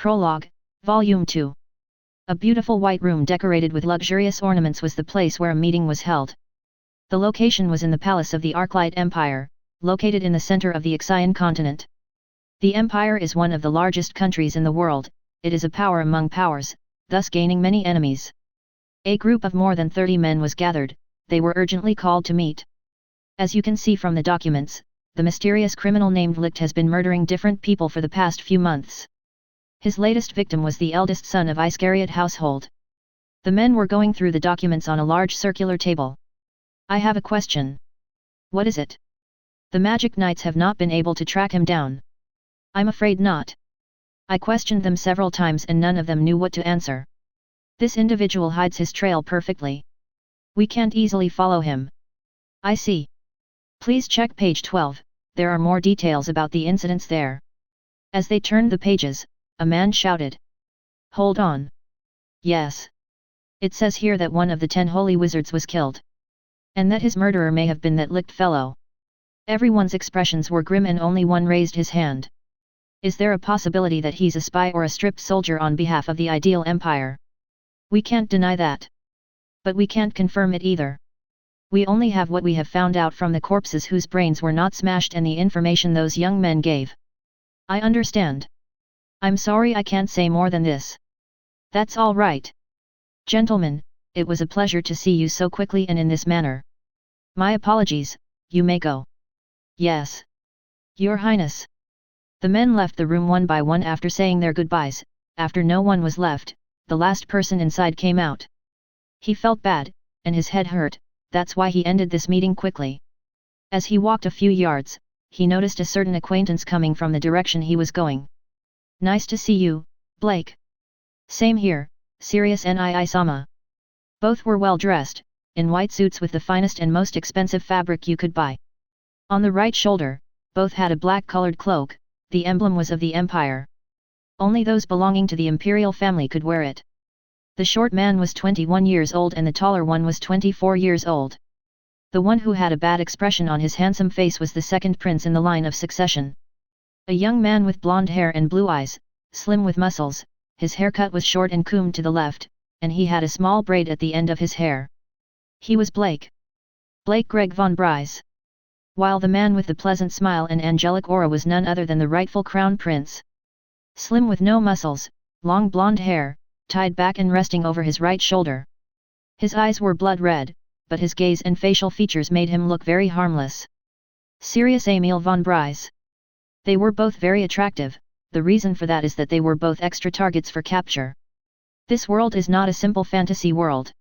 Prologue, Volume 2. A beautiful white room decorated with luxurious ornaments was the place where a meeting was held. The location was in the palace of the Arclight Empire, located in the center of the Ixian continent. The empire is one of the largest countries in the world, it is a power among powers, thus gaining many enemies. A group of more than 30 men was gathered, they were urgently called to meet. As you can see from the documents, the mysterious criminal named Licht has been murdering different people for the past few months. His latest victim was the eldest son of Iscariot household. The men were going through the documents on a large circular table. I have a question. What is it? The magic knights have not been able to track him down. I'm afraid not. I questioned them several times and none of them knew what to answer. This individual hides his trail perfectly. We can't easily follow him. I see. Please check page 12, there are more details about the incidents there. As they turned the pages, a man shouted. Hold on. Yes. It says here that one of the 10 holy wizards was killed. And that his murderer may have been that Licht fellow. Everyone's expressions were grim and only one raised his hand. Is there a possibility that he's a spy or a stripped soldier on behalf of the ideal empire? We can't deny that. But we can't confirm it either. We only have what we have found out from the corpses whose brains were not smashed and the information those young men gave. I understand. I'm sorry I can't say more than this. That's all right. Gentlemen, it was a pleasure to see you so quickly and in this manner. My apologies, you may go. Yes. Your Highness. The men left the room one by one after saying their goodbyes. After no one was left, the last person inside came out. He felt bad, and his head hurt, that's why he ended this meeting quickly. As he walked a few yards, he noticed a certain acquaintance coming from the direction he was going. Nice to see you, Blake. Same here, Sirius Nii-sama. Both were well dressed, in white suits with the finest and most expensive fabric you could buy. On the right shoulder, both had a black-colored cloak, the emblem was of the Empire. Only those belonging to the imperial family could wear it. The short man was 21 years old and the taller one was 24 years old. The one who had a bad expression on his handsome face was the second prince in the line of succession. A young man with blonde hair and blue eyes, slim with muscles, his haircut was short and combed to the left, and he had a small braid at the end of his hair. He was Blake. Blake Greg von Bryce. While the man with the pleasant smile and angelic aura was none other than the rightful crown prince. Slim with no muscles, long blonde hair, tied back and resting over his right shoulder. His eyes were blood red, but his gaze and facial features made him look very harmless. Sirius Emil von Bryce. They were both very attractive, the reason for that is that they were both extra targets for capture. This world is not a simple fantasy world.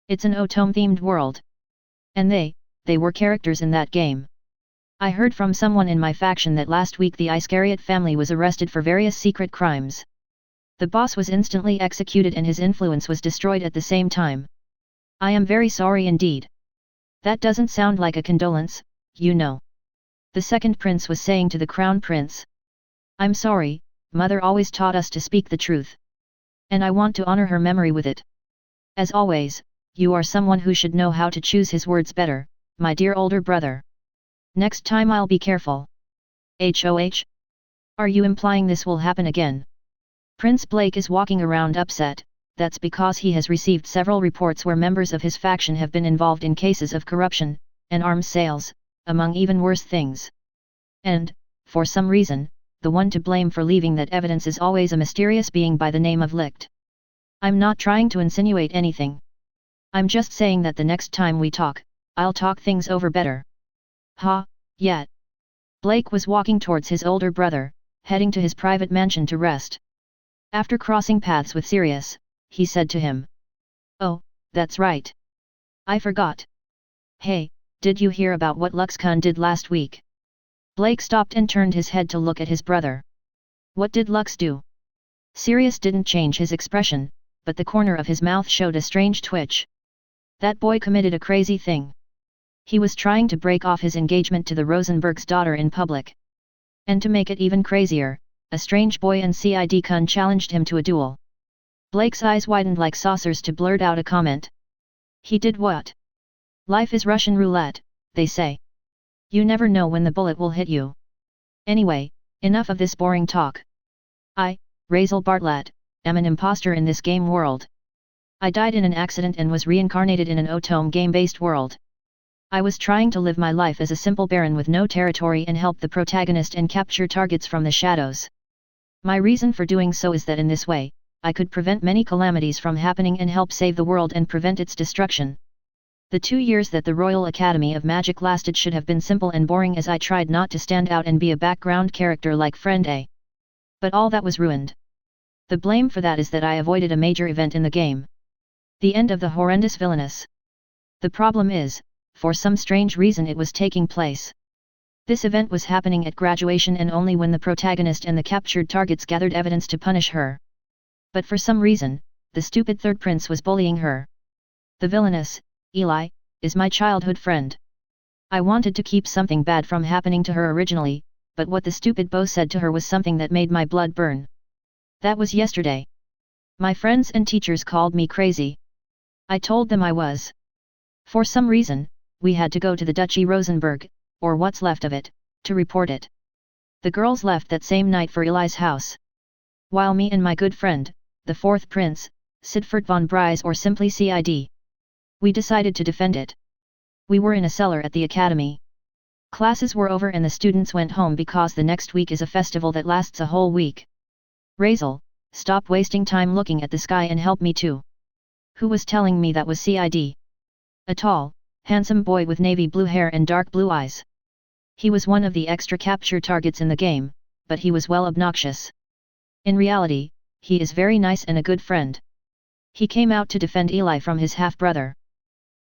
It's an Otome-themed world. And they were characters in that game. I heard from someone in my faction that last week the Iscariot family was arrested for various secret crimes. The boss was instantly executed and his influence was destroyed at the same time. I am very sorry indeed. That doesn't sound like a condolence, you know. The second prince was saying to the crown prince. I'm sorry, mother always taught us to speak the truth. And I want to honor her memory with it. As always, you are someone who should know how to choose his words better, my dear older brother. Next time I'll be careful. HOH? Are you implying this will happen again? Prince Blake is walking around upset, that's because he has received several reports where members of his faction have been involved in cases of corruption, and arms sales, among even worse things. And, for some reason, the one to blame for leaving that evidence is always a mysterious being by the name of Licht. I'm not trying to insinuate anything. I'm just saying that the next time we talk, I'll talk things over better. Yet. Blake was walking towards his older brother, heading to his private mansion to rest. After crossing paths with Sirius, he said to him. Oh, that's right. I forgot. Hey, did you hear about what Luxcon did last week? Blake stopped and turned his head to look at his brother. What did Lux do? Sirius didn't change his expression, but the corner of his mouth showed a strange twitch. That boy committed a crazy thing. He was trying to break off his engagement to the Rosenberg's daughter in public. And to make it even crazier, a strange boy and Sid-kun challenged him to a duel. Blake's eyes widened like saucers to blurt out a comment. He did what? Life is Russian roulette, they say. You never know when the bullet will hit you. Anyway, enough of this boring talk. Razel Bartlat, am an imposter in this game world. I died in an accident and was reincarnated in an Otome game-based world. I was trying to live my life as a simple baron with no territory and help the protagonist and capture targets from the shadows. My reason for doing so is that in this way, I could prevent many calamities from happening and help save the world and prevent its destruction. The 2 years that the Royal Academy of Magic lasted should have been simple and boring as I tried not to stand out and be a background character like Friend A. But all that was ruined. The blame for that is that I avoided a major event in the game. The end of the horrendous villainous. The problem is, for some strange reason it was taking place. This event was happening at graduation and only when the protagonist and the captured targets gathered evidence to punish her. But for some reason, the stupid third prince was bullying her. The villainess, Eli, is my childhood friend. I wanted to keep something bad from happening to her originally, but what the stupid beau said to her was something that made my blood burn. That was yesterday. My friends and teachers called me crazy. I told them I was. For some reason, we had to go to the Duchy Rosenberg, or what's left of it, to report it. The girls left that same night for Eli's house. While me and my good friend, the fourth prince, Siegburn von Bries or simply Cid. We decided to defend it. We were in a cellar at the academy. Classes were over and the students went home because the next week is a festival that lasts a whole week. Razel, stop wasting time looking at the sky and help me too. Who was telling me that was Cid? A tall, handsome boy with navy blue hair and dark blue eyes. He was one of the extra capture targets in the game, but he was well obnoxious. In reality, he is very nice and a good friend. He came out to defend Eli from his half-brother.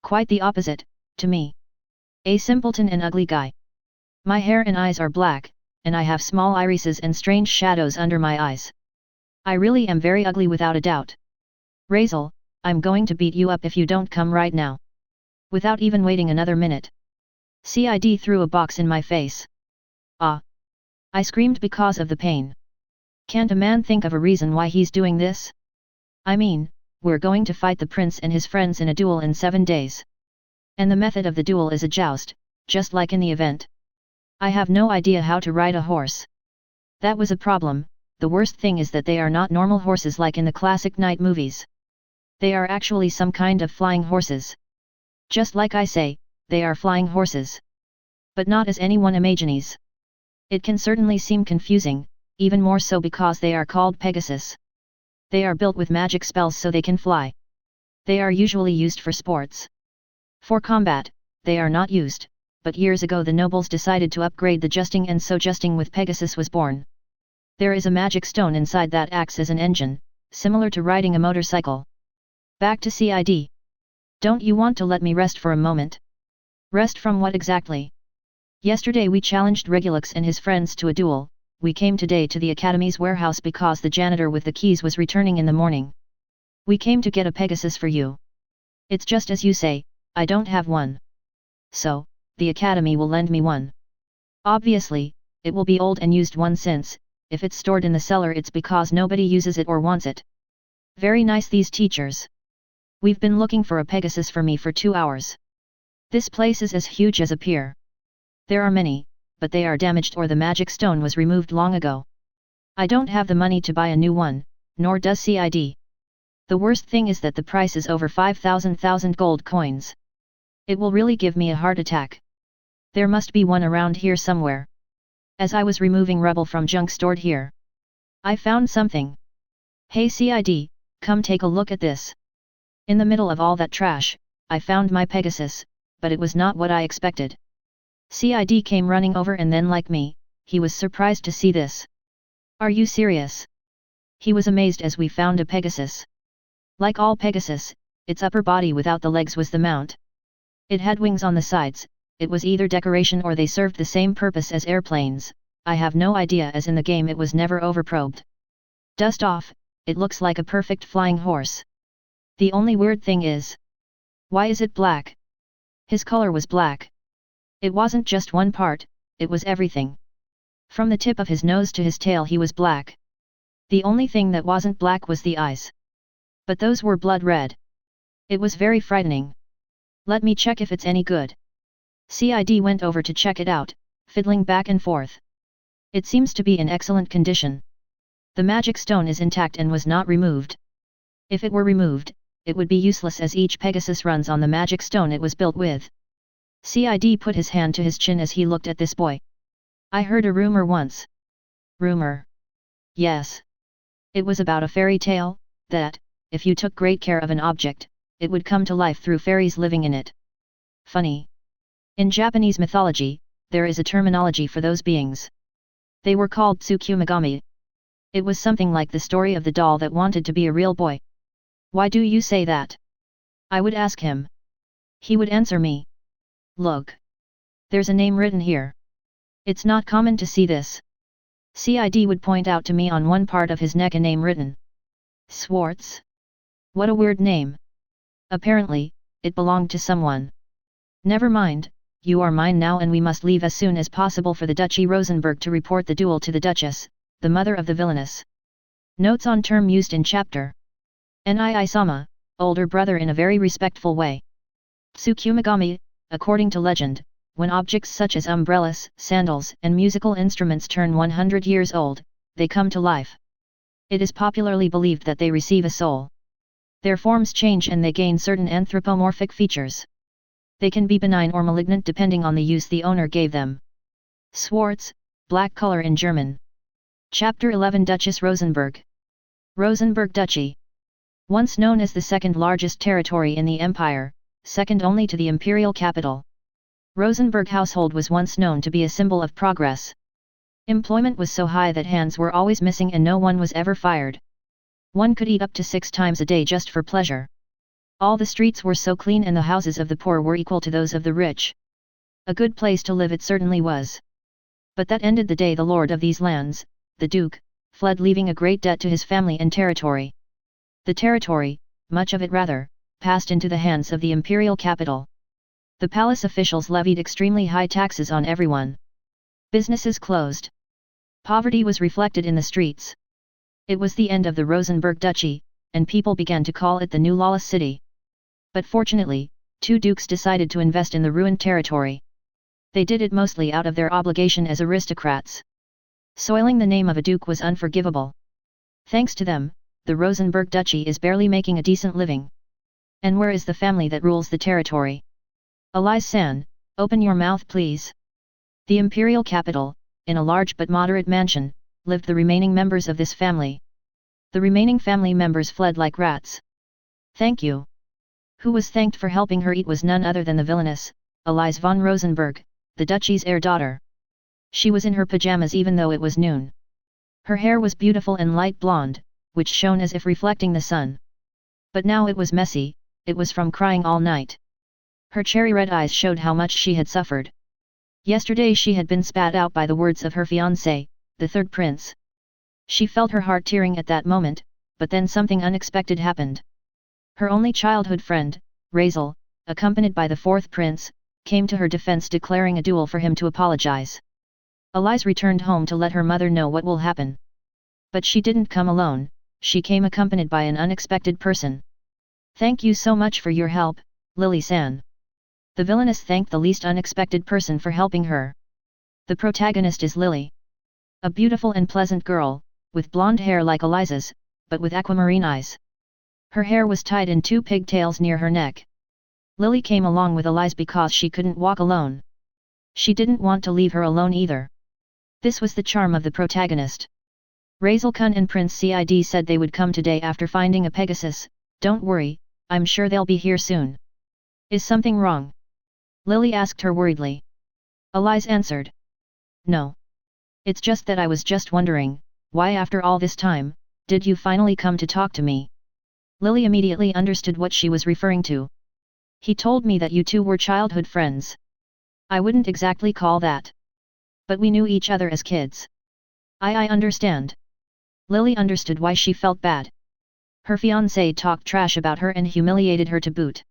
Quite the opposite, to me. A simpleton and ugly guy. My hair and eyes are black, and I have small irises and strange shadows under my eyes. I really am very ugly without a doubt. Razel, I'm going to beat you up if you don't come right now. Without even waiting another minute. Cid threw a box in my face. Ah! I screamed because of the pain. Can't a man think of a reason why he's doing this? I mean, we're going to fight the prince and his friends in a duel in 7 days. And the method of the duel is a joust, just like in the event. I have no idea how to ride a horse. That was a problem. The worst thing is that they are not normal horses like in the classic knight movies. They are actually some kind of flying horses. Just like I say, they are flying horses. But not as anyone imagines. It can certainly seem confusing, even more so because they are called pegasus. They are built with magic spells so they can fly. They are usually used for sports. For combat, they are not used, but years ago the nobles decided to upgrade the jousting and so jousting with Pegasus was born. There is a magic stone inside that acts as an engine, similar to riding a motorcycle. Back to Cid. Don't you want to let me rest for a moment? Rest from what exactly? Yesterday we challenged Regulus and his friends to a duel. We came today to the Academy's warehouse because the janitor with the keys was returning in the morning. We came to get a Pegasus for you. It's just as you say, I don't have one. So, the Academy will lend me one. Obviously, it will be old and used one since, if it's stored in the cellar it's because nobody uses it or wants it. Very nice these teachers. We've been looking for a Pegasus for me for 2 hours. This place is as huge as a pier. There are many, but they are damaged or the magic stone was removed long ago. I don't have the money to buy a new one, nor does Cid. The worst thing is that the price is over 5,000 gold coins. It will really give me a heart attack. There must be one around here somewhere. As I was removing rubble from junk stored here, I found something. Hey Cid, come take a look at this. In the middle of all that trash, I found my Pegasus, but it was not what I expected. Cid came running over and then like me, he was surprised to see this. Are you serious? He was amazed as we found a Pegasus. Like all Pegasus, its upper body without the legs was the mount. It had wings on the sides, it was either decoration or they served the same purpose as airplanes, I have no idea as in the game it was never overprobed. Dust off, it looks like a perfect flying horse. The only weird thing is, why is it black? His color was black. It wasn't just one part, it was everything. From the tip of his nose to his tail he was black. The only thing that wasn't black was the eyes. But those were blood red. It was very frightening. Let me check if it's any good. Cid went over to check it out, fiddling back and forth. It seems to be in excellent condition. The magic stone is intact and was not removed. If it were removed, it would be useless as each pegasus runs on the magic stone it was built with. Cid put his hand to his chin as he looked at this boy. I heard a rumor once. Rumor? Yes. It was about a fairy tale, that, if you took great care of an object, it would come to life through fairies living in it. Funny. In Japanese mythology, there is a terminology for those beings. They were called Tsukumagami. It was something like the story of the doll that wanted to be a real boy. Why do you say that? I would ask him. He would answer me. Look. There's a name written here. It's not common to see this. Cid would point out to me on one part of his neck a name written. Schwarz? What a weird name. Apparently, it belonged to someone. Never mind, you are mine now and we must leave as soon as possible for the Duchy Rosenberg to report the duel to the Duchess, the mother of the villainess. Notes on term used in chapter. Nii-sama, older brother in a very respectful way. Tsukumagami, according to legend, when objects such as umbrellas, sandals and musical instruments turn 100 years old, they come to life. It is popularly believed that they receive a soul. Their forms change and they gain certain anthropomorphic features. They can be benign or malignant depending on the use the owner gave them. Schwarz, black color in German. Chapter 11 Duchess Rosenberg. Rosenberg Duchy. Once known as the second largest territory in the empire, second only to the imperial capital. Rosenberg household was once known to be a symbol of progress. Employment was so high that hands were always missing and no one was ever fired. One could eat up to 6 times a day just for pleasure. All the streets were so clean and the houses of the poor were equal to those of the rich. A good place to live it certainly was. But that ended the day the lord of these lands, the Duke, fled leaving a great debt to his family and territory. The territory, much of it rather, passed into the hands of the imperial capital. The palace officials levied extremely high taxes on everyone. Businesses closed. Poverty was reflected in the streets. It was the end of the Rosenberg Duchy, and people began to call it the new lawless city. But fortunately, 2 dukes decided to invest in the ruined territory. They did it mostly out of their obligation as aristocrats. Soiling the name of a duke was unforgivable. Thanks to them, the Rosenberg Duchy is barely making a decent living. And where is the family that rules the territory? Elise-san, open your mouth please. The imperial capital, in a large but moderate mansion, lived the remaining members of this family. The remaining family members fled like rats. Thank you. Who was thanked for helping her eat was none other than the villainess, Elise von Rosenberg, the duchy's heir daughter. She was in her pajamas even though it was noon. Her hair was beautiful and light blonde, which shone as if reflecting the sun. But now it was messy, it was from crying all night. Her cherry-red eyes showed how much she had suffered. Yesterday she had been spat out by the words of her fiancé, the third prince. She felt her heart tearing at that moment, but then something unexpected happened. Her only childhood friend, Razel, accompanied by the fourth prince, came to her defense declaring a duel for him to apologize. Elise returned home to let her mother know what will happen. But she didn't come alone, she came accompanied by an unexpected person. Thank you so much for your help, Lily-san. The villainess thanked the least unexpected person for helping her. The protagonist is Lily. A beautiful and pleasant girl, with blonde hair like Elise's, but with aquamarine eyes. Her hair was tied in 2 pigtails near her neck. Lily came along with Elise because she couldn't walk alone. She didn't want to leave her alone either. This was the charm of the protagonist. Razel-kun and Prince Cid said they would come today after finding a pegasus. Don't worry, I'm sure they'll be here soon. Is something wrong? Lily asked her worriedly. Elise answered. No. It's just that I was just wondering, why after all this time, did you finally come to talk to me? Lily immediately understood what she was referring to. He told me that you 2 were childhood friends. I wouldn't exactly call that. But we knew each other as kids. I understand. Lily understood why she felt bad. Her fiancé talked trash about her and humiliated her to boot.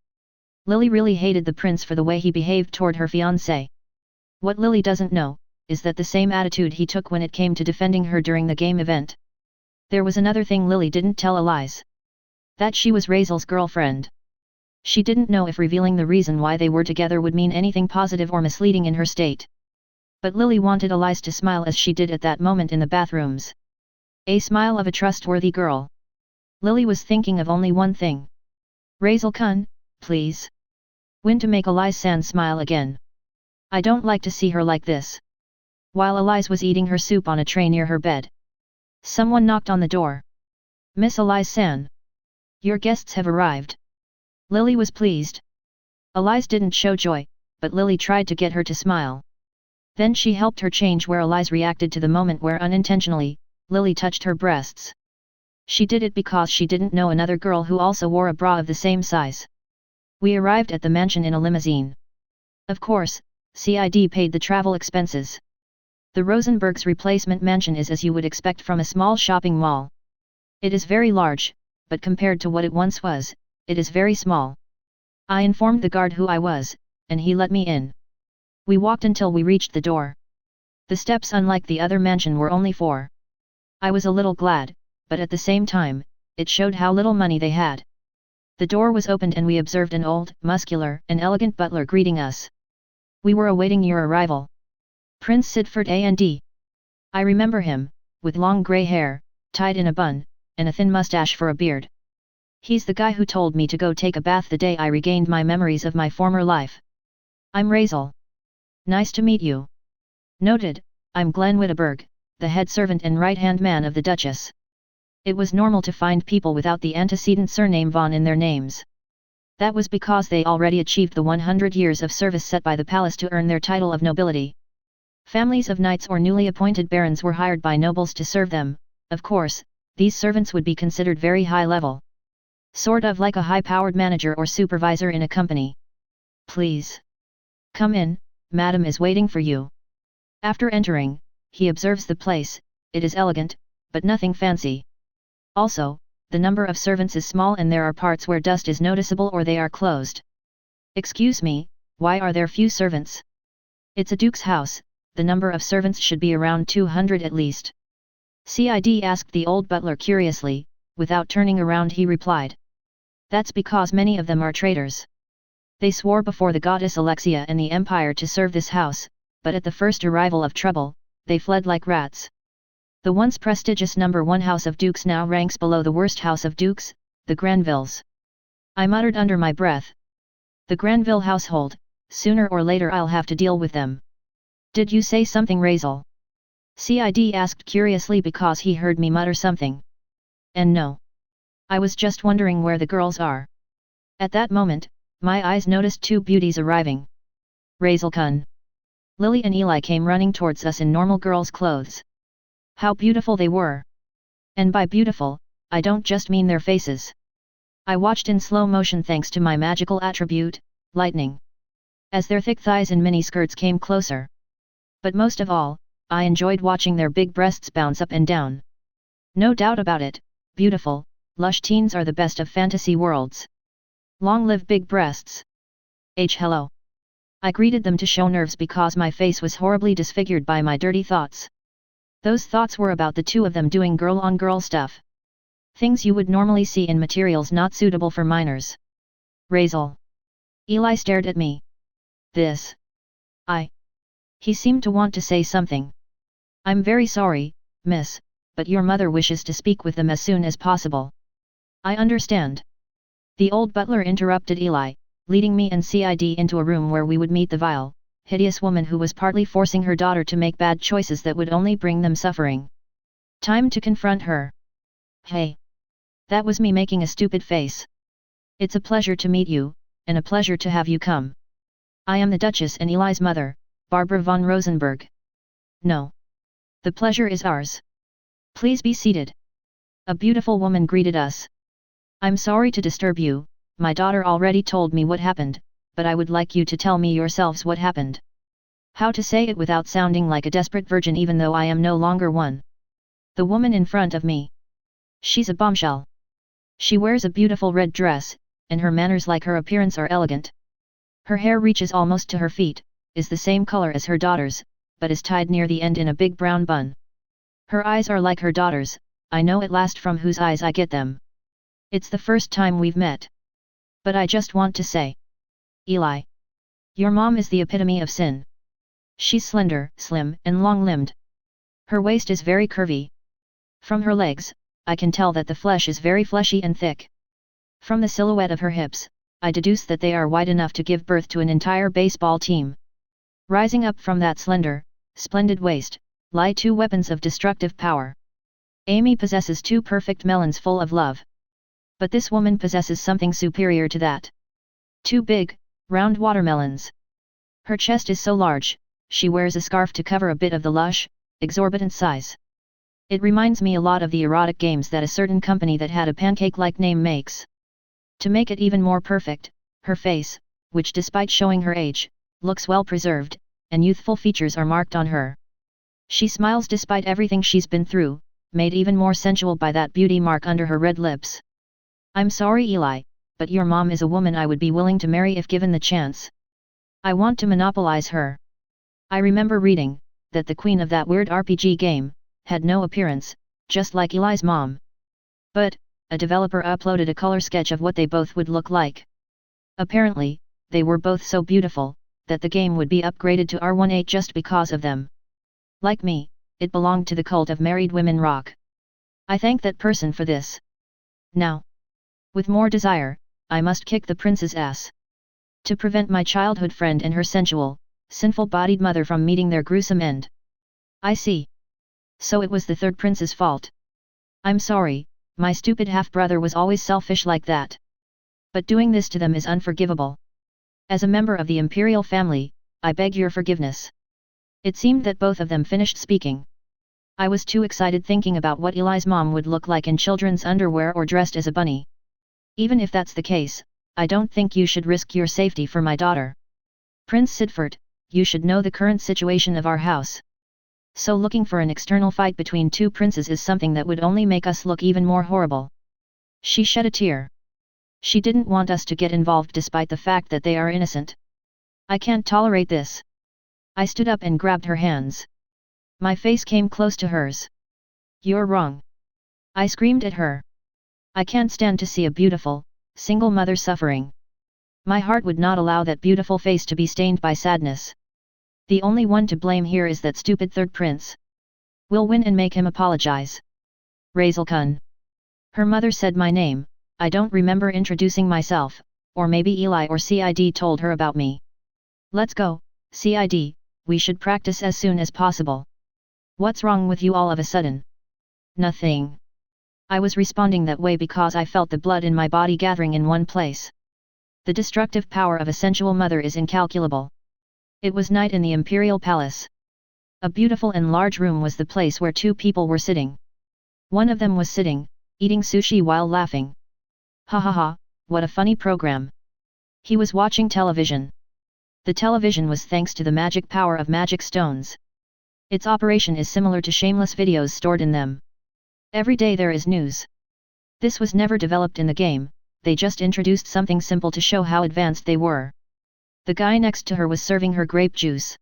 Lily really hated the prince for the way he behaved toward her fiancé. What Lily doesn't know, is that the same attitude he took when it came to defending her during the game event. There was another thing Lily didn't tell Elise. That she was Razel's girlfriend. She didn't know if revealing the reason why they were together would mean anything positive or misleading in her state. But Lily wanted Elise to smile as she did at that moment in the bathrooms. A smile of a trustworthy girl. Lily was thinking of only one thing. Razel-kun, please. When to make Elise-san smile again. I don't like to see her like this. While Elise was eating her soup on a tray near her bed, someone knocked on the door. Miss Elise-san. Your guests have arrived. Lily was pleased. Elise didn't show joy, but Lily tried to get her to smile. Then she helped her change where Elise reacted to the moment where unintentionally, Lily touched her breasts. She did it because she didn't know another girl who also wore a bra of the same size. We arrived at the mansion in a limousine. Of course, CID paid the travel expenses. The Rosenberg's replacement mansion is as you would expect from a small shopping mall. It is very large, but compared to what it once was, it is very small. I informed the guard who I was, and he let me in. We walked until we reached the door. The steps, unlike the other mansion, were only 4. I was a little glad, but at the same time, it showed how little money they had. The door was opened and we observed an old, muscular, and elegant butler greeting us. We were awaiting your arrival. Prince Siegburn and I remember him, with long grey hair, tied in a bun, and a thin mustache for a beard. He's the guy who told me to go take a bath the day I regained my memories of my former life. I'm Razel. Nice to meet you. Noted, I'm Glenn Witteberg, the head servant and right-hand man of the Duchess. It was normal to find people without the antecedent surname von in their names. That was because they already achieved the 100 years of service set by the palace to earn their title of nobility. Families of knights or newly appointed barons were hired by nobles to serve them. Of course, these servants would be considered very high level. Sort of like a high-powered manager or supervisor in a company. Please. Come in, madam is waiting for you. After entering, he observes the place. It is elegant, but nothing fancy. Also, the number of servants is small and there are parts where dust is noticeable or they are closed. Excuse me, why are there few servants? It's a duke's house, the number of servants should be around 200 at least. CID asked the old butler curiously. Without turning around he replied. That's because many of them are traitors. They swore before the goddess Alexia and the empire to serve this house, but at the first arrival of trouble, they fled like rats. The once prestigious number 1 house of dukes now ranks below the worst house of dukes, the Granvilles. I muttered under my breath. The Granville household, sooner or later I'll have to deal with them. Did you say something, Razel? CID asked curiously because he heard me mutter something. And no. I was just wondering where the girls are. At that moment, my eyes noticed 2 beauties arriving. Razel-kun. Lily and Eli came running towards us in normal girls' clothes. How beautiful they were! And by beautiful, I don't just mean their faces. I watched in slow motion thanks to my magical attribute, lightning. As their thick thighs and mini-skirts came closer. But most of all, I enjoyed watching their big breasts bounce up and down. No doubt about it, beautiful, lush teens are the best of fantasy worlds. Long live big breasts! Hello! I greeted them to show nerves because my face was horribly disfigured by my dirty thoughts. Those thoughts were about the 2 of them doing girl-on-girl stuff. Things you would normally see in materials not suitable for minors. Razel. Eli stared at me. This. He seemed to want to say something. I'm very sorry, miss, but your mother wishes to speak with them as soon as possible. I understand. The old butler interrupted Eli, leading me and CID into a room where we would meet the vile, hideous woman who was partly forcing her daughter to make bad choices that would only bring them suffering. Time to confront her. Hey! That was me making a stupid face. It's a pleasure to meet you, and a pleasure to have you come. I am the Duchess and Eli's mother, Barbara von Rosenberg. No. The pleasure is ours. Please be seated. A beautiful woman greeted us. I'm sorry to disturb you, my daughter already told me what happened, but I would like you to tell me yourselves what happened. How to say it without sounding like a desperate virgin even though I am no longer one. The woman in front of me. She's a bombshell. She wears a beautiful red dress, and her manners like her appearance are elegant. Her hair reaches almost to her feet, is the same color as her daughter's, but is tied near the end in a big brown bun. Her eyes are like her daughter's, I know at last from whose eyes I get them. It's the first time we've met. But I just want to say. Eli. Your mom is the epitome of sin. She's slender, slim, and long-limbed. Her waist is very curvy. From her legs, I can tell that the flesh is very fleshy and thick. From the silhouette of her hips, I deduce that they are wide enough to give birth to an entire baseball team. Rising up from that slender, splendid waist, lie 2 weapons of destructive power. Amy possesses 2 perfect melons full of love. But this woman possesses something superior to that. 2 big, round watermelons. Her chest is so large, she wears a scarf to cover a bit of the lush, exorbitant size. It reminds me a lot of the erotic games that a certain company that had a pancake-like name makes. To make it even more perfect, her face, which despite showing her age, looks well preserved, and youthful features are marked on her. She smiles despite everything she's been through, made even more sensual by that beauty mark under her red lips. I'm sorry Eli, but your mom is a woman I would be willing to marry if given the chance. I want to monopolize her. I remember reading, that the queen of that weird RPG game, had no appearance, just like Eli's mom. But, a developer uploaded a color sketch of what they both would look like. Apparently, they were both so beautiful, that the game would be upgraded to R18 just because of them. Like me, it belonged to the cult of married women rock. I thank that person for this. Now, with more desire, I must kick the prince's ass. To prevent my childhood friend and her sensual, sinful-bodied mother from meeting their gruesome end. I see. So it was the 3rd prince's fault. I'm sorry, my stupid half-brother was always selfish like that. But doing this to them is unforgivable. As a member of the imperial family, I beg your forgiveness. It seemed that both of them finished speaking. I was too excited thinking about what Eli's mom would look like in children's underwear or dressed as a bunny. Even if that's the case, I don't think you should risk your safety for my daughter. Prince Siegfried, you should know the current situation of our house. So looking for an external fight between 2 princes is something that would only make us look even more horrible. She shed a tear. She didn't want us to get involved despite the fact that they are innocent. I can't tolerate this. I stood up and grabbed her hands. My face came close to hers. You're wrong. I screamed at her. I can't stand to see a beautiful, single mother suffering. My heart would not allow that beautiful face to be stained by sadness. The only one to blame here is that stupid 3rd prince. We'll win and make him apologize. Razelkun. Her mother said my name. I don't remember introducing myself, or maybe Eli or CID told her about me. Let's go, CID, we should practice as soon as possible. What's wrong with you all of a sudden? Nothing. I was responding that way because I felt the blood in my body gathering in one place. The destructive power of a sensual mother is incalculable. It was night in the imperial palace. A beautiful and large room was the place where 2 people were sitting. One of them was sitting, eating sushi while laughing. Ha ha ha, what a funny program. He was watching television. The television was thanks to the magic power of magic stones. Its operation is similar to shameless videos stored in them. Every day there is news. This was never developed in the game, they just introduced something simple to show how advanced they were. The guy next to her was serving her grape juice.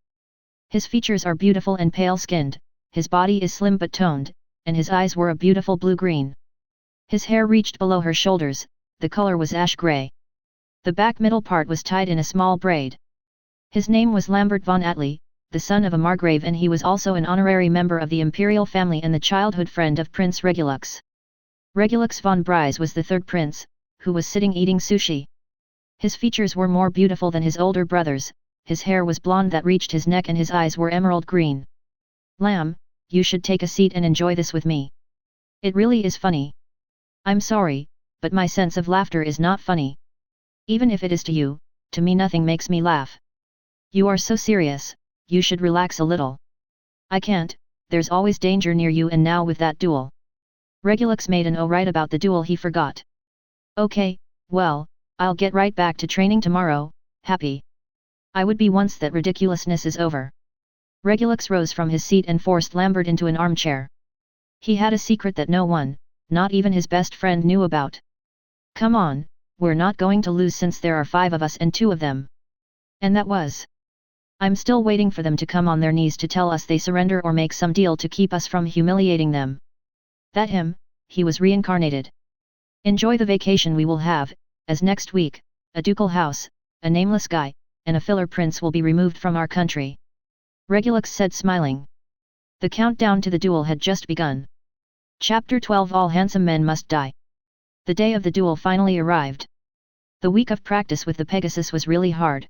His features are beautiful and pale-skinned, his body is slim but toned, and his eyes were a beautiful blue-green. His hair reached below her shoulders, the color was ash-gray. The back middle part was tied in a small braid. His name was Lambert von Atli, the son of a margrave, and he was also an honorary member of the imperial family and the childhood friend of Prince Regulus. Regulus von Brise was the 3rd prince, who was sitting eating sushi. His features were more beautiful than his older brothers, his hair was blonde that reached his neck and his eyes were emerald green. Lamb, you should take a seat and enjoy this with me. It really is funny. I'm sorry, but my sense of laughter is not funny. Even if it is to you, to me nothing makes me laugh. You are so serious, you should relax a little. I can't, there's always danger near you, and now with that duel. Regulus made an right about the duel he forgot. Okay, well, I'll get right back to training tomorrow, happy. I would be once that ridiculousness is over. Regulus rose from his seat and forced Lambert into an armchair. He had a secret that no one, not even his best friend, knew about. Come on, we're not going to lose since there are 5 of us and 2 of them. And that was. I'm still waiting for them to come on their knees to tell us they surrender or make some deal to keep us from humiliating them. That him, he was reincarnated. Enjoy the vacation we will have, as next week, a ducal house, a nameless guy, and a filler prince will be removed from our country. Regulus said, smiling. The countdown to the duel had just begun. Chapter 12 All handsome men must die. The day of the duel finally arrived. The week of practice with the Pegasus was really hard.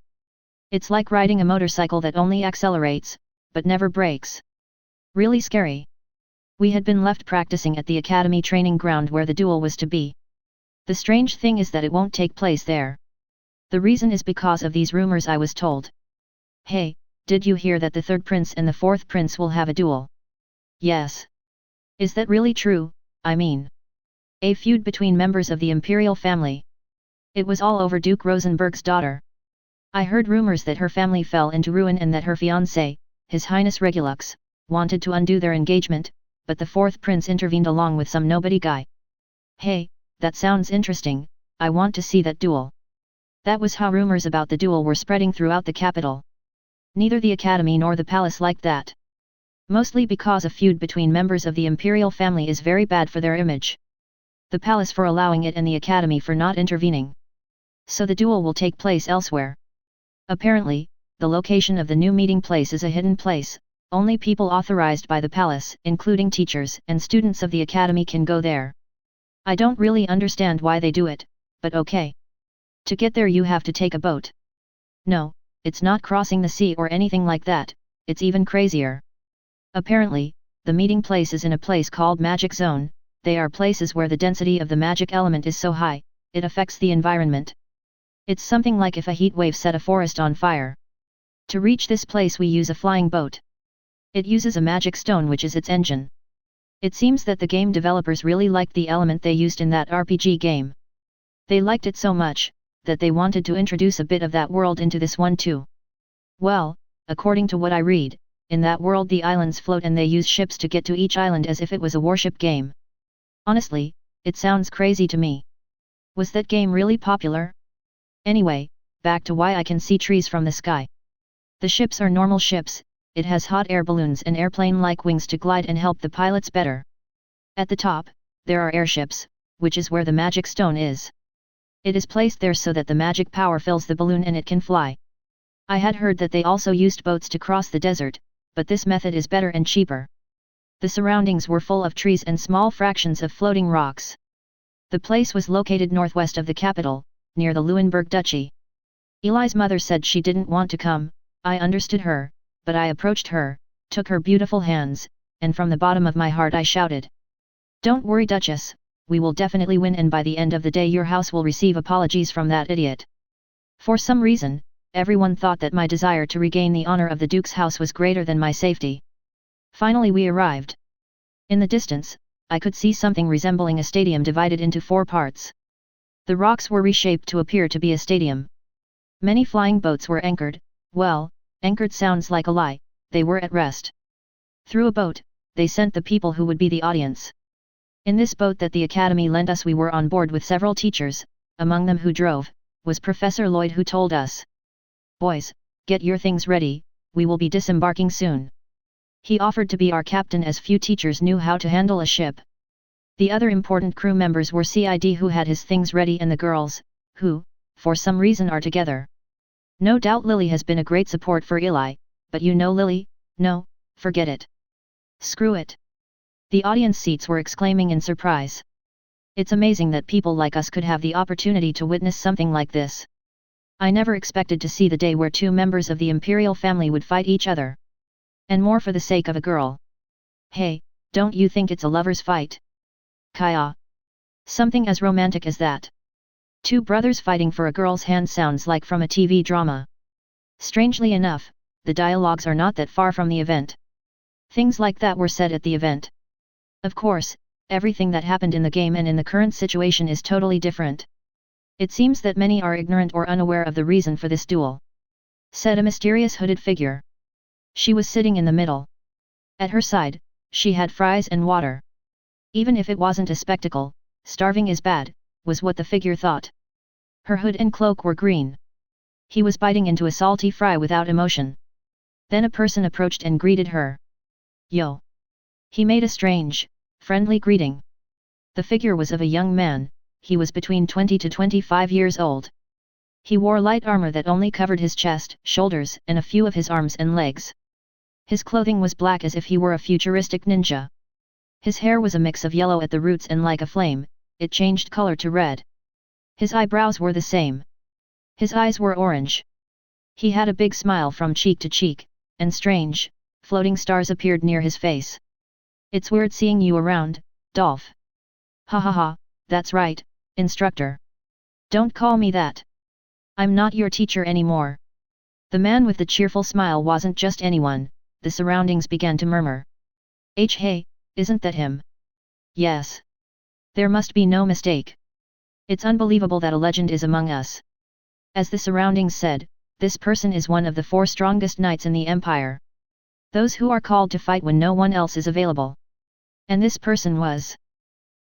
It's like riding a motorcycle that only accelerates, but never brakes. Really scary. We had been left practicing at the academy training ground where the duel was to be. The strange thing is that it won't take place there. The reason is because of these rumors I was told. Hey, did you hear that the third prince and the fourth prince will have a duel? Yes. Is that really true? I mean, a feud between members of the imperial family. It was all over Duke Rosenberg's daughter. I heard rumors that her family fell into ruin and that her fiancé, His Highness Regulus, wanted to undo their engagement, but the fourth prince intervened along with some nobody guy. Hey, that sounds interesting, I want to see that duel. That was how rumors about the duel were spreading throughout the capital. Neither the academy nor the palace liked that. Mostly because a feud between members of the imperial family is very bad for their image. The palace for allowing it and the academy for not intervening. So the duel will take place elsewhere. Apparently, the location of the new meeting place is a hidden place, only people authorized by the palace, including teachers and students of the academy, can go there. I don't really understand why they do it, but okay. To get there you have to take a boat. No, it's not crossing the sea or anything like that, it's even crazier. Apparently, the meeting place is in a place called Magic Zone. They are places where the density of the magic element is so high, it affects the environment. It's something like if a heat wave set a forest on fire. To reach this place we use a flying boat. It uses a magic stone which is its engine. It seems that the game developers really liked the element they used in that RPG game. They liked it so much, that they wanted to introduce a bit of that world into this one too. Well, according to what I read, in that world the islands float and they use ships to get to each island as if it was a warship game. Honestly, it sounds crazy to me. Was that game really popular? Anyway, back to why I can see trees from the sky. The ships are normal ships, it has hot air balloons and airplane-like wings to glide and help the pilots better. At the top, there are airships, which is where the magic stone is. It is placed there so that the magic power fills the balloon and it can fly. I had heard that they also used boats to cross the desert, but this method is better and cheaper. The surroundings were full of trees and small fractions of floating rocks. The place was located northwest of the capital, near the Lauenburg Duchy. Eli's mother said she didn't want to come. I understood her, but I approached her, took her beautiful hands, and from the bottom of my heart I shouted. Don't worry Duchess, we will definitely win and by the end of the day your house will receive apologies from that idiot. For some reason, everyone thought that my desire to regain the honor of the Duke's house was greater than my safety. Finally we arrived. In the distance, I could see something resembling a stadium divided into 4 parts. The rocks were reshaped to appear to be a stadium. Many flying boats were anchored. Well, anchored sounds like a lie, they were at rest. Through a boat, they sent the people who would be the audience. In this boat that the academy lent us we were on board with several teachers, among them who drove, was Professor Lloyd, who told us, "Boys, get your things ready, we will be disembarking soon." He offered to be our captain as few teachers knew how to handle a ship. The other important crew members were Cid, who had his things ready, and the girls, who, for some reason, are together. No doubt Lily has been a great support for Eli, but you know Lily, no, forget it. Screw it. The audience seats were exclaiming in surprise. It's amazing that people like us could have the opportunity to witness something like this. I never expected to see the day where 2 members of the imperial family would fight each other. And more for the sake of a girl. Hey, don't you think it's a lover's fight? Kaya. Something as romantic as that. 2 brothers fighting for a girl's hand sounds like from a TV drama. Strangely enough, the dialogues are not that far from the event. Things like that were said at the event. Of course, everything that happened in the game and in the current situation is totally different. It seems that many are ignorant or unaware of the reason for this duel. Said a mysterious hooded figure. She was sitting in the middle. At her side, she had fries and water. Even if it wasn't a spectacle, starving is bad, was what the figure thought. Her hood and cloak were green. He was biting into a salty fry without emotion. Then a person approached and greeted her. Yo! He made a strange, friendly greeting. The figure was of a young man, he was between 20 to 25 years old. He wore light armor that only covered his chest, shoulders, and a few of his arms and legs. His clothing was black as if he were a futuristic ninja. His hair was a mix of yellow at the roots and like a flame, it changed color to red. His eyebrows were the same. His eyes were orange. He had a big smile from cheek to cheek, and strange, floating stars appeared near his face. It's weird seeing you around, Dolph. Ha ha ha, that's right, instructor. Don't call me that. I'm not your teacher anymore. The man with the cheerful smile wasn't just anyone, the surroundings began to murmur. Hey, isn't that him? Yes. There must be no mistake. It's unbelievable that a legend is among us. As the surroundings said, this person is one of the 4 strongest knights in the Empire. Those who are called to fight when no one else is available. And this person was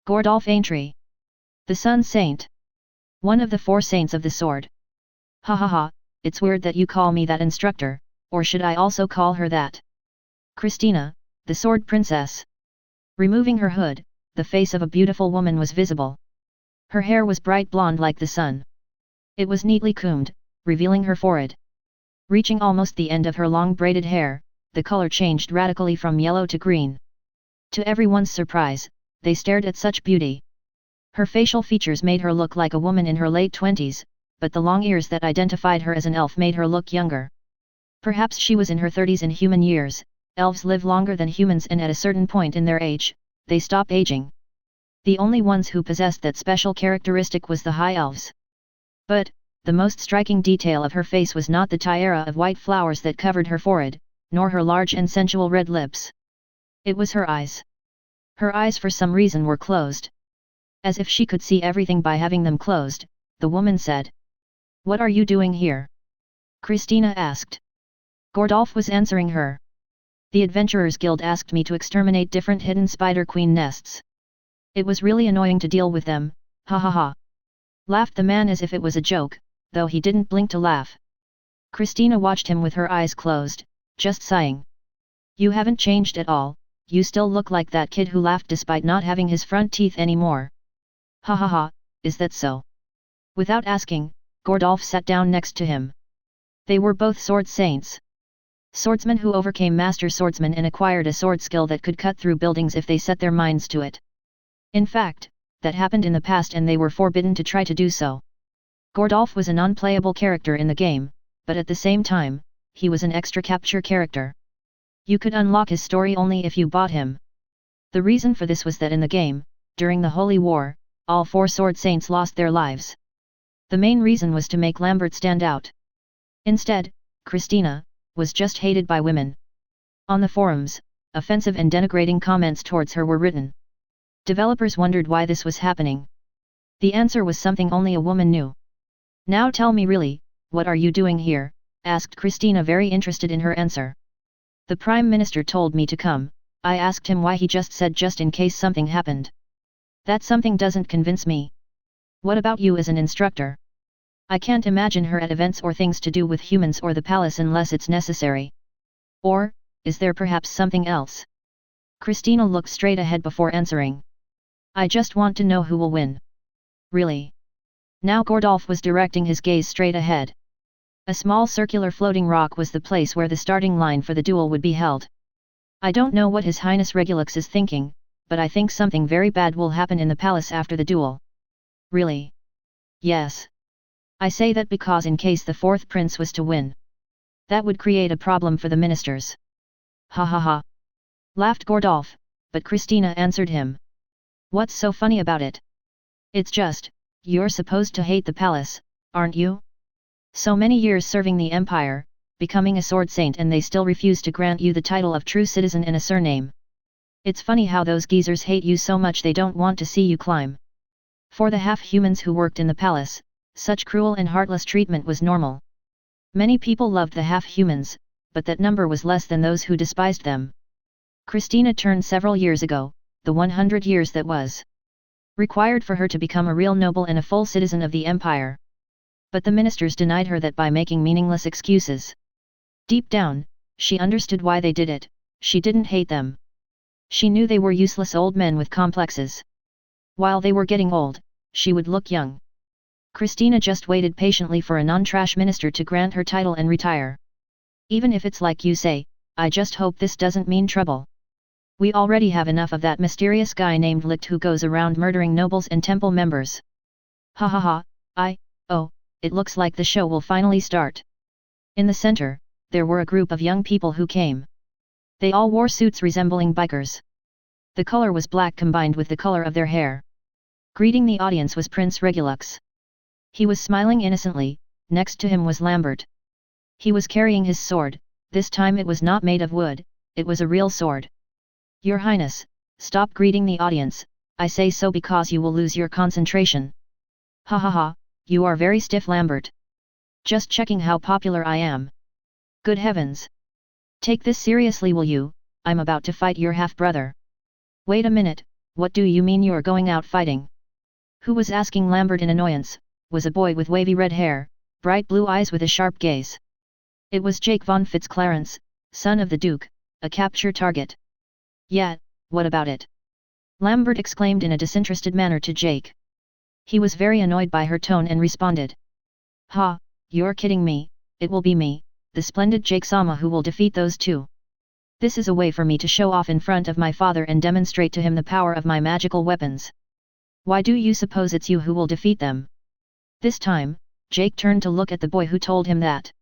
Gordolph Aintree, the Sun Saint. One of the 4 saints of the sword. Ha ha ha, it's weird that you call me that, instructor, or should I also call her that? Christina, the sword princess. Removing her hood, the face of a beautiful woman was visible. Her hair was bright blonde like the sun. It was neatly combed, revealing her forehead. Reaching almost the end of her long braided hair, the color changed radically from yellow to green. To everyone's surprise, they stared at such beauty. Her facial features made her look like a woman in her late 20s, but the long ears that identified her as an elf made her look younger. Perhaps she was in her 30s. In human years, elves live longer than humans, and at a certain point in their age, they stop aging. The only ones who possessed that special characteristic was the high elves. But, the most striking detail of her face was not the tiara of white flowers that covered her forehead, nor her large and sensual red lips. It was her eyes. Her eyes for some reason were closed. As if she could see everything by having them closed, the woman said. What are you doing here? Christina asked. Gordolph was answering her. The Adventurers Guild asked me to exterminate different hidden spider queen nests. It was really annoying to deal with them, ha ha ha. Laughed the man as if it was a joke, though he didn't blink to laugh. Christina watched him with her eyes closed, just sighing. You haven't changed at all, you still look like that kid who laughed despite not having his front teeth anymore. Ha ha ha, is that so? Without asking, Gordolph sat down next to him. They were both sword saints. Swordsmen who overcame master swordsmen and acquired a sword skill that could cut through buildings if they set their minds to it. In fact, that happened in the past and they were forbidden to try to do so. Gordolph was a non-playable character in the game, but at the same time, he was an extra capture character. You could unlock his story only if you bought him. The reason for this was that in the game, during the Holy War, all 4 sword saints lost their lives. The main reason was to make Lambert stand out. Instead, Christina was just hated by women. On the forums, offensive and denigrating comments towards her were written. Developers wondered why this was happening. The answer was something only a woman knew. Now tell me really, what are you doing here? Asked Christina, very interested in her answer. The Prime Minister told me to come. I asked him why, he just said just in case something happened. That something doesn't convince me. What about you as an instructor? I can't imagine her at events or things to do with humans or the palace unless it's necessary. Or, is there perhaps something else? Christina looked straight ahead before answering. I just want to know who will win. Really? Now Gordolph was directing his gaze straight ahead. A small circular floating rock was the place where the starting line for the duel would be held. I don't know what His Highness Regulus is thinking, but I think something very bad will happen in the palace after the duel. Really? Yes. I say that because in case the 4th prince was to win, that would create a problem for the ministers. Ha ha ha. Laughed Gordolph, but Christina answered him. What's so funny about it? It's just, you're supposed to hate the palace, aren't you? So many years serving the Empire, becoming a sword saint, and they still refuse to grant you the title of true citizen and a surname. It's funny how those geezers hate you so much they don't want to see you climb. For the half-humans who worked in the palace, such cruel and heartless treatment was normal. Many people loved the half-humans, but that number was less than those who despised them. Christina turned several years ago, the 100 years that was required for her to become a real noble and a full citizen of the Empire. But the ministers denied her that by making meaningless excuses. Deep down, she understood why they did it. She didn't hate them. She knew they were useless old men with complexes. While they were getting old, she would look young. Christina just waited patiently for a non-trash minister to grant her title and retire. Even if it's like you say, I just hope this doesn't mean trouble. We already have enough of that mysterious guy named Licht who goes around murdering nobles and temple members. Ha ha ha, oh, it looks like the show will finally start. In the center, there were a group of young people who came. They all wore suits resembling bikers. The color was black combined with the color of their hair. Greeting the audience was Prince Regulus. He was smiling innocently. Next to him was Lambert. He was carrying his sword. This time it was not made of wood, it was a real sword. Your Highness, stop greeting the audience, I say so because you will lose your concentration. Ha ha ha, you are very stiff, Lambert. Just checking how popular I am. Good heavens. Take this seriously, will you? I'm about to fight your half-brother. Wait a minute, what do you mean you're going out fighting? Who was asking Lambert in annoyance, was a boy with wavy red hair, bright blue eyes with a sharp gaze. It was Jake von Fitzclarence, son of the Duke, a capture target. Yeah, what about it? Lambert exclaimed in a disinterested manner to Jake. He was very annoyed by her tone and responded. Ha, you're kidding me, it will be me, the splendid Jake-sama who will defeat those two. This is a way for me to show off in front of my father and demonstrate to him the power of my magical weapons. Why do you suppose it's you who will defeat them? This time, Jake turned to look at the boy who told him that.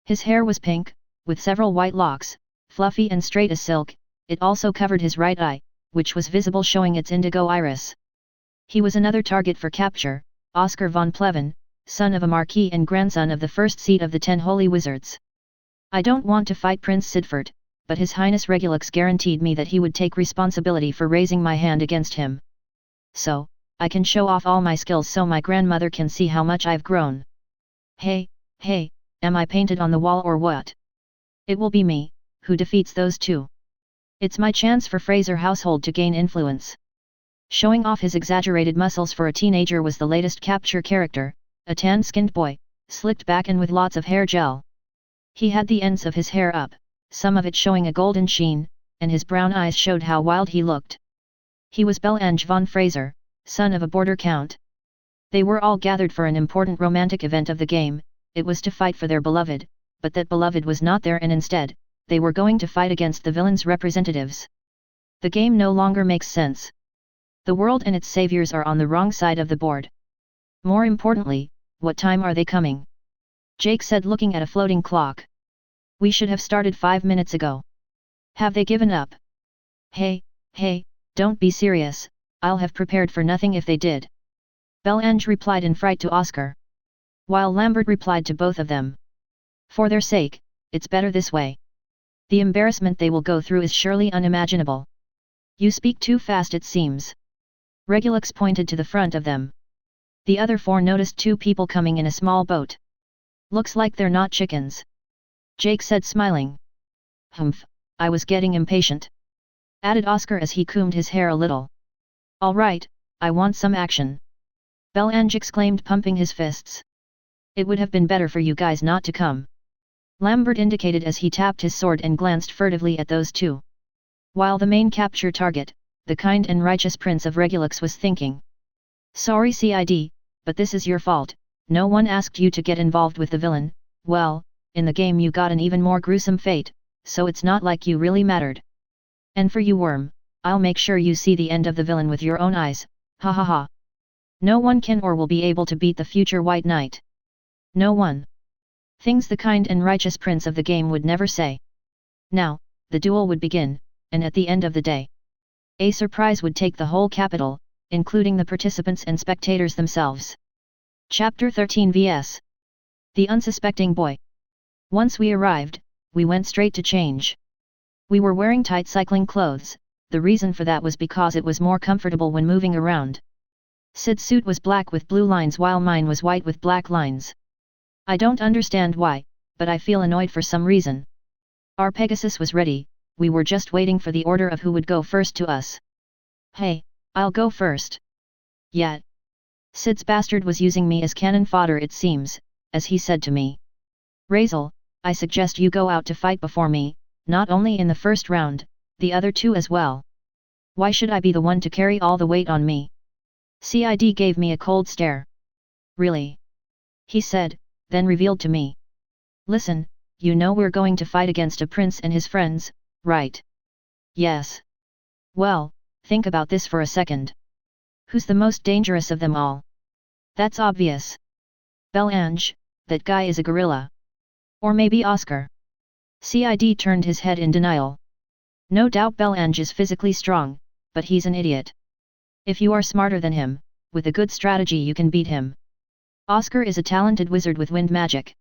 His hair was pink, with several white locks, fluffy and straight as silk. It also covered his right eye, which was visible, showing its indigo iris. He was another target for capture, Oscar von Pleven, son of a marquis and grandson of the first seat of the 10 Holy Wizards. I don't want to fight Prince Siegfried, but His Highness Regulus guaranteed me that he would take responsibility for raising my hand against him. So, I can show off all my skills so my grandmother can see how much I've grown. Hey, am I painted on the wall or what? It will be me, who defeats those two. It's my chance for Fraser household to gain influence. Showing off his exaggerated muscles for a teenager was the latest capture character, a tan-skinned boy, slicked back and with lots of hair gel. He had the ends of his hair up, some of it showing a golden sheen, and his brown eyes showed how wild he looked. He was Belange von Fraser, son of a border count. They were all gathered for an important romantic event of the game. It was to fight for their beloved, but that beloved was not there, and instead, they were going to fight against the villain's representatives. The game no longer makes sense. The world and its saviors are on the wrong side of the board. More importantly, what time are they coming? Jake said, looking at a floating clock. We should have started 5 minutes ago. Have they given up? Hey, don't be serious, I'll have prepared for nothing if they did. Belange replied in fright to Oscar. While Lambert replied to both of them. For their sake, it's better this way. The embarrassment they will go through is surely unimaginable. You speak too fast, it seems. Regulus pointed to the front of them. The other four noticed two people coming in a small boat. Looks like they're not chickens. Jake said, smiling. Humph, I was getting impatient. Added Oscar as he combed his hair a little. All right, I want some action. Belange exclaimed, pumping his fists. It would have been better for you guys not to come. Lambert indicated as he tapped his sword and glanced furtively at those two. While the main capture target, the kind and righteous Prince of Regulus, was thinking. Sorry Cid, but this is your fault, no one asked you to get involved with the villain. Well, in the game you got an even more gruesome fate, so it's not like you really mattered. And for you, Worm, I'll make sure you see the end of the villain with your own eyes, ha ha ha. No one can or will be able to beat the future White Knight. No one. Things the kind and righteous prince of the game would never say. Now, the duel would begin, and at the end of the day, a surprise would take the whole capital, including the participants and spectators themselves. Chapter 13 vs. The Unsuspecting Boy. Once we arrived, we went straight to change. We were wearing tight cycling clothes. The reason for that was because it was more comfortable when moving around. Sid's suit was black with blue lines while mine was white with black lines. I don't understand why, but I feel annoyed for some reason. Our Pegasus was ready, we were just waiting for the order of who would go first to us. Hey, I'll go first. Yeah. Sid's bastard was using me as cannon fodder, it seems, as he said to me. Razel, I suggest you go out to fight before me, not only in the first round, the other two as well. Why should I be the one to carry all the weight on me? Cid gave me a cold stare. Really? He said, then revealed to me. Listen, you know we're going to fight against a prince and his friends, right? Yes. Well, think about this for a second. Who's the most dangerous of them all? That's obvious. Belange, that guy is a gorilla. Or maybe Oscar. Cid turned his head in denial. No doubt Belange is physically strong, but he's an idiot. If you are smarter than him, with a good strategy you can beat him. Oscar is a talented wizard with wind magic.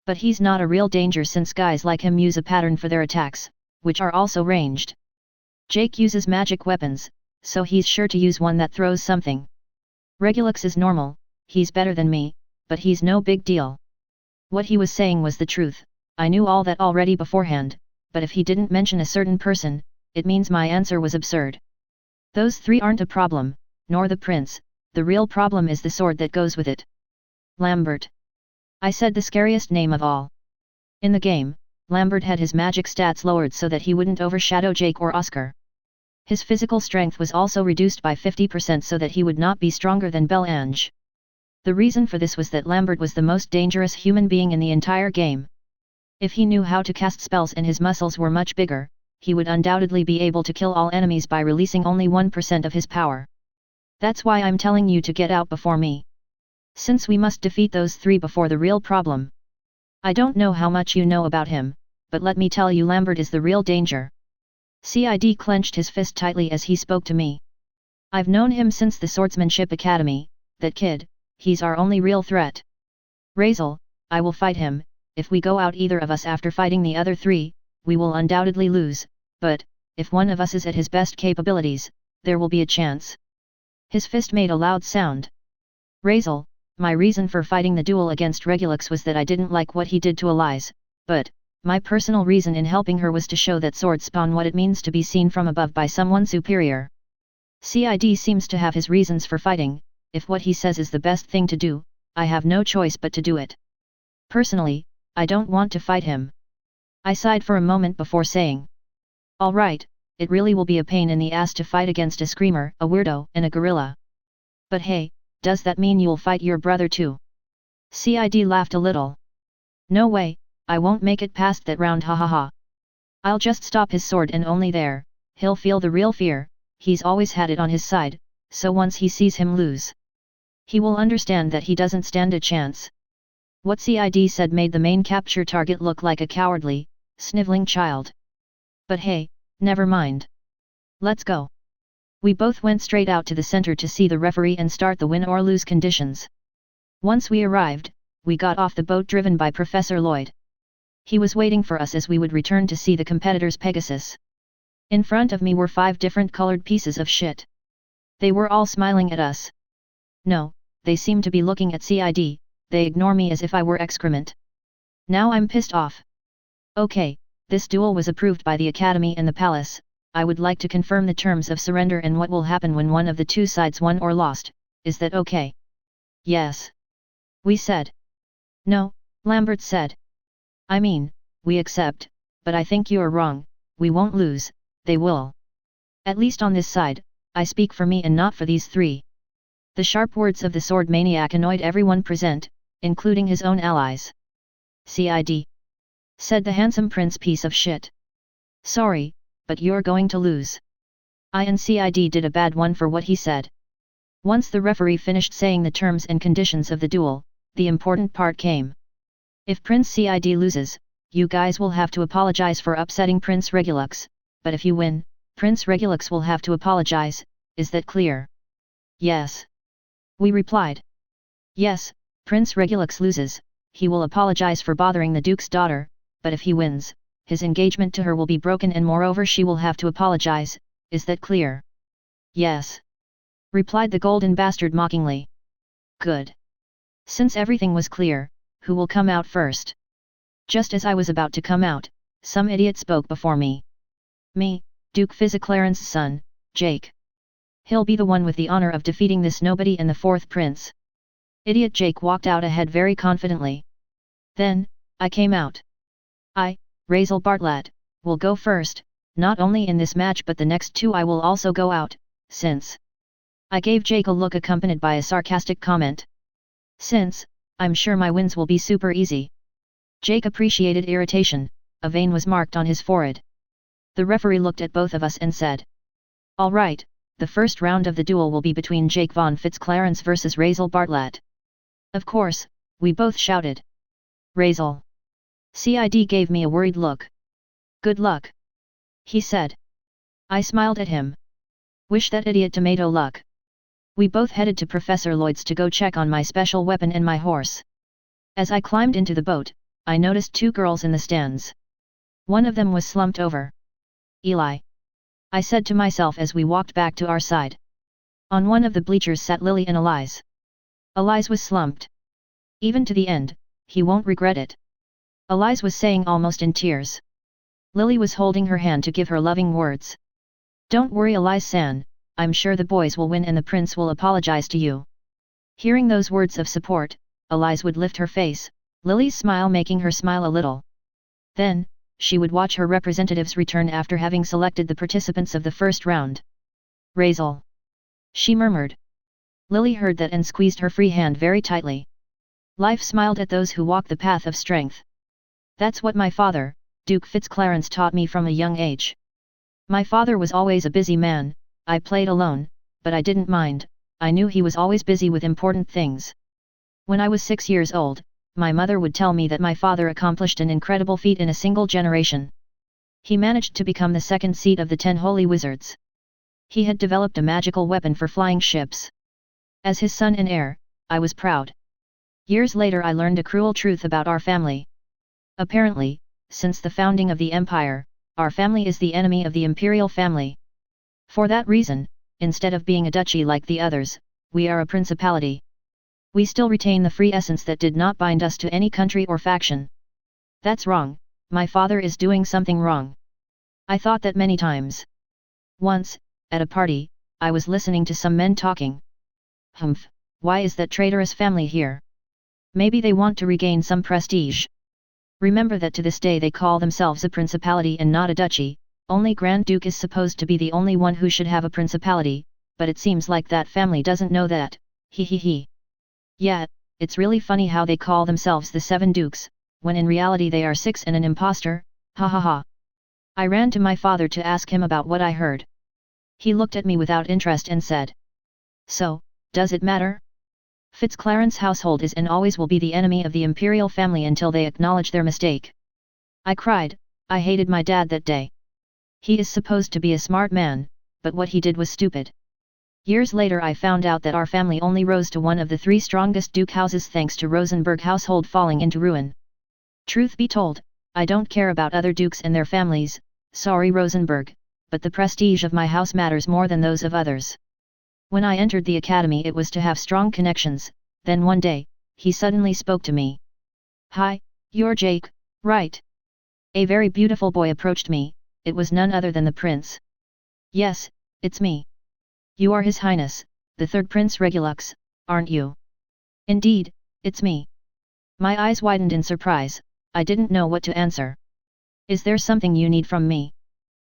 But he's not a real danger since guys like him use a pattern for their attacks, which are also ranged. Jake uses magic weapons, so he's sure to use one that throws something. Regulus is normal, he's better than me, but he's no big deal. What he was saying was the truth, I knew all that already beforehand, but if he didn't mention a certain person, it means my answer was absurd. Those three aren't a problem, nor the prince, the real problem is the sword that goes with it. Lambert. I said the scariest name of all. In the game, Lambert had his magic stats lowered so that he wouldn't overshadow Jake or Oscar. His physical strength was also reduced by 50% so that he would not be stronger than Belange. The reason for this was that Lambert was the most dangerous human being in the entire game. If he knew how to cast spells and his muscles were much bigger, he would undoubtedly be able to kill all enemies by releasing only 1% of his power. That's why I'm telling you to get out before me. Since we must defeat those three before the real problem. I don't know how much you know about him, but let me tell you Lambert is the real danger. Cid clenched his fist tightly as he spoke to me. I've known him since the Swordsmanship Academy, that kid, he's our only real threat. Razel, I will fight him, if we go out either of us after fighting the other three, we will undoubtedly lose, but, if one of us is at his best capabilities, there will be a chance. His fist made a loud sound. Razel, my reason for fighting the duel against Regulus was that I didn't like what he did to Elise, but, my personal reason in helping her was to show that swords spawn what it means to be seen from above by someone superior. Cid seems to have his reasons for fighting, if what he says is the best thing to do, I have no choice but to do it. Personally, I don't want to fight him. I sighed for a moment before saying. Alright, it really will be a pain in the ass to fight against a screamer, a weirdo, and a gorilla. But hey, does that mean you'll fight your brother too? Cid laughed a little. No way, I won't make it past that round ha. I'll just stop his sword and only there, he'll feel the real fear, he's always had it on his side, so once he sees him lose, he will understand that he doesn't stand a chance. What Cid said made the main capture target look like a cowardly, sniveling child. But hey, never mind. Let's go. We both went straight out to the center to see the referee and start the win or lose conditions. Once we arrived, we got off the boat driven by Professor Lloyd. He was waiting for us as we would return to see the competitor's Pegasus. In front of me were 5 different colored pieces of shit. They were all smiling at us. No, they seemed to be looking at Cid, they ignore me as if I were excrement. Now I'm pissed off. Okay, this duel was approved by the Academy and the Palace. I would like to confirm the terms of surrender and what will happen when one of the two sides won or lost, is that okay? Yes. We said. No, Lambert said. I mean, we accept, but I think you're wrong, we won't lose, they will. At least on this side, I speak for me and not for these three. The sharp words of the sword maniac annoyed everyone present, including his own allies. Cid. Said the handsome prince piece of shit. Sorry, but you're going to lose. I and Cid did a bad one for what he said. Once the referee finished saying the terms and conditions of the duel, the important part came. If Prince Cid loses, you guys will have to apologize for upsetting Prince Regulus, but if you win, Prince Regulus will have to apologize, is that clear? Yes. We replied. Yes, Prince Regulus loses, he will apologize for bothering the Duke's daughter, but if he wins, his engagement to her will be broken and moreover she will have to apologize, is that clear? Yes. Replied the golden bastard mockingly. Good. Since everything was clear, who will come out first? Just as I was about to come out, some idiot spoke before me. Me, Duke Fiziclaren's son, Jake. He'll be the one with the honor of defeating this nobody and the fourth prince. Idiot Jake walked out ahead very confidently. Then, I came out. I, Razel Bartlett, will go first, not only in this match but the next two I will also go out, since. I gave Jake a look accompanied by a sarcastic comment. Since, I'm sure my wins will be super easy. Jake appreciated irritation, a vein was marked on his forehead. The referee looked at both of us and said. Alright, the first round of the duel will be between Jake von Fitzclarence versus Razel Bartlett. Of course, we both shouted. Razel. Cid gave me a worried look. Good luck, he said. I smiled at him. Wish that idiot tomato luck. We both headed to Professor Lloyd's to go check on my special weapon and my horse. As I climbed into the boat, I noticed two girls in the stands. One of them was slumped over. Eli, I said to myself as we walked back to our side. On one of the bleachers sat Lily and Elise. Elise was slumped. Even to the end, he won't regret it. Elise was saying almost in tears. Lily was holding her hand to give her loving words. Don't worry Elise-san, I'm sure the boys will win and the prince will apologize to you. Hearing those words of support, Elise would lift her face, Lily's smile making her smile a little. Then, she would watch her representatives return after having selected the participants of the first round. Razel, she murmured. Lily heard that and squeezed her free hand very tightly. Life smiled at those who walk the path of strength. That's what my father, Duke Fitzclarence, taught me from a young age. My father was always a busy man. I played alone, but I didn't mind, I knew he was always busy with important things. When I was 6 years old, my mother would tell me that my father accomplished an incredible feat in a single generation. He managed to become the second seat of the 10 holy wizards. He had developed a magical weapon for flying ships. As his son and heir, I was proud. Years later I learned a cruel truth about our family. Apparently, since the founding of the empire, our family is the enemy of the imperial family. For that reason, instead of being a duchy like the others, we are a principality. We still retain the free essence that did not bind us to any country or faction. That's wrong, my father is doing something wrong. I thought that many times. Once, at a party, I was listening to some men talking. Humph, why is that traitorous family here? Maybe they want to regain some prestige. Remember that to this day they call themselves a principality and not a duchy. Only Grand Duke is supposed to be the only one who should have a principality, but it seems like that family doesn't know that, he. Yeah, it's really funny how they call themselves the 7 dukes, when in reality they are 6 and an imposter, ha ha ha. I ran to my father to ask him about what I heard. He looked at me without interest and said. So, does it matter? Fitzclarence household is and always will be the enemy of the imperial family until they acknowledge their mistake. I cried, I hated my dad that day. He is supposed to be a smart man, but what he did was stupid. Years later I found out that our family only rose to one of the 3 strongest duke houses thanks to Rosenberg household falling into ruin. Truth be told, I don't care about other dukes and their families, sorry Rosenberg, but the prestige of my house matters more than those of others. When I entered the academy it was to have strong connections, then one day, he suddenly spoke to me. Hi, you're Jake, right? A very beautiful boy approached me. It was none other than the prince. Yes, it's me. You are His Highness, the 3rd Prince Regulus, aren't you? Indeed, it's me. My eyes widened in surprise, I didn't know what to answer. Is there something you need from me?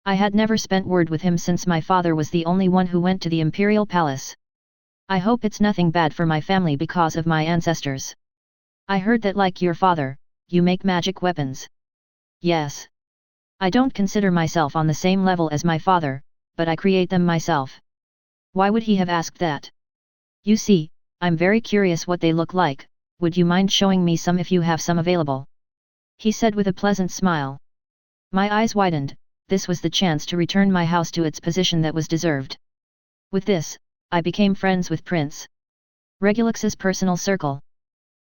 I had never spent word with him since my father was the only one who went to the imperial palace. I hope it's nothing bad for my family because of my ancestors. I heard that like your father, you make magic weapons. Yes. I don't consider myself on the same level as my father, but I create them myself. Why would he have asked that? You see, I'm very curious what they look like, would you mind showing me some if you have some available? He said with a pleasant smile. My eyes widened, this was the chance to return my house to its position that was deserved. With this, I became friends with Prince Regulus's personal circle.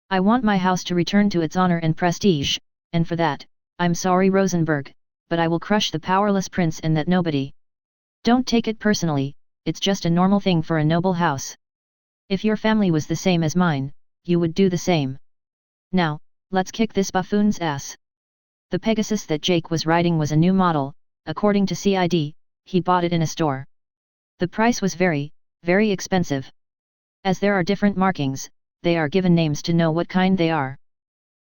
I want my house to return to its honor and prestige, and for that, I'm sorry Rosenberg, but I will crush the powerless prince and that nobody. Don't take it personally, it's just a normal thing for a noble house. If your family was the same as mine, you would do the same. Now, let's kick this buffoon's ass. The Pegasus that Jake was riding was a new model, according to Cid, he bought it in a store. The price was very, very expensive. As there are different markings, they are given names to know what kind they are.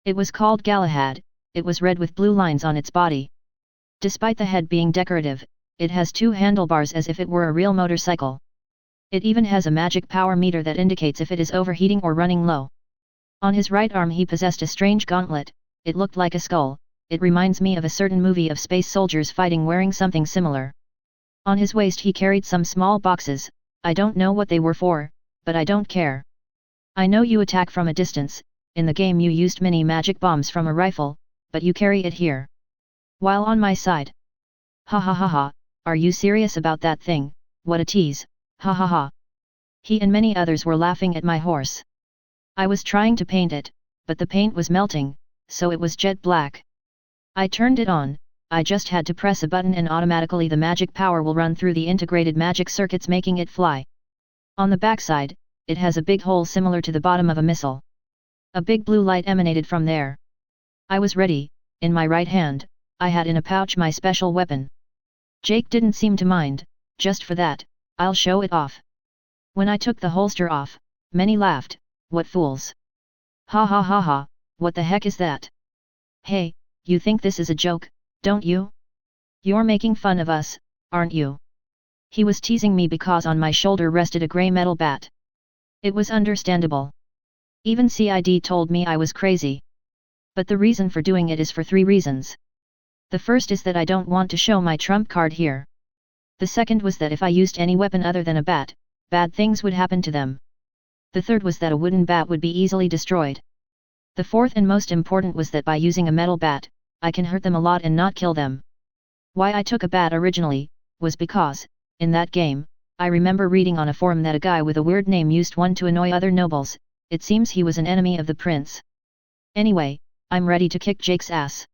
It was called Galahad, it was red with blue lines on its body. Despite the head being decorative, it has 2 handlebars as if it were a real motorcycle. It even has a magic power meter that indicates if it is overheating or running low. On his right arm he possessed a strange gauntlet, it looked like a skull, it reminds me of a certain movie of space soldiers fighting wearing something similar. On his waist he carried some small boxes. I don't know what they were for, but I don't care. I know you attack from a distance. In the game you used mini magic bombs from a rifle, but you carry it here. While on my side. Ha ha ha ha, are you serious about that thing? What a tease, ha ha ha. He and many others were laughing at my horse. I was trying to paint it, but the paint was melting, so it was jet black. I turned it on. I just had to press a button and automatically the magic power will run through the integrated magic circuits making it fly. On the backside, it has a big hole similar to the bottom of a missile. A big blue light emanated from there. I was ready. In my right hand, I had in a pouch my special weapon. Jake didn't seem to mind. Just for that, I'll show it off. When I took the holster off, many laughed. What fools! Ha ha ha ha, what the heck is that? Hey, you think this is a joke, don't you? You're making fun of us, aren't you? He was teasing me because on my shoulder rested a grey metal bat. It was understandable. Even CID told me I was crazy. But the reason for doing it is for 3 reasons. The first is that I don't want to show my trump card here. The second was that if I used any weapon other than a bat, bad things would happen to them. The third was that a wooden bat would be easily destroyed. The fourth and most important was that by using a metal bat, I can hurt them a lot and not kill them. Why I took a bat originally, was because, in that game, I remember reading on a forum that a guy with a weird name used one to annoy other nobles. It seems he was an enemy of the prince. Anyway, I'm ready to kick Jake's ass.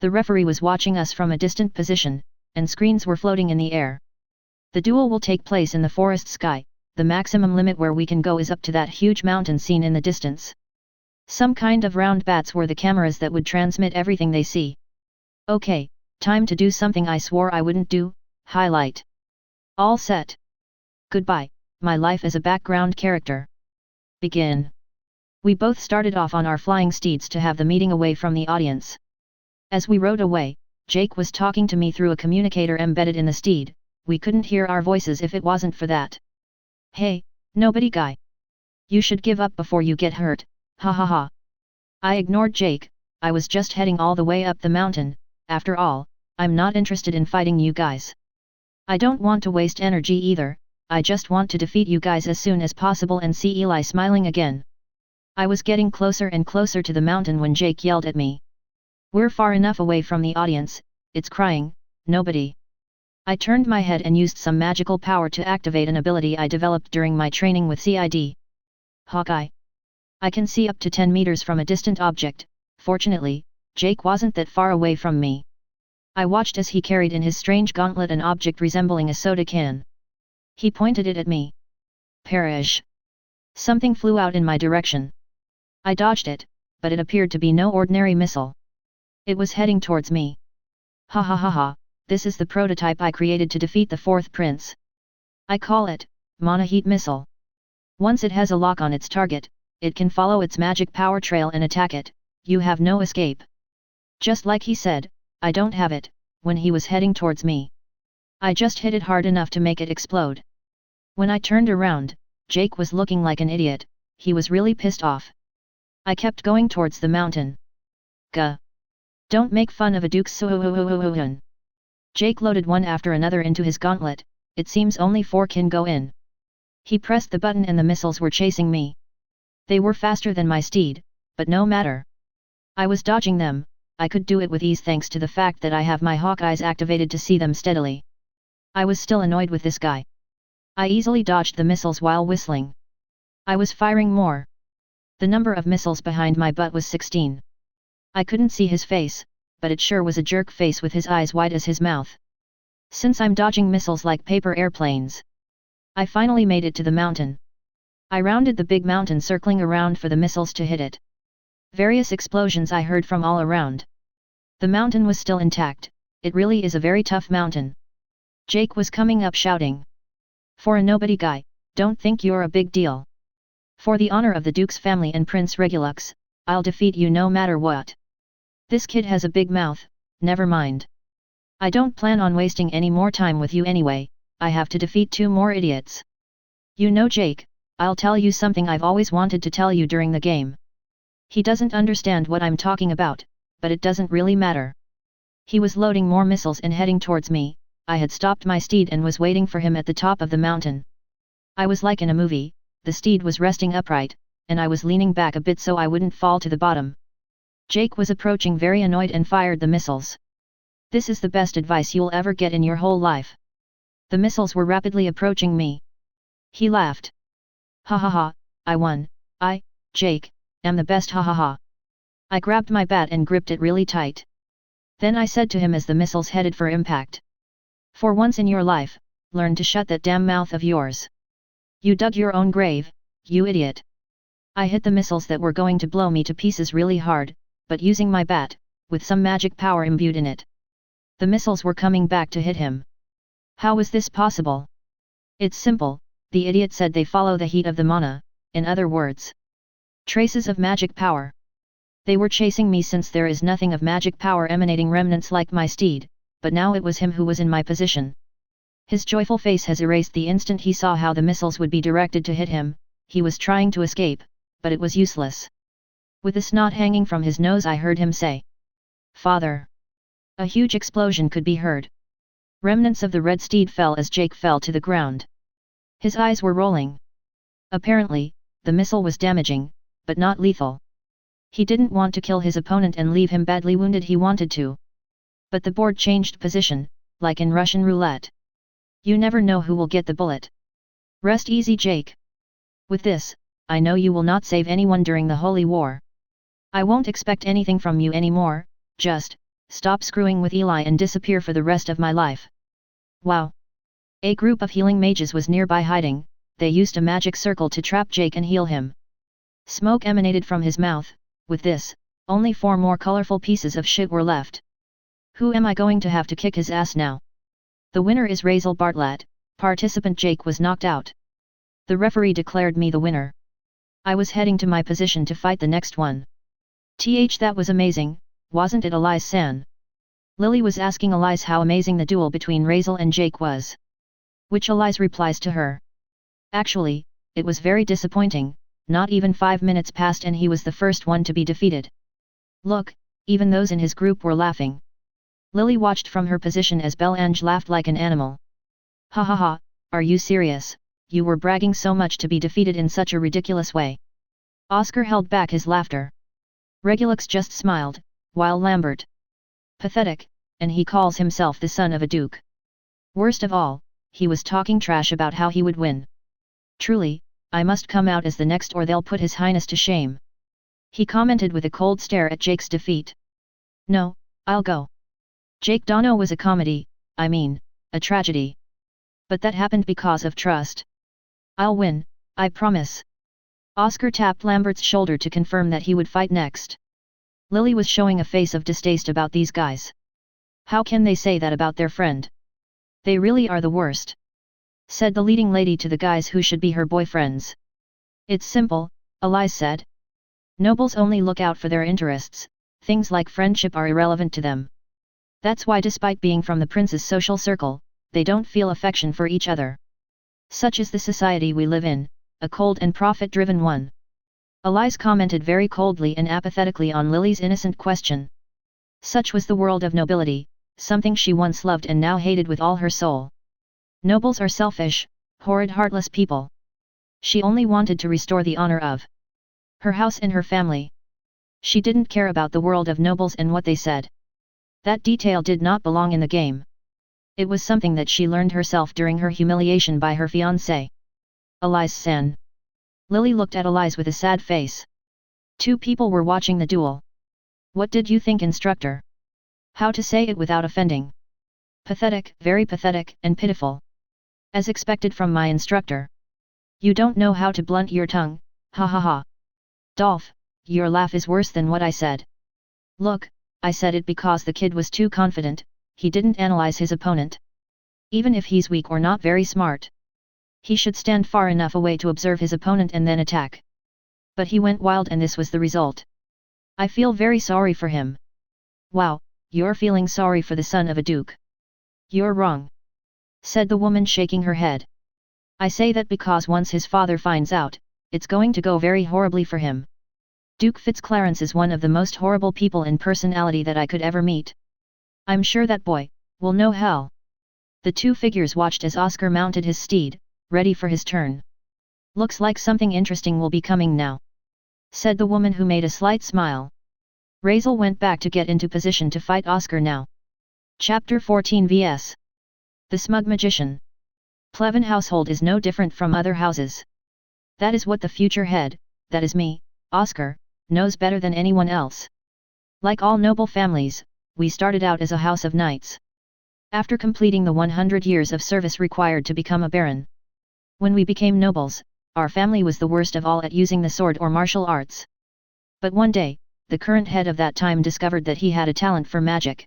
The referee was watching us from a distant position, and screens were floating in the air. The duel will take place in the forest sky. The maximum limit where we can go is up to that huge mountain seen in the distance. Some kind of round bats were the cameras that would transmit everything they see. Okay, time to do something I swore I wouldn't do, highlight. All set. Goodbye, my life as a background character. Begin. We both started off on our flying steeds to have the meeting away from the audience. As we rode away, Jake was talking to me through a communicator embedded in the steed. We couldn't hear our voices if it wasn't for that. Hey, nobody guy. You should give up before you get hurt, ha ha ha. I ignored Jake. I was just heading all the way up the mountain. After all, I'm not interested in fighting you guys. I don't want to waste energy either. I just want to defeat you guys as soon as possible and see Eli smiling again. I was getting closer and closer to the mountain when Jake yelled at me. We're far enough away from the audience, it's crying, nobody. I turned my head and used some magical power to activate an ability I developed during my training with CID. Hawkeye. I can see up to 10 meters from a distant object. Fortunately, Jake wasn't that far away from me. I watched as he carried in his strange gauntlet an object resembling a soda can. He pointed it at me. Perish. Something flew out in my direction. I dodged it, but it appeared to be no ordinary missile. It was heading towards me. Ha ha ha ha, this is the prototype I created to defeat the 4th prince. I call it, Monoheat Missile. Once it has a lock on its target, it can follow its magic power trail and attack it. You have no escape. Just like he said, I don't have it. When he was heading towards me, I just hit it hard enough to make it explode. When I turned around, Jake was looking like an idiot. He was really pissed off. I kept going towards the mountain. Gah! Don't make fun of a duke's so. Jake loaded one after another into his gauntlet. It seems only 4 can go in. He pressed the button and the missiles were chasing me. They were faster than my steed, but no matter. I was dodging them. I could do it with ease thanks to the fact that I have my Hawkeyes activated to see them steadily. I was still annoyed with this guy. I easily dodged the missiles while whistling. I was firing more. The number of missiles behind my butt was 16. I couldn't see his face, but it sure was a jerk face with his eyes wide as his mouth. Since I'm dodging missiles like paper airplanes, I finally made it to the mountain. I rounded the big mountain circling around for the missiles to hit it. Various explosions I heard from all around. The mountain was still intact. It really is a very tough mountain. Jake was coming up shouting. For a nobody guy, don't think you're a big deal. For the honor of the Duke's family and Prince Regulus, I'll defeat you no matter what. This kid has a big mouth, never mind. I don't plan on wasting any more time with you anyway. I have to defeat 2 more idiots. You know Jake, I'll tell you something I've always wanted to tell you during the game. He doesn't understand what I'm talking about, but it doesn't really matter. He was loading more missiles and heading towards me. I had stopped my steed and was waiting for him at the top of the mountain. I was like in a movie, the steed was resting upright, and I was leaning back a bit so I wouldn't fall to the bottom. Jake was approaching very annoyed and fired the missiles. This is the best advice you'll ever get in your whole life. The missiles were rapidly approaching me. He laughed. Ha ha ha, I won, Jake, am the best ha ha ha. I grabbed my bat and gripped it really tight. Then I said to him as the missiles headed for impact. For once in your life, learn to shut that damn mouth of yours. You dug your own grave, you idiot. I hit the missiles that were going to blow me to pieces really hard, but using my bat, with some magic power imbued in it. The missiles were coming back to hit him. How was this possible? It's simple, the idiot said. They follow the heat of the mana, in other words. Traces of magic power. They were chasing me since there is nothing of magic power emanating remnants like my steed, but now it was him who was in my position. His joyful face has erased the instant he saw how the missiles would be directed to hit him. He was trying to escape, but it was useless. With the snot hanging from his nose, I heard him say, "Father!" A huge explosion could be heard. Remnants of the red steed fell as Jake fell to the ground. His eyes were rolling. Apparently, the missile was damaging, but not lethal. He didn't want to kill his opponent and leave him badly wounded. He wanted to. But the board changed position, like in Russian roulette. You never know who will get the bullet. Rest easy, Jake. With this, I know you will not save anyone during the Holy War. I won't expect anything from you anymore, just stop screwing with Eli and disappear for the rest of my life. Wow! A group of healing mages was nearby hiding. They used a magic circle to trap Jake and heal him. Smoke emanated from his mouth. With this, only 4 more colorful pieces of shit were left. Who am I going to have to kick his ass now? The winner is Razel Bartlett. Participant Jake was knocked out. The referee declared me the winner. I was heading to my position to fight the next one. That was amazing, wasn't it, Elise-san? Lily was asking Elise how amazing the duel between Razel and Jake was. Which Elise replies to her. Actually, it was very disappointing. Not even 5 minutes passed and he was the first one to be defeated. Look, even those in his group were laughing. Lily watched from her position as Belange laughed like an animal. Ha ha ha, are you serious? You were bragging so much to be defeated in such a ridiculous way. Oscar held back his laughter. Regulus just smiled, while Lambert. Pathetic, and he calls himself the son of a duke. Worst of all, he was talking trash about how he would win. Truly, I must come out as the next or they'll put his highness to shame. He commented with a cold stare at Jake's defeat. No, I'll go. Jake Dono was a comedy, I mean, a tragedy. But that happened because of trust. I'll win, I promise. Oscar tapped Lambert's shoulder to confirm that he would fight next. Lily was showing a face of distaste about these guys. How can they say that about their friend? They really are the worst, said the leading lady to the guys who should be her boyfriends. It's simple, Elise said. Nobles only look out for their interests, things like friendship are irrelevant to them. That's why despite being from the prince's social circle, they don't feel affection for each other. Such is the society we live in, a cold and profit-driven one. Elise commented very coldly and apathetically on Lily's innocent question. Such was the world of nobility, something she once loved and now hated with all her soul. Nobles are selfish, horrid heartless people. She only wanted to restore the honor of her house and her family. She didn't care about the world of nobles and what they said. That detail did not belong in the game. It was something that she learned herself during her humiliation by her fiancé. Elise-san. Lily looked at Elise with a sad face. 2 people were watching the duel. What did you think, instructor? How to say it without offending? Pathetic, very pathetic, and pitiful. As expected from my instructor. You don't know how to blunt your tongue, ha ha ha. Dolph, your laugh is worse than what I said. Look, I said it because the kid was too confident, he didn't analyze his opponent. Even if he's weak or not very smart, he should stand far enough away to observe his opponent and then attack. But he went wild and this was the result. I feel very sorry for him. Wow, you're feeling sorry for the son of a duke. You're wrong, said the woman shaking her head. I say that because once his father finds out, it's going to go very horribly for him. Duke Fitzclarence is one of the most horrible people in personality that I could ever meet. I'm sure that boy will know hell. The two figures watched as Oscar mounted his steed, ready for his turn. "Looks like something interesting will be coming now," said the woman, who made a slight smile. Razel went back to get into position to fight Oscar now. Chapter 14 vs. The Smug Magician. Plevin household is no different from other houses. That is what the future head, that is me, Oscar, knows better than anyone else. Like all noble families, we started out as a house of knights. After completing the 100 years of service required to become a baron. When we became nobles, our family was the worst of all at using the sword or martial arts. But one day, the current head of that time discovered that he had a talent for magic.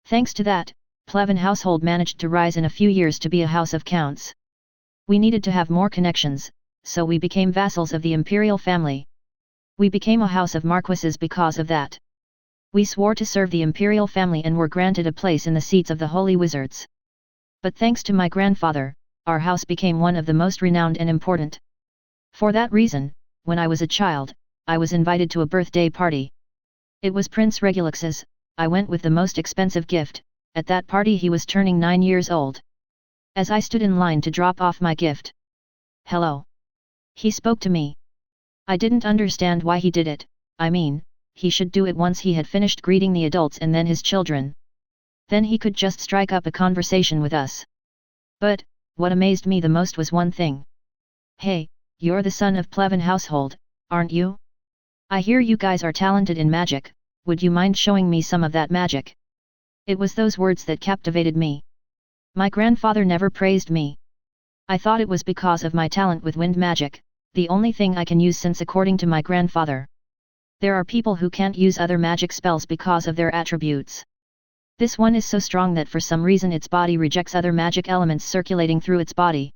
Thanks to that, Plevin household managed to rise in a few years to be a house of counts. We needed to have more connections, so we became vassals of the imperial family. We became a house of marquises because of that. We swore to serve the imperial family and were granted a place in the seats of the holy wizards. But thanks to my grandfather, our house became one of the most renowned and important. For that reason, when I was a child, I was invited to a birthday party. It was Prince Regulux's. I went with the most expensive gift. At that party he was turning 9 years old. As I stood in line to drop off my gift. "Hello." He spoke to me. I didn't understand why he did it. I mean, he should do it once he had finished greeting the adults and then his children. Then he could just strike up a conversation with us. But, what amazed me the most was one thing. "Hey, you're the son of Plevin household, aren't you? I hear you guys are talented in magic, would you mind showing me some of that magic?" It was those words that captivated me. My grandfather never praised me. I thought it was because of my talent with wind magic, the only thing I can use, since according to my grandfather, there are people who can't use other magic spells because of their attributes. This one is so strong that for some reason its body rejects other magic elements circulating through its body.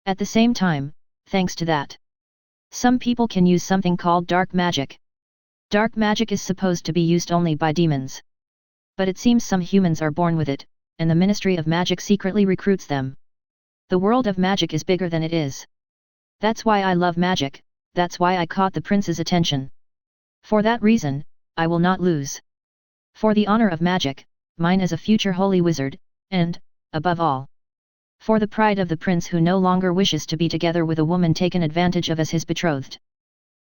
At the same time, thanks to that, some people can use something called dark magic. Dark magic is supposed to be used only by demons. But it seems some humans are born with it, and the Ministry of Magic secretly recruits them. The world of magic is bigger than it is. That's why I love magic, that's why I caught the prince's attention. For that reason, I will not lose. For the honor of magic, mine as a future holy wizard, and, above all, for the pride of the prince who no longer wishes to be together with a woman taken advantage of as his betrothed.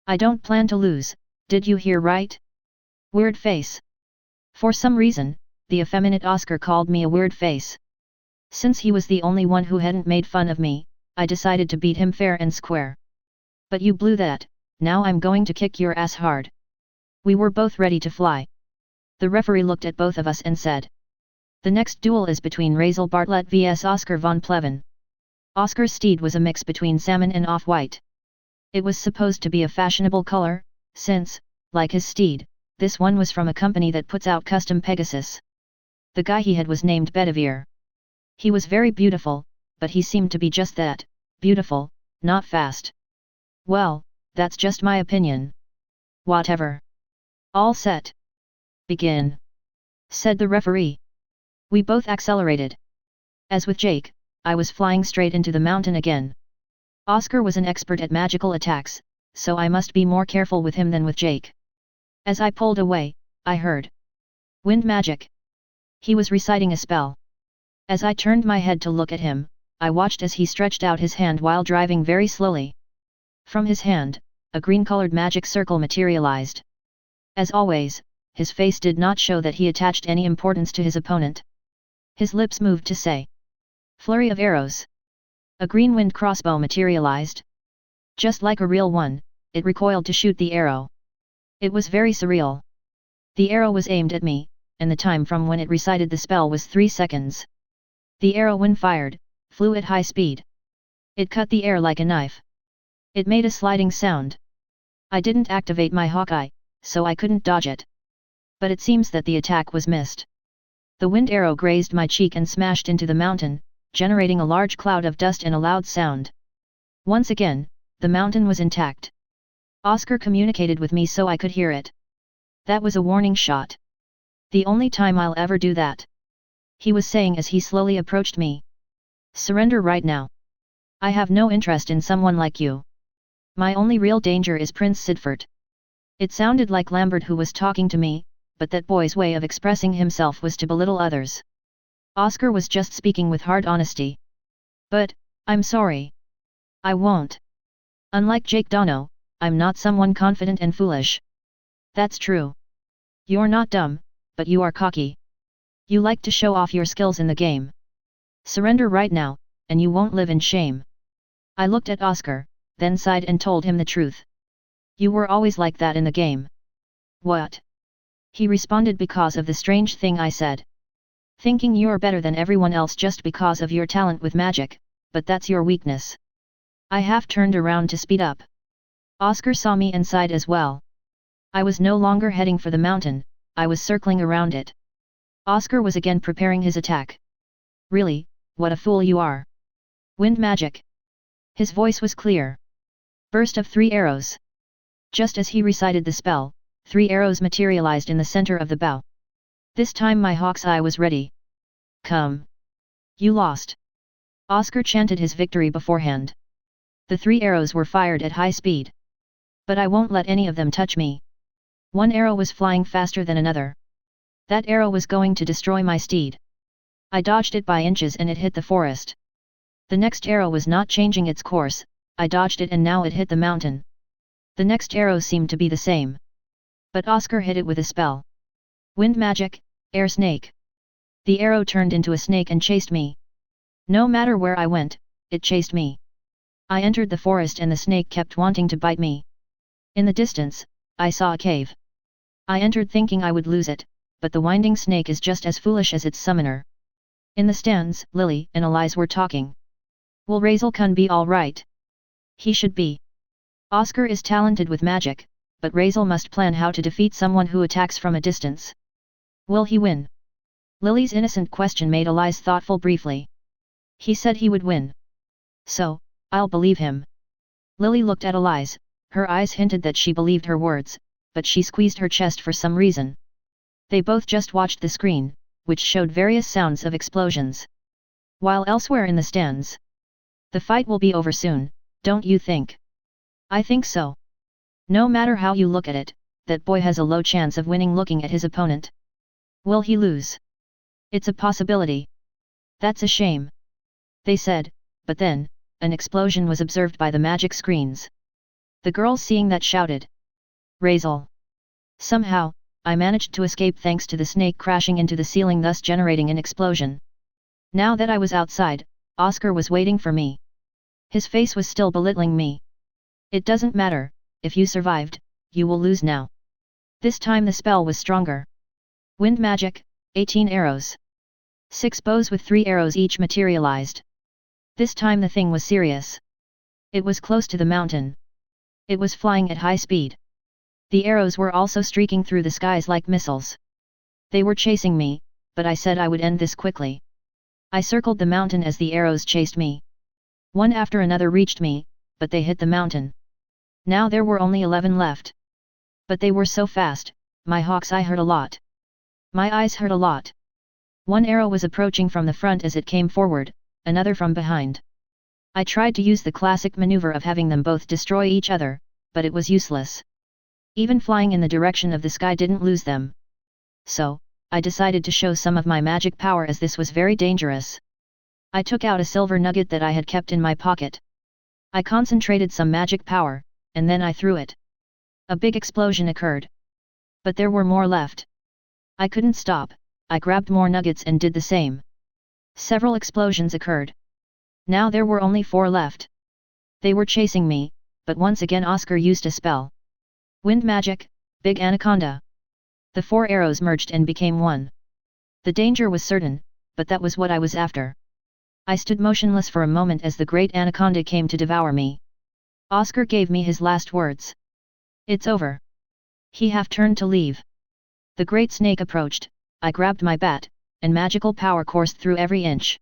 I don't plan to lose, did you hear right? Weird face. For some reason, the effeminate Oscar called me a weird face. Since he was the only one who hadn't made fun of me, I decided to beat him fair and square. But you blew that, now I'm going to kick your ass hard. We were both ready to fly. The referee looked at both of us and said, "The next duel is between Razel Bartlett vs Oscar von Plevin." Oscar's steed was a mix between salmon and off-white. It was supposed to be a fashionable color, since, like his steed, this one was from a company that puts out custom pegasus. The guy he had was named Bedivere. He was very beautiful, but he seemed to be just that, beautiful, not fast. Well, that's just my opinion. Whatever. All set. Begin, said the referee. We both accelerated. As with Jake, I was flying straight into the mountain again. Oscar was an expert at magical attacks, so I must be more careful with him than with Jake. As I pulled away, I heard wind magic. He was reciting a spell. As I turned my head to look at him, I watched as he stretched out his hand while driving very slowly. From his hand, a green-colored magic circle materialized. As always, his face did not show that he attached any importance to his opponent. His lips moved to say, "Flurry of arrows." A green wind crossbow materialized. Just like a real one, it recoiled to shoot the arrow. It was very surreal. The arrow was aimed at me, and the time from when it recited the spell was 3 seconds. The arrow, when fired, flew at high speed. It cut the air like a knife. It made a sliding sound. I didn't activate my Hawkeye, so I couldn't dodge it. But it seems that the attack was missed. The wind arrow grazed my cheek and smashed into the mountain, generating a large cloud of dust and a loud sound. Once again, the mountain was intact. Oscar communicated with me so I could hear it. That was a warning shot. The only time I'll ever do that, he was saying as he slowly approached me. Surrender right now. I have no interest in someone like you. My only real danger is Prince Siegburn. It sounded like Lambert who was talking to me, but that boy's way of expressing himself was to belittle others. Oscar was just speaking with hard honesty. But, I'm sorry. I won't. Unlike Jake Dono, I'm not someone confident and foolish. That's true. You're not dumb, but you are cocky. You like to show off your skills in the game. Surrender right now, and you won't live in shame. I looked at Oscar, then sighed and told him the truth. You were always like that in the game. What? He responded because of the strange thing I said. Thinking you're better than everyone else just because of your talent with magic, but that's your weakness. I half turned around to speed up. Oscar saw me and sighed as well. I was no longer heading for the mountain, I was circling around it. Oscar was again preparing his attack. Really, what a fool you are. Wind magic. His voice was clear. Burst of 3 arrows. Just as he recited the spell, 3 arrows materialized in the center of the bow. This time my hawk's eye was ready. Come. You lost. Oscar chanted his victory beforehand. The 3 arrows were fired at high speed. But I won't let any of them touch me. One arrow was flying faster than another. That arrow was going to destroy my steed. I dodged it by inches and it hit the forest. The next arrow was not changing its course, I dodged it and now it hit the mountain. The next arrow seemed to be the same. But Oscar hit it with a spell. Wind magic, air snake. The arrow turned into a snake and chased me. No matter where I went, it chased me. I entered the forest and the snake kept wanting to bite me. In the distance, I saw a cave. I entered thinking I would lose it, but the winding snake is just as foolish as its summoner. In the stands, Lily and Elise were talking. Will Razel be alright? He should be. Oscar is talented with magic, but Razel must plan how to defeat someone who attacks from a distance. Will he win? Lily's innocent question made Elise thoughtful briefly. He said he would win. So, I'll believe him. Lily looked at Elise, her eyes hinted that she believed her words, but she squeezed her chest for some reason. They both just watched the screen, which showed various sounds of explosions. While elsewhere in the stands. The fight will be over soon, don't you think? I think so. No matter how you look at it, that boy has a low chance of winning looking at his opponent. Will he lose? It's a possibility. That's a shame. They said, but then, an explosion was observed by the magic screens. The girls seeing that shouted. Razel. Somehow, I managed to escape thanks to the snake crashing into the ceiling thus generating an explosion. Now that I was outside, Oscar was waiting for me. His face was still belittling me. It doesn't matter, if you survived, you will lose now. This time the spell was stronger. Wind magic, 18 arrows. 6 bows with 3 arrows each materialized. This time the thing was serious. It was close to the mountain. It was flying at high speed. The arrows were also streaking through the skies like missiles. They were chasing me, but I said I would end this quickly. I circled the mountain as the arrows chased me. One after another reached me, but they hit the mountain. Now there were only 11 left. But they were so fast, my hawk's eye hurt a lot. My eyes hurt a lot. One arrow was approaching from the front as it came forward, another from behind. I tried to use the classic maneuver of having them both destroy each other, but it was useless. Even flying in the direction of the sky didn't lose them. So, I decided to show some of my magic power as this was very dangerous. I took out a silver nugget that I had kept in my pocket. I concentrated some magic power, and then I threw it. A big explosion occurred. But there were more left. I couldn't stop, I grabbed more nuggets and did the same. Several explosions occurred. Now there were only 4 left. They were chasing me, but once again Oscar used a spell. Wind magic, big anaconda. The 4 arrows merged and became one. The danger was certain, but that was what I was after. I stood motionless for a moment as the great anaconda came to devour me. Oscar gave me his last words. It's over. He half turned to leave. The great snake approached, I grabbed my bat, and magical power coursed through every inch.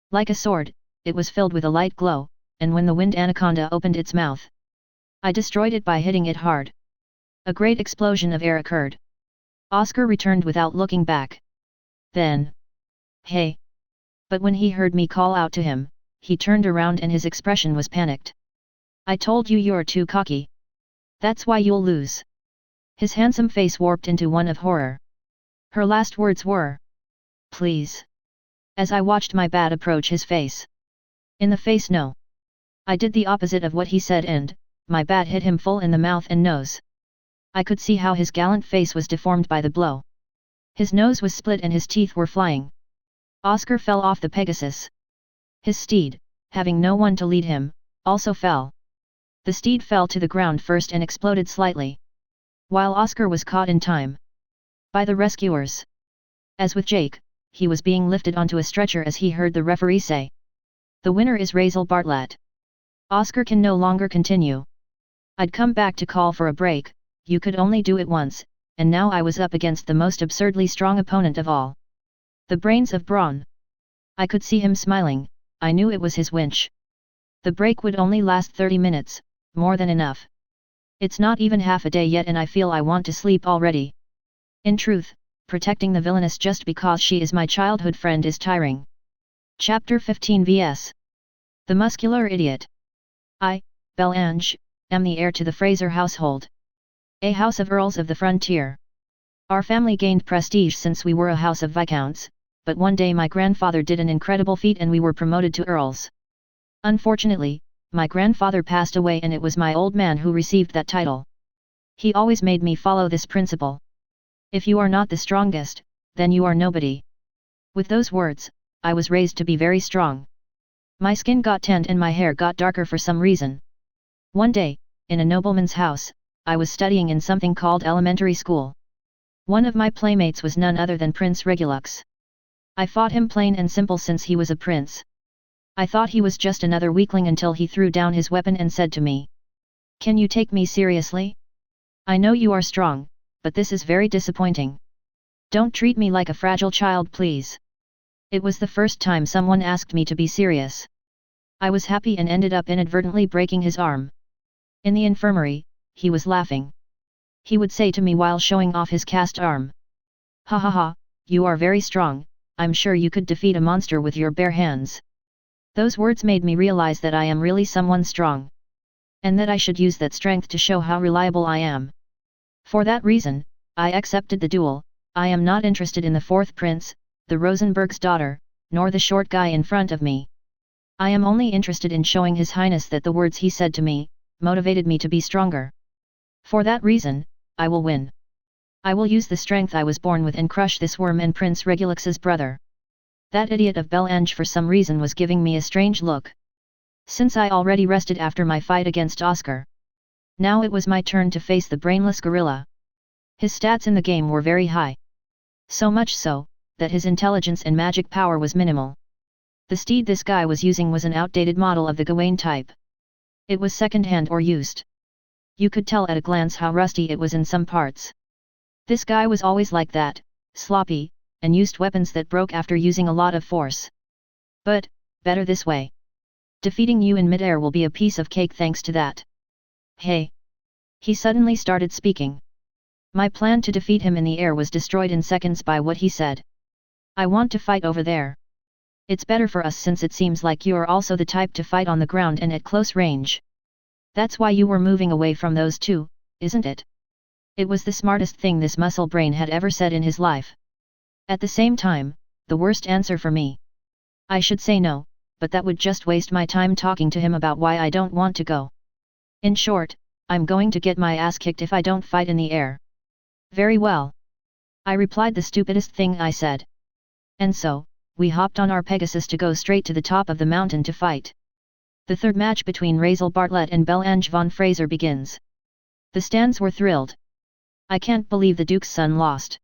Like a sword, it was filled with a light glow, and when the wind anaconda opened its mouth, I destroyed it by hitting it hard. A great explosion of air occurred. Oscar returned without looking back. Then, hey! But when he heard me call out to him, he turned around and his expression was panicked. I told you you're too cocky. That's why you'll lose. His handsome face warped into one of horror. Her last words were, please. as I watched my bat approach his face. In the face, no. I did the opposite of what he said and, my bat hit him full in the mouth and nose. I could see how his gallant face was deformed by the blow. His nose was split and his teeth were flying. Oscar fell off the pegasus. His steed, having no one to lead him, also fell. The steed fell to the ground first and exploded slightly, while Oscar was caught in time by the rescuers. As with Jake, he was being lifted onto a stretcher as he heard the referee say, "The winner is Razel Bartlett. Oscar can no longer continue." I'd come back to call for a break. You could only do it once, and now I was up against the most absurdly strong opponent of all. The brains of brawn. I could see him smiling. I knew it was his winch. The break would only last 30 minutes, more than enough. It's not even half a day yet and I feel I want to sleep already. In truth, protecting the villainess just because she is my childhood friend is tiring. Chapter 15 vs. The Muscular Idiot. I, Belange, am the heir to the Fraser household. A house of earls of the frontier. Our family gained prestige since we were a house of viscounts, but one day my grandfather did an incredible feat and we were promoted to earls. Unfortunately, my grandfather passed away and it was my old man who received that title. He always made me follow this principle. If you are not the strongest, then you are nobody. With those words, I was raised to be very strong. My skin got tanned and my hair got darker for some reason. One day, in a nobleman's house, I was studying in something called elementary school. One of my playmates was none other than Prince Regulus. I fought him plain and simple since he was a prince. I thought he was just another weakling until he threw down his weapon and said to me, "Can you take me seriously? I know you are strong, but this is very disappointing. Don't treat me like a fragile child, please." It was the first time someone asked me to be serious. I was happy and ended up inadvertently breaking his arm. In the infirmary, he was laughing. He would say to me while showing off his cast arm, "Ha ha ha, you are very strong, I'm sure you could defeat a monster with your bare hands." Those words made me realize that I am really someone strong. And that I should use that strength to show how reliable I am. For that reason, I accepted the duel. I am not interested in the fourth prince, the Rosenberg's daughter, nor the short guy in front of me. I am only interested in showing His Highness that the words he said to me, motivated me to be stronger. For that reason, I will win. I will use the strength I was born with and crush this worm and Prince Regulus's brother. That idiot of Belange for some reason was giving me a strange look. Since I already rested after my fight against Oscar. Now it was my turn to face the brainless gorilla. His stats in the game were very high. So much so, that his intelligence and magic power was minimal. The steed this guy was using was an outdated model of the Gawain type. It was second-hand or used. You could tell at a glance how rusty it was in some parts. This guy was always like that, sloppy, and used weapons that broke after using a lot of force. But, better this way. Defeating you in midair will be a piece of cake thanks to that. Hey! He suddenly started speaking. My plan to defeat him in the air was destroyed in seconds by what he said. "I want to fight over there. It's better for us since it seems like you're also the type to fight on the ground and at close range. That's why you were moving away from those two, isn't it?" It was the smartest thing this muscle brain had ever said in his life. At the same time, the worst answer for me. I should say no, but that would just waste my time talking to him about why I don't want to go. In short, I'm going to get my ass kicked if I don't fight in the air. Very well. I replied the stupidest thing I said. And so, we hopped on our Pegasus to go straight to the top of the mountain to fight. The third match between Razel Bartlett and Belange von Fraser begins. The stands were thrilled. I can't believe the Duke's son lost.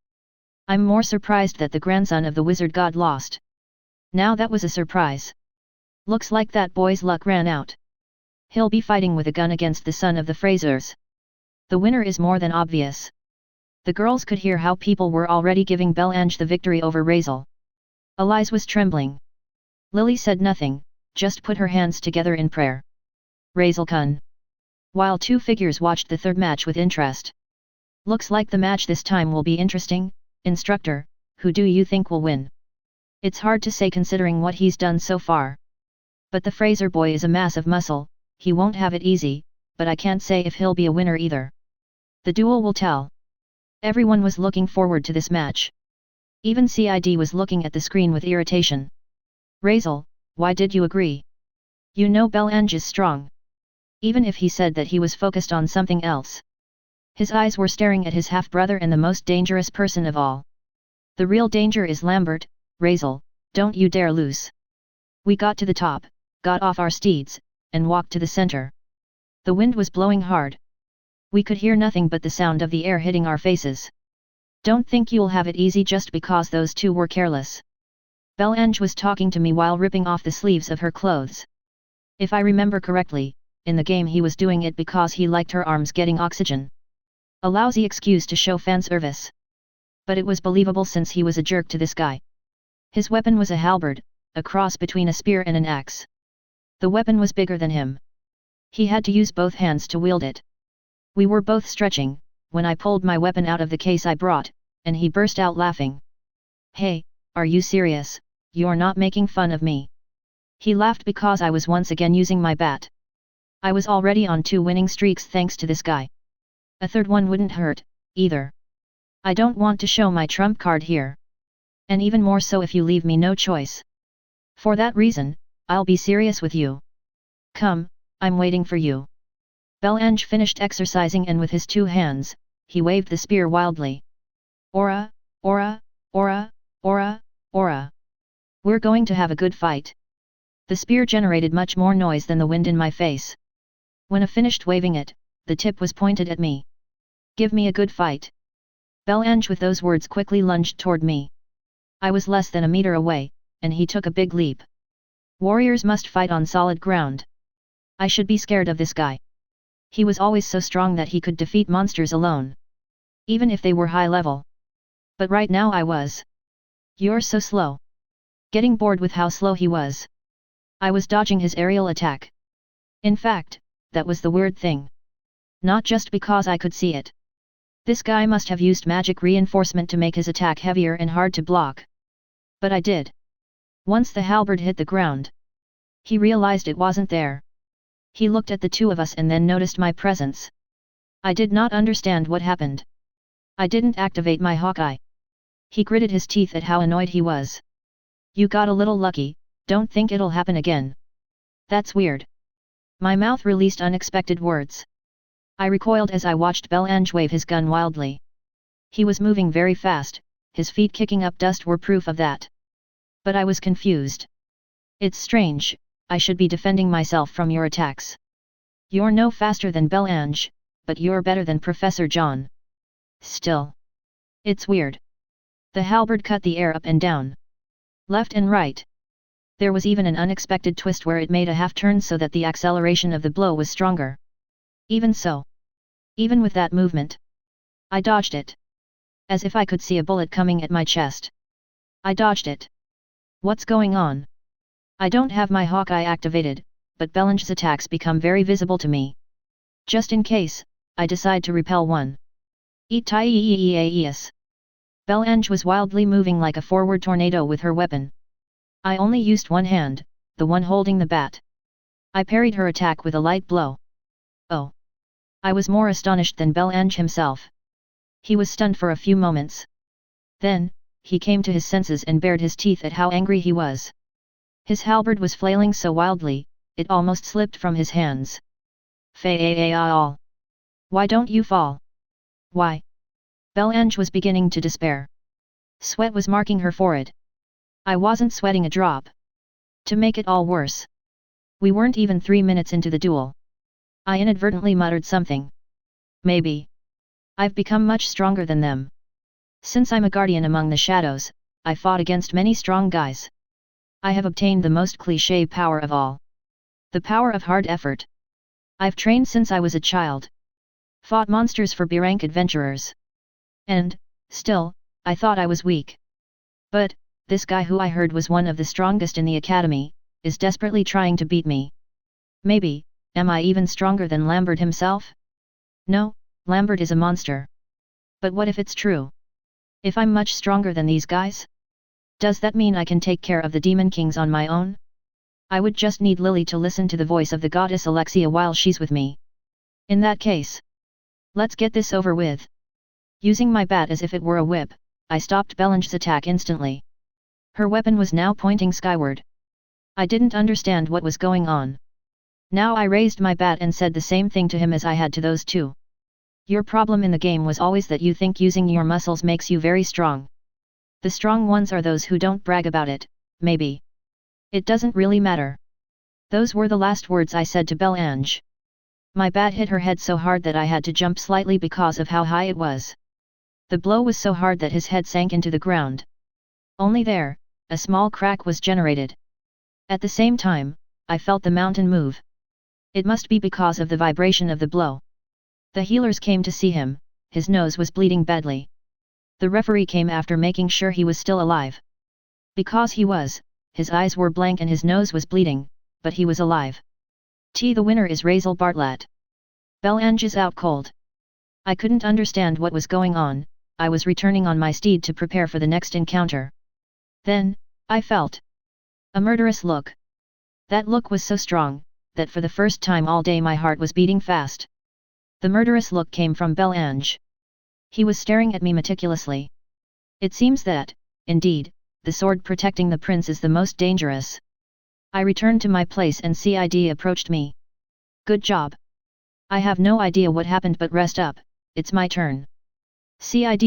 I'm more surprised that the grandson of the wizard god lost. Now that was a surprise. Looks like that boy's luck ran out. He'll be fighting with a gun against the son of the Frasers. The winner is more than obvious. The girls could hear how people were already giving Belange the victory over Razel. Elise was trembling. Lily said nothing, just put her hands together in prayer. Razel kun. While two figures watched the third match with interest. Looks like the match this time will be interesting. Instructor, who do you think will win? It's hard to say considering what he's done so far. But the Fraser boy is a mass of muscle, he won't have it easy, but I can't say if he'll be a winner either. The duel will tell. Everyone was looking forward to this match. Even CID was looking at the screen with irritation. Razel, why did you agree? You know Belange is strong. Even if he said that he was focused on something else. His eyes were staring at his half-brother and the most dangerous person of all. The real danger is Lambert, Razel, don't you dare lose. We got to the top, got off our steeds, and walked to the center. The wind was blowing hard. We could hear nothing but the sound of the air hitting our faces. Don't think you'll have it easy just because those two were careless. Belange was talking to me while ripping off the sleeves of her clothes. If I remember correctly, in the game he was doing it because he liked her arms getting oxygen. A lousy excuse to show fan service. But it was believable since he was a jerk to this guy. His weapon was a halberd, a cross between a spear and an axe. The weapon was bigger than him. He had to use both hands to wield it. We were both stretching, when I pulled my weapon out of the case I brought, and he burst out laughing. Hey, are you serious? You're not making fun of me. He laughed because I was once again using my bat. I was already on 2 winning streaks thanks to this guy. A third one wouldn't hurt, either. I don't want to show my trump card here. And even more so if you leave me no choice. For that reason, I'll be serious with you. Come, I'm waiting for you. Belange finished exercising and with his 2 hands, he waved the spear wildly. Ora, ora, ora, ora, ora. We're going to have a good fight. The spear generated much more noise than the wind in my face. When I finished waving it, the tip was pointed at me. Give me a good fight. Belange with those words quickly lunged toward me. I was less than a meter away, and he took a big leap. Warriors must fight on solid ground. I should be scared of this guy. He was always so strong that he could defeat monsters alone. Even if they were high level. But right now I was. You're so slow. Getting bored with how slow he was. I was dodging his aerial attack. In fact, that was the weird thing. Not just because I could see it. This guy must have used magic reinforcement to make his attack heavier and hard to block. But I did. Once the halberd hit the ground. He realized it wasn't there. He looked at the two of us and then noticed my presence. I did not understand what happened. I didn't activate my Hawkeye. He gritted his teeth at how annoyed he was. You got a little lucky, don't think it'll happen again. That's weird. My mouth released unexpected words. I recoiled as I watched Belange wave his gun wildly. He was moving very fast, his feet kicking up dust were proof of that. But I was confused. It's strange, I should be defending myself from your attacks. You're no faster than Belange, but you're better than Professor John. Still. It's weird. The halberd cut the air up and down. Left and right. There was even an unexpected twist where it made a half-turn so that the acceleration of the blow was stronger. Even so. Even with that movement. I dodged it. As if I could see a bullet coming at my chest. I dodged it. What's going on? I don't have my Hawkeye activated, but Belange's attacks become very visible to me. Just in case, I decide to repel one. Eat-tie-eeeeeees. Belange was wildly moving like a forward tornado with her weapon. I only used one hand, the one holding the bat. I parried her attack with a light blow. Oh! I was more astonished than Belange himself. He was stunned for a few moments. Then, he came to his senses and bared his teeth at how angry he was. His halberd was flailing so wildly, it almost slipped from his hands. Faal! Why don't you fall? Why? Belange was beginning to despair. Sweat was marking her forehead. I wasn't sweating a drop. To make it all worse. We weren't even 3 minutes into the duel. I inadvertently muttered something. Maybe. I've become much stronger than them. Since I'm a guardian among the shadows, I fought against many strong guys. I have obtained the most cliché power of all. The power of hard effort. I've trained since I was a child. Fought monsters for B-rank adventurers. And, still, I thought I was weak. But, this guy who I heard was one of the strongest in the academy, is desperately trying to beat me. Maybe, am I even stronger than Lambert himself? No, Lambert is a monster. But what if it's true? If I'm much stronger than these guys? Does that mean I can take care of the Demon Kings on my own? I would just need Lily to listen to the voice of the goddess Alexia while she's with me. In that case. Let's get this over with. Using my bat as if it were a whip, I stopped Belange's attack instantly. Her weapon was now pointing skyward. I didn't understand what was going on. Now I raised my bat and said the same thing to him as I had to those two. Your problem in the game was always that you think using your muscles makes you very strong. The strong ones are those who don't brag about it, maybe. It doesn't really matter. Those were the last words I said to Belle-Ange. My bat hit her head so hard that I had to jump slightly because of how high it was. The blow was so hard that his head sank into the ground. Only there, a small crack was generated. At the same time, I felt the mountain move. It must be because of the vibration of the blow. The healers came to see him, his nose was bleeding badly. The referee came after making sure he was still alive. Because he was, his eyes were blank and his nose was bleeding, but he was alive. The winner is Razel Bartlat. Belle-Ange is out cold. I couldn't understand what was going on, I was returning on my steed to prepare for the next encounter. Then, I felt a murderous look. That look was so strong, that for the first time all day my heart was beating fast. The murderous look came from Belle-Ange. He was staring at me meticulously. It seems that, indeed, the sword protecting the prince is the most dangerous. I returned to my place and Cid approached me. Good job. I have no idea what happened but rest up, it's my turn. Cid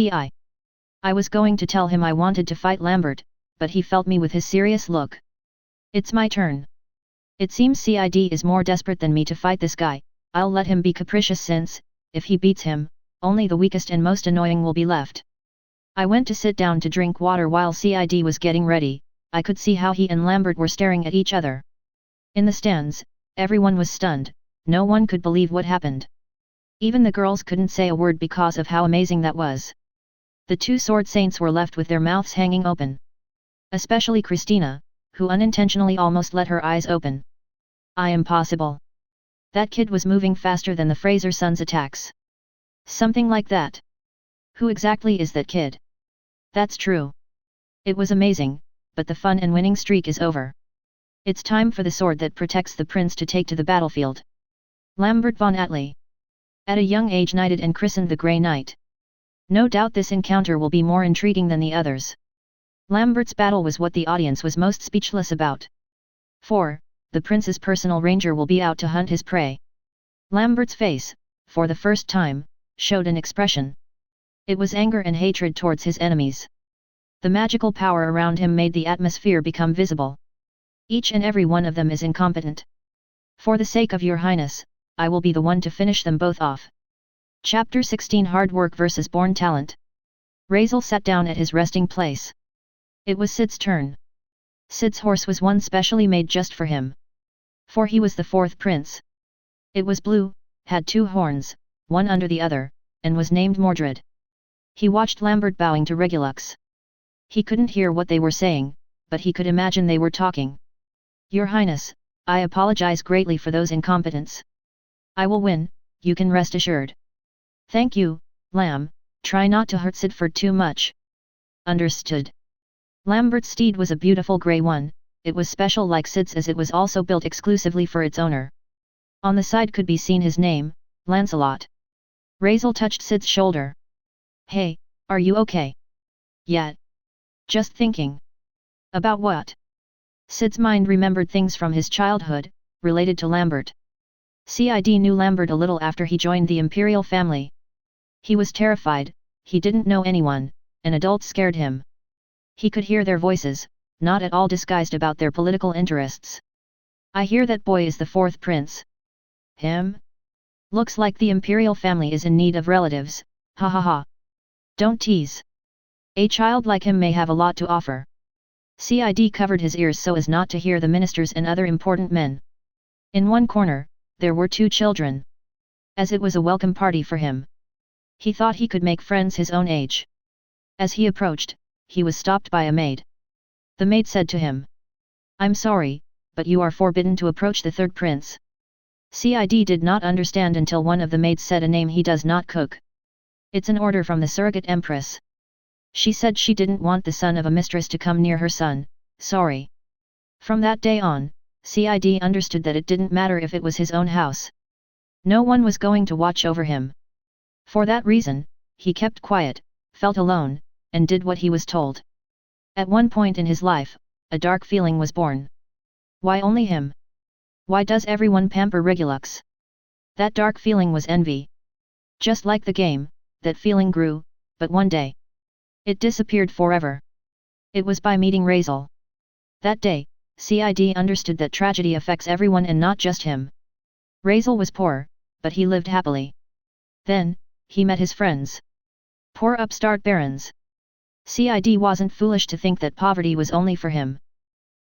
I was going to tell him I wanted to fight Lambert, but he felt me with his serious look. It's my turn. It seems Cid is more desperate than me to fight this guy, I'll let him be capricious since, if he beats him, only the weakest and most annoying will be left. I went to sit down to drink water while Cid was getting ready, I could see how he and Lambert were staring at each other. In the stands, everyone was stunned, no one could believe what happened. Even the girls couldn't say a word because of how amazing that was. The two sword saints were left with their mouths hanging open. Especially Christina, who unintentionally almost let her eyes open. Impossible. That kid was moving faster than the Fraser sons' attacks. Something like that. Who exactly is that kid? That's true. It was amazing, but the fun and winning streak is over. It's time for the sword that protects the prince to take to the battlefield. Lambert von Atli. At a young age knighted and christened the Grey Knight. No doubt this encounter will be more intriguing than the others. Lambert's battle was what the audience was most speechless about. 4. The prince's personal ranger will be out to hunt his prey. Lambert's face, for the first time, showed an expression. It was anger and hatred towards his enemies. The magical power around him made the atmosphere become visible. Each and every one of them is incompetent. For the sake of your highness, I will be the one to finish them both off. Chapter 16 Hard Work vs Born Talent. Razel sat down at his resting place. It was Sid's turn. Sid's horse was one specially made just for him. For he was the fourth prince. It was blue, had two horns, one under the other, and was named Mordred. He watched Lambert bowing to Regulus. He couldn't hear what they were saying, but he could imagine they were talking. Your Highness, I apologize greatly for those incompetents. I will win, you can rest assured. Thank you, Lamb, try not to hurt Sidford too much. Understood. Lambert's steed was a beautiful grey one, it was special like Sid's as it was also built exclusively for its owner. On the side could be seen his name, Lancelot. Razel touched Sid's shoulder. Hey, are you okay? Yeah. Just thinking. About what? Sid's mind remembered things from his childhood, related to Lambert. Cid knew Lambert a little after he joined the imperial family. He was terrified, he didn't know anyone, and adults scared him. He could hear their voices, not at all disguised about their political interests. I hear that boy is the fourth prince. Him? Looks like the imperial family is in need of relatives, ha ha ha. Don't tease. A child like him may have a lot to offer. Cid covered his ears so as not to hear the ministers and other important men. In one corner, there were two children. As it was a welcome party for him. He thought he could make friends his own age. As he approached, he was stopped by a maid. The maid said to him. I'm sorry, but you are forbidden to approach the third prince. Cid did not understand until one of the maids said a name he does not cook. It's an order from the surrogate empress. She said she didn't want the son of a mistress to come near her son, sorry. From that day on, Cid understood that it didn't matter if it was his own house. No one was going to watch over him. For that reason, he kept quiet, felt alone, and did what he was told. At one point in his life, a dark feeling was born. Why only him? Why does everyone pamper Regulus? That dark feeling was envy. Just like the game, that feeling grew, but one day it disappeared forever. It was by meeting Razel. That day, Cid understood that tragedy affects everyone and not just him. Razel was poor, but he lived happily. Then, he met his friends. Poor upstart barons. Cid wasn't foolish to think that poverty was only for him.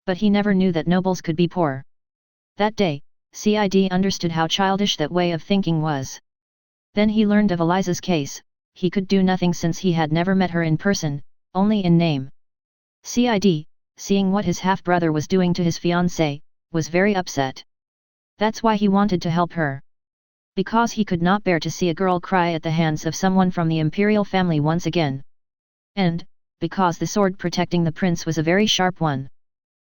But he never knew that nobles could be poor. That day, Cid understood how childish that way of thinking was. Then he learned of Eliza's case. He could do nothing since he had never met her in person, only in name. Cid, seeing what his half-brother was doing to his fiancée, was very upset. That's why he wanted to help her. Because he could not bear to see a girl cry at the hands of someone from the imperial family once again. And, because the sword protecting the prince was a very sharp one.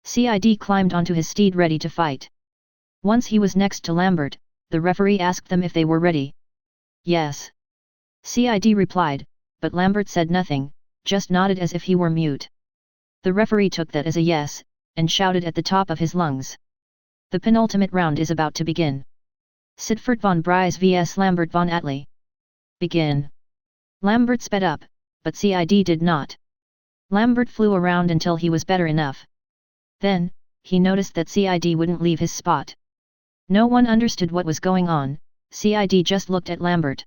Cid climbed onto his steed ready to fight. Once he was next to Lambert, the referee asked them if they were ready. Yes. Cid replied, but Lambert said nothing, just nodded as if he were mute. The referee took that as a yes, and shouted at the top of his lungs. The penultimate round is about to begin. Siegfried von Briese vs Lambert von Atli. Begin. Lambert sped up, but Cid did not. Lambert flew around until he was better enough. Then, he noticed that Cid wouldn't leave his spot. No one understood what was going on, Cid just looked at Lambert.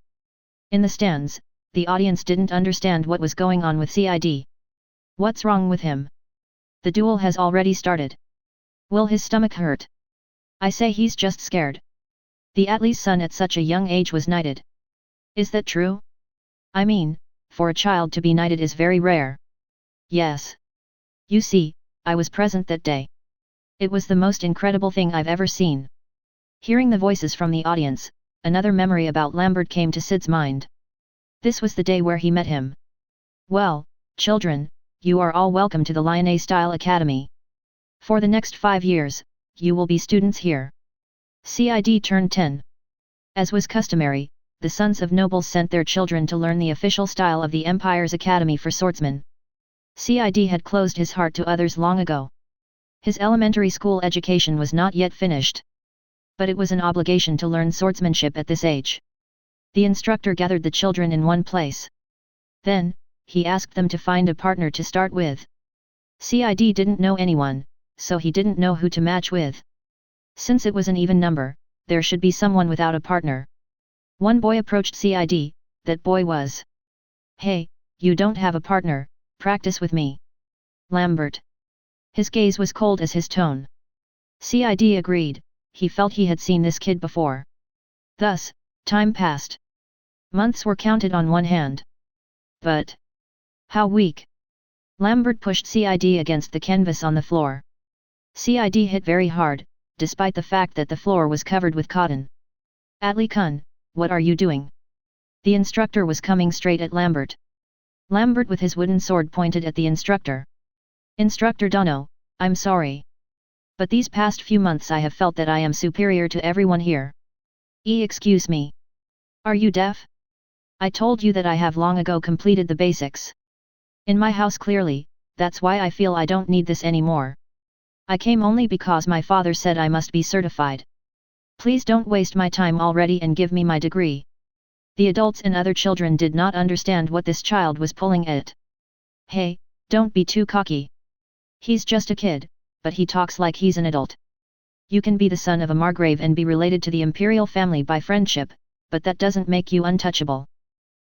In the stands, the audience didn't understand what was going on with Cid. What's wrong with him? The duel has already started. Will his stomach hurt? I say he's just scared. The Atli's son at such a young age was knighted. Is that true? I mean, for a child to be knighted is very rare. Yes. You see, I was present that day. It was the most incredible thing I've ever seen. Hearing the voices from the audience, another memory about Lambert came to Sid's mind. This was the day where he met him. Well, children, you are all welcome to the Lyonnais Style Academy. For the next 5 years, you will be students here. Cid turned 10. As was customary, the sons of nobles sent their children to learn the official style of the Empire's Academy for Swordsmen. Cid had closed his heart to others long ago. His elementary school education was not yet finished. But it was an obligation to learn swordsmanship at this age. The instructor gathered the children in one place. Then, he asked them to find a partner to start with. Cid didn't know anyone, so he didn't know who to match with. Since it was an even number, there should be someone without a partner. One boy approached Cid, that boy was. Hey, you don't have a partner, practice with me. Lambert. His gaze was cold as his tone. Cid agreed, he felt he had seen this kid before. Thus, time passed. Months were counted on one hand. But how weak! Lambert pushed Cid against the canvas on the floor. Cid hit very hard, despite the fact that the floor was covered with cotton. Atli kun, what are you doing? The instructor was coming straight at Lambert. Lambert with his wooden sword pointed at the instructor. Instructor Dono, I'm sorry. But these past few months I have felt that I am superior to everyone here. Excuse me. Are you deaf? I told you that I have long ago completed the basics. In my house clearly, that's why I feel I don't need this anymore. I came only because my father said I must be certified. Please don't waste my time already and give me my degree. The adults and other children did not understand what this child was pulling at. Hey, don't be too cocky. He's just a kid, but he talks like he's an adult. You can be the son of a margrave and be related to the imperial family by friendship, but that doesn't make you untouchable.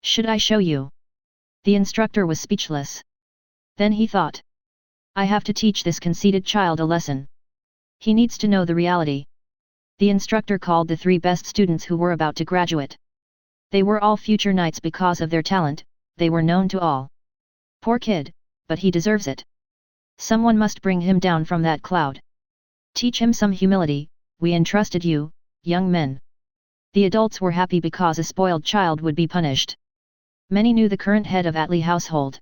Should I show you? The instructor was speechless. Then he thought. I have to teach this conceited child a lesson. He needs to know the reality. The instructor called the 3 best students who were about to graduate. They were all future knights because of their talent, they were known to all. Poor kid, but he deserves it. Someone must bring him down from that cloud. Teach him some humility, we entrusted you, young men. The adults were happy because a spoiled child would be punished. Many knew the current head of Atli household.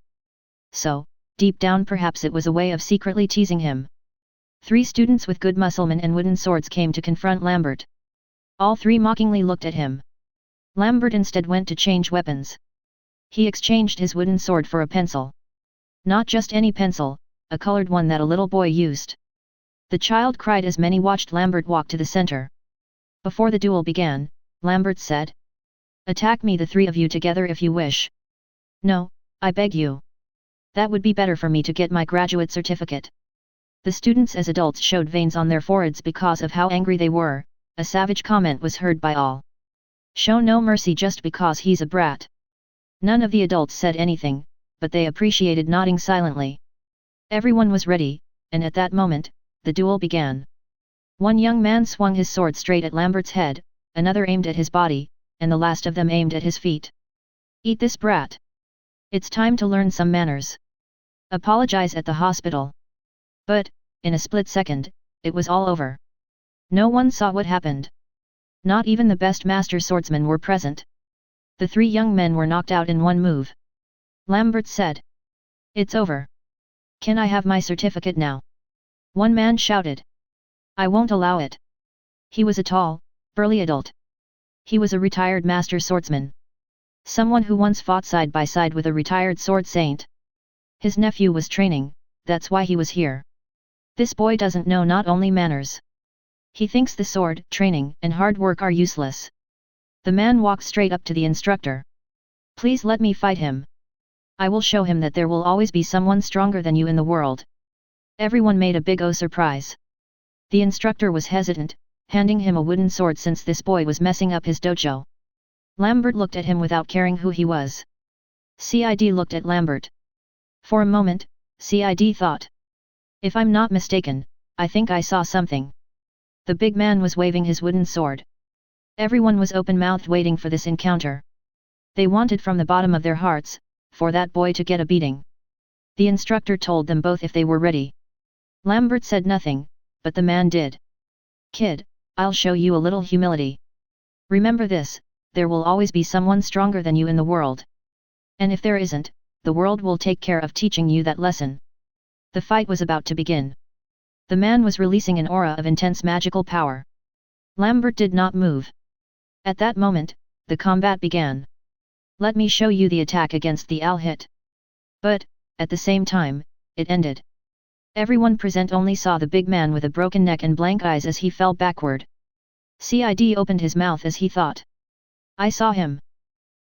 So, deep down perhaps it was a way of secretly teasing him. 3 students with good musclemen and wooden swords came to confront Lambert. All 3 mockingly looked at him. Lambert instead went to change weapons. He exchanged his wooden sword for a pencil. Not just any pencil, a colored one that a little boy used. The child cried as many watched Lambert walk to the center. Before the duel began, Lambert said, "Attack me, the three of you together if you wish." "No, I beg you. That would be better for me to get my graduate certificate." The students as adults showed veins on their foreheads because of how angry they were. A savage comment was heard by all. "Show no mercy just because he's a brat." None of the adults said anything, but they appreciated nodding silently. Everyone was ready, and at that moment, the duel began. One young man swung his sword straight at Lambert's head, another aimed at his body, and the last of them aimed at his feet. "Eat this, brat. It's time to learn some manners. Apologize at the hospital." But, in a split second, it was all over. No one saw what happened. Not even the best master swordsmen were present. The three young men were knocked out in one move. Lambert said, "It's over. Can I have my certificate now?" One man shouted. "I won't allow it." He was a tall, burly adult. He was a retired master swordsman. Someone who once fought side by side with a retired sword saint. His nephew was training, that's why he was here. This boy doesn't know not only manners. He thinks the sword, training, and hard work are useless. The man walked straight up to the instructor. "Please let me fight him. I will show him that there will always be someone stronger than you in the world." Everyone made a big O surprise. The instructor was hesitant, handing him a wooden sword since this boy was messing up his dojo. Lambert looked at him without caring who he was. Cid looked at Lambert. For a moment, Cid thought. "If I'm not mistaken, I think I saw something." The big man was waving his wooden sword. Everyone was open-mouthed waiting for this encounter. They wanted from the bottom of their hearts, for that boy to get a beating. The instructor told them both if they were ready. Lambert said nothing, but the man did. "Kid, I'll show you a little humility. Remember this, there will always be someone stronger than you in the world. And if there isn't, the world will take care of teaching you that lesson." The fight was about to begin. The man was releasing an aura of intense magical power. Lambert did not move. At that moment, the combat began. "Let me show you the attack against the Al hit." But, at the same time, it ended. Everyone present only saw the big man with a broken neck and blank eyes as he fell backward. Cid opened his mouth as he thought. "I saw him.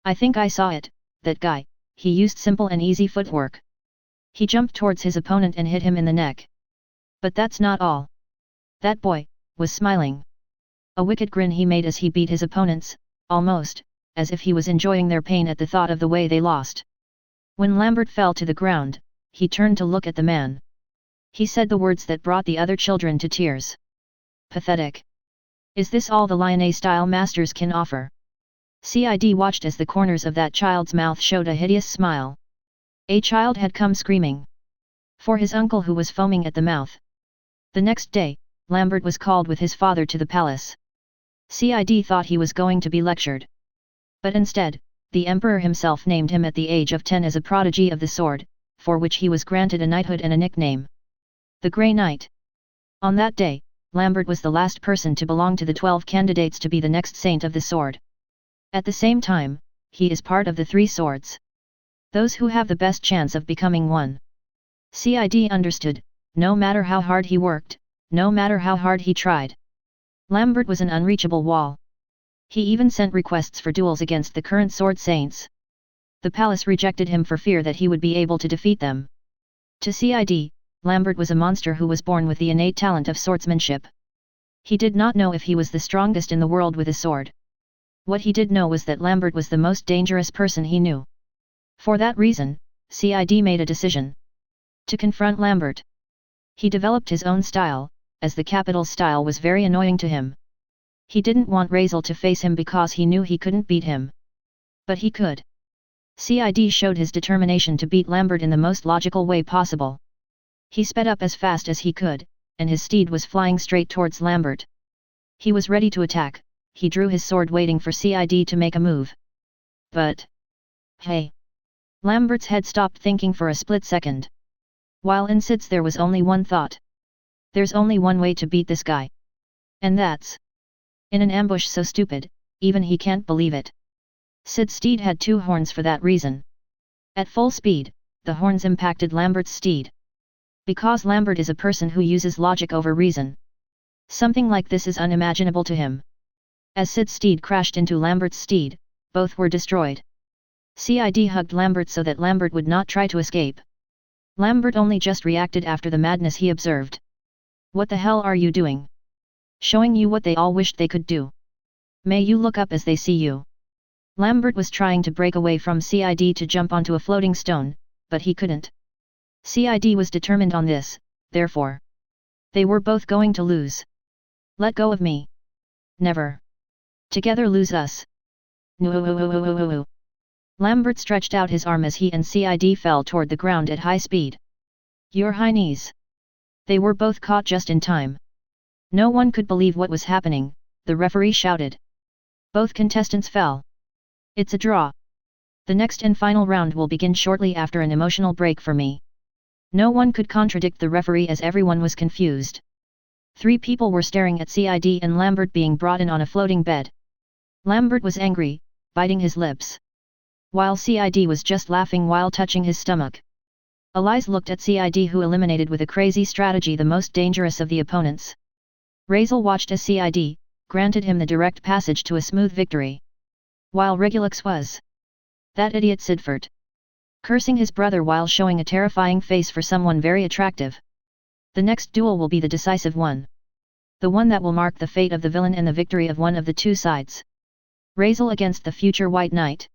I think I saw it, that guy, he used simple and easy footwork. He jumped towards his opponent and hit him in the neck. But that's not all. That boy was smiling. A wicked grin he made as he beat his opponents, almost, as if he was enjoying their pain at the thought of the way they lost. When Lambert fell to the ground, he turned to look at the man. He said the words that brought the other children to tears. "Pathetic. Is this all the Lyonnais-style masters can offer?" Cid watched as the corners of that child's mouth showed a hideous smile. A child had come screaming. For his uncle who was foaming at the mouth. The next day, Lambert was called with his father to the palace. Cid thought he was going to be lectured. But instead, the emperor himself named him at the age of 10 as a prodigy of the sword, for which he was granted a knighthood and a nickname. The Grey Knight. On that day, Lambert was the last person to belong to the 12 candidates to be the next saint of the sword. At the same time, he is part of the 3 swords. Those who have the best chance of becoming one. Cid understood, no matter how hard he worked, no matter how hard he tried. Lambert was an unreachable wall. He even sent requests for duels against the current sword saints. The palace rejected him for fear that he would be able to defeat them. To Cid, Lambert was a monster who was born with the innate talent of swordsmanship. He did not know if he was the strongest in the world with a sword. What he did know was that Lambert was the most dangerous person he knew. For that reason, Cid made a decision. To confront Lambert. He developed his own style, as the capital style was very annoying to him. He didn't want Razel to face him because he knew he couldn't beat him. But he could. Cid showed his determination to beat Lambert in the most logical way possible. He sped up as fast as he could, and his steed was flying straight towards Lambert. He was ready to attack, he drew his sword waiting for Cid to make a move. But... hey! Lambert's head stopped thinking for a split second. While in Cid's there was only one thought. There's only one way to beat this guy. And that's... in an ambush so stupid, even he can't believe it. Cid's steed had 2 horns for that reason. At full speed, the horns impacted Lambert's steed. Because Lambert is a person who uses logic over reason. Something like this is unimaginable to him. As Sid's steed crashed into Lambert's steed, both were destroyed. Cid hugged Lambert so that Lambert would not try to escape. Lambert only just reacted after the madness he observed. What the hell are you doing? Showing you what they all wished they could do. May you look up as they see you. Lambert was trying to break away from Cid to jump onto a floating stone, but he couldn't. Cid was determined on this, therefore. They were both going to lose. Let go of me. Never. Together lose us. No. Lambert stretched out his arm as he and Cid fell toward the ground at high speed. Your high knees. They were both caught just in time. No one could believe what was happening, the referee shouted. Both contestants fell. It's a draw. The next and final round will begin shortly after an emotional break for me. No one could contradict the referee as everyone was confused. 3 people were staring at Cid and Lambert being brought in on a floating bed. Lambert was angry, biting his lips. While Cid was just laughing while touching his stomach. Elise looked at Cid, who eliminated with a crazy strategy the most dangerous of the opponents. Razel watched as Cid granted him the direct passage to a smooth victory. While Regulus was that idiot Siegburn, cursing his brother while showing a terrifying face for someone very attractive. The next duel will be the decisive one. The one that will mark the fate of the villain and the victory of one of the two sides. Razel against the future White Knight.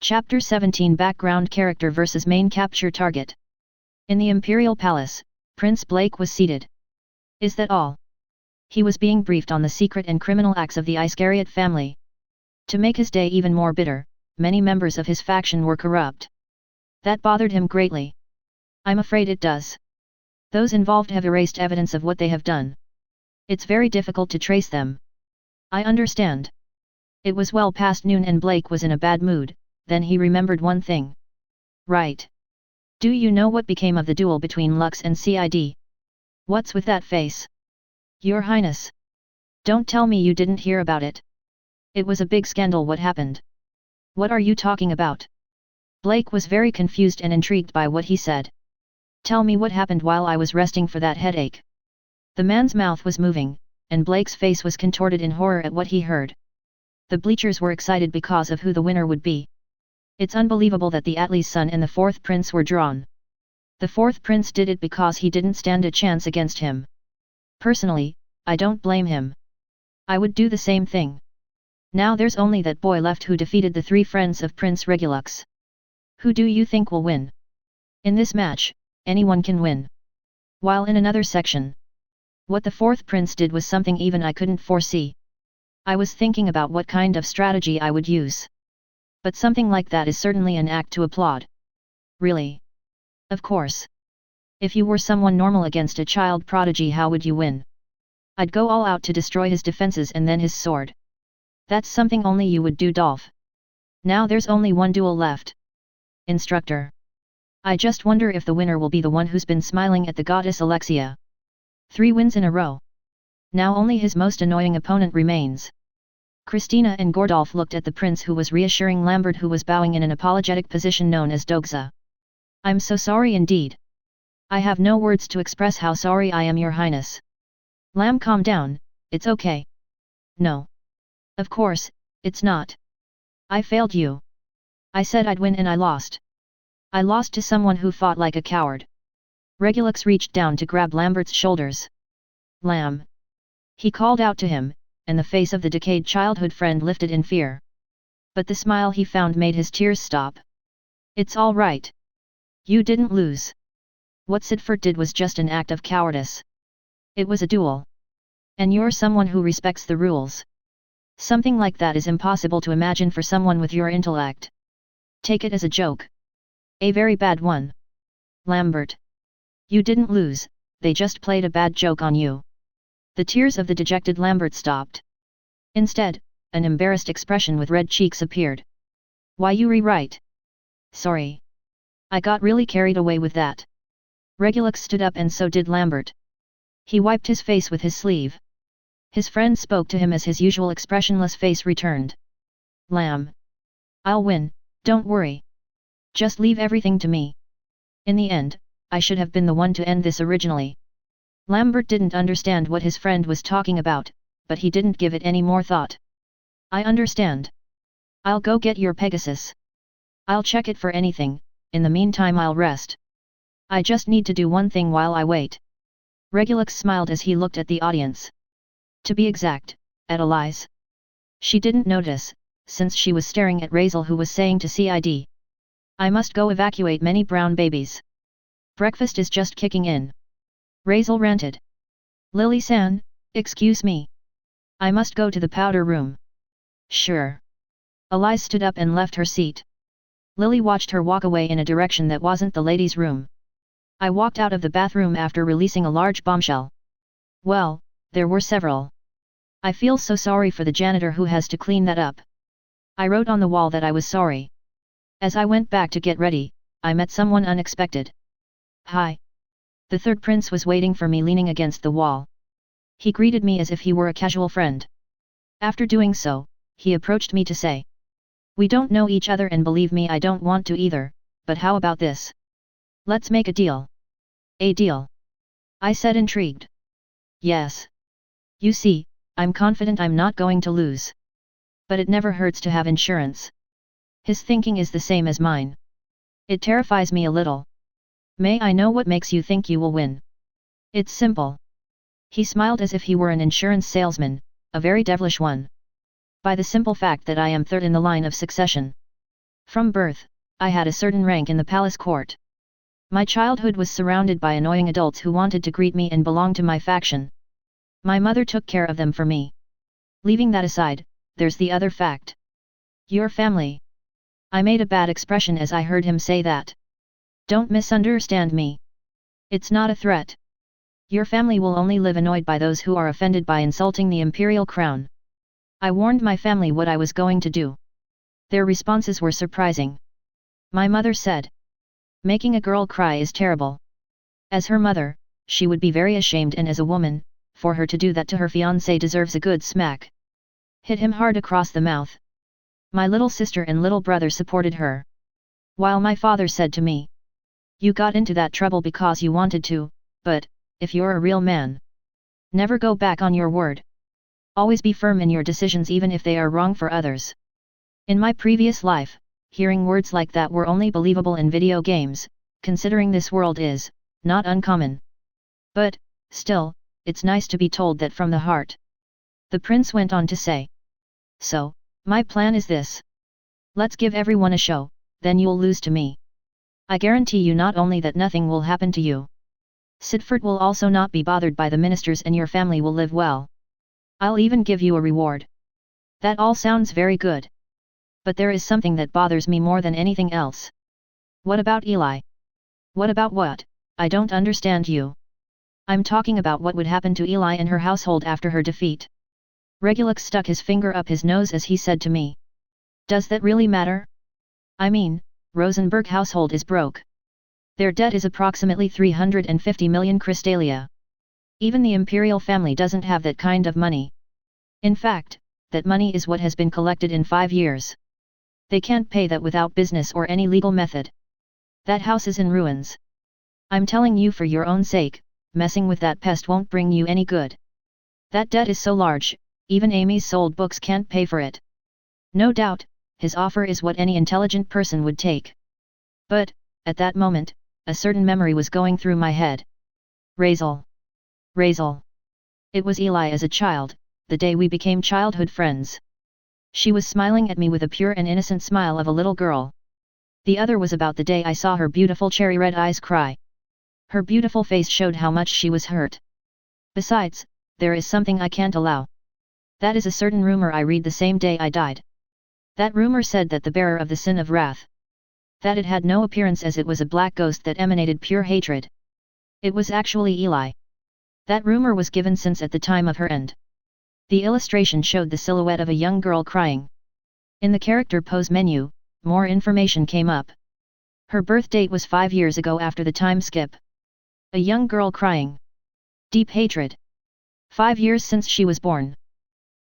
Chapter 17 Background Character vs Main Capture Target. In the Imperial Palace, Prince Blake was seated. Is that all? He was being briefed on the secret and criminal acts of the Iscariot family. To make his day even more bitter, many members of his faction were corrupt. That bothered him greatly. I'm afraid it does. Those involved have erased evidence of what they have done. It's very difficult to trace them. I understand. It was well past noon and Blake was in a bad mood, then he remembered one thing. Right. Do you know what became of the duel between Lux and Cid? What's with that face? Your Highness. Don't tell me you didn't hear about it. It was a big scandal. What happened? What are you talking about? Blake was very confused and intrigued by what he said. Tell me what happened while I was resting for that headache. The man's mouth was moving, and Blake's face was contorted in horror at what he heard. The bleachers were excited because of who the winner would be. It's unbelievable that the Atli's son and the 4th prince were drawn. The 4th prince did it because he didn't stand a chance against him. Personally, I don't blame him. I would do the same thing. Now there's only that boy left who defeated the 3 friends of Prince Regulus. Who do you think will win? In this match, anyone can win. While in another section, what the 4th prince did was something even I couldn't foresee. I was thinking about what kind of strategy I would use. But something like that is certainly an act to applaud. Really? Of course. If you were someone normal against a child prodigy, how would you win? I'd go all out to destroy his defenses and then his sword. That's something only you would do, Dolph. Now there's only one duel left. Instructor. I just wonder if the winner will be the one who's been smiling at the goddess Alexia. 3 wins in a row. Now only his most annoying opponent remains. Christina and Gordolf looked at the prince, who was reassuring Lambert, who was bowing in an apologetic position known as Dogza. I'm so sorry indeed. I have no words to express how sorry I am, Your Highness. Lamb, calm down, it's okay. No. Of course, it's not. I failed you. I said I'd win and I lost. I lost to someone who fought like a coward. Regulus reached down to grab Lambert's shoulders. Lamb. He called out to him, and the face of the decayed childhood friend lifted in fear. But the smile he found made his tears stop. It's all right. You didn't lose. What Siegburn did was just an act of cowardice. It was a duel. And you're someone who respects the rules. Something like that is impossible to imagine for someone with your intellect. Take it as a joke. A very bad one. Lambert. You didn't lose, they just played a bad joke on you. The tears of the dejected Lambert stopped. Instead, an embarrassed expression with red cheeks appeared. Why, you rewrite. Sorry. I got really carried away with that. Regulus stood up and so did Lambert. He wiped his face with his sleeve. His friend spoke to him as his usual expressionless face returned. Lamb. I'll win, don't worry. Just leave everything to me. In the end, I should have been the one to end this originally. Lambert didn't understand what his friend was talking about, but he didn't give it any more thought. I understand. I'll go get your Pegasus. I'll check it for anything, in the meantime I'll rest. I just need to do one thing while I wait. Regulus smiled as he looked at the audience. To be exact, at Elise. She didn't notice, since she was staring at Razel who was saying to Cid. I must go evacuate many brown babies. Breakfast is just kicking in. Razel ranted. Lily-san, excuse me. I must go to the powder room. Sure. Elise stood up and left her seat. Lily watched her walk away in a direction that wasn't the ladies' room. I walked out of the bathroom after releasing a large bombshell. Well, there were several. I feel so sorry for the janitor who has to clean that up. I wrote on the wall that I was sorry. As I went back to get ready, I met someone unexpected. Hi. The third prince was waiting for me leaning against the wall. He greeted me as if he were a casual friend. After doing so, he approached me to say. We don't know each other and believe me I don't want to either, but how about this? Let's make a deal. A deal? I said intrigued. Yes. You see, I'm confident I'm not going to lose. But it never hurts to have insurance. His thinking is the same as mine. It terrifies me a little. May I know what makes you think you will win? It's simple. He smiled as if he were an insurance salesman, a very devilish one. By the simple fact that I am third in the line of succession. From birth, I had a certain rank in the palace court. My childhood was surrounded by annoying adults who wanted to greet me and belong to my faction. My mother took care of them for me. Leaving that aside, there's the other fact. Your family. I made a bad expression as I heard him say that. Don't misunderstand me. It's not a threat. Your family will only live annoyed by those who are offended by insulting the imperial crown. I warned my family what I was going to do. Their responses were surprising. My mother said. Making a girl cry is terrible. As her mother, she would be very ashamed, and as a woman, for her to do that to her fiancé deserves a good smack. Hit him hard across the mouth. My little sister and little brother supported her. While my father said to me, you got into that trouble because you wanted to, but, if you're a real man, never go back on your word. Always be firm in your decisions even if they are wrong for others. In my previous life, hearing words like that were only believable in video games, considering this world is, not uncommon. But, still, it's nice to be told that from the heart. The prince went on to say. So, my plan is this. Let's give everyone a show, then you'll lose to me. I guarantee you not only that nothing will happen to you. Siegburn will also not be bothered by the ministers and your family will live well. I'll even give you a reward. That all sounds very good. But there is something that bothers me more than anything else. What about Eli? What about what? I don't understand you. I'm talking about what would happen to Eli and her household after her defeat. Regulus stuck his finger up his nose as he said to me. Does that really matter? I mean, Rosenberg household is broke. Their debt is approximately 350 million crystalia. Even the imperial family doesn't have that kind of money. In fact, that money is what has been collected in 5 years. They can't pay that without business or any legal method. That house is in ruins. I'm telling you for your own sake, messing with that pest won't bring you any good. That debt is so large, even Amy's sold books can't pay for it. No doubt, his offer is what any intelligent person would take. But, at that moment, a certain memory was going through my head. Razel. Razel. It was Eli as a child, the day we became childhood friends. She was smiling at me with a pure and innocent smile of a little girl. The other was about the day I saw her beautiful cherry-red eyes cry. Her beautiful face showed how much she was hurt. Besides, there is something I can't allow. That is a certain rumor I read the same day I died. That rumor said that the bearer of the sin of wrath. That it had no appearance as it was a black ghost that emanated pure hatred. It was actually Eli. That rumor was given since at the time of her end. The illustration showed the silhouette of a young girl crying. In the character pose menu, more information came up. Her birth date was 5 years ago after the time skip. A young girl crying. Deep hatred. 5 years since she was born.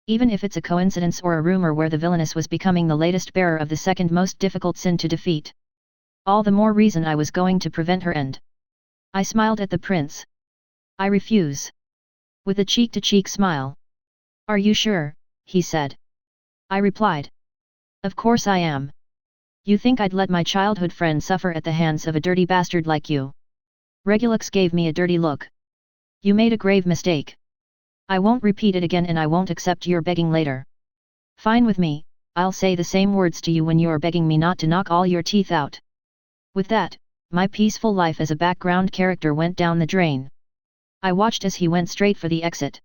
Even if it's a coincidence or a rumor where the villainess was becoming the latest bearer of the second most difficult sin to defeat. All the more reason I was going to prevent her end. I smiled at the prince. I refuse. With a cheek-to-cheek smile. Are you sure, he said. I replied. Of course I am. You think I'd let my childhood friend suffer at the hands of a dirty bastard like you? Regulus gave me a dirty look. You made a grave mistake. I won't repeat it again and I won't accept your begging later. Fine with me, I'll say the same words to you when you're begging me not to knock all your teeth out. With that, my peaceful life as a background character went down the drain. I watched as he went straight for the exit.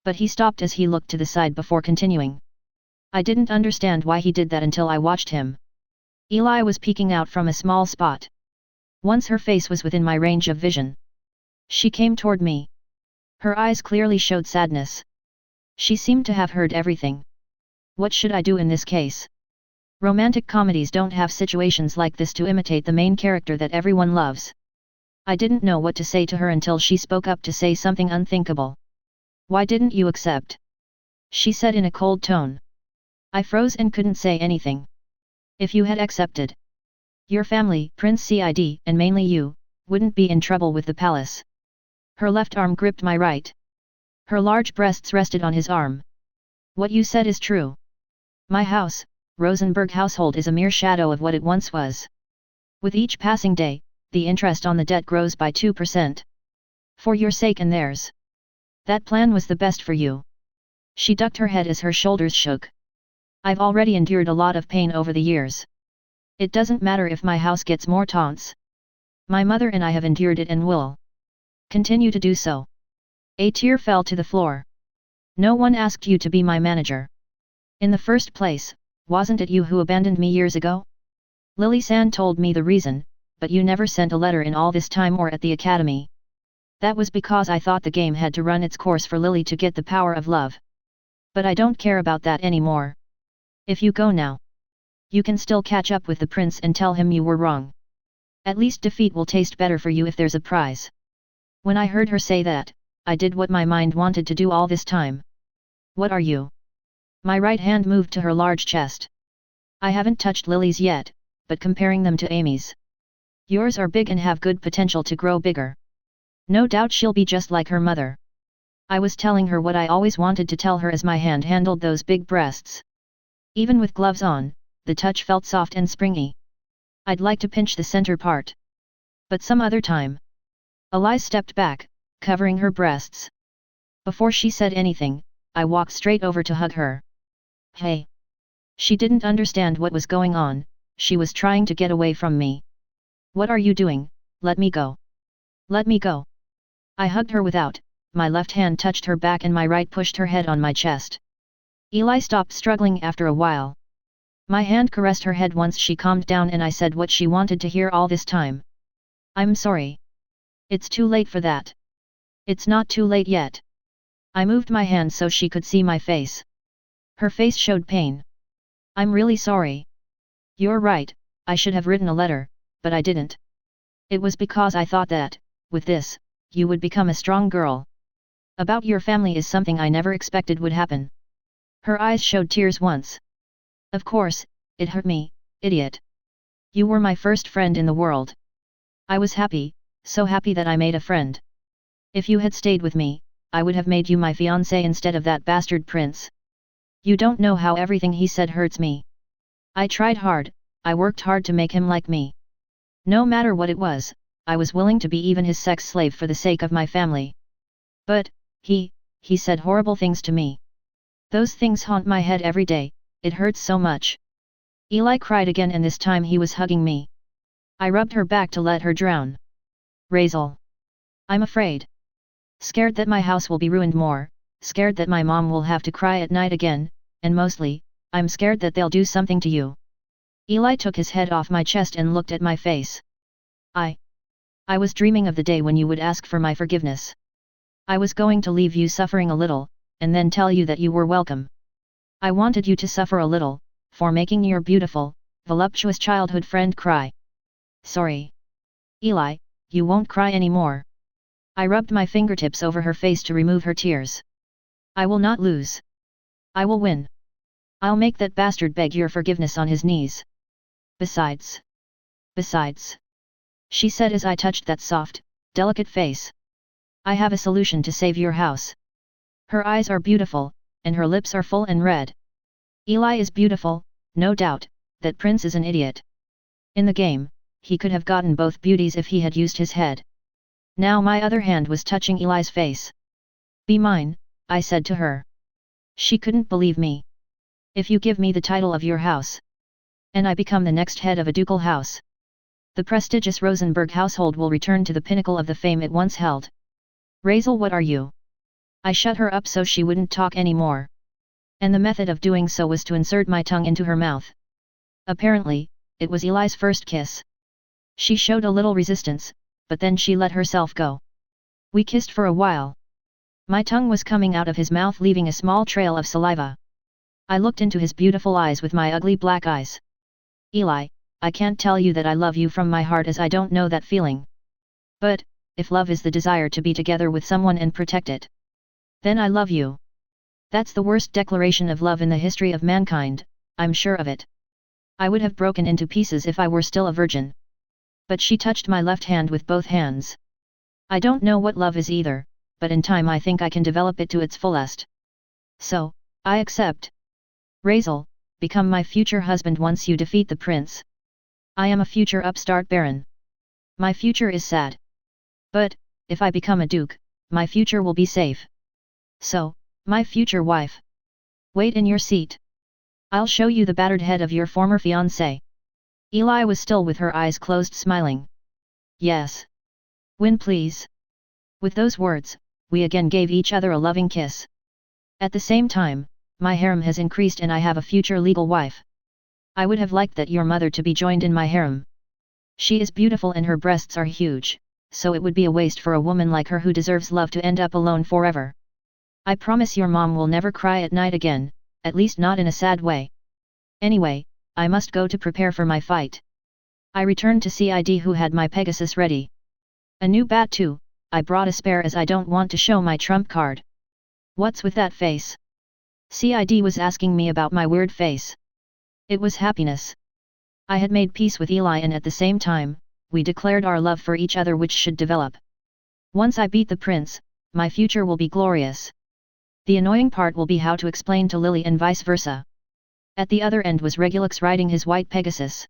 But he stopped as he looked to the side before continuing. I didn't understand why he did that until I watched him. Eli was peeking out from a small spot. Once her face was within my range of vision. She came toward me. Her eyes clearly showed sadness. She seemed to have heard everything. What should I do in this case? Romantic comedies don't have situations like this to imitate the main character that everyone loves. I didn't know what to say to her until she spoke up to say something unthinkable. Why didn't you accept? She said in a cold tone. I froze and couldn't say anything. If you had accepted, your family, Prince Cid, and mainly you, wouldn't be in trouble with the palace. Her left arm gripped my right. Her large breasts rested on his arm. What you said is true. My house, Rosenberg household, is a mere shadow of what it once was. With each passing day, the interest on the debt grows by 2%. For your sake and theirs. That plan was the best for you. She ducked her head as her shoulders shook. I've already endured a lot of pain over the years. It doesn't matter if my house gets more taunts. My mother and I have endured it and will continue to do so. A tear fell to the floor. No one asked you to be my manager. In the first place, wasn't it you who abandoned me years ago? Lily-san told me the reason, but you never sent a letter in all this time or at the academy. That was because I thought the game had to run its course for Lily to get the power of love. But I don't care about that anymore. If you go now, you can still catch up with the prince and tell him you were wrong. At least defeat will taste better for you if there's a prize. When I heard her say that, I did what my mind wanted to do all this time. What are you? My right hand moved to her large chest. I haven't touched Lily's yet, but comparing them to Amy's. Yours are big and have good potential to grow bigger. No doubt she'll be just like her mother. I was telling her what I always wanted to tell her as my hand handled those big breasts. Even with gloves on, the touch felt soft and springy. I'd like to pinch the center part. But some other time. Elise stepped back, covering her breasts. Before she said anything, I walked straight over to hug her. Hey! She didn't understand what was going on, she was trying to get away from me. What are you doing? Let me go. Let me go. I hugged her without, my left hand touched her back and my right pushed her head on my chest. Eli stopped struggling after a while. My hand caressed her head once she calmed down and I said what she wanted to hear all this time. I'm sorry. It's too late for that. It's not too late yet. I moved my hand so she could see my face. Her face showed pain. I'm really sorry. You're right, I should have written a letter, but I didn't. It was because I thought that, with this, you would become a strong girl. About your family is something I never expected would happen. Her eyes showed tears once. Of course, it hurt me, idiot. You were my first friend in the world. I was happy, so happy that I made a friend. If you had stayed with me, I would have made you my fiancé instead of that bastard prince. You don't know how everything he said hurts me. I tried hard, I worked hard to make him like me. No matter what it was, I was willing to be even his sex slave for the sake of my family. But, he said horrible things to me. Those things haunt my head every day, it hurts so much. Eli cried again and this time he was hugging me. I rubbed her back to let her drown. Razel. I'm afraid. Scared that my house will be ruined more, scared that my mom will have to cry at night again, and mostly, I'm scared that they'll do something to you. Eli took his head off my chest and looked at my face. I was dreaming of the day when you would ask for my forgiveness. I was going to leave you suffering a little, and then tell you that you were welcome. I wanted you to suffer a little, for making your beautiful, voluptuous childhood friend cry. Sorry. Eli, you won't cry anymore. I rubbed my fingertips over her face to remove her tears. I will not lose. I will win. I'll make that bastard beg your forgiveness on his knees. Besides, she said as I touched that soft, delicate face. I have a solution to save your house. Her eyes are beautiful, and her lips are full and red. Eli is beautiful, no doubt, that prince is an idiot. In the game, he could have gotten both beauties if he had used his head. Now my other hand was touching Eli's face. Be mine, I said to her. She couldn't believe me. If you give me the title of your house, and I become the next head of a ducal house, the prestigious Rosenberg household will return to the pinnacle of the fame it once held. Razel, what are you? I shut her up so she wouldn't talk anymore. And the method of doing so was to insert my tongue into her mouth. Apparently, it was Eli's first kiss. She showed a little resistance, but then she let herself go. We kissed for a while. My tongue was coming out of his mouth, leaving a small trail of saliva. I looked into his beautiful eyes with my ugly black eyes. Eli, I can't tell you that I love you from my heart, as I don't know that feeling. But, if love is the desire to be together with someone and protect it, then I love you. That's the worst declaration of love in the history of mankind, I'm sure of it. I would have broken into pieces if I were still a virgin. But she touched my left hand with both hands. I don't know what love is either, but in time I think I can develop it to its fullest. So, I accept. Razel, become my future husband once you defeat the prince. I am a future upstart baron. My future is sad. But, if I become a duke, my future will be safe. So, my future wife. Wait in your seat. I'll show you the battered head of your former fiancé. Eli was still with her eyes closed, smiling. Yes. Win, please. With those words, we again gave each other a loving kiss. At the same time, my harem has increased and I have a future legal wife. I would have liked that your mother to be joined in my harem. She is beautiful and her breasts are huge, so it would be a waste for a woman like her who deserves love to end up alone forever. I promise your mom will never cry at night again, at least not in a sad way. Anyway, I must go to prepare for my fight. I returned to Cid, who had my pegasus ready. A new bat too. I brought a spare as I don't want to show my trump card. What's with that face? Cid was asking me about my weird face. It was happiness. I had made peace with Eli and at the same time, we declared our love for each other, which should develop. Once I beat the prince, my future will be glorious. The annoying part will be how to explain to Lily and vice versa. At the other end was Regulus riding his white pegasus.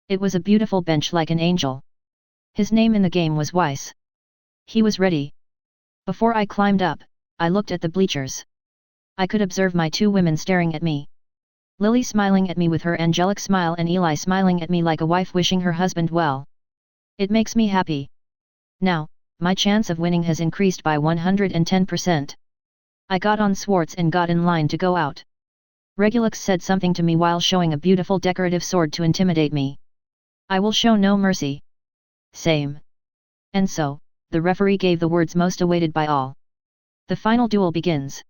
It was a beautiful bench like an angel. His name in the game was Weiss. He was ready. Before I climbed up, I looked at the bleachers. I could observe my two women staring at me. Lily smiling at me with her angelic smile and Eli smiling at me like a wife wishing her husband well. It makes me happy. Now, my chance of winning has increased by 110%. I got on Schwarz and got in line to go out. Regulus said something to me while showing a beautiful decorative sword to intimidate me. I will show no mercy. Same. And so, the referee gave the words most awaited by all. The final duel begins.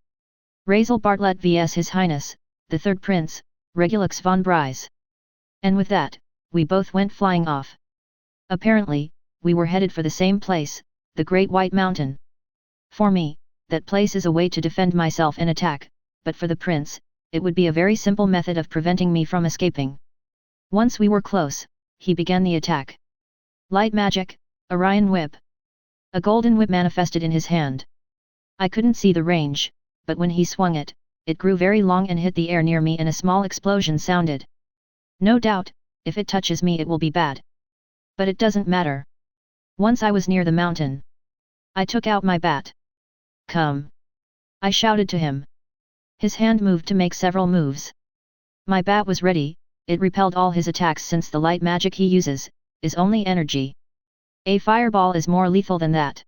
Razel Bartlett vs His Highness, the third prince, Regulus von Brise. And with that, we both went flying off. Apparently, we were headed for the same place, the Great White Mountain. For me, that place is a way to defend myself and attack, but for the prince, it would be a very simple method of preventing me from escaping. Once we were close, he began the attack. Light magic, Orion whip. A golden whip manifested in his hand. I couldn't see the range, but when he swung it, it grew very long and hit the air near me and a small explosion sounded. No doubt, if it touches me it will be bad. But it doesn't matter. Once I was near the mountain, I took out my bat. Come! I shouted to him. His hand moved to make several moves. My bat was ready, it repelled all his attacks since the light magic he uses, is only energy. A fireball is more lethal than that.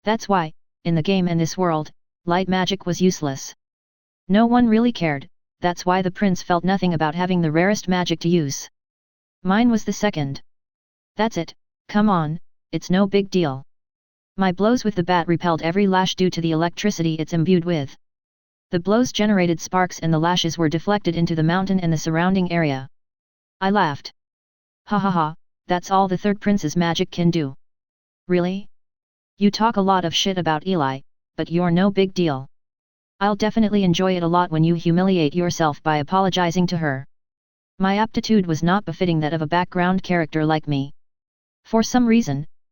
That's why, in the game and this world, light magic was useless. No one really cared, that's why the prince felt nothing about having the rarest magic to use. Mine was the second. That's it, come on, it's no big deal. My blows with the bat repelled every lash due to the electricity it's imbued with. The blows generated sparks and the lashes were deflected into the mountain and the surrounding area. I laughed. Ha ha ha, that's all the third prince's magic can do. Really? You talk a lot of shit about Eli, but you're no big deal. I'll definitely enjoy it a lot when you humiliate yourself by apologizing to her. My aptitude was not befitting that of a background character like me. For some reason,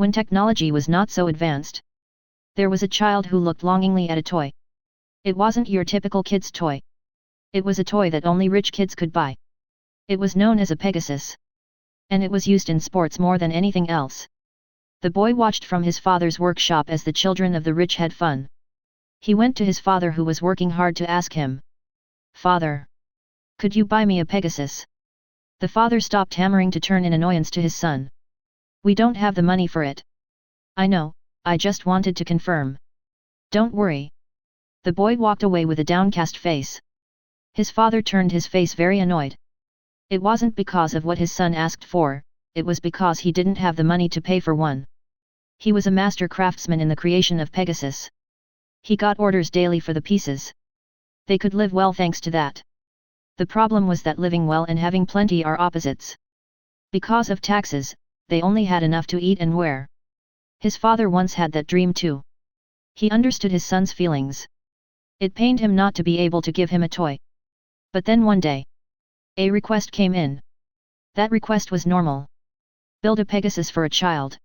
when technology was not so advanced. There was a child who looked longingly at a toy. It wasn't your typical kid's toy. It was a toy that only rich kids could buy. It was known as a pegasus. And it was used in sports more than anything else. The boy watched from his father's workshop as the children of the rich had fun. He went to his father who was working hard to ask him, "Father, could you buy me a pegasus?" The father stopped hammering to turn in annoyance to his son. "We don't have the money for it." "I know, I just wanted to confirm." "Don't worry." The boy walked away with a downcast face. His father turned his face very annoyed. It wasn't because of what his son asked for, it was because he didn't have the money to pay for one. He was a master craftsman in the creation of Pegasus. He got orders daily for the pieces. They could live well thanks to that. The problem was that living well and having plenty are opposites. Because of taxes, they only had enough to eat and wear. His father once had that dream too. He understood his son's feelings. It pained him not to be able to give him a toy. But then one day, a request came in. That request was normal. Build a Pegasus for a child.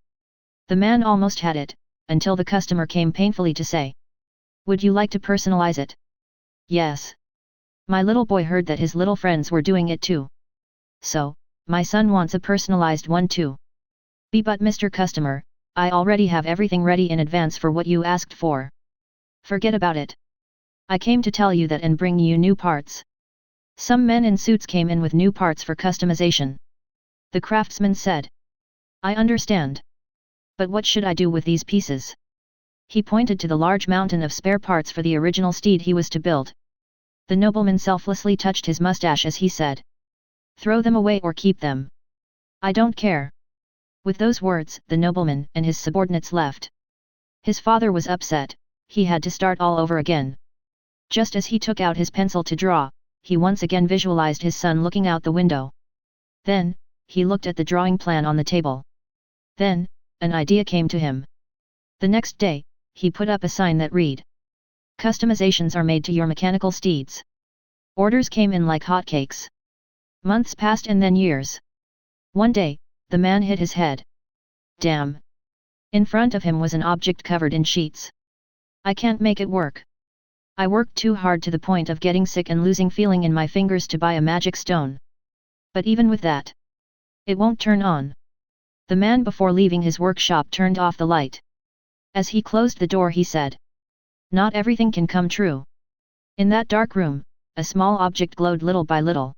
The man almost had it, until the customer came painfully to say, "Would you like to personalize it?" "Yes. My little boy heard that his little friends were doing it too. So, my son wants a personalized one too." But Mr. Customer, I already have everything ready in advance for what you asked for. Forget about it. I came to tell you that and bring you new parts." Some men in suits came in with new parts for customization. The craftsman said, "I understand. But what should I do with these pieces?" He pointed to the large mountain of spare parts for the original steed he was to build. The nobleman selflessly touched his mustache as he said, "Throw them away or keep them. I don't care." With those words, the nobleman and his subordinates left. His father was upset, he had to start all over again. Just as he took out his pencil to draw, he once again visualized his son looking out the window. Then, he looked at the drawing plan on the table. Then, an idea came to him. The next day, he put up a sign that read, "Customizations are made to your mechanical steeds." Orders came in like hotcakes. Months passed and then years. One day, the man hit his head. Damn! In front of him was an object covered in sheets. "I can't make it work. I worked too hard to the point of getting sick and losing feeling in my fingers to buy a magic stone. But even with that, it won't turn on." The man before leaving his workshop turned off the light. As he closed the door he said, "Not everything can come true." In that dark room, a small object glowed little by little.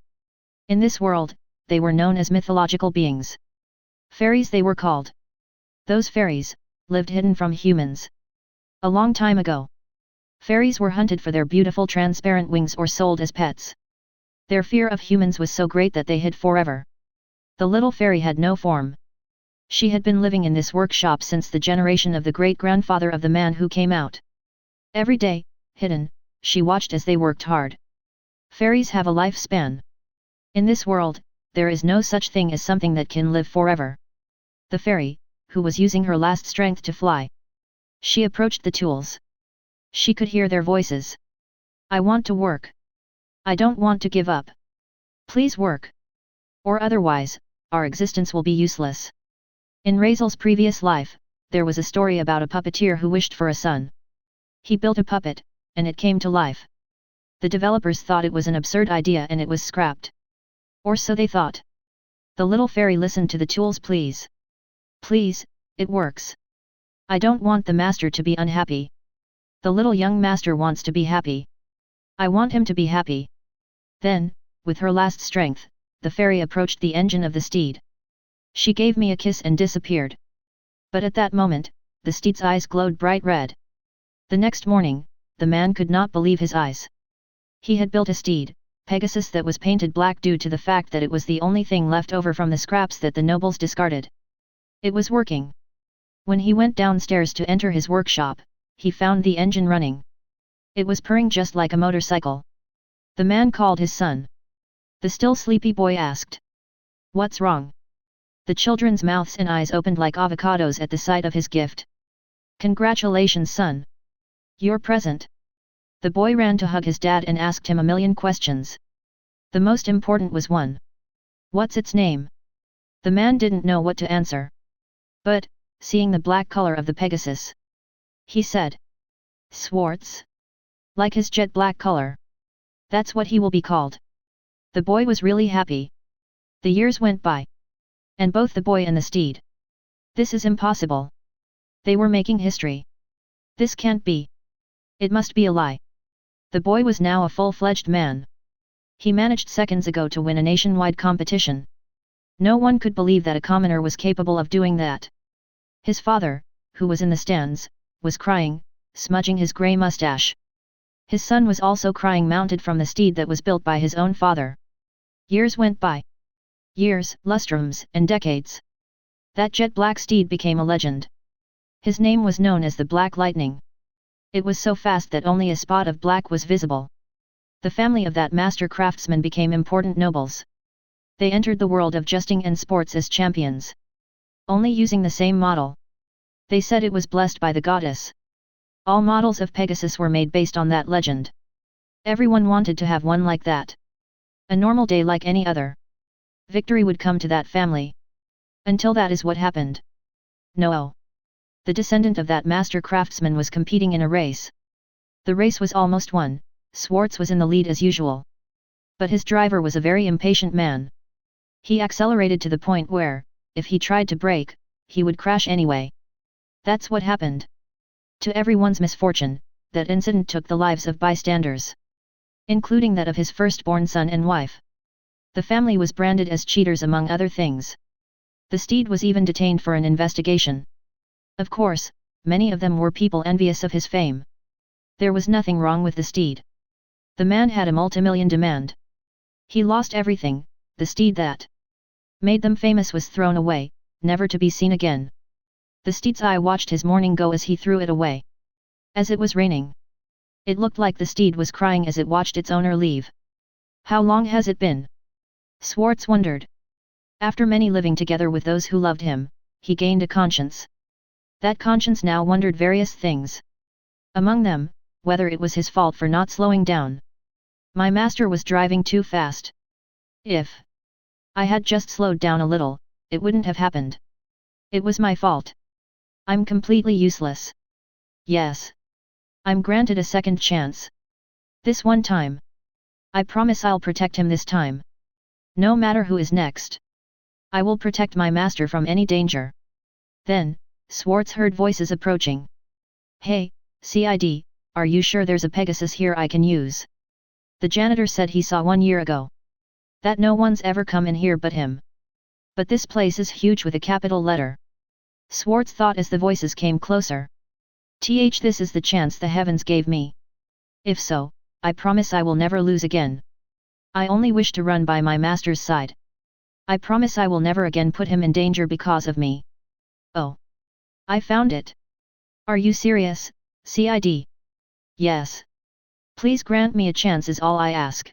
In this world, they were known as mythological beings. Fairies they were called. Those fairies lived hidden from humans. A long time ago, fairies were hunted for their beautiful transparent wings or sold as pets. Their fear of humans was so great that they hid forever. The little fairy had no form. She had been living in this workshop since the generation of the great-grandfather of the man who came out. Every day, hidden, she watched as they worked hard. Fairies have a lifespan. In this world, there is no such thing as something that can live forever. The fairy, who was using her last strength to fly. She approached the tools. She could hear their voices. "I want to work. I don't want to give up. Please work. Or otherwise, our existence will be useless." In Razel's previous life, there was a story about a puppeteer who wished for a son. He built a puppet, and it came to life. The developers thought it was an absurd idea and it was scrapped. Or so they thought. The little fairy listened to the tools. "Please. Please, it works. I don't want the master to be unhappy. The little young master wants to be happy. I want him to be happy." Then, with her last strength, the fairy approached the engine of the steed. She gave me a kiss and disappeared. But at that moment, the steed's eyes glowed bright red. The next morning, the man could not believe his eyes. He had built a steed, Pegasus, that was painted black due to the fact that it was the only thing left over from the scraps that the nobles discarded. It was working. When he went downstairs to enter his workshop, he found the engine running. It was purring just like a motorcycle. The man called his son. The still sleepy boy asked, "What's wrong?" The children's mouths and eyes opened like avocados at the sight of his gift. "Congratulations, son. Your present." The boy ran to hug his dad and asked him a million questions. The most important was one. "What's its name?" The man didn't know what to answer. But, seeing the black color of the pegasus. He said, "Schwarz? Like his jet black color. That's what he will be called." The boy was really happy. The years went by. And both the boy and the steed. This is impossible. They were making history. This can't be. It must be a lie. The boy was now a full-fledged man. He managed seconds ago to win a nationwide competition. No one could believe that a commoner was capable of doing that. His father, who was in the stands, was crying, smudging his grey mustache. His son was also crying, mounted from the steed that was built by his own father. Years went by. Years, lustrums, and decades. That jet-black steed became a legend. His name was known as the Black Lightning. It was so fast that only a spot of black was visible. The family of that master craftsman became important nobles. They entered the world of justing and sports as champions. Only using the same model. They said it was blessed by the goddess. All models of Pegasus were made based on that legend. Everyone wanted to have one like that. A normal day like any other. Victory would come to that family. Until that is what happened. No. The descendant of that master craftsman was competing in a race. The race was almost won. Schwarz was in the lead as usual. But his driver was a very impatient man. He accelerated to the point where, if he tried to brake, he would crash anyway. That's what happened. To everyone's misfortune, that incident took the lives of bystanders. Including that of his firstborn son and wife. The family was branded as cheaters among other things. The steed was even detained for an investigation. Of course, many of them were people envious of his fame. There was nothing wrong with the steed. The man had a multimillion demand. He lost everything. The steed that made them famous was thrown away, never to be seen again. The steed's eye watched his morning go as he threw it away. As it was raining. It looked like the steed was crying as it watched its owner leave. How long has it been? Schwarz wondered. After many living together with those who loved him, he gained a conscience. That conscience now wondered various things. Among them, whether it was his fault for not slowing down. My master was driving too fast. If I had just slowed down a little, it wouldn't have happened. It was my fault. I'm completely useless. Yes. I'm granted a second chance. This one time. I promise I'll protect him this time. No matter who is next. I will protect my master from any danger. Then, Schwarz heard voices approaching. Hey, Cid, are you sure there's a Pegasus here I can use? The janitor said he saw 1 year ago. That no one's ever come in here but him. But this place is huge with a capital letter. Schwarz thought as the voices came closer. This is the chance the heavens gave me. If so, I promise I will never lose again. I only wish to run by my master's side. I promise I will never again put him in danger because of me. Oh. I found it. Are you serious, Cid? Yes. Please grant me a chance is all I ask.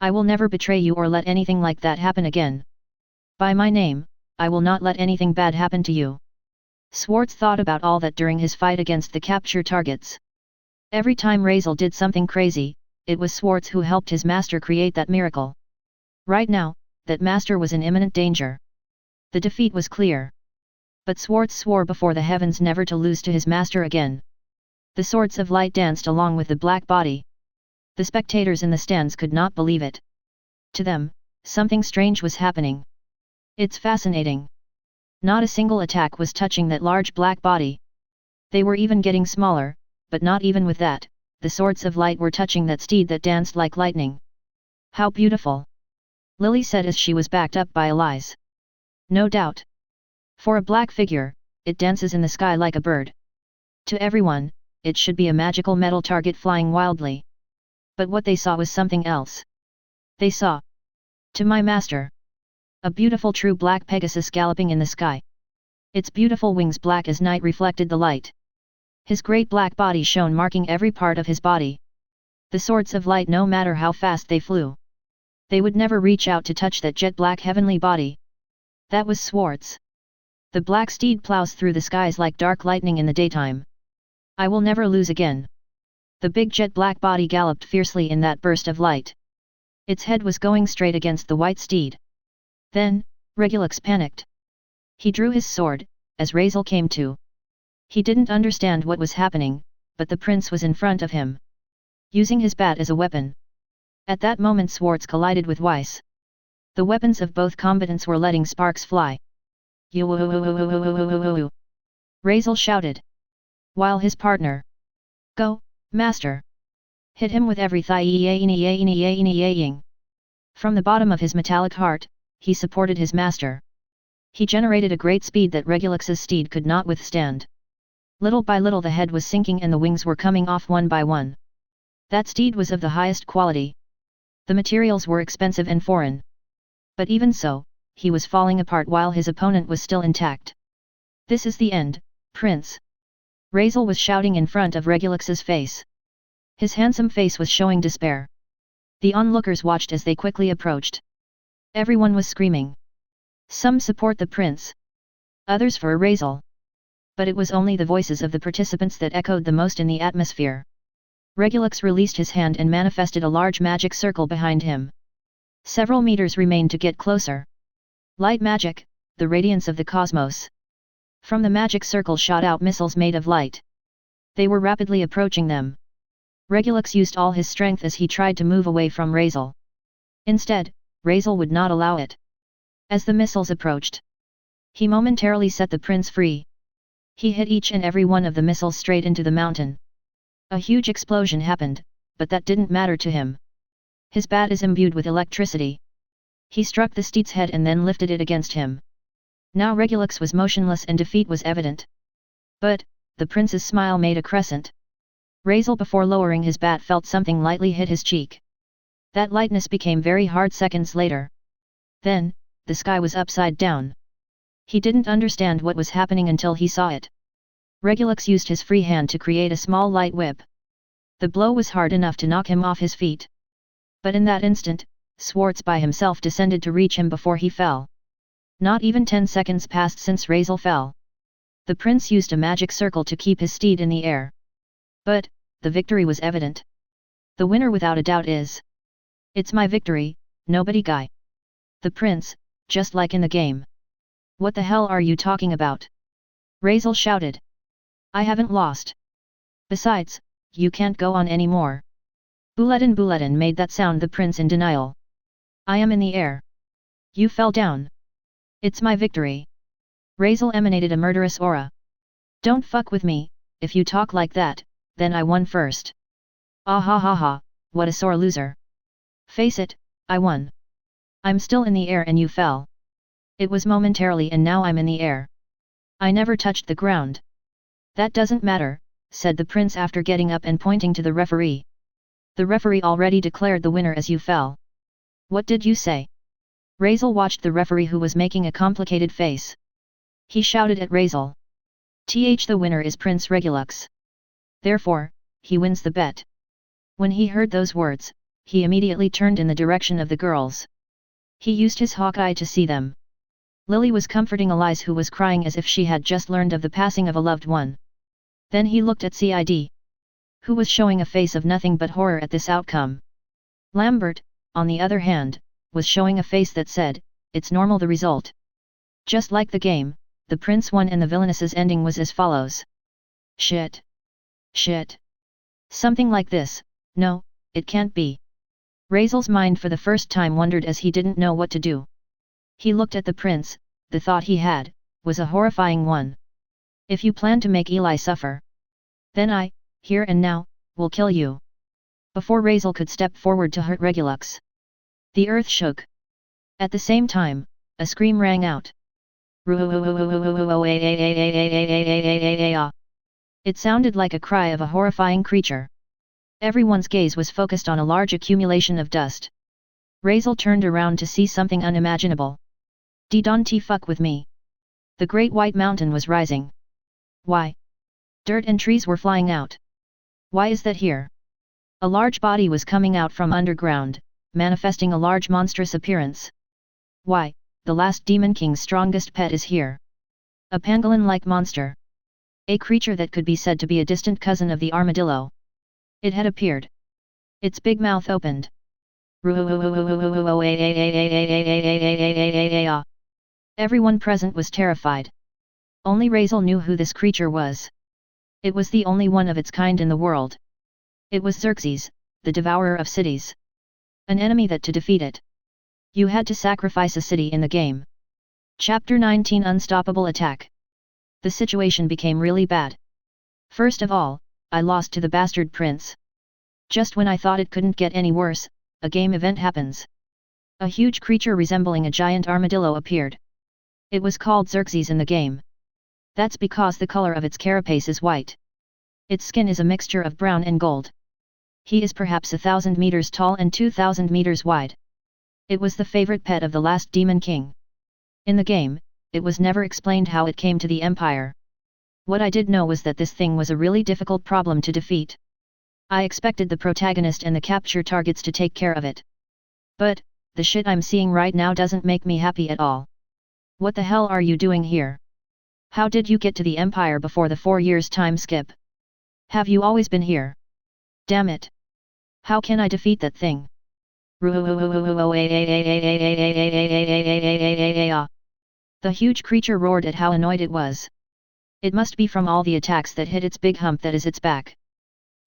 I will never betray you or let anything like that happen again. By my name, I will not let anything bad happen to you. Schwarz thought about all that during his fight against the capture targets. Every time Razel did something crazy, it was Schwarz who helped his master create that miracle. Right now, that master was in imminent danger. The defeat was clear. But Schwarz swore before the heavens never to lose to his master again. The swords of light danced along with the black body. The spectators in the stands could not believe it. To them, something strange was happening. It's fascinating. Not a single attack was touching that large black body. They were even getting smaller, but not even with that, the swords of light were touching that steed that danced like lightning. How beautiful! Lily said as she was backed up by Elise. No doubt. For a black figure, it dances in the sky like a bird. To everyone, it should be a magical metal target flying wildly. But what they saw was something else. They saw. To my master. A beautiful true black Pegasus galloping in the sky. Its beautiful wings black as night reflected the light. His great black body shone, marking every part of his body. The swords of light, no matter how fast they flew, they would never reach out to touch that jet black heavenly body. That was Schwarz. The black steed plows through the skies like dark lightning in the daytime. I will never lose again. The big jet black body galloped fiercely in that burst of light. Its head was going straight against the white steed. Then, Regulus panicked. He drew his sword, as Razel came to. He didn't understand what was happening, but the prince was in front of him, using his bat as a weapon. At that moment Schwarz collided with Weiss. The weapons of both combatants were letting sparks fly. Razel shouted, while his partner, "Go, master! Hit him with every thigh." From the bottom of his metallic heart, he supported his master. He generated a great speed that Regulux's steed could not withstand. Little by little the head was sinking and the wings were coming off one by one. That steed was of the highest quality. The materials were expensive and foreign. But even so, he was falling apart while his opponent was still intact. "This is the end, Prince!" Razel was shouting in front of Regulux's face. His handsome face was showing despair. The onlookers watched as they quickly approached. Everyone was screaming. Some support the prince. Others for Razel. But it was only the voices of the participants that echoed the most in the atmosphere. Regulux released his hand and manifested a large magic circle behind him. Several meters remained to get closer. Light magic, the radiance of the cosmos. From the magic circle shot out missiles made of light. They were rapidly approaching them. Regulux used all his strength as he tried to move away from Razel. Instead, Razel would not allow it. As the missiles approached, he momentarily set the prince free. He hit each and every one of the missiles straight into the mountain. A huge explosion happened, but that didn't matter to him. His bat is imbued with electricity. He struck the steed's head and then lifted it against him. Now Regulux was motionless and defeat was evident. But, the prince's smile made a crescent. Razel before lowering his bat felt something lightly hit his cheek. That lightness became very hard seconds later. Then, the sky was upside down. He didn't understand what was happening until he saw it. Regulux used his free hand to create a small light whip. The blow was hard enough to knock him off his feet. But in that instant, Schwarz by himself descended to reach him before he fell. Not even 10 seconds passed since Razel fell. The prince used a magic circle to keep his steed in the air. But, the victory was evident. The winner without a doubt is. "It's my victory, nobody guy." The prince, just like in the game. "What the hell are you talking about?" Razel shouted. "I haven't lost. Besides, you can't go on anymore." Buletin made that sound the prince in denial. "I am in the air. You fell down. It's my victory." Razel emanated a murderous aura. "Don't fuck with me, if you talk like that, then I won first." "Ah ha ha ha, what a sore loser. Face it, I won. I'm still in the air and you fell. It was momentarily and now I'm in the air. I never touched the ground." "That doesn't matter," said the prince after getting up and pointing to the referee. "The referee already declared the winner as you fell." "What did you say?" Razel watched the referee who was making a complicated face. He shouted at Razel. The winner is Prince Regulux. Therefore, he wins the bet." When he heard those words, he immediately turned in the direction of the girls. He used his hawk eye to see them. Lily was comforting Elise who was crying as if she had just learned of the passing of a loved one. Then he looked at Cid, who was showing a face of nothing but horror at this outcome. Lambert, on the other hand, was showing a face that said, "It's normal the result." Just like the game, the prince won and the villainess's ending was as follows. Shit. Shit. Something like this, no, it can't be. Razel's mind for the first time wondered as he didn't know what to do. He looked at the prince, the thought he had, was a horrifying one. "If you plan to make Eli suffer, then I, here and now, will kill you." Before Razel could step forward to hurt Regulux, the earth shook. At the same time, a scream rang out. It sounded like a cry of a horrifying creature. Everyone's gaze was focused on a large accumulation of dust. Razel turned around to see something unimaginable. Don't fuck with me. The great white mountain was rising. Why? Dirt and trees were flying out. Why is that here? A large body was coming out from underground, manifesting a large monstrous appearance. Why, the last Demon King's strongest pet is here. A pangolin-like monster. A creature that could be said to be a distant cousin of the armadillo. It had appeared. Its big mouth opened. Everyone present was terrified. Only Razel knew who this creature was. It was the only one of its kind in the world. It was Xerxes, the devourer of cities. An enemy that to defeat it, you had to sacrifice a city in the game. Chapter 19 Unstoppable Attack. The situation became really bad. First of all, I lost to the bastard prince. Just when I thought it couldn't get any worse, a game event happens. A huge creature resembling a giant armadillo appeared. It was called Xerxes in the game. That's because the color of its carapace is white. Its skin is a mixture of brown and gold. He is perhaps 1,000 meters tall and 2,000 meters wide. It was the favorite pet of the last demon king. In the game, it was never explained how it came to the empire. What I did know was that this thing was a really difficult problem to defeat. I expected the protagonist and the capture targets to take care of it. But, the shit I'm seeing right now doesn't make me happy at all. What the hell are you doing here? How did you get to the empire before the 4 years time skip? Have you always been here? Damn it! How can I defeat that thing? The huge creature roared at how annoyed it was. It must be from all the attacks that hit its big hump that is its back.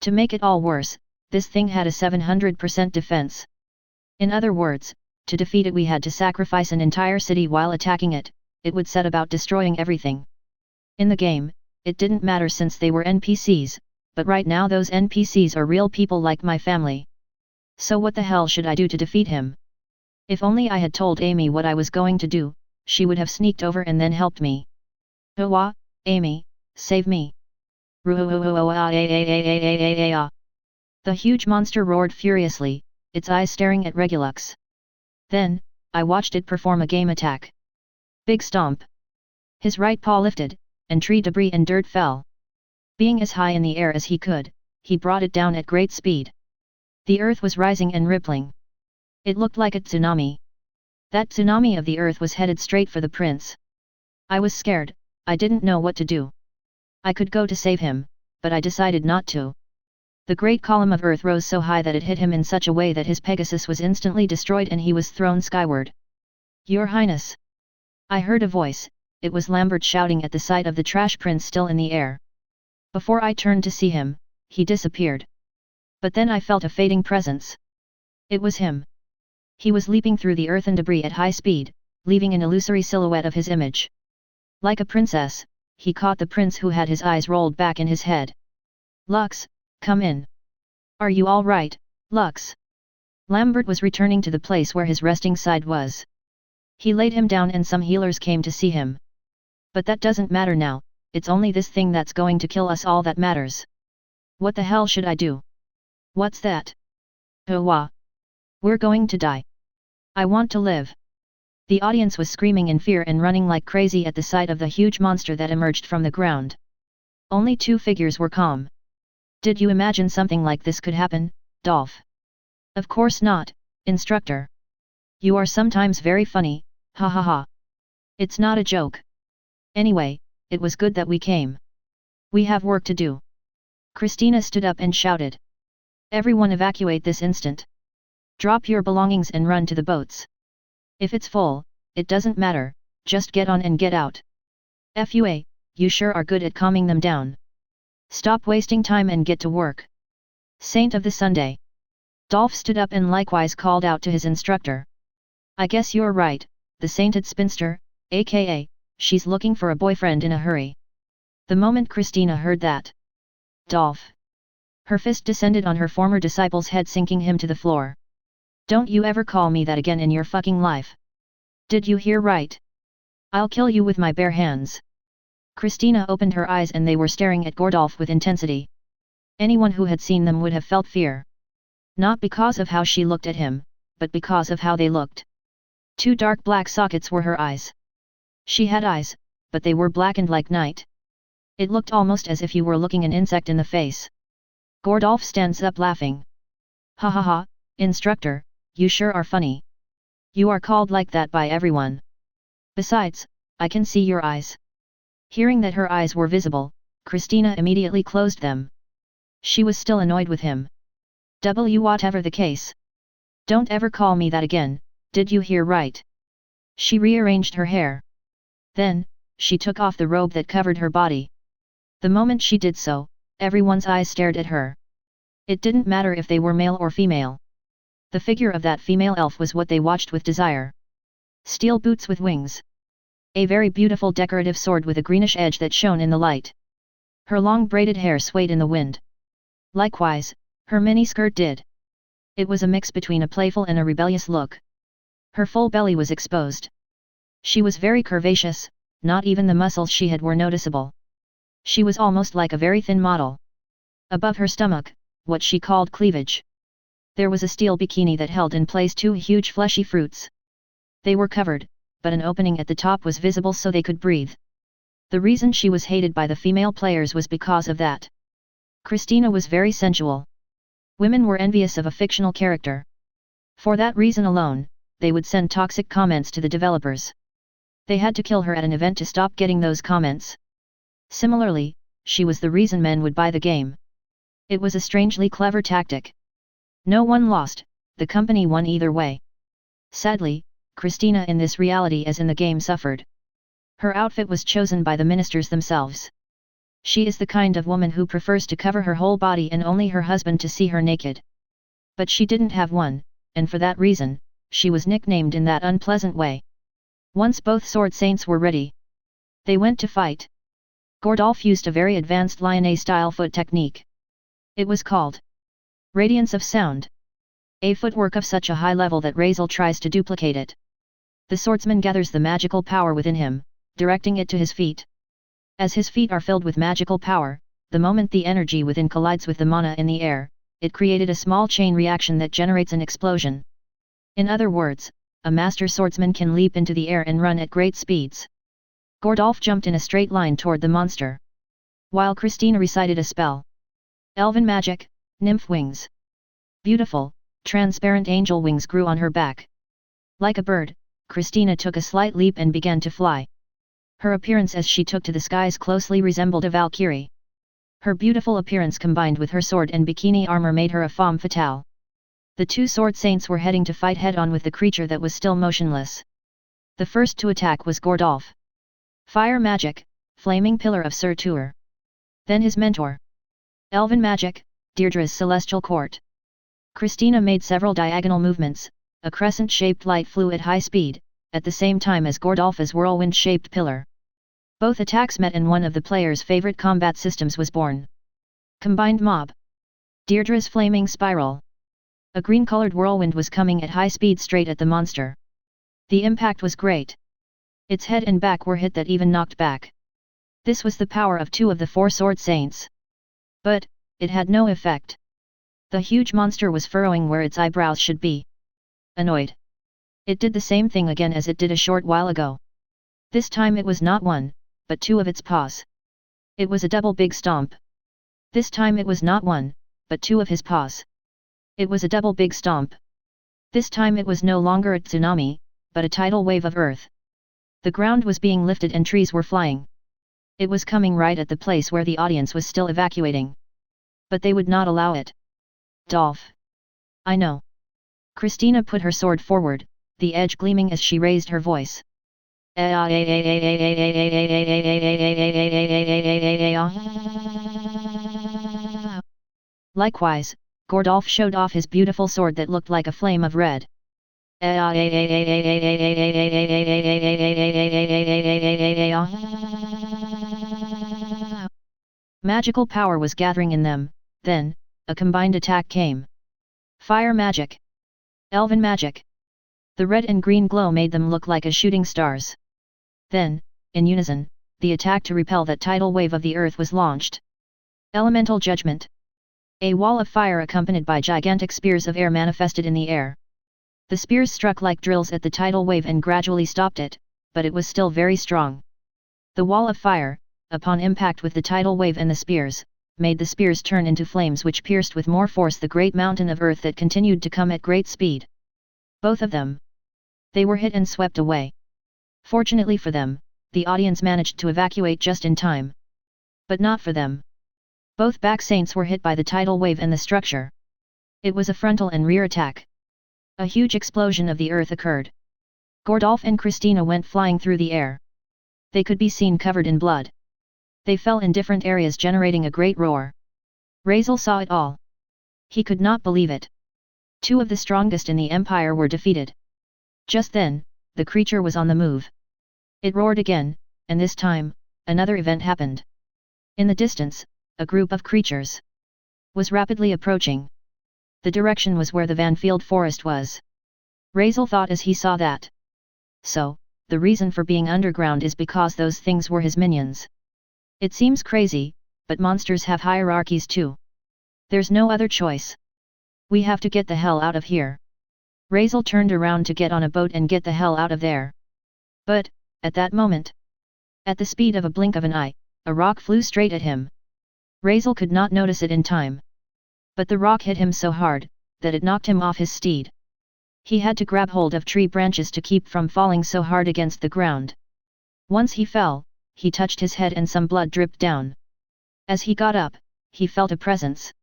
To make it all worse, this thing had a 700% defense. In other words, to defeat it we had to sacrifice an entire city while attacking it. It would set about destroying everything. In the game, it didn't matter since they were NPCs, but right now those NPCs are real people like my family. So what the hell should I do to defeat him? If only I had told Amy what I was going to do, she would have sneaked over and then helped me. Oh, Amy, save me. The huge monster roared furiously, its eyes staring at Regulux. Then, I watched it perform a game attack. Big stomp. His right paw lifted, and tree debris and dirt fell. Being as high in the air as he could, he brought it down at great speed. The earth was rising and rippling. It looked like a tsunami. That tsunami of the earth was headed straight for the prince. I was scared, I didn't know what to do. I could go to save him, but I decided not to. The great column of earth rose so high that it hit him in such a way that his pegasus was instantly destroyed and he was thrown skyward. Your Highness! I heard a voice, it was Lambert shouting at the sight of the trash prince still in the air. Before I turned to see him, he disappeared. But then I felt a fading presence. It was him. He was leaping through the earth and debris at high speed, leaving an illusory silhouette of his image. Like a princess, he caught the prince who had his eyes rolled back in his head. Lux, come in. Are you all right, Lux? Lambert was returning to the place where his resting side was. He laid him down and some healers came to see him. But that doesn't matter now, it's only this thing that's going to kill us all that matters. What the hell should I do? What's that? Oh, we're going to die. I want to live. The audience was screaming in fear and running like crazy at the sight of the huge monster that emerged from the ground. Only 2 figures were calm. Did you imagine something like this could happen, Dolph? Of course not, instructor. You are sometimes very funny, ha ha ha. It's not a joke. Anyway, it was good that we came. We have work to do. Christina stood up and shouted. Everyone evacuate this instant. Drop your belongings and run to the boats. If it's full, it doesn't matter, just get on and get out. Fua, you sure are good at calming them down. Stop wasting time and get to work. Saint of the Sunday. Dolph stood up and likewise called out to his instructor. I guess you're right, the sainted spinster, aka, she's looking for a boyfriend in a hurry. The moment Christina heard that. Dolph. Her fist descended on her former disciple's head, sinking him to the floor. Don't you ever call me that again in your fucking life. Did you hear right? I'll kill you with my bare hands. Christina opened her eyes and they were staring at Gordolf with intensity. Anyone who had seen them would have felt fear. Not because of how she looked at him, but because of how they looked. 2 dark black sockets were her eyes. She had eyes, but they were blackened like night. It looked almost as if you were looking an insect in the face. Gordolf stands up laughing. Ha ha ha, instructor, you sure are funny. You are called like that by everyone. Besides, I can see your eyes. Hearing that her eyes were visible, Christina immediately closed them. She was still annoyed with him. Whatever the case. Don't ever call me that again, did you hear right? She rearranged her hair. Then, she took off the robe that covered her body. The moment she did so, everyone's eyes stared at her. It didn't matter if they were male or female. The figure of that female elf was what they watched with desire. Steel boots with wings. A very beautiful decorative sword with a greenish edge that shone in the light. Her long braided hair swayed in the wind. Likewise, her mini-skirt did. It was a mix between a playful and a rebellious look. Her full belly was exposed. She was very curvaceous, not even the muscles she had were noticeable. She was almost like a very thin model. Above her stomach, what she called cleavage. There was a steel bikini that held in place two huge fleshy fruits. They were covered, but an opening at the top was visible so they could breathe. The reason she was hated by the female players was because of that. Christina was very sensual. Women were envious of a fictional character. For that reason alone, they would send toxic comments to the developers. They had to kill her at an event to stop getting those comments. Similarly, she was the reason men would buy the game. It was a strangely clever tactic. No one lost, the company won either way. Sadly, Christina in this reality as in the game suffered. Her outfit was chosen by the ministers themselves. She is the kind of woman who prefers to cover her whole body and only her husband to see her naked. But she didn't have one, and for that reason, she was nicknamed in that unpleasant way. Once both sword saints were ready, they went to fight. Gordolf used a very advanced Lyonnais-style foot technique. It was called Radiance of Sound. A footwork of such a high level that Razel tries to duplicate it. The swordsman gathers the magical power within him, directing it to his feet. As his feet are filled with magical power, the moment the energy within collides with the mana in the air, it created a small chain reaction that generates an explosion. In other words, a master swordsman can leap into the air and run at great speeds. Gordolf jumped in a straight line toward the monster, while Christina recited a spell. Elven magic, nymph wings. Beautiful, transparent angel wings grew on her back. Like a bird, Christina took a slight leap and began to fly. Her appearance as she took to the skies closely resembled a Valkyrie. Her beautiful appearance combined with her sword and bikini armor made her a femme fatale. The two sword saints were heading to fight head-on with the creature that was still motionless. The first to attack was Gordolf. Fire magic, flaming pillar of Sir Tuur. Then his mentor. Elven magic, Deirdre's celestial court. Christina made several diagonal movements, a crescent-shaped light flew at high speed, at the same time as Gordolf's whirlwind-shaped pillar. Both attacks met and one of the players' favorite combat systems was born. Combined mob. Deirdre's flaming spiral. A green-colored whirlwind was coming at high speed straight at the monster. The impact was great. Its head and back were hit that even knocked back. This was the power of two of the four sword saints. But, it had no effect. The huge monster was furrowing where its eyebrows should be. Annoyed. It did the same thing again as it did a short while ago. This time it was not one, but two of its paws. It was a double big stomp. This time it was not one, but two of his paws. It was a double big stomp. This time it was no longer a tsunami, but a tidal wave of earth. The ground was being lifted and trees were flying. It was coming right at the place where the audience was still evacuating. But they would not allow it. Dolph. I know. Christina put her sword forward, the edge gleaming as she raised her voice. Likewise, Gordolf showed off his beautiful sword that looked like a flame of red. Magical power was gathering in them, then, a combined attack came. Fire magic. Elven magic. The red and green glow made them look like as shooting stars. Then, in unison, the attack to repel that tidal wave of the earth was launched. Elemental judgment. A wall of fire accompanied by gigantic spears of air manifested in the air. The spears struck like drills at the tidal wave and gradually stopped it, but it was still very strong. The wall of fire, upon impact with the tidal wave and the spears, made the spears turn into flames which pierced with more force the great mountain of earth that continued to come at great speed. Both of them. They were hit and swept away. Fortunately for them, the audience managed to evacuate just in time. But not for them. Both back saints were hit by the tidal wave and the structure. It was a frontal and rear attack. A huge explosion of the earth occurred. Gordolf and Christina went flying through the air. They could be seen covered in blood. They fell in different areas, generating a great roar. Razel saw it all. He could not believe it. 2 of the strongest in the empire were defeated. Just then, the creature was on the move. It roared again, and this time, another event happened. In the distance, a group of creatures was rapidly approaching. The direction was where the Vanfield forest was. Razel thought as he saw that. So, the reason for being underground is because those things were his minions. It seems crazy, but monsters have hierarchies too. There's no other choice. We have to get the hell out of here. Razel turned around to get on a boat and get the hell out of there. But, at that moment, at the speed of a blink of an eye, a rock flew straight at him. Razel could not notice it in time. But the rock hit him so hard, that it knocked him off his steed. He had to grab hold of tree branches to keep from falling so hard against the ground. Once he fell, he touched his head and some blood dripped down. As he got up, he felt a presence.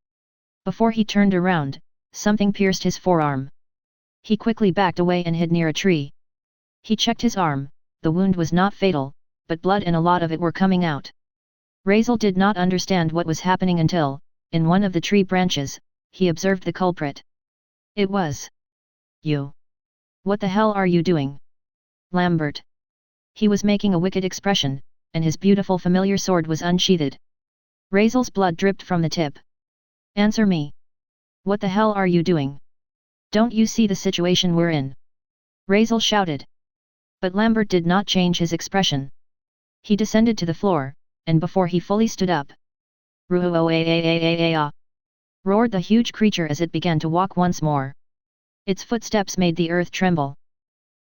Before he turned around, something pierced his forearm. He quickly backed away and hid near a tree. He checked his arm, the wound was not fatal, but blood and a lot of it were coming out. Razel did not understand what was happening until, in one of the tree branches, he observed the culprit. It was you. What the hell are you doing? Lambert. He was making a wicked expression, and his beautiful familiar sword was unsheathed. Razel's blood dripped from the tip. Answer me. What the hell are you doing? Don't you see the situation we're in? Razel shouted. But Lambert did not change his expression. He descended to the floor, and before he fully stood up, "Ruo-a-a-a-a-a-a!" roared the huge creature as it began to walk once more. Its footsteps made the earth tremble.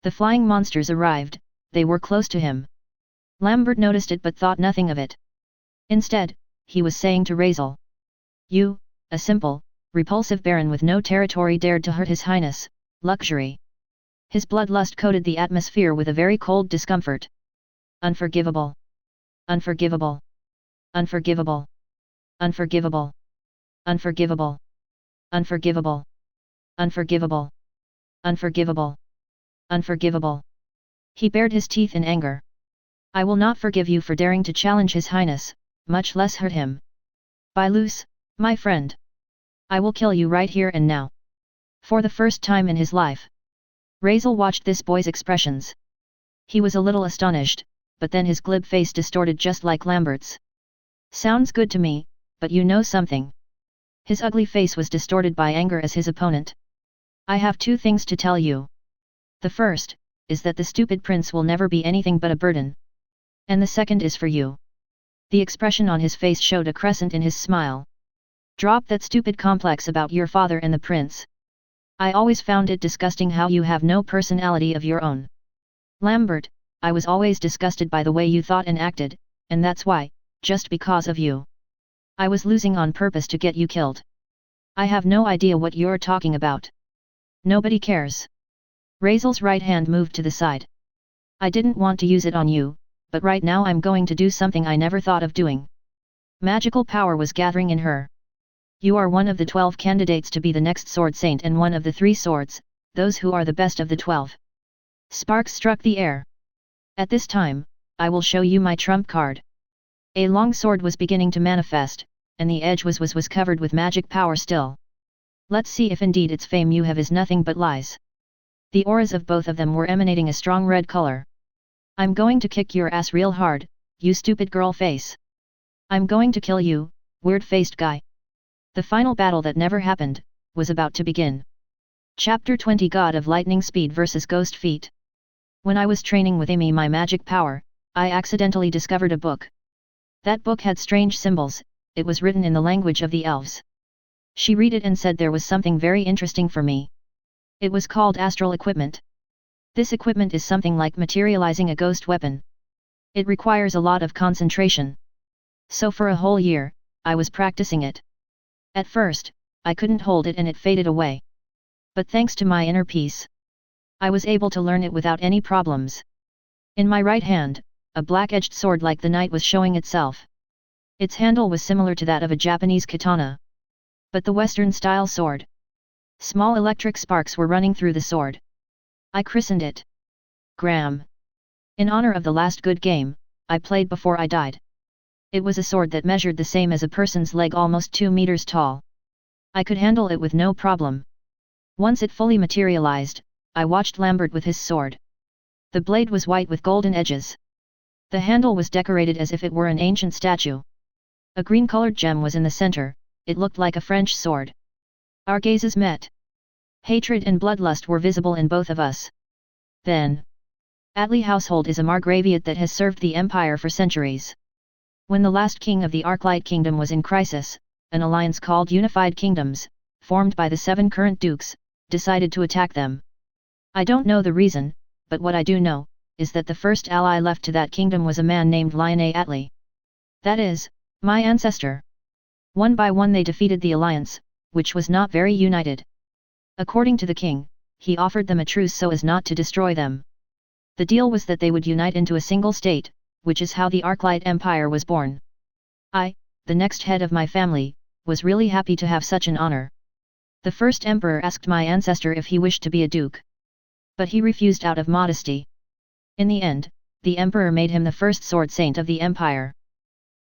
The flying monsters arrived, they were close to him. Lambert noticed it but thought nothing of it. Instead, he was saying to Razel, "You, a simple, repulsive baron with no territory, dared to hurt His Highness, luxury." His bloodlust coated the atmosphere with a very cold discomfort. Unforgivable. Unforgivable. Unforgivable. Unforgivable. Unforgivable. Unforgivable. Unforgivable. Unforgivable. Unforgivable. He bared his teeth in anger. I will not forgive you for daring to challenge His Highness, much less hurt him. By Luce, my friend. I will kill you right here and now. For the first time in his life, Razel watched this boy's expressions. He was a little astonished, but then his glib face distorted just like Lambert's. Sounds good to me, but you know something. His ugly face was distorted by anger as his opponent. I have 2 things to tell you. The first, is that the stupid prince will never be anything but a burden. And the second is for you. The expression on his face showed a crescent in his smile. Drop that stupid complex about your father and the prince. I always found it disgusting how you have no personality of your own. Lambert, I was always disgusted by the way you thought and acted, and that's why, just because of you, I was losing on purpose to get you killed. I have no idea what you're talking about. Nobody cares. Razel's right hand moved to the side. I didn't want to use it on you, but right now I'm going to do something I never thought of doing. Magical power was gathering in her. You are one of the 12 candidates to be the next sword saint and one of the 3 swords, those who are the best of the 12. Sparks struck the air. At this time, I will show you my trump card. A long sword was beginning to manifest, and the edge was covered with magic power still. Let's see if indeed its fame you have is nothing but lies. The auras of both of them were emanating a strong red color. I'm going to kick your ass real hard, you stupid girl face. I'm going to kill you, weird-faced guy. The final battle that never happened, was about to begin. Chapter 20 God of Lightning Speed vs Ghost Feet. When I was training with Amy my magic power, I accidentally discovered a book. That book had strange symbols, it was written in the language of the elves. She read it and said there was something very interesting for me. It was called astral equipment. This equipment is something like materializing a ghost weapon. It requires a lot of concentration. So for a whole year, I was practicing it. At first, I couldn't hold it and it faded away. But thanks to my inner peace, I was able to learn it without any problems. In my right hand, a black-edged sword like the knight was showing itself. Its handle was similar to that of a Japanese katana. But the Western-style sword. Small electric sparks were running through the sword. I christened it Gram. In honor of the last good game, I played before I died. It was a sword that measured the same as a person's leg, almost 2 meters tall. I could handle it with no problem. Once it fully materialized, I watched Lambert with his sword. The blade was white with golden edges. The handle was decorated as if it were an ancient statue. A green-colored gem was in the center, it looked like a French sword. Our gazes met. Hatred and bloodlust were visible in both of us. Then, Atli household is a margraviate that has served the empire for centuries. When the last king of the Arclight kingdom was in crisis, an alliance called Unified Kingdoms, formed by the 7 current dukes, decided to attack them. I don't know the reason, but what I do know, is that the first ally left to that kingdom was a man named Lione Atli. That is, my ancestor. One by one they defeated the alliance, which was not very united. According to the king, he offered them a truce so as not to destroy them. The deal was that they would unite into a single state, which is how the Arclight Empire was born. I, the next head of my family, was really happy to have such an honor. The first emperor asked my ancestor if he wished to be a duke. But he refused out of modesty. In the end, the emperor made him the first sword saint of the empire.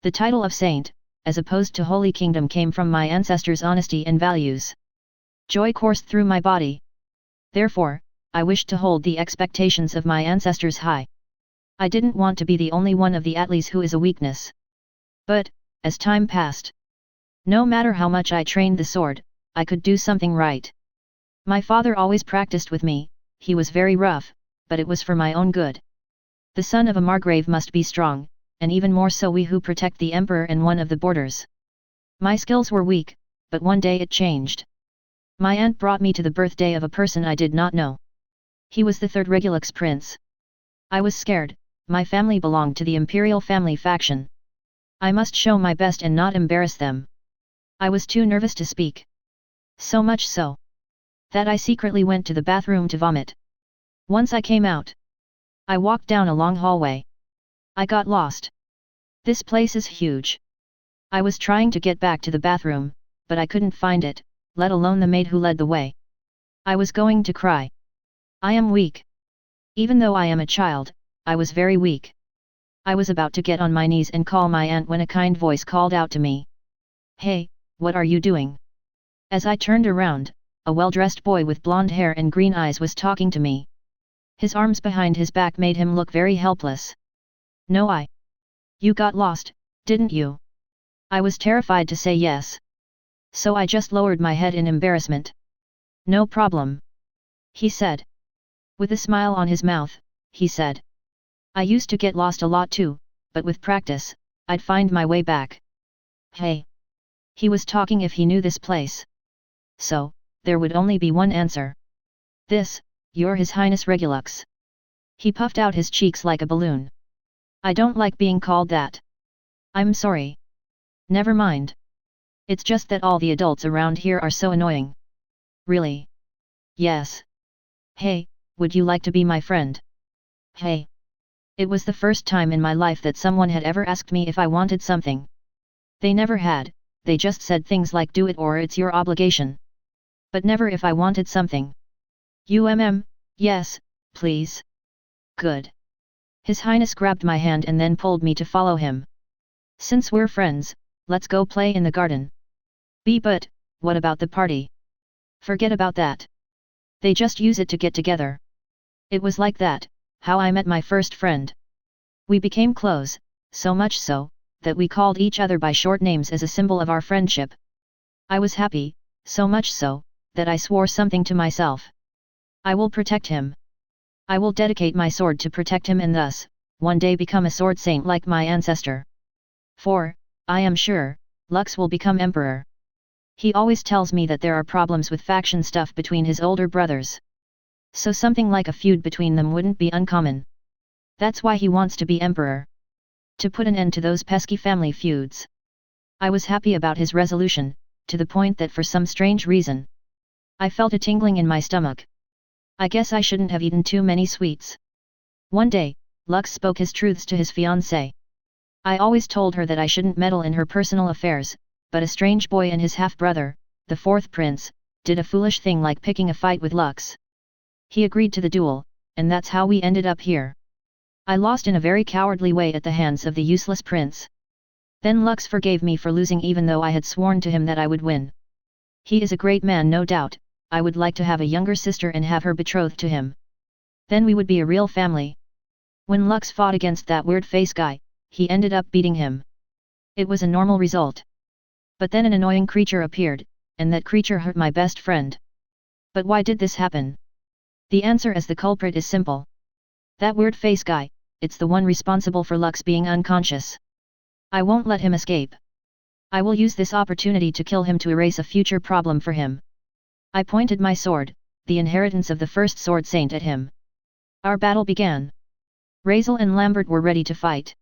The title of saint, as opposed to holy kingdom, came from my ancestor's honesty and values. Joy coursed through my body. Therefore, I wished to hold the expectations of my ancestors high. I didn't want to be the only one of the Atlis who is a weakness. But, as time passed, no matter how much I trained the sword, I could do something right. My father always practiced with me, he was very rough, but it was for my own good. The son of a margrave must be strong, and even more so we who protect the emperor and one of the borders. My skills were weak, but one day it changed. My aunt brought me to the birthday of a person I did not know. He was the 3rd Regulux prince. I was scared, my family belonged to the imperial family faction. I must show my best and not embarrass them. I was too nervous to speak. So much so that I secretly went to the bathroom to vomit. Once I came out, I walked down a long hallway. I got lost. This place is huge. I was trying to get back to the bathroom, but I couldn't find it, let alone the maid who led the way. I was going to cry. I am weak. Even though I am a child, I was very weak. I was about to get on my knees and call my aunt when a kind voice called out to me. "Hey, what are you doing?" As I turned around, a well-dressed boy with blonde hair and green eyes was talking to me. His arms behind his back made him look very helpless. "No, You got lost, didn't you?" I was terrified to say yes. So I just lowered my head in embarrassment. "No problem," he said. With a smile on his mouth, he said. "I used to get lost a lot too, but with practice, I'd find my way back." Hey! He was talking if he knew this place. So, there would only be one answer. "This, you're His Highness Regulux." He puffed out his cheeks like a balloon. "I don't like being called that." "I'm sorry." "Never mind. It's just that all the adults around here are so annoying." "Really?" "Yes." "Hey, would you like to be my friend?" "Hey." It was the first time in my life that someone had ever asked me if I wanted something. They never had, they just said things like "do it" or "it's your obligation." But never if I wanted something. Yes, please." "Good." His Highness grabbed my hand and then pulled me to follow him. "Since we're friends, let's go play in the garden." But, what about the party?" "Forget about that. They just use it to get together." It was like that, how I met my first friend. We became close, so much so, that we called each other by short names as a symbol of our friendship. I was happy, so much so, that I swore something to myself. I will protect him. I will dedicate my sword to protect him and thus, one day become a sword saint like my ancestor. For, I am sure, Lux will become emperor. He always tells me that there are problems with faction stuff between his older brothers. So something like a feud between them wouldn't be uncommon. That's why he wants to be emperor. To put an end to those pesky family feuds. I was happy about his resolution, to the point that for some strange reason, I felt a tingling in my stomach. I guess I shouldn't have eaten too many sweets. One day, Lux spoke his truths to his fiancée. I always told her that I shouldn't meddle in her personal affairs, but a strange boy and his half-brother, the 4th prince, did a foolish thing like picking a fight with Lux. He agreed to the duel, and that's how we ended up here. I lost in a very cowardly way at the hands of the useless prince. Then Lux forgave me for losing even though I had sworn to him that I would win. He is a great man no doubt, I would like to have a younger sister and have her betrothed to him. Then we would be a real family. When Lux fought against that weird face guy, he ended up beating him. It was a normal result. But then an annoying creature appeared, and that creature hurt my best friend. But why did this happen? The answer as the culprit is simple. That weird face guy, it's the one responsible for Lux being unconscious. I won't let him escape. I will use this opportunity to kill him to erase a future problem for him. I pointed my sword, the inheritance of the first sword saint, at him. Our battle began. Razel and Lambert were ready to fight.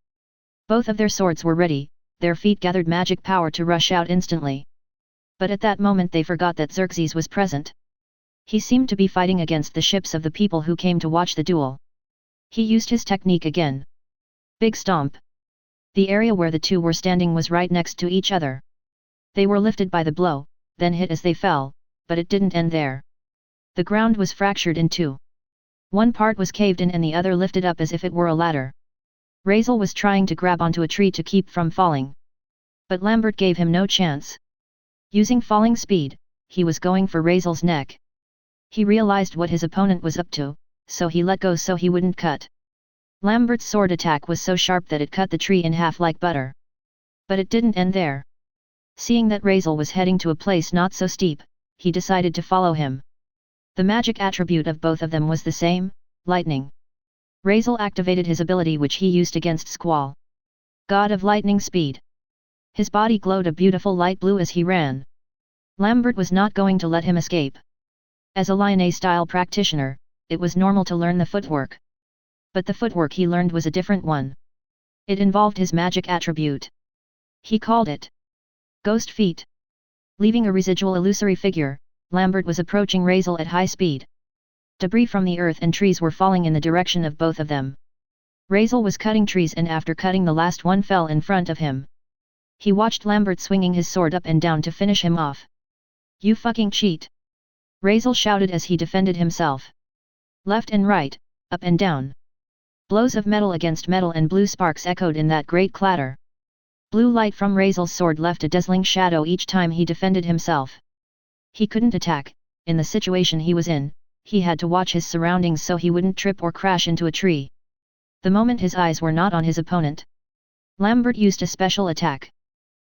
Both of their swords were ready, their feet gathered magic power to rush out instantly. But at that moment they forgot that Xerxes was present. He seemed to be fighting against the ships of the people who came to watch the duel. He used his technique again. Big stomp. The area where the two were standing was right next to each other. They were lifted by the blow, then hit as they fell, but it didn't end there. The ground was fractured in two. One part was caved in and the other lifted up as if it were a ladder. Razel was trying to grab onto a tree to keep from falling. But Lambert gave him no chance. Using falling speed, he was going for Razel's neck. He realized what his opponent was up to, so he let go so he wouldn't cut. Lambert's sword attack was so sharp that it cut the tree in half like butter. But it didn't end there. Seeing that Razel was heading to a place not so steep, he decided to follow him. The magic attribute of both of them was the same, lightning. Razel activated his ability which he used against Squall. God of lightning speed. His body glowed a beautiful light blue as he ran. Lambert was not going to let him escape. As a Lyonnais-style practitioner, it was normal to learn the footwork. But the footwork he learned was a different one. It involved his magic attribute. He called it Ghost Feet. Leaving a residual illusory figure, Lambert was approaching Razel at high speed. Debris from the earth and trees were falling in the direction of both of them. Razel was cutting trees and after cutting the last one fell in front of him. He watched Lambert swinging his sword up and down to finish him off. You fucking cheat! Razel shouted as he defended himself. Left and right, up and down. Blows of metal against metal and blue sparks echoed in that great clatter. Blue light from Razel's sword left a dazzling shadow each time he defended himself. He couldn't attack, in the situation he was in, he had to watch his surroundings so he wouldn't trip or crash into a tree. The moment his eyes were not on his opponent, Lambert used a special attack.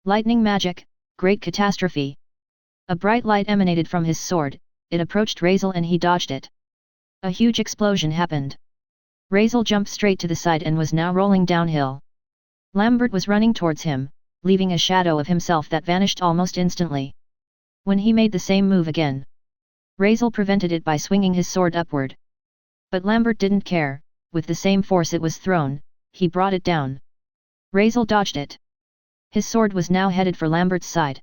Lightning magic, great catastrophe. A bright light emanated from his sword, it approached Razel and he dodged it. A huge explosion happened. Razel jumped straight to the side and was now rolling downhill. Lambert was running towards him, leaving a shadow of himself that vanished almost instantly. When he made the same move again, Razel prevented it by swinging his sword upward. But Lambert didn't care, with the same force it was thrown, he brought it down. Razel dodged it. His sword was now headed for Lambert's side.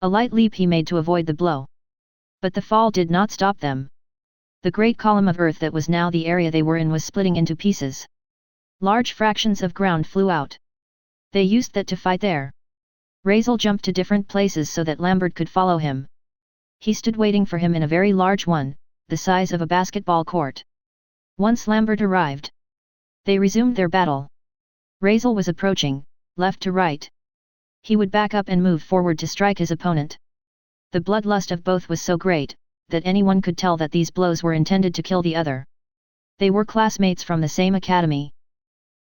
A light leap he made to avoid the blow. But the fall did not stop them. The great column of earth that was now the area they were in was splitting into pieces. Large fractions of ground flew out. They used that to fight there. Razel jumped to different places so that Lambert could follow him. He stood waiting for him in a very large one, the size of a basketball court. Once Lambert arrived, they resumed their battle. Razel was approaching, left to right. He would back up and move forward to strike his opponent. The bloodlust of both was so great, that anyone could tell that these blows were intended to kill the other. They were classmates from the same academy.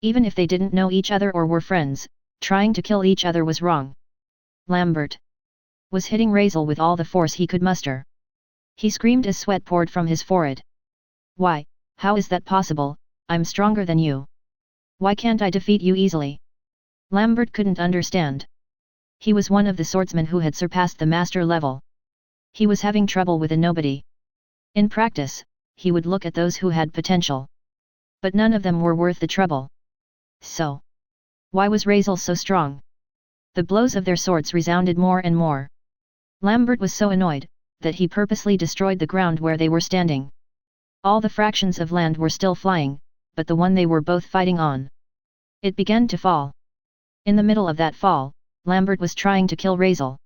Even if they didn't know each other or were friends, trying to kill each other was wrong. Lambert was hitting Razel with all the force he could muster. He screamed as sweat poured from his forehead. Why, how is that possible? I'm stronger than you. Why can't I defeat you easily? Lambert couldn't understand. He was one of the swordsmen who had surpassed the master level. He was having trouble with a nobody. In practice, he would look at those who had potential. But none of them were worth the trouble. So, why was Razel so strong? The blows of their swords resounded more and more. Lambert was so annoyed, that he purposely destroyed the ground where they were standing. All the fractions of land were still flying, but the one they were both fighting on, it began to fall. In the middle of that fall, Lambert was trying to kill Razel.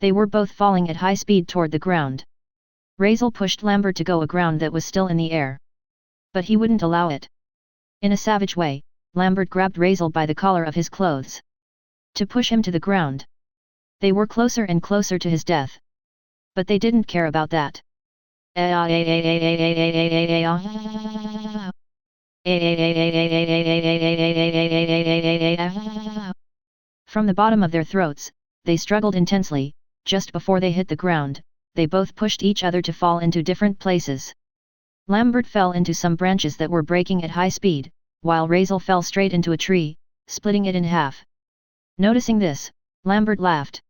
They were both falling at high speed toward the ground. Razel pushed Lambert to go a ground that was still in the air. But he wouldn't allow it. In a savage way, Lambert grabbed Razel by the collar of his clothes to push him to the ground. They were closer and closer to his death. But they didn't care about that. From the bottom of their throats, they struggled intensely. Just before they hit the ground, they both pushed each other to fall into different places. Lambert fell into some branches that were breaking at high speed, while Razel fell straight into a tree, splitting it in half. Noticing this, Lambert laughed.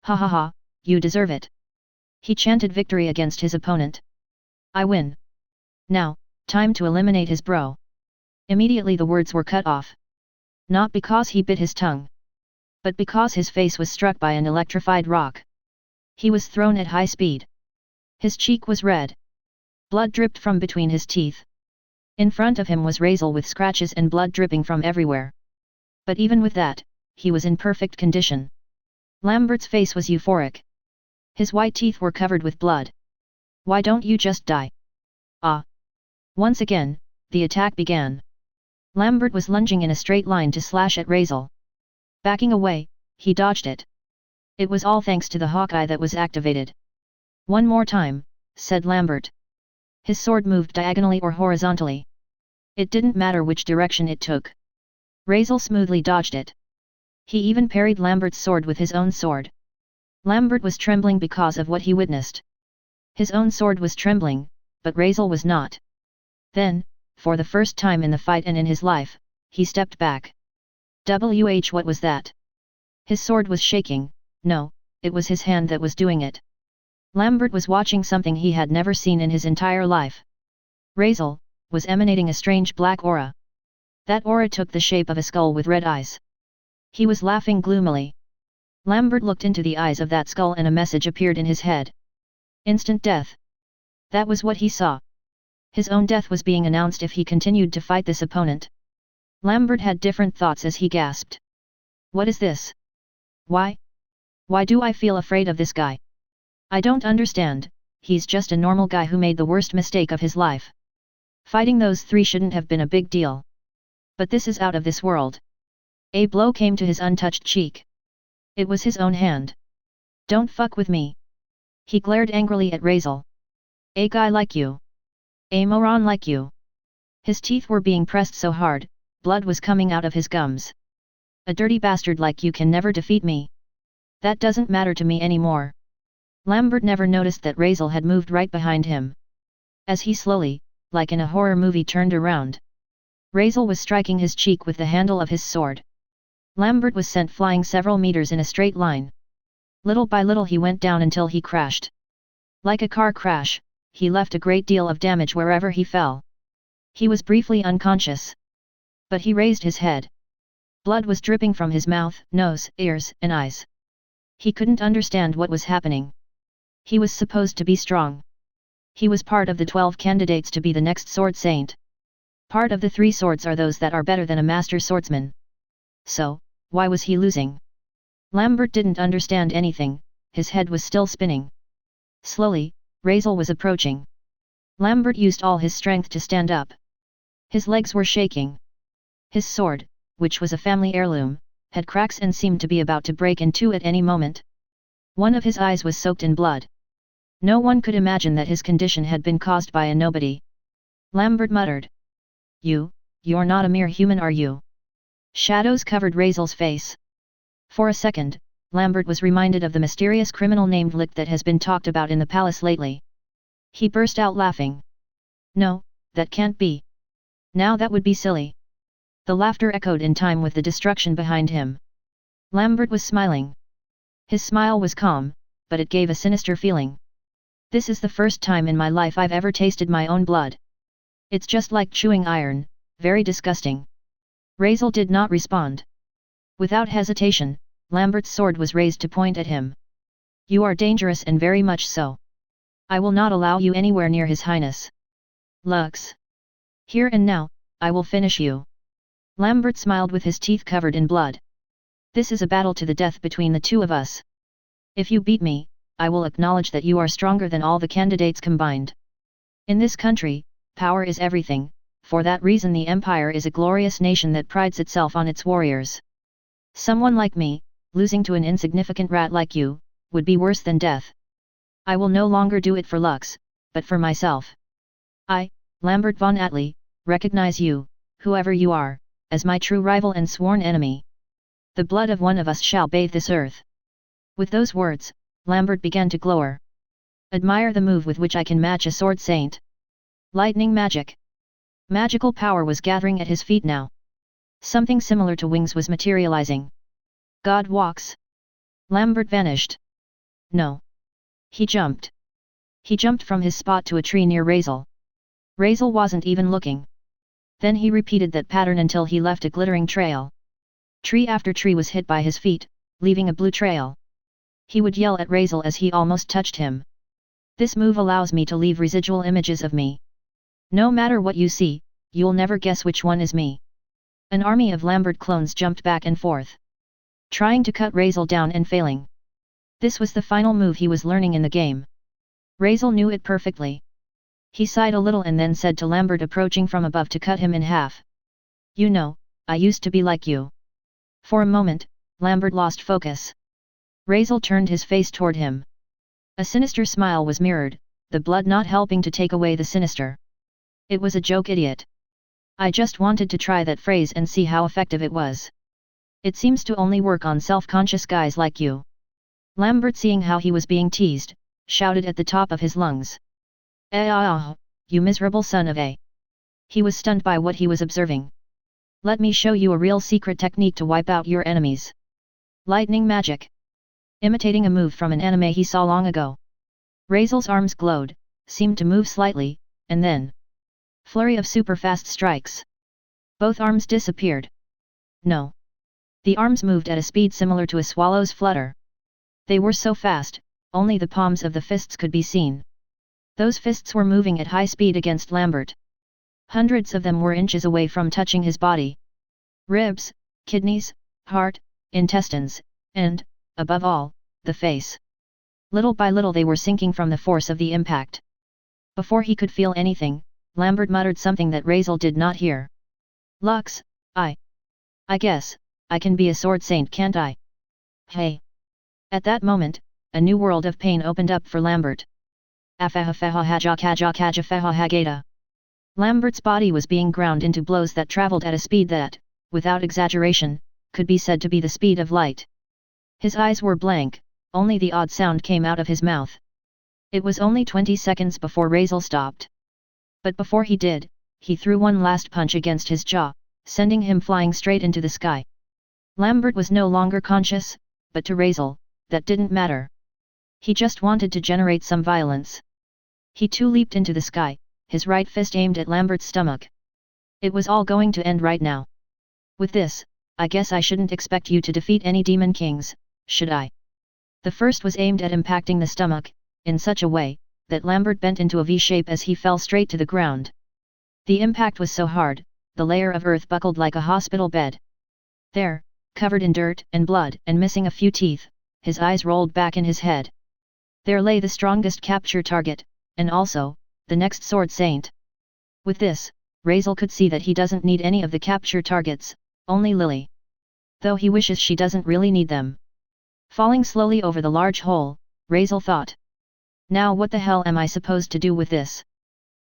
Ha ha ha, you deserve it. He chanted victory against his opponent. I win. Now, time to eliminate his bro. Immediately the words were cut off. Not because he bit his tongue, but because his face was struck by an electrified rock. He was thrown at high speed. His cheek was red. Blood dripped from between his teeth. In front of him was Razel with scratches and blood dripping from everywhere. But even with that, he was in perfect condition. Lambert's face was euphoric. His white teeth were covered with blood. Why don't you just die? Ah! Once again, the attack began. Lambert was lunging in a straight line to slash at Razel. Backing away, he dodged it. It was all thanks to the Hawkeye that was activated. One more time, said Lambert. His sword moved diagonally or horizontally. It didn't matter which direction it took. Razel smoothly dodged it. He even parried Lambert's sword with his own sword. Lambert was trembling because of what he witnessed. His own sword was trembling, but Razel was not. Then, for the first time in the fight and in his life, he stepped back. What was that? His sword was shaking. No, it was his hand that was doing it. Lambert was watching something he had never seen in his entire life. Razel was emanating a strange black aura. That aura took the shape of a skull with red eyes. He was laughing gloomily. Lambert looked into the eyes of that skull and a message appeared in his head. Instant death. That was what he saw. His own death was being announced if he continued to fight this opponent. Lambert had different thoughts as he gasped. What is this? Why? Why do I feel afraid of this guy? I don't understand, he's just a normal guy who made the worst mistake of his life. Fighting those three shouldn't have been a big deal. But this is out of this world. A blow came to his untouched cheek. It was his own hand. Don't fuck with me. He glared angrily at Razel. A guy like you. A moron like you. His teeth were being pressed so hard, blood was coming out of his gums. A dirty bastard like you can never defeat me. That doesn't matter to me anymore. Lambert never noticed that Razel had moved right behind him. As he slowly, like in a horror movie, turned around, Razel was striking his cheek with the handle of his sword. Lambert was sent flying several meters in a straight line. Little by little he went down until he crashed. Like a car crash, he left a great deal of damage wherever he fell. He was briefly unconscious. But he raised his head. Blood was dripping from his mouth, nose, ears, and eyes. He couldn't understand what was happening. He was supposed to be strong. He was part of the 12 candidates to be the next sword saint. Part of the 3 swords are those that are better than a master swordsman. So, why was he losing? Lambert didn't understand anything, his head was still spinning. Slowly, Razel was approaching. Lambert used all his strength to stand up. His legs were shaking. His sword, which was a family heirloom, had cracks and seemed to be about to break in two at any moment. One of his eyes was soaked in blood. No one could imagine that his condition had been caused by a nobody. Lambert muttered. You're not a mere human, are you? Shadows covered Razel's face. For a second, Lambert was reminded of the mysterious criminal named Lick that has been talked about in the palace lately. He burst out laughing. No, that can't be. Now that would be silly. The laughter echoed in time with the destruction behind him. Lambert was smiling. His smile was calm, but it gave a sinister feeling. This is the first time in my life I've ever tasted my own blood. It's just like chewing iron, very disgusting. Razel did not respond. Without hesitation, Lambert's sword was raised to point at him. You are dangerous and very much so. I will not allow you anywhere near His Highness. Lux. Here and now, I will finish you. Lambert smiled with his teeth covered in blood. This is a battle to the death between the two of us. If you beat me, I will acknowledge that you are stronger than all the candidates combined. In this country, power is everything, for that reason the Empire is a glorious nation that prides itself on its warriors. Someone like me, losing to an insignificant rat like you, would be worse than death. I will no longer do it for Lux, but for myself. I, Lambert von Atli, recognize you, whoever you are, as my true rival and sworn enemy. The blood of one of us shall bathe this earth. With those words, Lambert began to glower. Admire the move with which I can match a sword saint. Lightning magic. Magical power was gathering at his feet now. Something similar to wings was materializing. God walks. Lambert vanished. No. He jumped. He jumped from his spot to a tree near Razel. Razel wasn't even looking. Then he repeated that pattern until he left a glittering trail. Tree after tree was hit by his feet, leaving a blue trail. He would yell at Razel as he almost touched him. This move allows me to leave residual images of me. No matter what you see, you'll never guess which one is me. An army of Lambert clones jumped back and forth, trying to cut Razel down and failing. This was the final move he was learning in the game. Razel knew it perfectly. He sighed a little and then said to Lambert approaching from above to cut him in half. You know, I used to be like you. For a moment, Lambert lost focus. Razel turned his face toward him. A sinister smile was mirrored, the blood not helping to take away the sinister. It was a joke, idiot. I just wanted to try that phrase and see how effective it was. It seems to only work on self-conscious guys like you. Lambert, seeing how he was being teased, shouted at the top of his lungs. You miserable son of a... He was stunned by what he was observing. Let me show you a real secret technique to wipe out your enemies. Lightning magic. Imitating a move from an anime he saw long ago. Razel's arms glowed, seemed to move slightly, and then... flurry of super-fast strikes. Both arms disappeared. No. The arms moved at a speed similar to a swallow's flutter. They were so fast, only the palms of the fists could be seen. Those fists were moving at high speed against Lambert. Hundreds of them were inches away from touching his body. Ribs, kidneys, heart, intestines, and, above all, the face. Little by little they were sinking from the force of the impact. Before he could feel anything, Lambert muttered something that Razel did not hear. Lux, I guess, I can be a sword saint, can't I? Hey! At that moment, a new world of pain opened up for Lambert. Lambert's body was being ground into blows that traveled at a speed that, without exaggeration, could be said to be the speed of light. His eyes were blank, only the odd sound came out of his mouth. It was only 20 seconds before Razel stopped. But before he did, he threw one last punch against his jaw, sending him flying straight into the sky. Lambert was no longer conscious, but to Razel, that didn't matter. He just wanted to generate some violence. He too leaped into the sky, his right fist aimed at Lambert's stomach. It was all going to end right now. With this, I guess I shouldn't expect you to defeat any demon kings, should I? The first was aimed at impacting the stomach, in such a way, that Lambert bent into a V shape as he fell straight to the ground. The impact was so hard, the layer of earth buckled like a hospital bed. There, covered in dirt and blood and missing a few teeth, his eyes rolled back in his head. There lay the strongest capture target, and also, the next sword saint. With this, Razel could see that he doesn't need any of the capture targets, only Lily. Though he wishes she doesn't really need them. Falling slowly over the large hole, Razel thought. Now what the hell am I supposed to do with this?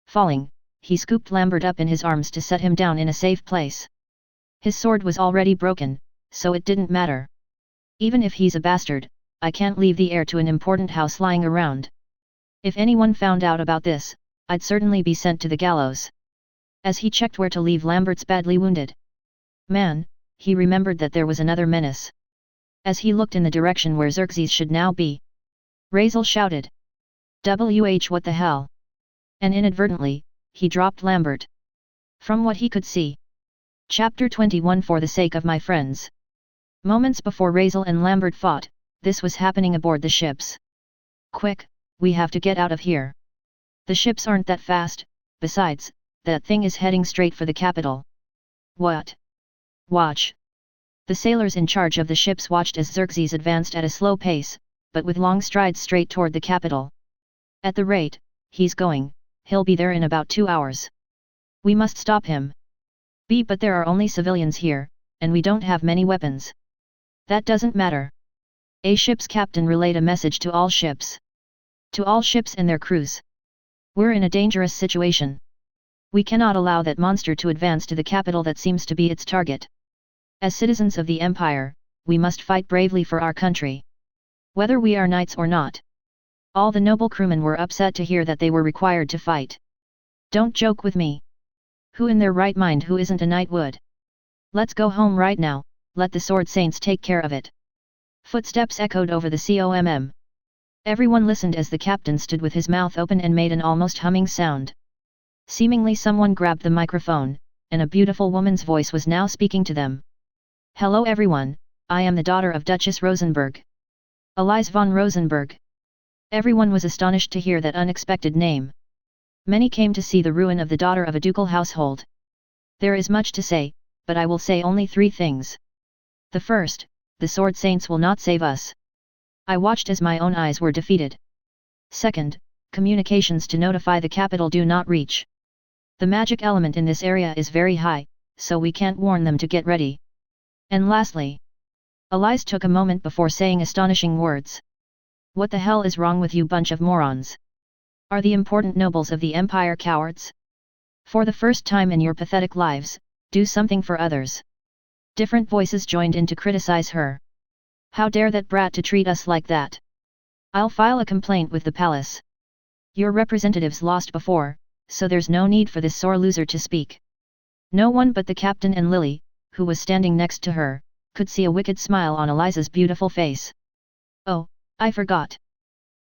Falling, he scooped Lambert up in his arms to set him down in a safe place. His sword was already broken, so it didn't matter. Even if he's a bastard, I can't leave the heir to an important house lying around. If anyone found out about this, I'd certainly be sent to the gallows. As he checked where to leave Lambert's badly wounded man, he remembered that there was another menace. As he looked in the direction where Xerxes should now be, Razel shouted. What the hell? And inadvertently, he dropped Lambert. From what he could see. Chapter 21. For the sake of my friends. Moments before Razel and Lambert fought, this was happening aboard the ships. Quick, we have to get out of here. The ships aren't that fast, besides, that thing is heading straight for the capital. What? Watch. The sailors in charge of the ships watched as Xerxes advanced at a slow pace, but with long strides straight toward the capital. At the rate he's going, he'll be there in about 2 hours. We must stop him. B. But there are only civilians here, and we don't have many weapons. That doesn't matter. A ship's captain relayed a message to all ships. To all ships and their crews. We're in a dangerous situation. We cannot allow that monster to advance to the capital that seems to be its target. As citizens of the Empire, we must fight bravely for our country. Whether we are knights or not. All the noble crewmen were upset to hear that they were required to fight. Don't joke with me. Who in their right mind who isn't a knight would? Let's go home right now, let the sword saints take care of it. Footsteps echoed over the comm. Everyone listened as the captain stood with his mouth open and made an almost humming sound. Seemingly someone grabbed the microphone, and a beautiful woman's voice was now speaking to them. Hello everyone, I am the daughter of Duchess Rosenberg. Elise von Rosenberg. Everyone was astonished to hear that unexpected name. Many came to see the ruin of the daughter of a ducal household. There is much to say, but I will say only 3 things. The first, the sword saints will not save us. I watched as my own eyes were defeated. Second, communications to notify the capital do not reach. The magic element in this area is very high, so we can't warn them to get ready. And lastly, Elise took a moment before saying astonishing words. What the hell is wrong with you bunch of morons? Are the important nobles of the Empire cowards? For the first time in your pathetic lives, do something for others. Different voices joined in to criticize her. How dare that brat to treat us like that? I'll file a complaint with the palace. Your representatives lost before, so there's no need for this sore loser to speak. No one but the captain and Lily, who was standing next to her, could see a wicked smile on Eliza's beautiful face. Oh, I forgot.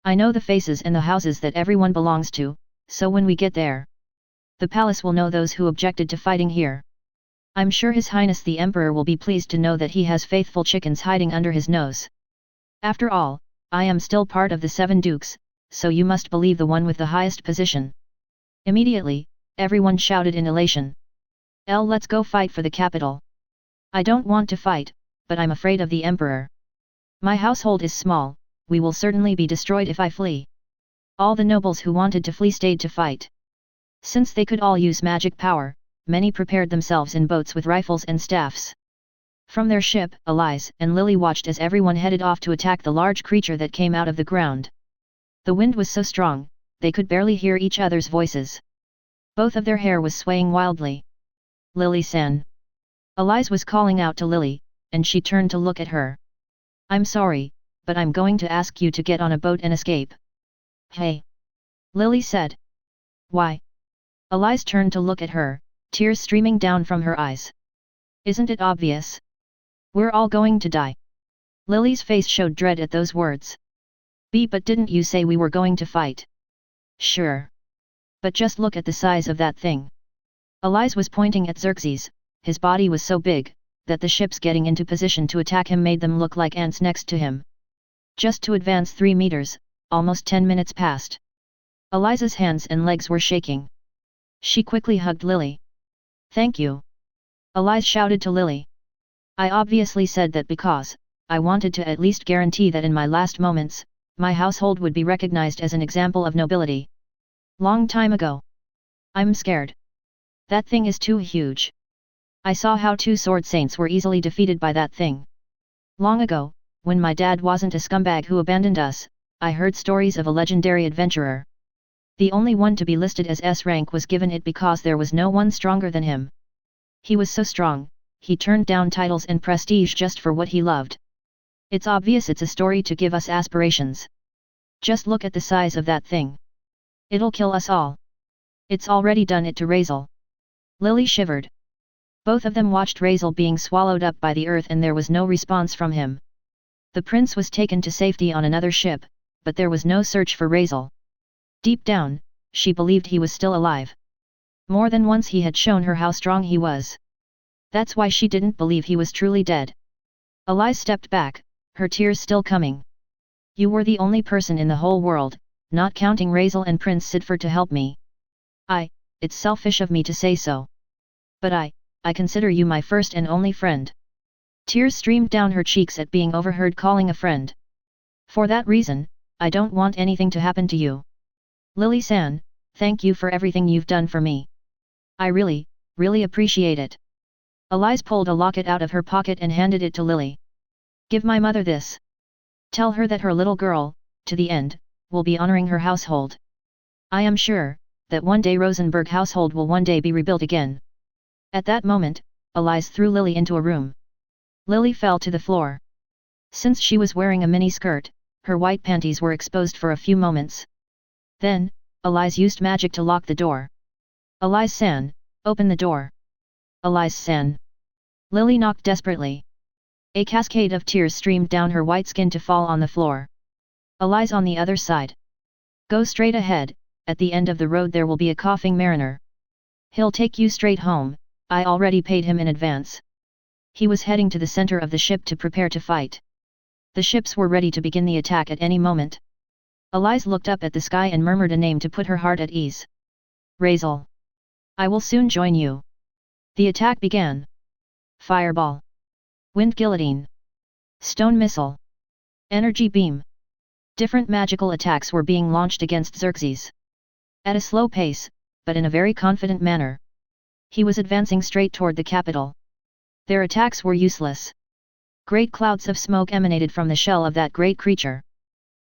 I know the faces and the houses that everyone belongs to, so when we get there, the palace will know those who objected to fighting here. I'm sure His Highness the Emperor will be pleased to know that he has faithful chickens hiding under his nose. After all, I am still part of the 7 dukes, so you must believe the one with the highest position. Immediately, everyone shouted in elation. Let's go fight for the capital. I don't want to fight, but I'm afraid of the Emperor. My household is small, we will certainly be destroyed if I flee. All the nobles who wanted to flee stayed to fight. Since they could all use magic power, many prepared themselves in boats with rifles and staffs. From their ship, Elise and Lily watched as everyone headed off to attack the large creature that came out of the ground. The wind was so strong, they could barely hear each other's voices. Both of their hair was swaying wildly. Lily-san. Elise was calling out to Lily, and she turned to look at her. I'm sorry, but I'm going to ask you to get on a boat and escape. Hey! Lily said. Why? Elise turned to look at her, tears streaming down from her eyes. Isn't it obvious? We're all going to die. Lily's face showed dread at those words. But didn't you say we were going to fight? Sure. But just look at the size of that thing. Elise was pointing at Xerxes. His body was so big, that the ships getting into position to attack him made them look like ants next to him. Just to advance 3 meters, almost 10 minutes passed. Eliza's hands and legs were shaking. She quickly hugged Lily. Thank you. Elise shouted to Lily. I obviously said that because, I wanted to at least guarantee that in my last moments, my household would be recognized as an example of nobility. Long time ago. I'm scared. That thing is too huge. I saw how 2 sword saints were easily defeated by that thing. Long ago, when my dad wasn't a scumbag who abandoned us, I heard stories of a legendary adventurer. The only one to be listed as S rank was given it because there was no one stronger than him. He was so strong, he turned down titles and prestige just for what he loved. It's obvious it's a story to give us aspirations. Just look at the size of that thing. It'll kill us all. It's already done it to Razel. Lily shivered. Both of them watched Razel being swallowed up by the earth and there was no response from him. The prince was taken to safety on another ship, but there was no search for Razel. Deep down, she believed he was still alive. More than once he had shown her how strong he was. That's why she didn't believe he was truly dead. Elise stepped back, her tears still coming. You were the only person in the whole world, not counting Razel and Prince Siegburn to help me. It's selfish of me to say so. But I consider you my first and only friend. Tears streamed down her cheeks at being overheard calling a friend. For that reason, I don't want anything to happen to you. Lily-san, thank you for everything you've done for me. I really appreciate it. Elise pulled a locket out of her pocket and handed it to Lily. Give my mother this. Tell her that her little girl, to the end, will be honoring her household. I am sure, that one day Rosenberg household will one day be rebuilt again. At that moment, Elise threw Lily into a room. Lily fell to the floor. Since she was wearing a mini skirt, her white panties were exposed for a few moments. Then, Elise used magic to lock the door. Elise-san, open the door. Elise-san. Lily knocked desperately. A cascade of tears streamed down her white skin to fall on the floor. Elise on the other side. Go straight ahead, at the end of the road there will be a coughing mariner. He'll take you straight home, I already paid him in advance. He was heading to the center of the ship to prepare to fight. The ships were ready to begin the attack at any moment. Elise looked up at the sky and murmured a name to put her heart at ease. Razel. I will soon join you. The attack began. Fireball. Wind guillotine. Stone missile. Energy beam. Different magical attacks were being launched against Xerxes. At a slow pace, but in a very confident manner. He was advancing straight toward the capital. Their attacks were useless. Great clouds of smoke emanated from the shell of that great creature.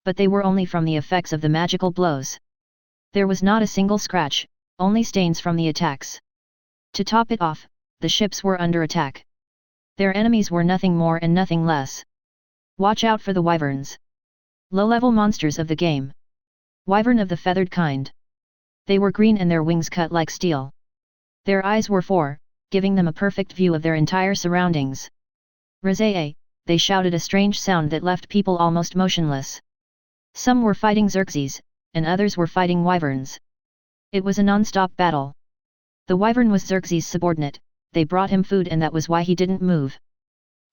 But they were only from the effects of the magical blows. There was not a single scratch, only stains from the attacks. To top it off, the ships were under attack. Their enemies were nothing more and nothing less. Watch out for the wyverns. Low-level monsters of the game. Wyvern of the feathered kind. They were green and their wings cut like steel. Their eyes were four, giving them a perfect view of their entire surroundings. Razae, they shouted a strange sound that left people almost motionless. Some were fighting Xerxes, and others were fighting wyverns. It was a non-stop battle. The wyvern was Xerxes' subordinate, they brought him food and that was why he didn't move.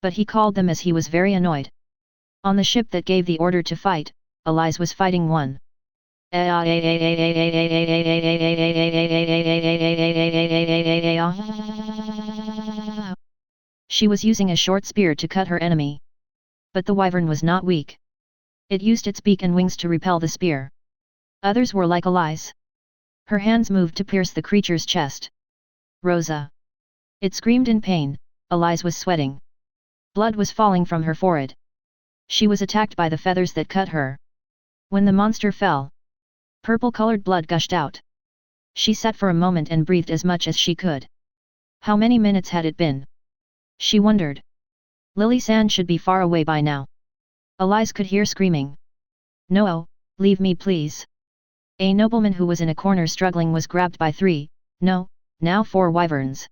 But he called them as he was very annoyed. On the ship that gave the order to fight, Elise was fighting one. She was using a short spear to cut her enemy. But the wyvern was not weak. It used its beak and wings to repel the spear. Others were like Elise. Her hands moved to pierce the creature's chest. Rosa. It screamed in pain, Elise was sweating. Blood was falling from her forehead. She was attacked by the feathers that cut her. When the monster fell, purple-colored blood gushed out. She sat for a moment and breathed as much as she could. How many minutes had it been? She wondered. Lily-san should be far away by now. Elise could hear screaming. No, leave me please. A nobleman who was in a corner struggling was grabbed by three, no, now 4 wyverns.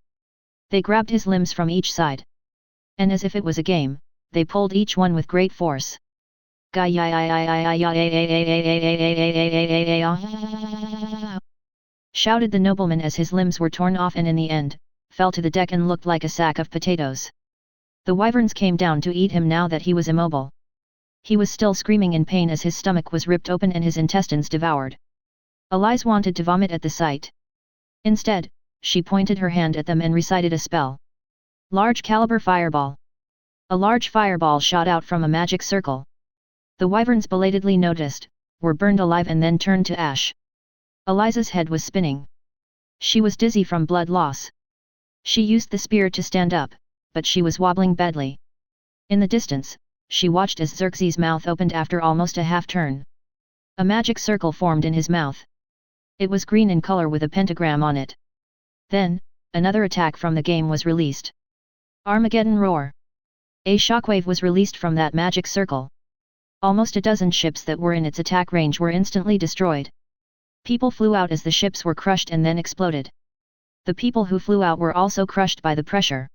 They grabbed his limbs from each side. And as if it was a game, they pulled each one with great force. Shouted the nobleman as his limbs were torn off and in the end, fell to the deck and looked like a sack of potatoes. The wyverns came down to eat him now that he was immobile. He was still screaming in pain as his stomach was ripped open and his intestines devoured. Elise wanted to vomit at the sight. Instead, she pointed her hand at them and recited a spell. Large caliber fireball. A large fireball shot out from a magic circle. The wyverns belatedly noticed, were burned alive and then turned to ash. Elise's head was spinning. She was dizzy from blood loss. She used the spear to stand up, but she was wobbling badly. In the distance, she watched as Xerxes' mouth opened after almost a half-turn. A magic circle formed in his mouth. It was green in color with a pentagram on it. Then, another attack from the game was released. Armageddon Roar. A shockwave was released from that magic circle. Almost a dozen ships that were in its attack range were instantly destroyed. People flew out as the ships were crushed and then exploded. The people who flew out were also crushed by the pressure.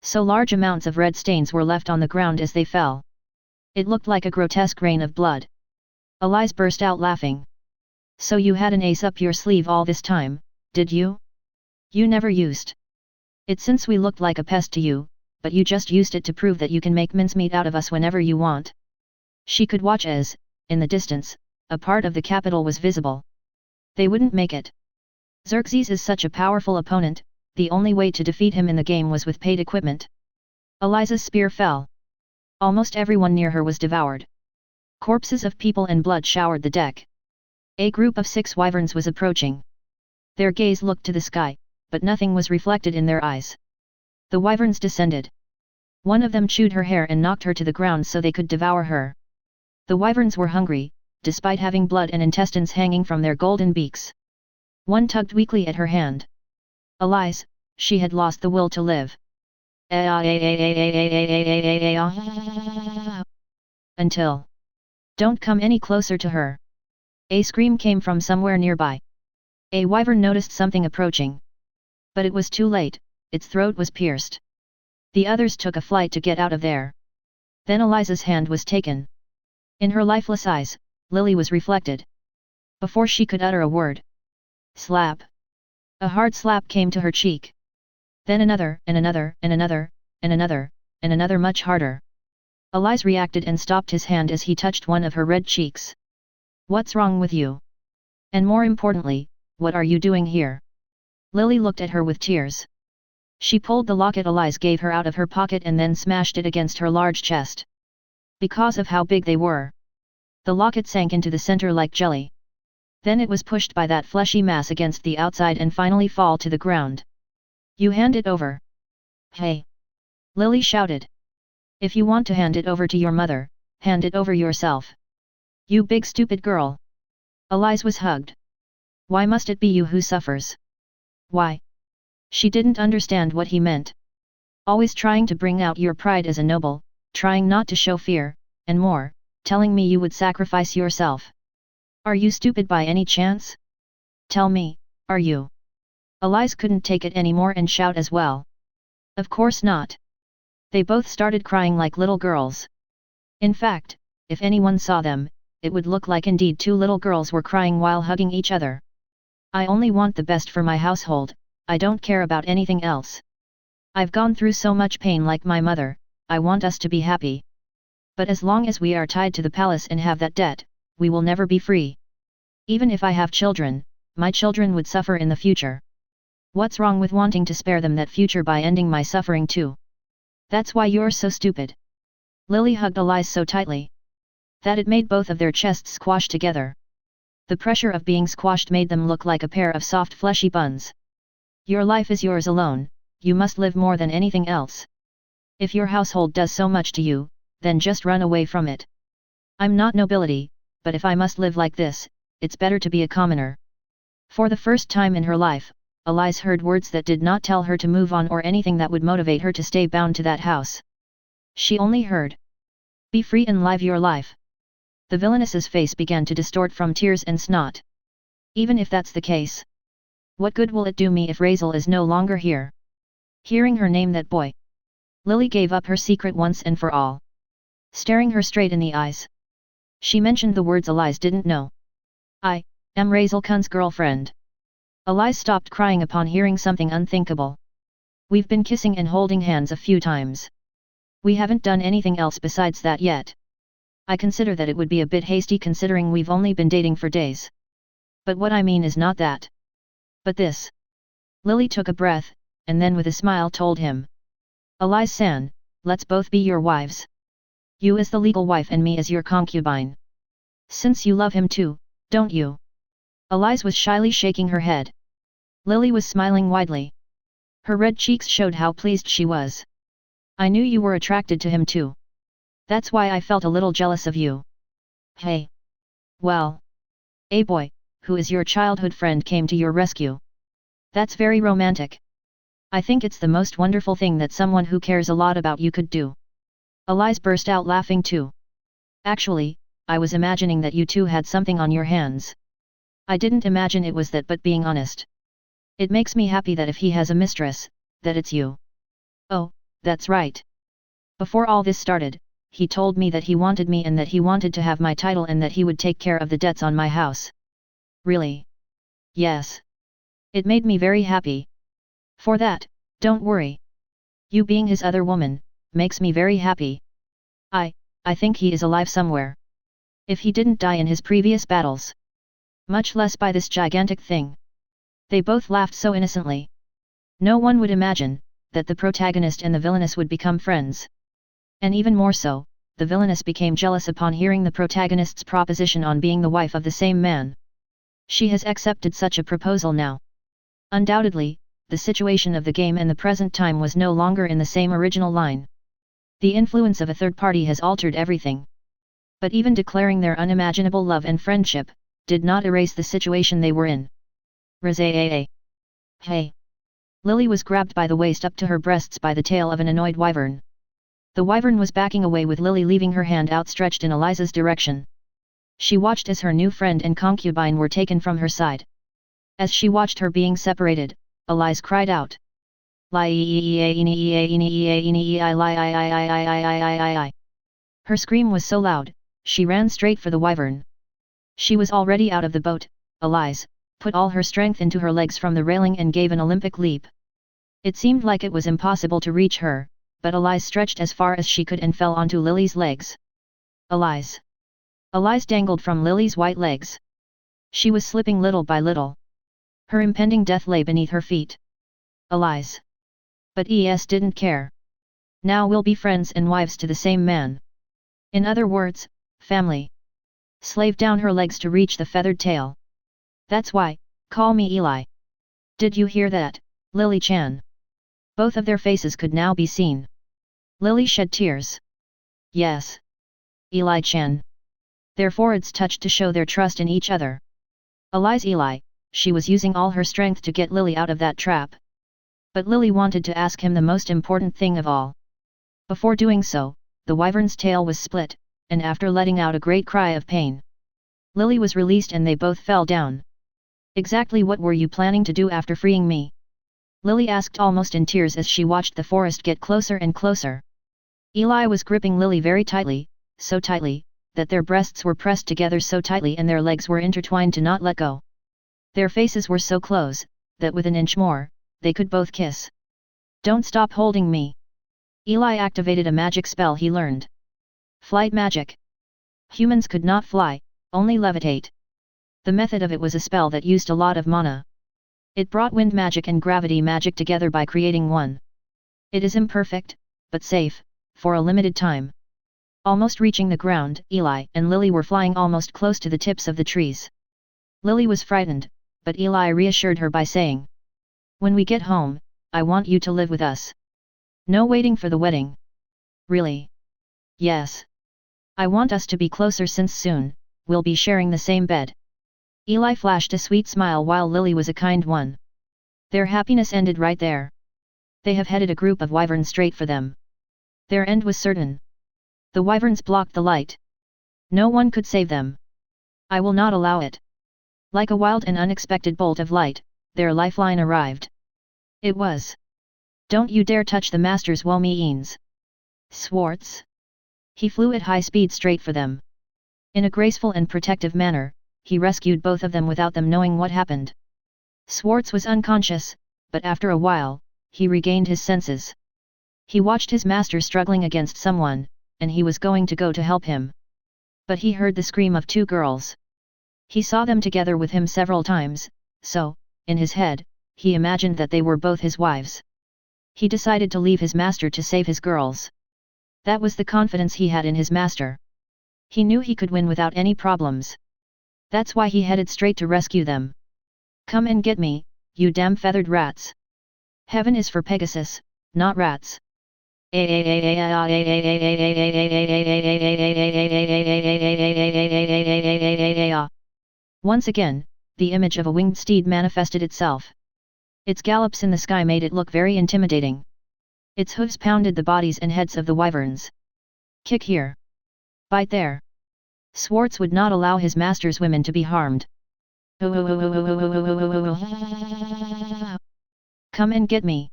So large amounts of red stains were left on the ground as they fell. It looked like a grotesque rain of blood. Elise burst out laughing. So you had an ace up your sleeve all this time, did you? You never used it since we looked like a pest to you, but you just used it to prove that you can make mincemeat out of us whenever you want. She could watch as, in the distance, a part of the capital was visible. They wouldn't make it. Xerxes is such a powerful opponent, the only way to defeat him in the game was with paid equipment. Elise's spear fell. Almost everyone near her was devoured. Corpses of people and blood showered the deck. A group of 6 wyverns was approaching. Their gaze looked to the sky, but nothing was reflected in their eyes. The wyverns descended. One of them chewed her hair and knocked her to the ground so they could devour her. The wyverns were hungry, despite having blood and intestines hanging from their golden beaks. One tugged weakly at her hand. Alas, she had lost the will to live. Until. Don't come any closer to her. A scream came from somewhere nearby. A wyvern noticed something approaching. But it was too late, its throat was pierced. The others took a flight to get out of there. Then Eliza's hand was taken. In her lifeless eyes, Lily was reflected. Before she could utter a word. Slap. A hard slap came to her cheek. Then another, and another, and another, and another, and another much harder. Eliza reacted and stopped his hand as he touched one of her red cheeks. What's wrong with you? And more importantly, what are you doing here? Lily looked at her with tears. She pulled the locket Eliza gave her out of her pocket and then smashed it against her large chest. Because of how big they were, the locket sank into the center like jelly. Then it was pushed by that fleshy mass against the outside and finally fall to the ground. You hand it over. Hey! Lily shouted. If you want to hand it over to your mother, hand it over yourself. You big stupid girl. Eliza was hugged. Why must it be you who suffers? Why? She didn't understand what he meant. Always trying to bring out your pride as a noble, trying not to show fear, and more, telling me you would sacrifice yourself. Are you stupid by any chance? Tell me, are you? Eliza couldn't take it anymore and shout as well. Of course not. They both started crying like little girls. In fact, if anyone saw them, it would look like indeed two little girls were crying while hugging each other. I only want the best for my household, I don't care about anything else. I've gone through so much pain like my mother, I want us to be happy. But as long as we are tied to the palace and have that debt, we will never be free. Even if I have children, my children would suffer in the future. What's wrong with wanting to spare them that future by ending my suffering too? That's why you're so stupid. Lily hugged Eliza so tightly that it made both of their chests squash together. The pressure of being squashed made them look like a pair of soft fleshy buns. Your life is yours alone, you must live more than anything else. If your household does so much to you, then just run away from it. I'm not nobility, but if I must live like this, it's better to be a commoner. For the first time in her life, Eliza heard words that did not tell her to move on or anything that would motivate her to stay bound to that house. She only heard, "Be free and live your life." The villainess's face began to distort from tears and snot. Even if that's the case, what good will it do me if Razel is no longer here? Hearing her name that boy, Lily gave up her secret once and for all. Staring her straight in the eyes, she mentioned the words Eliza didn't know. I am Razel Kun's girlfriend. Eliza stopped crying upon hearing something unthinkable. We've been kissing and holding hands a few times. We haven't done anything else besides that yet. I consider that it would be a bit hasty considering we've only been dating for days. But what I mean is not that. But this. Lily took a breath, and then with a smile told him. Eliza-san, let's both be your wives. You as the legal wife and me as your concubine. Since you love him too, don't you? Eliza was shyly shaking her head. Lily was smiling widely. Her red cheeks showed how pleased she was. I knew you were attracted to him too. That's why I felt a little jealous of you. Hey. Well. A boy, who is your childhood friend came to your rescue. That's very romantic. I think it's the most wonderful thing that someone who cares a lot about you could do. Eliza burst out laughing too. Actually, I was imagining that you two had something on your hands. I didn't imagine it was that, but being honest, it makes me happy that if he has a mistress, that it's you. Oh, that's right. Before all this started, he told me that he wanted me and that he wanted to have my title and that he would take care of the debts on my house. Really? Yes. It made me very happy. For that, don't worry. You being his other woman, makes me very happy. I think he is alive somewhere. If he didn't die in his previous battles. Much less by this gigantic thing. They both laughed so innocently. No one would imagine that the protagonist and the villainess would become friends. And even more so, the villainess became jealous upon hearing the protagonist's proposition on being the wife of the same man. She has accepted such a proposal now. Undoubtedly, the situation of the game and the present time was no longer in the same original line. The influence of a third party has altered everything. But even declaring their unimaginable love and friendship, did not erase the situation they were in. Hey! Lily was grabbed by the waist up to her breasts by the tail of an annoyed wyvern. The wyvern was backing away with Lily leaving her hand outstretched in Eliza's direction. She watched as her new friend and concubine were taken from her side. As she watched her being separated, Eliza cried out. Her scream was so loud, she ran straight for the wyvern. She was already out of the boat. Eliza put all her strength into her legs from the railing and gave an Olympic leap. It seemed like it was impossible to reach her, but Eliza stretched as far as she could and fell onto Lily's legs. Eliza dangled from Lily's white legs. She was slipping little by little. Her impending death lay beneath her feet. Eliza. But didn't care. Now we'll be friends and wives to the same man. In other words, family. Slaved down her legs to reach the feathered tail. That's why, call me Eli. Did you hear that, Lily-chan? Both of their faces could now be seen. Lily shed tears. Yes. Eli-chan. Their foreheads touched to show their trust in each other. Eli's Eli, she was using all her strength to get Lily out of that trap. But Lily wanted to ask him the most important thing of all. Before doing so, the wyvern's tail was split, and after letting out a great cry of pain, Lily was released and they both fell down. Exactly what were you planning to do after freeing me? Lily asked almost in tears as she watched the forest get closer and closer. Eli was gripping Lily very tightly, so tightly, that their breasts were pressed together so tightly and their legs were intertwined to not let go. Their faces were so close, that with an inch more, they could both kiss. Don't stop holding me. Eli activated a magic spell he learned. Flight magic. Humans could not fly, only levitate. The method of it was a spell that used a lot of mana. It brought wind magic and gravity magic together by creating one. It is imperfect, but safe, for a limited time. Almost reaching the ground, Eli and Lily were flying almost close to the tips of the trees. Lily was frightened, but Eli reassured her by saying, "When we get home, I want you to live with us. No waiting for the wedding." Really? Yes. I want us to be closer since soon, we'll be sharing the same bed. Eli flashed a sweet smile while Lily was a kind one. Their happiness ended right there. They have headed a group of wyverns straight for them. Their end was certain. The wyverns blocked the light. No one could save them. I will not allow it. Like a wild and unexpected bolt of light, their lifeline arrived. It was. Don't you dare touch the master's womeens. Schwarz. He flew at high speed straight for them. In a graceful and protective manner, he rescued both of them without them knowing what happened. Schwarz was unconscious, but after a while, he regained his senses. He watched his master struggling against someone, and he was going to go to help him. But he heard the scream of two girls. He saw them together with him several times, so, in his head, he imagined that they were both his wives. He decided to leave his master to save his girls. That was the confidence he had in his master. He knew he could win without any problems. That's why he headed straight to rescue them. Come and get me, you damn feathered rats. Heaven is for Pegasus, not rats. Once again, the image of a winged steed manifested itself. Its gallops in the sky made it look very intimidating. Its hooves pounded the bodies and heads of the wyverns. Kick here. Bite there. Schwarz would not allow his master's women to be harmed. Come and get me.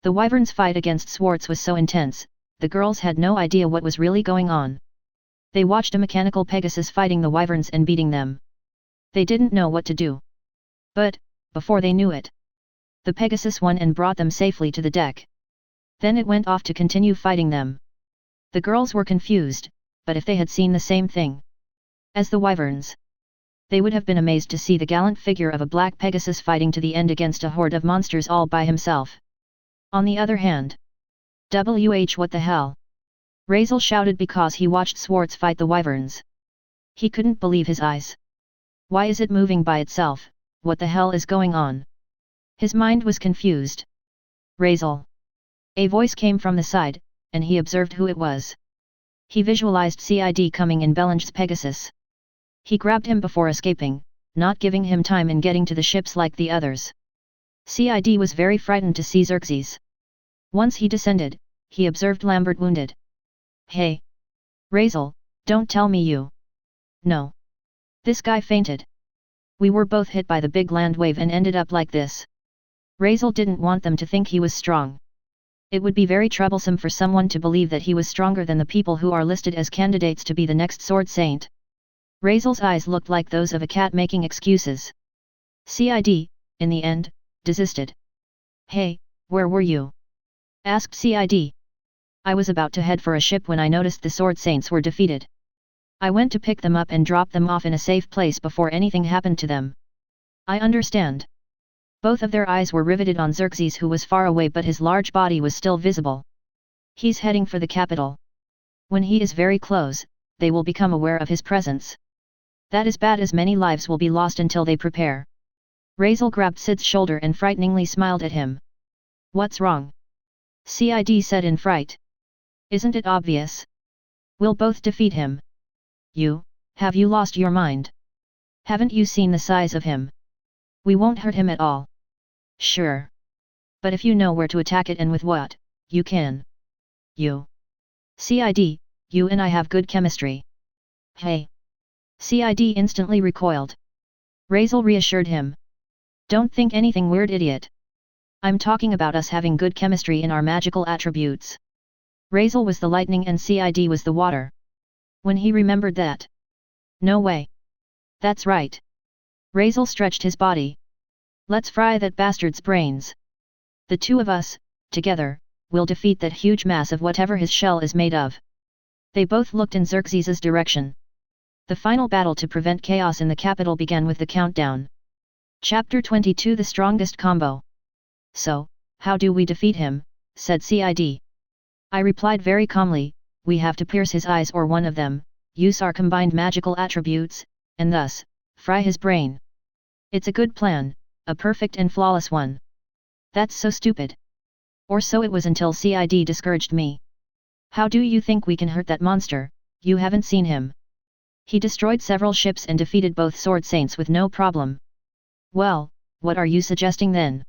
The wyvern's fight against Schwarz was so intense, the girls had no idea what was really going on. They watched a mechanical pegasus fighting the wyverns and beating them. They didn't know what to do. But, before they knew it, the pegasus won and brought them safely to the deck. Then it went off to continue fighting them. The girls were confused, but if they had seen the same thing as the wyverns, they would have been amazed to see the gallant figure of a black pegasus fighting to the end against a horde of monsters all by himself. On the other hand, what the hell? Razel shouted because he watched Schwarz fight the wyverns. He couldn't believe his eyes. Why is it moving by itself? What the hell is going on? His mind was confused. Razel. A voice came from the side, and he observed who it was. He visualized Cid coming in Belenge's Pegasus. He grabbed him before escaping, not giving him time in getting to the ships like the others. Cid was very frightened to see Xerxes. Once he descended, he observed Lambert wounded. Hey! Razel, don't tell me you. No. This guy fainted. We were both hit by the big land wave and ended up like this. Razel didn't want them to think he was strong. It would be very troublesome for someone to believe that he was stronger than the people who are listed as candidates to be the next sword saint. Razel's eyes looked like those of a cat making excuses. Cid, in the end, desisted. Hey, where were you? Asked Cid. I was about to head for a ship when I noticed the sword saints were defeated. I went to pick them up and drop them off in a safe place before anything happened to them. I understand. Both of their eyes were riveted on Xerxes, who was far away, but his large body was still visible. He's heading for the capital. When he is very close, they will become aware of his presence. That is bad, as many lives will be lost until they prepare. Razel grabbed Cid's shoulder and frighteningly smiled at him. What's wrong? Cid said in fright. Isn't it obvious? We'll both defeat him. Have you lost your mind? Haven't you seen the size of him? We won't hurt him at all. Sure. But if you know where to attack it and with what, you can. Cid, you and I have good chemistry. Hey! Cid instantly recoiled. Razel reassured him. Don't think anything weird, idiot. I'm talking about us having good chemistry in our magical attributes. Razel was the lightning and Cid was the water. When he remembered that. No way. That's right. Razel stretched his body. Let's fry that bastard's brains. The two of us, together, will defeat that huge mass of whatever his shell is made of. They both looked in Xerxes' direction. The final battle to prevent chaos in the capital began with the countdown. Chapter 22, The Strongest Combo. So, how do we defeat him? Said Cid. I replied very calmly, we have to pierce his eyes or one of them, use our combined magical attributes, and thus, fry his brain. It's a good plan, a perfect and flawless one. That's so stupid. Or so it was until Cid discouraged me. How do you think we can hurt that monster? You haven't seen him. He destroyed several ships and defeated both sword saints with no problem. Well, what are you suggesting then?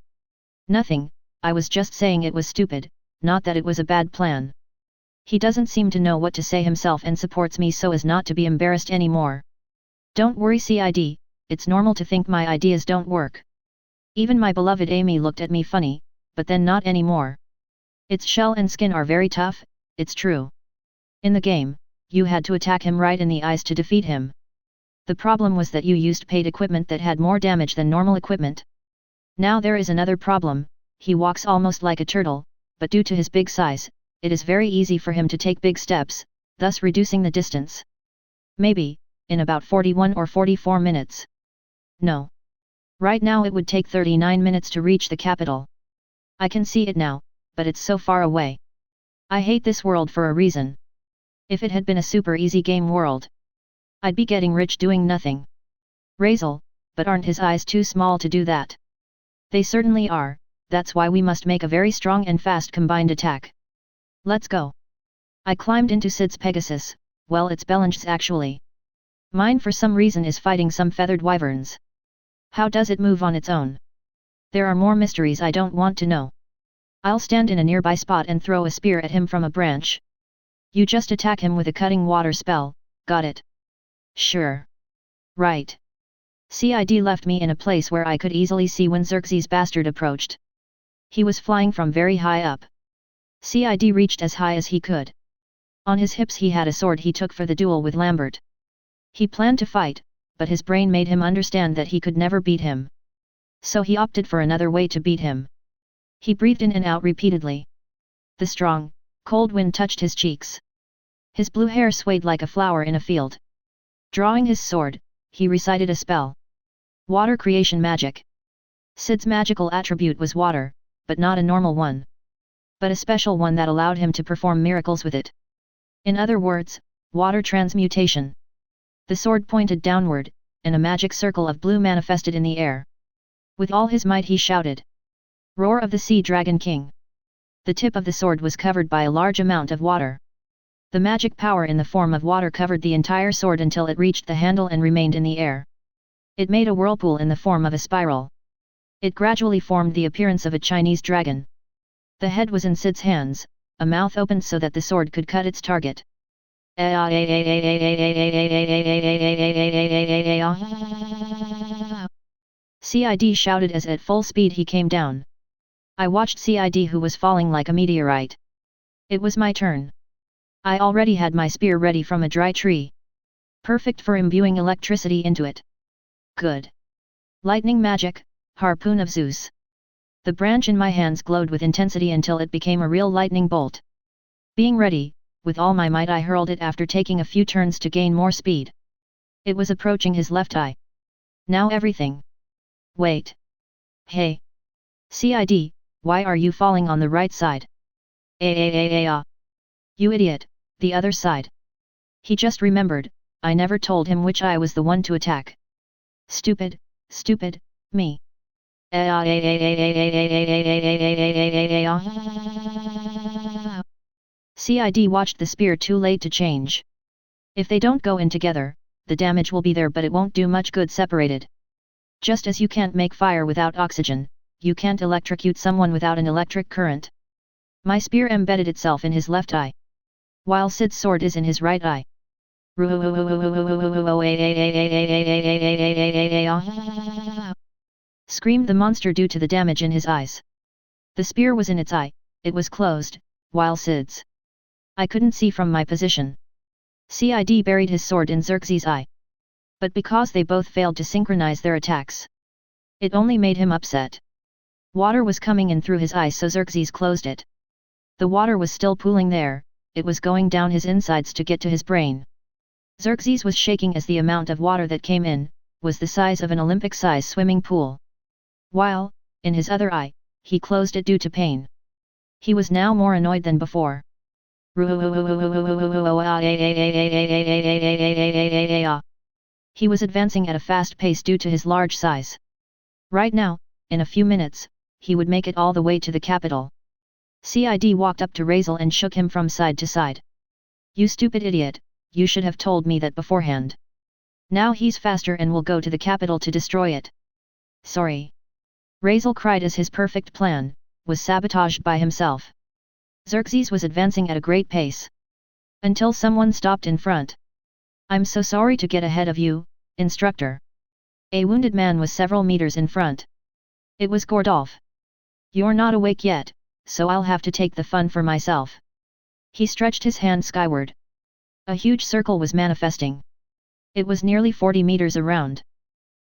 Nothing, I was just saying it was stupid, not that it was a bad plan. He doesn't seem to know what to say himself and supports me so as not to be embarrassed anymore. Don't worry, Cid, it's normal to think my ideas don't work. Even my beloved Amy looked at me funny, but then not anymore. Its shell and skin are very tough, it's true. In the game, you had to attack him right in the eyes to defeat him. The problem was that you used paid equipment that had more damage than normal equipment. Now there is another problem, he walks almost like a turtle, but due to his big size, it is very easy for him to take big steps, thus reducing the distance. Maybe, in about 41 or 44 minutes. No. Right now it would take 39 minutes to reach the capital. I can see it now, but it's so far away. I hate this world for a reason. If it had been a super easy game world, I'd be getting rich doing nothing. Razel, but aren't his eyes too small to do that? They certainly are, that's why we must make a very strong and fast combined attack. Let's go. I climbed into Cid's Pegasus, well, it's Belenge's actually. Mine for some reason is fighting some feathered wyverns. How does it move on its own? There are more mysteries I don't want to know. I'll stand in a nearby spot and throw a spear at him from a branch. You just attack him with a cutting water spell, got it? Sure. Right. Cid left me in a place where I could easily see when Xerxes' bastard approached. He was flying from very high up. Cid reached as high as he could. On his hips he had a sword he took for the duel with Lambert. He planned to fight, but his brain made him understand that he could never beat him. So he opted for another way to beat him. He breathed in and out repeatedly. The strong, cold wind touched his cheeks. His blue hair swayed like a flower in a field. Drawing his sword, he recited a spell. Water creation magic. Cid's magical attribute was water, but not a normal one. But a special one that allowed him to perform miracles with it. In other words, water transmutation. The sword pointed downward, and a magic circle of blue manifested in the air. With all his might he shouted, Roar of the Sea Dragon King. The tip of the sword was covered by a large amount of water. The magic power in the form of water covered the entire sword until it reached the handle and remained in the air. It made a whirlpool in the form of a spiral. It gradually formed the appearance of a Chinese dragon. The head was in Sid's hands, a mouth opened so that the sword could cut its target. Cid shouted as at full speed he came down. I watched Cid, who was falling like a meteorite. It was my turn. I already had my spear ready from a dry tree. Perfect for imbuing electricity into it. Good. Lightning magic, harpoon of Zeus. The branch in my hands glowed with intensity until it became a real lightning bolt. Being ready, with all my might I hurled it after taking a few turns to gain more speed. It was approaching his left eye. Now everything. Wait. Hey. Cid, why are you falling on the right side? You idiot, the other side. He just remembered, I never told him which eye was the one to attack. Stupid, me. Cid watched the spear too late to change. If they don't go in together, the damage will be there, but it won't do much good separated. Just as you can't make fire without oxygen, you can't electrocute someone without an electric current. My spear embedded itself in his left eye, while Sid's sword is in his right eye. Screamed the monster due to the damage in his eyes. The spear was in its eye, it was closed, while Sid's. I couldn't see from my position. Cid buried his sword in Xerxes' eye. But because they both failed to synchronize their attacks, it only made him upset. Water was coming in through his eye, so Xerxes closed it. The water was still pooling there, it was going down his insides to get to his brain. Xerxes was shaking as the amount of water that came in was the size of an Olympic-size swimming pool. While, in his other eye, he closed it due to pain. He was now more annoyed than before. He was advancing at a fast pace due to his large size. Right now, in a few minutes, he would make it all the way to the capital. Cid walked up to Razel and shook him from side to side. You stupid idiot, you should have told me that beforehand. Now he's faster and will go to the capital to destroy it. Sorry. Razel cried as his perfect plan was sabotaged by himself. Xerxes was advancing at a great pace. Until someone stopped in front. I'm so sorry to get ahead of you, instructor. A wounded man was several meters in front. It was Gordolf. You're not awake yet, so I'll have to take the fun for myself. He stretched his hand skyward. A huge circle was manifesting. It was nearly 40 meters around.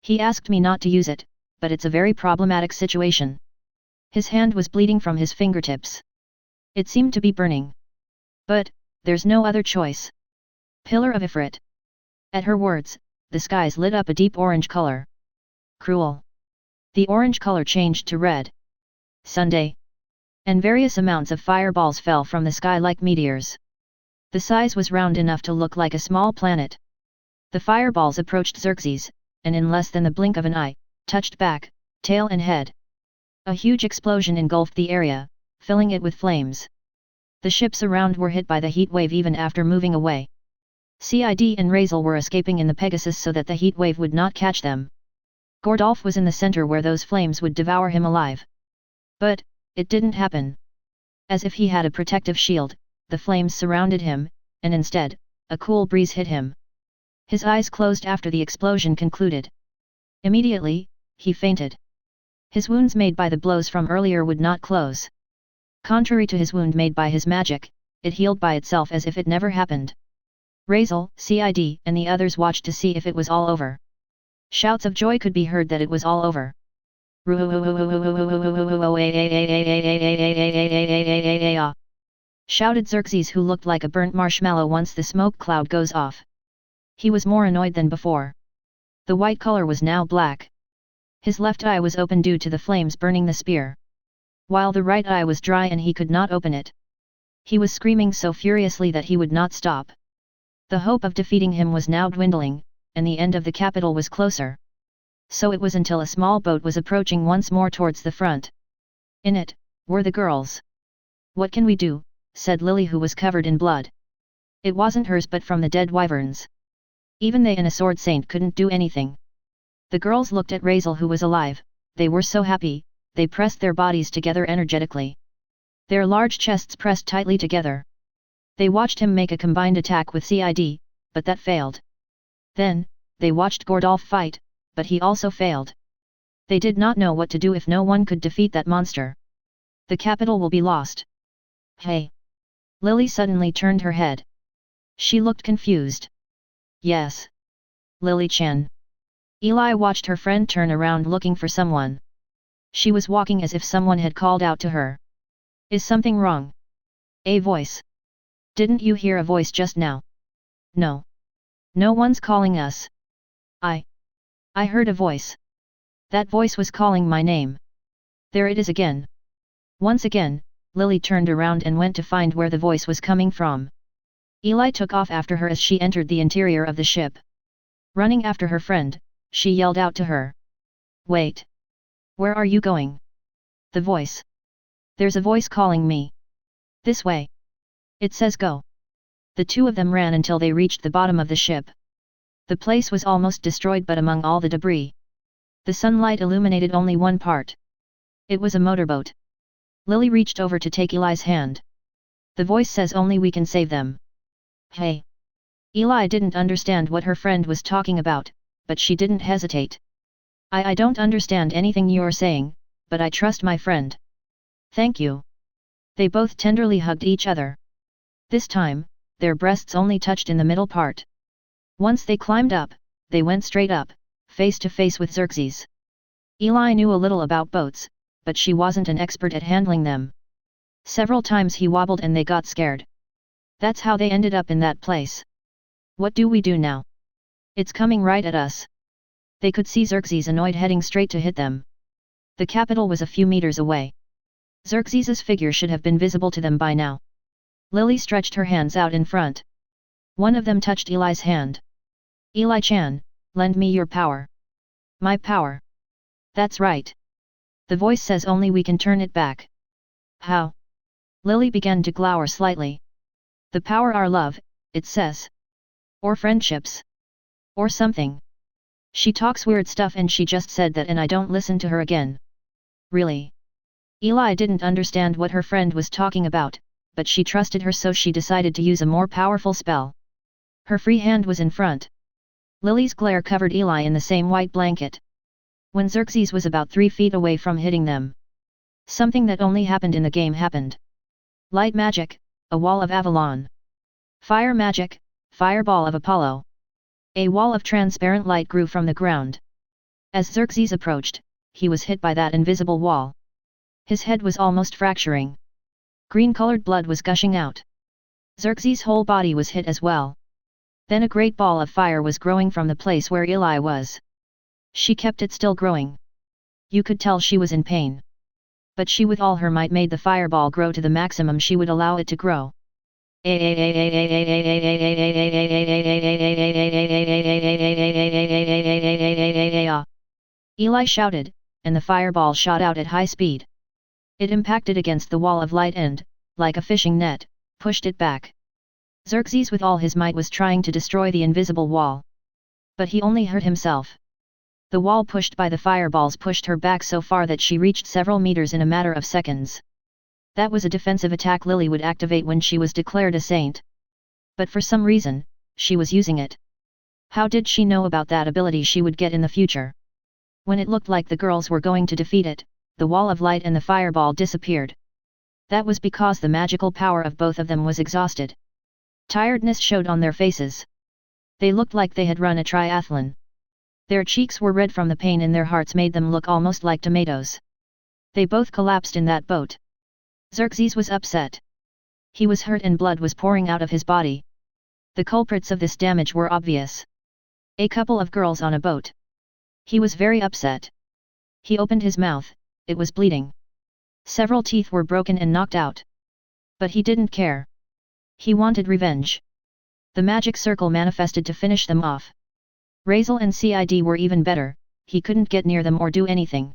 He asked me not to use it, but it's a very problematic situation. His hand was bleeding from his fingertips. It seemed to be burning. But, there's no other choice. Pillar of Ifrit. At her words, the skies lit up a deep orange color. Cruel. The orange color changed to red. Sunday. And various amounts of fireballs fell from the sky like meteors. The size was round enough to look like a small planet. The fireballs approached Xerxes, and in less than the blink of an eye, touched back, tail and head. A huge explosion engulfed the area, filling it with flames. The ships around were hit by the heat wave even after moving away. Cid and Razel were escaping in the Pegasus so that the heat wave would not catch them. Gordolf was in the center where those flames would devour him alive. But, it didn't happen. As if he had a protective shield, the flames surrounded him, and instead, a cool breeze hit him. His eyes closed after the explosion concluded. Immediately, he fainted. His wounds made by the blows from earlier would not close. Contrary to his wound made by his magic, it healed by itself as if it never happened. Razel, Cid, and the others watched to see if it was all over. Shouts of joy could be heard that it was all over. Shouted Xerxes, who looked like a burnt marshmallow once the smoke cloud goes off. He was more annoyed than before. The white color was now black. His left eye was open due to the flames burning the spear, while the right eye was dry and he could not open it. He was screaming so furiously that he would not stop. The hope of defeating him was now dwindling, and the end of the capital was closer. So it was until a small boat was approaching once more towards the front. In it, were the girls. What can we do, said Lily, who was covered in blood. It wasn't hers but from the dead wyverns. Even they and a sword saint couldn't do anything. The girls looked at Razel, who was alive. They were so happy, they pressed their bodies together energetically. Their large chests pressed tightly together. They watched him make a combined attack with Cid, but that failed. Then, they watched Gordolf fight, but he also failed. They did not know what to do if no one could defeat that monster. The capital will be lost. Hey! Lily suddenly turned her head. She looked confused. Yes. Lily-chan. Eli watched her friend turn around looking for someone. She was walking as if someone had called out to her. Is something wrong? A voice. Didn't you hear a voice just now? No. No one's calling us. I heard a voice. That voice was calling my name. There it is again. Once again, Lily turned around and went to find where the voice was coming from. Eli took off after her as she entered the interior of the ship. Running after her friend, she yelled out to her. Wait! Where are you going? The voice. There's a voice calling me. This way. It says go. The two of them ran until they reached the bottom of the ship. The place was almost destroyed, but among all the debris, the sunlight illuminated only one part. It was a motorboat. Lily reached over to take Eli's hand. The voice says only we can save them. Hey! Eli didn't understand what her friend was talking about, but she didn't hesitate. I don't understand anything you're saying, but I trust my friend. Thank you. They both tenderly hugged each other. This time, their breasts only touched in the middle part. Once they climbed up, they went straight up, face to face with Xerxes. Eli knew a little about boats, but she wasn't an expert at handling them. Several times he wobbled and they got scared. That's how they ended up in that place. What do we do now? It's coming right at us. They could see Xerxes annoyed heading straight to hit them. The capital was a few meters away. Xerxes's figure should have been visible to them by now. Lily stretched her hands out in front. One of them touched Eli's hand. Eli-chan, lend me your power. My power. That's right. The voice says only we can turn it back. How? Lily began to glower slightly. The power our love, it says. Or friendships. Or something. She talks weird stuff and she just said that and I don't listen to her again. Really? Eli didn't understand what her friend was talking about, but she trusted her, so she decided to use a more powerful spell. Her free hand was in front. Lily's glare covered Eli in the same white blanket. When Xerxes was about 3 feet away from hitting them, something that only happened in the game happened. Light magic, a wall of Avalon. Fire magic, fireball of Apollo. A wall of transparent light grew from the ground. As Xerxes approached, he was hit by that invisible wall. His head was almost fracturing. Green-colored blood was gushing out. Xerxes' whole body was hit as well. Then a great ball of fire was growing from the place where Eli was. She kept it still growing. You could tell she was in pain. But she with all her might made the fireball grow to the maximum she would allow it to grow. Eli shouted, and the fireball shot out at high speed. It impacted against the wall of light and, like a fishing net, pushed it back. Xerxes with all his might was trying to destroy the invisible wall. But he only hurt himself. The wall pushed by the fireballs pushed her back so far that she reached several meters in a matter of seconds. That was a defensive attack Lily would activate when she was declared a saint. But for some reason, she was using it. How did she know about that ability she would get in the future? When it looked like the girls were going to defeat it, the wall of light and the fireball disappeared. That was because the magical power of both of them was exhausted. Tiredness showed on their faces. They looked like they had run a triathlon. Their cheeks were red from the pain and their hearts made them look almost like tomatoes. They both collapsed in that boat. Xerxes was upset. He was hurt and blood was pouring out of his body. The culprits of this damage were obvious. A couple of girls on a boat. He was very upset. He opened his mouth, it was bleeding. Several teeth were broken and knocked out. But he didn't care. He wanted revenge. The magic circle manifested to finish them off. Razel and Cid were even better, he couldn't get near them or do anything.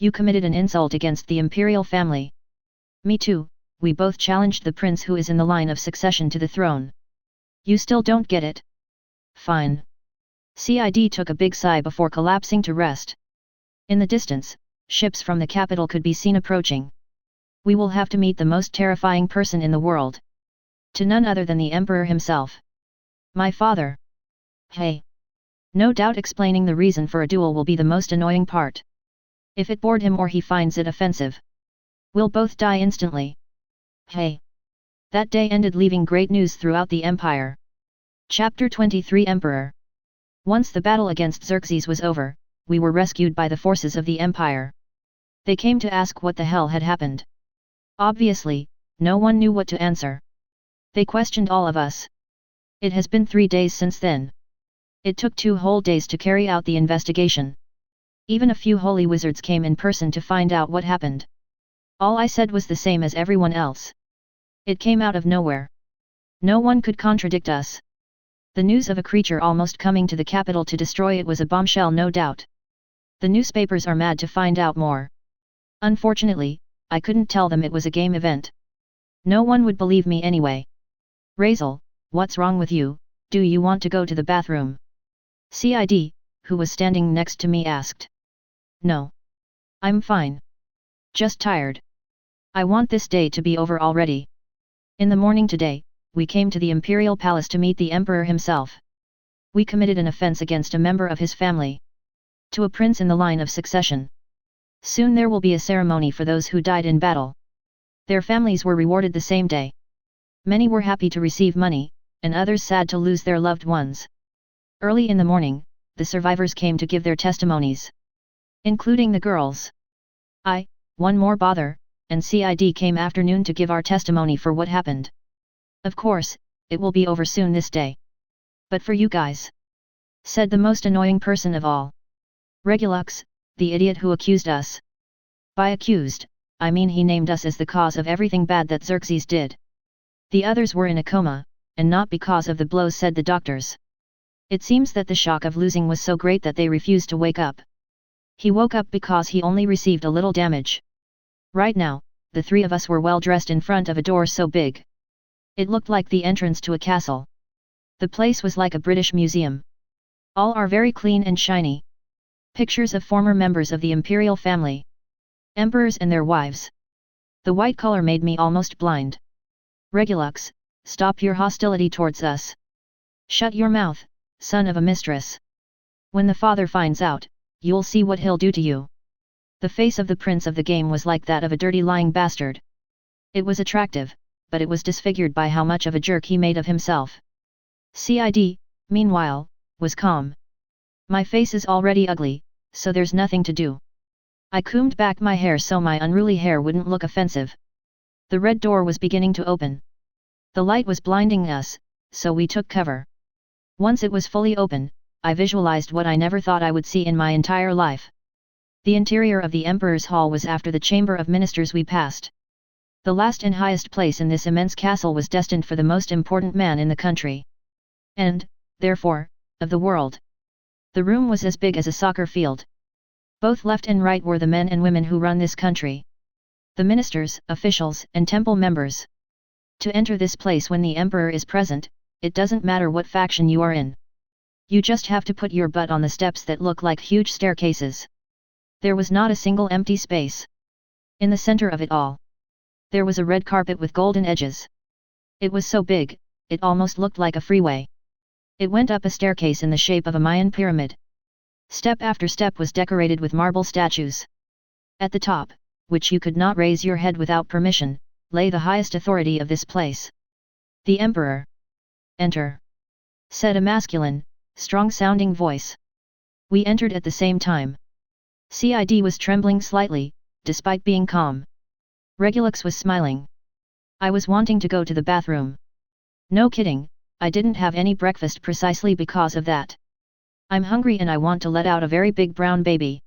You committed an insult against the imperial family. Me too, we both challenged the prince who is in the line of succession to the throne. You still don't get it? Fine. Cid took a big sigh before collapsing to rest. In the distance, ships from the capital could be seen approaching. We will have to meet the most terrifying person in the world. To none other than the emperor himself. My father. Hey. No doubt explaining the reason for a duel will be the most annoying part. If it bored him or he finds it offensive, we'll both die instantly. Hey. That day ended, leaving great news throughout the empire. Chapter 23 Emperor. Once the battle against Xerxes was over, we were rescued by the forces of the empire. They came to ask what the hell had happened. Obviously, no one knew what to answer. They questioned all of us. It has been 3 days since then. It took 2 whole days to carry out the investigation. Even a few holy wizards came in person to find out what happened. All I said was the same as everyone else. It came out of nowhere. No one could contradict us. The news of a creature almost coming to the capital to destroy it was a bombshell, no doubt. The newspapers are mad to find out more. Unfortunately, I couldn't tell them it was a game event. No one would believe me anyway. Razel, what's wrong with you? Do you want to go to the bathroom? Cid, who was standing next to me, asked. No. I'm fine. Just tired. I want this day to be over already. In the morning today, we came to the imperial palace to meet the emperor himself. We committed an offense against a member of his family. To a prince in the line of succession. Soon there will be a ceremony for those who died in battle. Their families were rewarded the same day. Many were happy to receive money, and others sad to lose their loved ones. Early in the morning, the survivors came to give their testimonies. Including the girls. One more bother, and Cid came afternoon to give our testimony for what happened. Of course, it will be over soon this day. But for you guys, said the most annoying person of all. Regulus, the idiot who accused us. By accused, I mean he named us as the cause of everything bad that Xerxes did. The others were in a coma, and not because of the blows, said the doctors. It seems that the shock of losing was so great that they refused to wake up. He woke up because he only received a little damage. Right now, the 3 of us were well dressed in front of a door so big. It looked like the entrance to a castle. The place was like a British museum. All are very clean and shiny. Pictures of former members of the imperial family. Emperors and their wives. The white color made me almost blind. Regulus, stop your hostility towards us. Shut your mouth, son of a mistress. When the father finds out, you'll see what he'll do to you. The face of the prince of the game was like that of a dirty lying bastard. It was attractive, but it was disfigured by how much of a jerk he made of himself. Cid, meanwhile, was calm. My face is already ugly, so there's nothing to do. I combed back my hair so my unruly hair wouldn't look offensive. The red door was beginning to open. The light was blinding us, so we took cover. Once it was fully open, I visualized what I never thought I would see in my entire life. The interior of the Emperor's hall was after the chamber of ministers we passed. The last and highest place in this immense castle was destined for the most important man in the country. And, therefore, of the world. The room was as big as a soccer field. Both left and right were the men and women who run this country. The ministers, officials, and temple members. To enter this place when the emperor is present, it doesn't matter what faction you are in. You just have to put your butt on the steps that look like huge staircases. There was not a single empty space. In the center of it all, there was a red carpet with golden edges. It was so big, it almost looked like a freeway. It went up a staircase in the shape of a Mayan pyramid. Step after step was decorated with marble statues. At the top, which you could not raise your head without permission, lay the highest authority of this place. The Emperor. Enter, said a masculine, strong-sounding voice. We entered at the same time. Cid was trembling slightly, despite being calm. Regulus was smiling. I was wanting to go to the bathroom. No kidding, I didn't have any breakfast precisely because of that. I'm hungry and I want to let out a very big brown baby.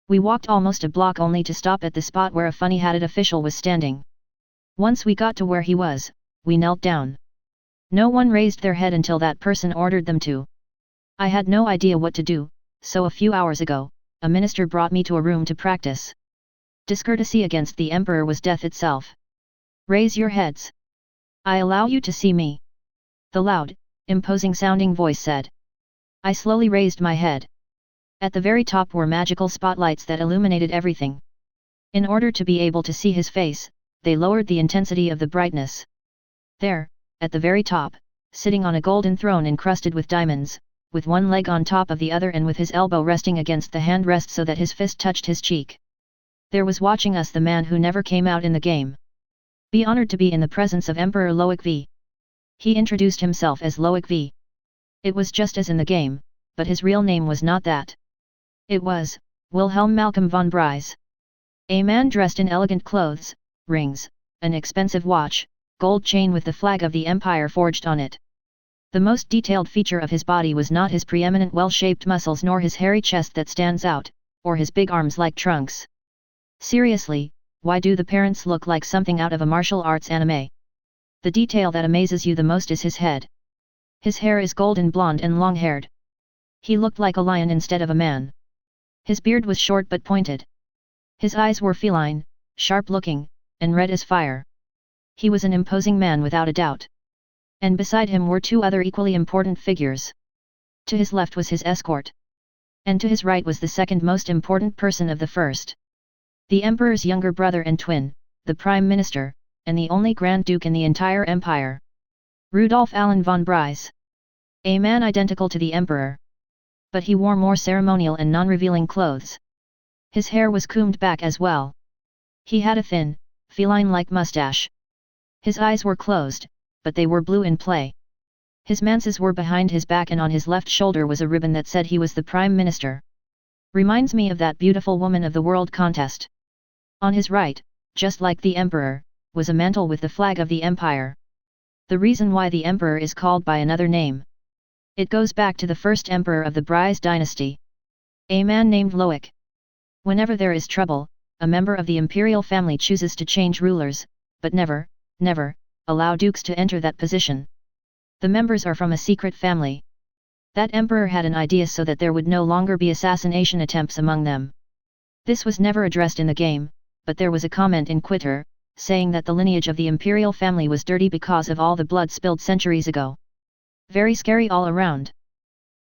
We walked almost a block only to stop at the spot where a funny-hatted official was standing. Once we got to where he was, we knelt down. No one raised their head until that person ordered them to. I had no idea what to do, so a few hours ago, a minister brought me to a room to practice. Discourtesy against the emperor was death itself. Raise your heads. I allow you to see me. The loud, imposing sounding voice said. I slowly raised my head. At the very top were magical spotlights that illuminated everything. In order to be able to see his face, they lowered the intensity of the brightness. There, at the very top, sitting on a golden throne encrusted with diamonds, with one leg on top of the other and with his elbow resting against the handrest so that his fist touched his cheek. There was watching us the man who never came out in the game. Be honored to be in the presence of Emperor Loic V. He introduced himself as Loic V. It was just as in the game, but his real name was not that. It was Wilhelm Malcolm von Bries. A man dressed in elegant clothes, rings, an expensive watch, gold chain with the flag of the empire forged on it. The most detailed feature of his body was not his preeminent well-shaped muscles nor his hairy chest that stands out, or his big arms like trunks. Seriously, why do the parents look like something out of a martial arts anime? The detail that amazes you the most is his head. His hair is golden blonde and long-haired. He looked like a lion instead of a man. His beard was short but pointed. His eyes were feline, sharp-looking, and red as fire. He was an imposing man without a doubt. And beside him were two other equally important figures. To his left was his escort. And to his right was the second most important person of the first. The emperor's younger brother and twin, the prime minister, and the only Grand Duke in the entire empire. Rudolf Allen von Bries. A man identical to the emperor. But he wore more ceremonial and non-revealing clothes. His hair was combed back as well. He had a thin, feline-like mustache. His eyes were closed, but they were blue in play. His manses were behind his back and on his left shoulder was a ribbon that said he was the prime minister. Reminds me of that beautiful woman of the world contest. On his right, just like the emperor, was a mantle with the flag of the empire. The reason why the emperor is called by another name. It goes back to the first emperor of the Bries dynasty. A man named Loic. Whenever there is trouble, a member of the imperial family chooses to change rulers, but never, never, allow dukes to enter that position. The members are from a secret family. That emperor had an idea so that there would no longer be assassination attempts among them. This was never addressed in the game, but there was a comment in Twitter, saying that the lineage of the imperial family was dirty because of all the blood spilled centuries ago. Very scary all around.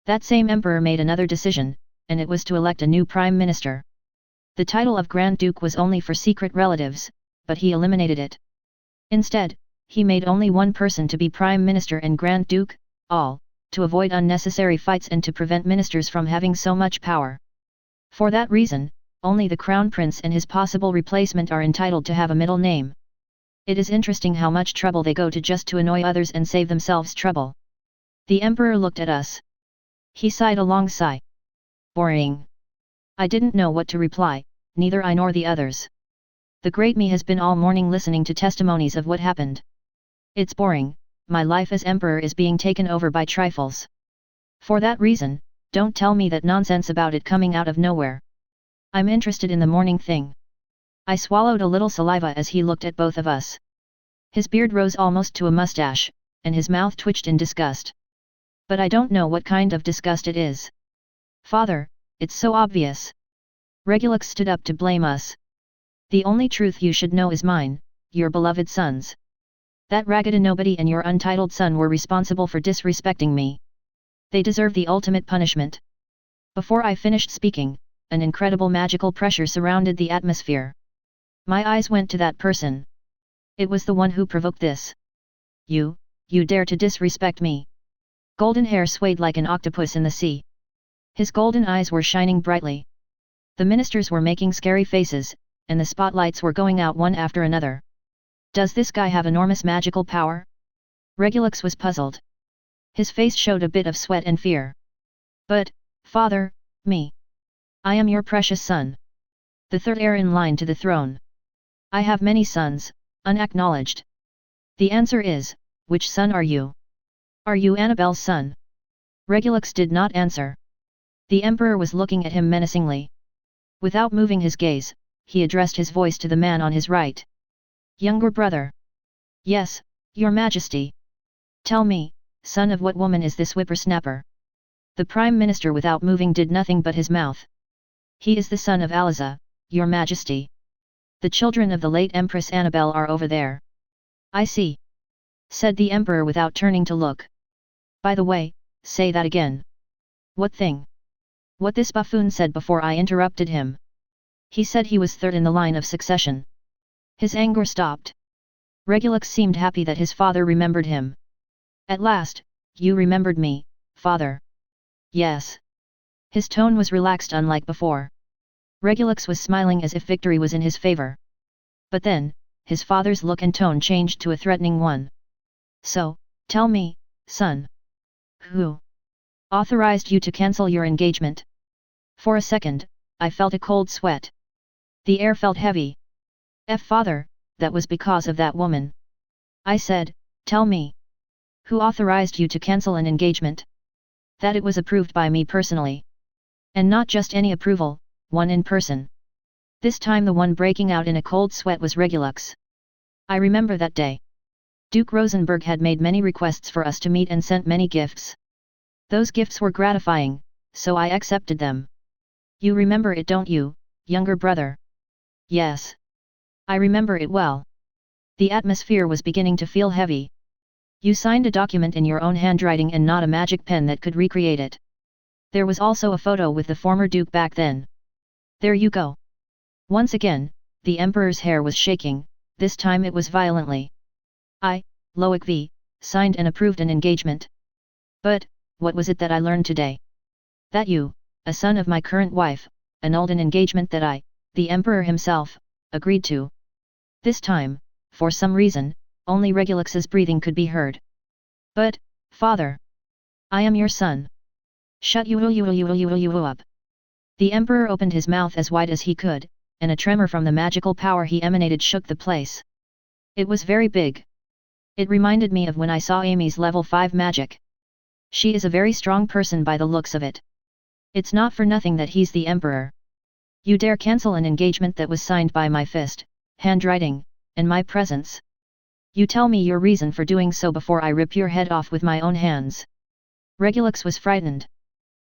That same emperor made another decision, and it was to elect a new prime minister. The title of Grand Duke was only for secret relatives, but he eliminated it. Instead, he made only one person to be prime minister and Grand Duke, all, to avoid unnecessary fights and to prevent ministers from having so much power. For that reason, only the crown prince and his possible replacement are entitled to have a middle name. It is interesting how much trouble they go to just to annoy others and save themselves trouble. The emperor looked at us. He sighed a long sigh. Boring. I didn't know what to reply, neither I nor the others. The great me has been all morning listening to testimonies of what happened. It's boring, my life as emperor is being taken over by trifles. For that reason, don't tell me that nonsense about it coming out of nowhere. I'm interested in the morning thing. I swallowed a little saliva as he looked at both of us. His beard rose almost to a mustache, and his mouth twitched in disgust. But I don't know what kind of disgust it is. Father, it's so obvious. Regulus stood up to blame us. The only truth you should know is mine, your beloved sons. That ragged nobody and your untitled son were responsible for disrespecting me. They deserve the ultimate punishment. Before I finished speaking, an incredible magical pressure surrounded the atmosphere. My eyes went to that person. It was the one who provoked this. You dare to disrespect me. Golden hair swayed like an octopus in the sea. His golden eyes were shining brightly. The ministers were making scary faces, and the spotlights were going out one after another. Does this guy have enormous magical power? Regulus was puzzled. His face showed a bit of sweat and fear. But, father, me. I am your precious son. The third heir in line to the throne. I have many sons, unacknowledged. The answer is, which son are you? Are you Annabelle's son? Regulus did not answer. The emperor was looking at him menacingly. Without moving his gaze, he addressed his voice to the man on his right. Younger brother. Yes, your majesty. Tell me, son of what woman is this whippersnapper? The prime minister without moving did nothing but his mouth. He is the son of Aliza, your majesty. The children of the late Empress Annabelle are over there. I see, said the Emperor without turning to look. By the way, say that again. What thing? What this buffoon said before I interrupted him. He said he was third in the line of succession. His anger stopped. Regulus seemed happy that his father remembered him. At last, you remembered me, father. Yes. His tone was relaxed unlike before. Regulus was smiling as if victory was in his favor. But then, his father's look and tone changed to a threatening one. So, tell me, son. Who authorized you to cancel your engagement? For a second, I felt a cold sweat. The air felt heavy. Father, that was because of that woman. I said, tell me. Who authorized you to cancel an engagement? That it was approved by me personally. And not just any approval, one in person. This time the one breaking out in a cold sweat was Regulus. I remember that day. Duke Rosenberg had made many requests for us to meet and sent many gifts. Those gifts were gratifying, so I accepted them. You remember it, don't you, younger brother? Yes. I remember it well. The atmosphere was beginning to feel heavy. You signed a document in your own handwriting and not a magic pen that could recreate it. There was also a photo with the former Duke back then. There you go. Once again, the Emperor's hair was shaking, this time it was violently. I, Loic V, signed and approved an engagement. But, what was it that I learned today? That you, a son of my current wife, annulled an engagement that I, the Emperor himself, agreed to. This time, for some reason, only Regulus's breathing could be heard. But, father, I am your son. Shut you up. The Emperor opened his mouth as wide as he could, and a tremor from the magical power he emanated shook the place. It was very big. It reminded me of when I saw Amy's level 5 magic. She is a very strong person by the looks of it. It's not for nothing that he's the Emperor. You dare cancel an engagement that was signed by my fist, handwriting, and my presence. You tell me your reason for doing so before I rip your head off with my own hands. Regulus was frightened.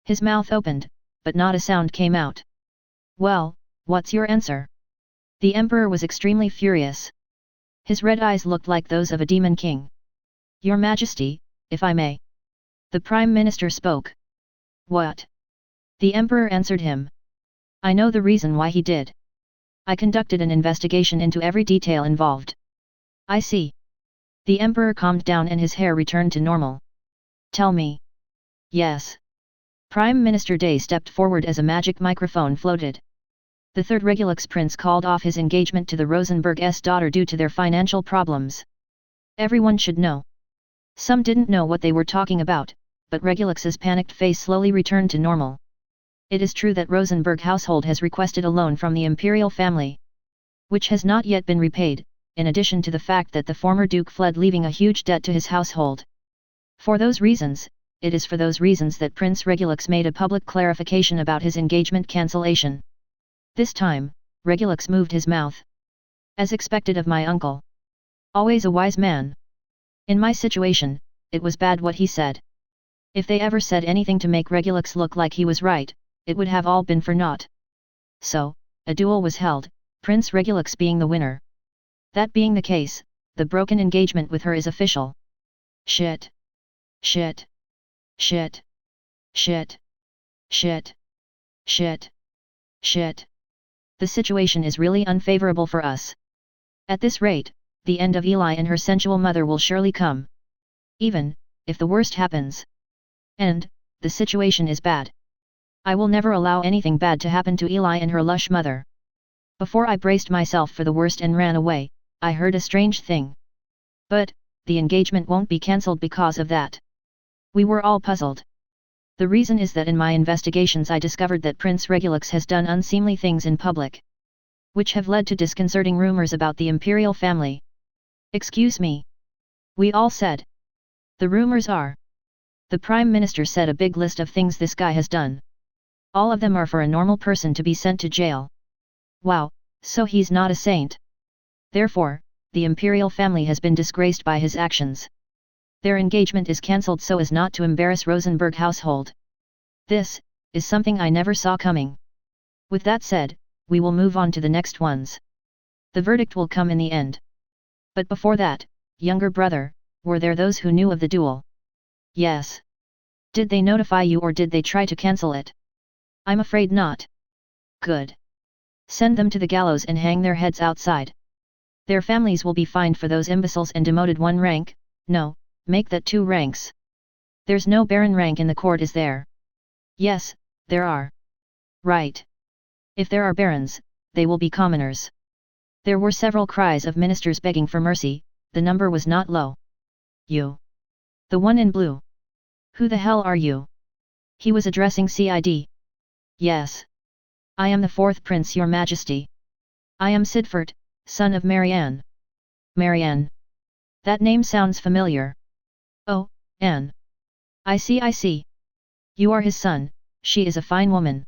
His mouth opened, but not a sound came out. Well, what's your answer? The Emperor was extremely furious. His red eyes looked like those of a demon king. Your Majesty, if I may. The Prime Minister spoke. What? The Emperor answered him. I know the reason why he did. I conducted an investigation into every detail involved. I see. The Emperor calmed down and his hair returned to normal. Tell me. Yes. Prime Minister Day stepped forward as a magic microphone floated. The third Regulus prince called off his engagement to the Rosenberg's daughter due to their financial problems. Everyone should know. Some didn't know what they were talking about, but Regulus's panicked face slowly returned to normal. It is true that Rosenberg household has requested a loan from the imperial family, which has not yet been repaid, in addition to the fact that the former duke fled leaving a huge debt to his household. For those reasons, it is for those reasons that Prince Regulus made a public clarification about his engagement cancellation. This time, Regulus moved his mouth. As expected of my uncle. Always a wise man. In my situation, it was bad what he said. If they ever said anything to make Regulus look like he was right, it would have all been for naught. So, a duel was held, Prince Regulus being the winner. That being the case, the broken engagement with her is official. Shit. Shit. Shit. Shit. Shit. Shit. Shit. The situation is really unfavorable for us. At this rate, the end of Eli and her sensual mother will surely come. Even, if the worst happens. And, the situation is bad. I will never allow anything bad to happen to Eli and her lush mother. Before I braced myself for the worst and ran away, I heard a strange thing. But, the engagement won't be cancelled because of that. We were all puzzled. The reason is that in my investigations I discovered that Prince Regulus has done unseemly things in public, which have led to disconcerting rumors about the imperial family. Excuse me. We all said. The rumors are. The Prime Minister said a big list of things this guy has done. All of them are for a normal person to be sent to jail. Wow, so he's not a saint. Therefore, the imperial family has been disgraced by his actions. Their engagement is cancelled so as not to embarrass Rosenberg household. This is something I never saw coming. With that said, we will move on to the next ones. The verdict will come in the end. But before that, younger brother, were there those who knew of the duel? Yes. Did they notify you or did they try to cancel it? I'm afraid not. Good. Send them to the gallows and hang their heads outside. Their families will be fined for those imbeciles and demoted 1 rank, no, make that 2 ranks. There's no baron rank in the court, is there? Yes, there are. Right. If there are barons, they will be commoners. There were several cries of ministers begging for mercy, the number was not low. You. The one in blue. Who the hell are you? He was addressing Cid. Yes. I am the 4th prince, your majesty. I am Siegburn, son of Marianne. Marianne. That name sounds familiar. Oh, Anne. I see. You are his son, she is a fine woman.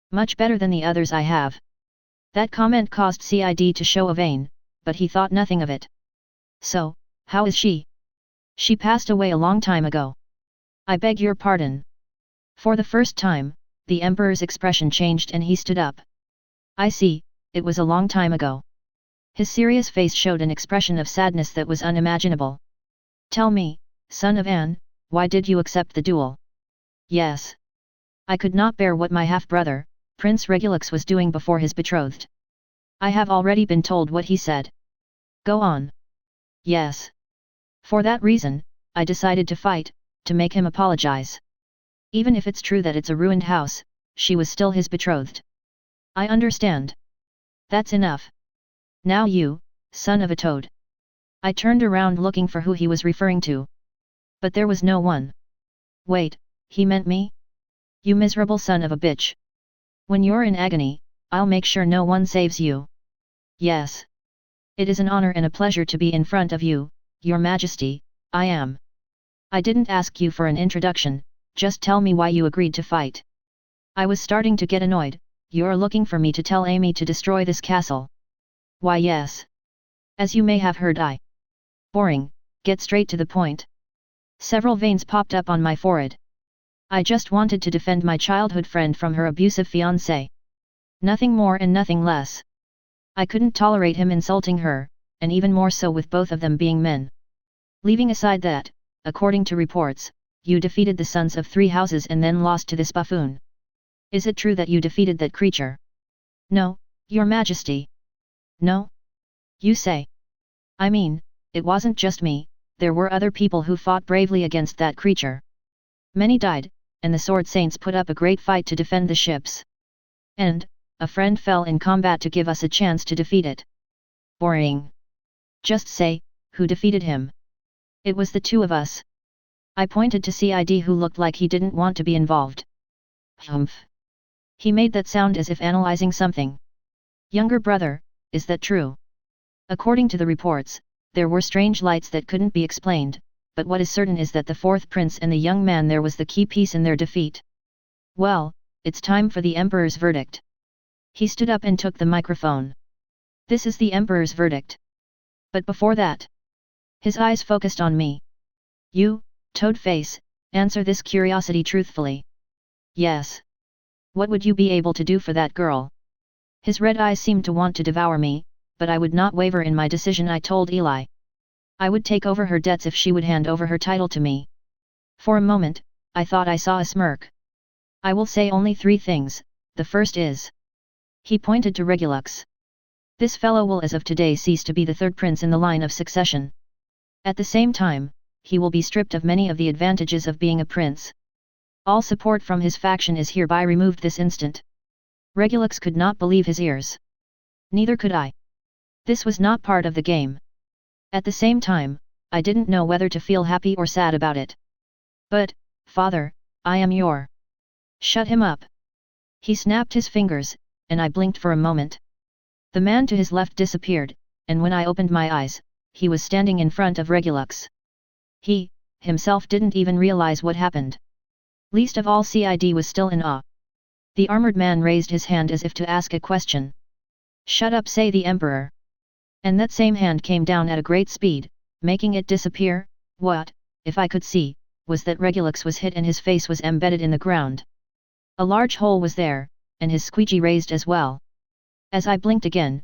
Much better than the others I have. That comment caused Cid to show a vein, but he thought nothing of it. So, how is she? She passed away a long time ago. I beg your pardon. For the first time, the emperor's expression changed and he stood up. I see, it was a long time ago. His serious face showed an expression of sadness that was unimaginable. Tell me, son of Anne, why did you accept the duel? Yes. I could not bear what my half-brother, Prince Regulus, was doing before his betrothed. I have already been told what he said. Go on. Yes. For that reason, I decided to fight, to make him apologize. Even if it's true that it's a ruined house, she was still his betrothed. I understand. That's enough. Now you, son of a toad. I turned around looking for who he was referring to. But there was no one. Wait, he meant me? You miserable son of a bitch. When you're in agony, I'll make sure no one saves you. Yes. It is an honor and a pleasure to be in front of you, your majesty, I am. I didn't ask you for an introduction, just tell me why you agreed to fight. I was starting to get annoyed, you're looking for me to tell Amy to destroy this castle. Why yes. As you may have heard Boring, get straight to the point. Several veins popped up on my forehead. I just wanted to defend my childhood friend from her abusive fiancé. Nothing more and nothing less. I couldn't tolerate him insulting her, and even more so with both of them being men. Leaving aside that, according to reports, you defeated the sons of 3 houses and then lost to this buffoon. Is it true that you defeated that creature? No, your majesty. No? You say. I mean, it wasn't just me, there were other people who fought bravely against that creature. Many died, and the sword saints put up a great fight to defend the ships. And, a friend fell in combat to give us a chance to defeat it. Boring. Just say, who defeated him? It was the 2 of us. I pointed to Cid, who looked like he didn't want to be involved. Humph. He made that sound as if analyzing something. Younger brother, is that true? According to the reports, there were strange lights that couldn't be explained, but what is certain is that the 4th prince and the young man there was the key piece in their defeat. Well, it's time for the emperor's verdict. He stood up and took the microphone. This is the emperor's verdict. But before that, his eyes focused on me. You, toad face, answer this curiosity truthfully. Yes. What would you be able to do for that girl? His red eyes seemed to want to devour me, but I would not waver in my decision. I told Eli. I would take over her debts if she would hand over her title to me. For a moment, I thought I saw a smirk. I will say only 3 things, the first is. He pointed to Regulus. This fellow will as of today cease to be the 3rd prince in the line of succession. At the same time, he will be stripped of many of the advantages of being a prince. All support from his faction is hereby removed this instant. Regulus could not believe his ears. Neither could I. This was not part of the game. At the same time, I didn't know whether to feel happy or sad about it. But, father, I am your. Shut him up. He snapped his fingers, and I blinked for a moment. The man to his left disappeared, and when I opened my eyes, he was standing in front of Regulus. He, himself didn't even realize what happened. Least of all Cid was still in awe. The armored man raised his hand as if to ask a question. Shut up, say the emperor. And that same hand came down at a great speed, making it disappear. What, if I could see, was that Regulus was hit and his face was embedded in the ground. A large hole was there, and his squeegee raised as well. As I blinked again,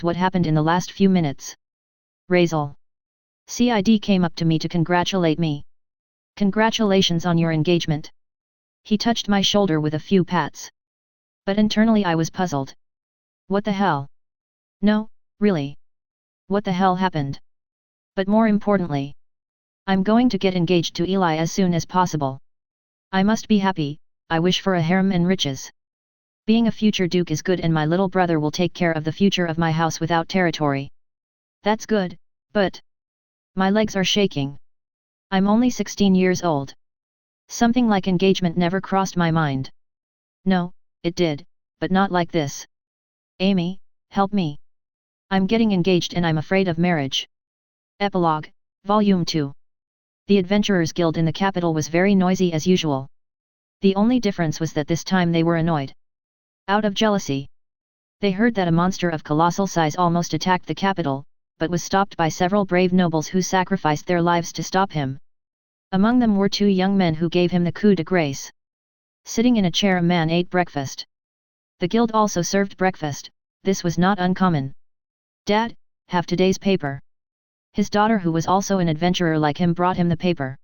was what happened in the last few minutes. Razel. Cid came up to me to congratulate me. Congratulations on your engagement. He touched my shoulder with a few pats. But internally I was puzzled. What the hell? No, really. What the hell happened? But more importantly, I'm going to get engaged to Eli as soon as possible. I must be happy, I wish for a harem and riches. Being a future duke is good, and my little brother will take care of the future of my house without territory. That's good, but my legs are shaking. I'm only 16 years old. Something like engagement never crossed my mind. No, it did, but not like this. Amy, help me. I'm getting engaged and I'm afraid of marriage. Epilogue, Volume 2. The Adventurers Guild in the capital was very noisy as usual. The only difference was that this time they were annoyed. Out of jealousy. They heard that a monster of colossal size almost attacked the capital, but was stopped by several brave nobles who sacrificed their lives to stop him. Among them were 2 young men who gave him the coup de grace. Sitting in a chair, a man ate breakfast. The guild also served breakfast. This was not uncommon. Dad, have today's paper. His daughter, who was also an adventurer like him, brought him the paper.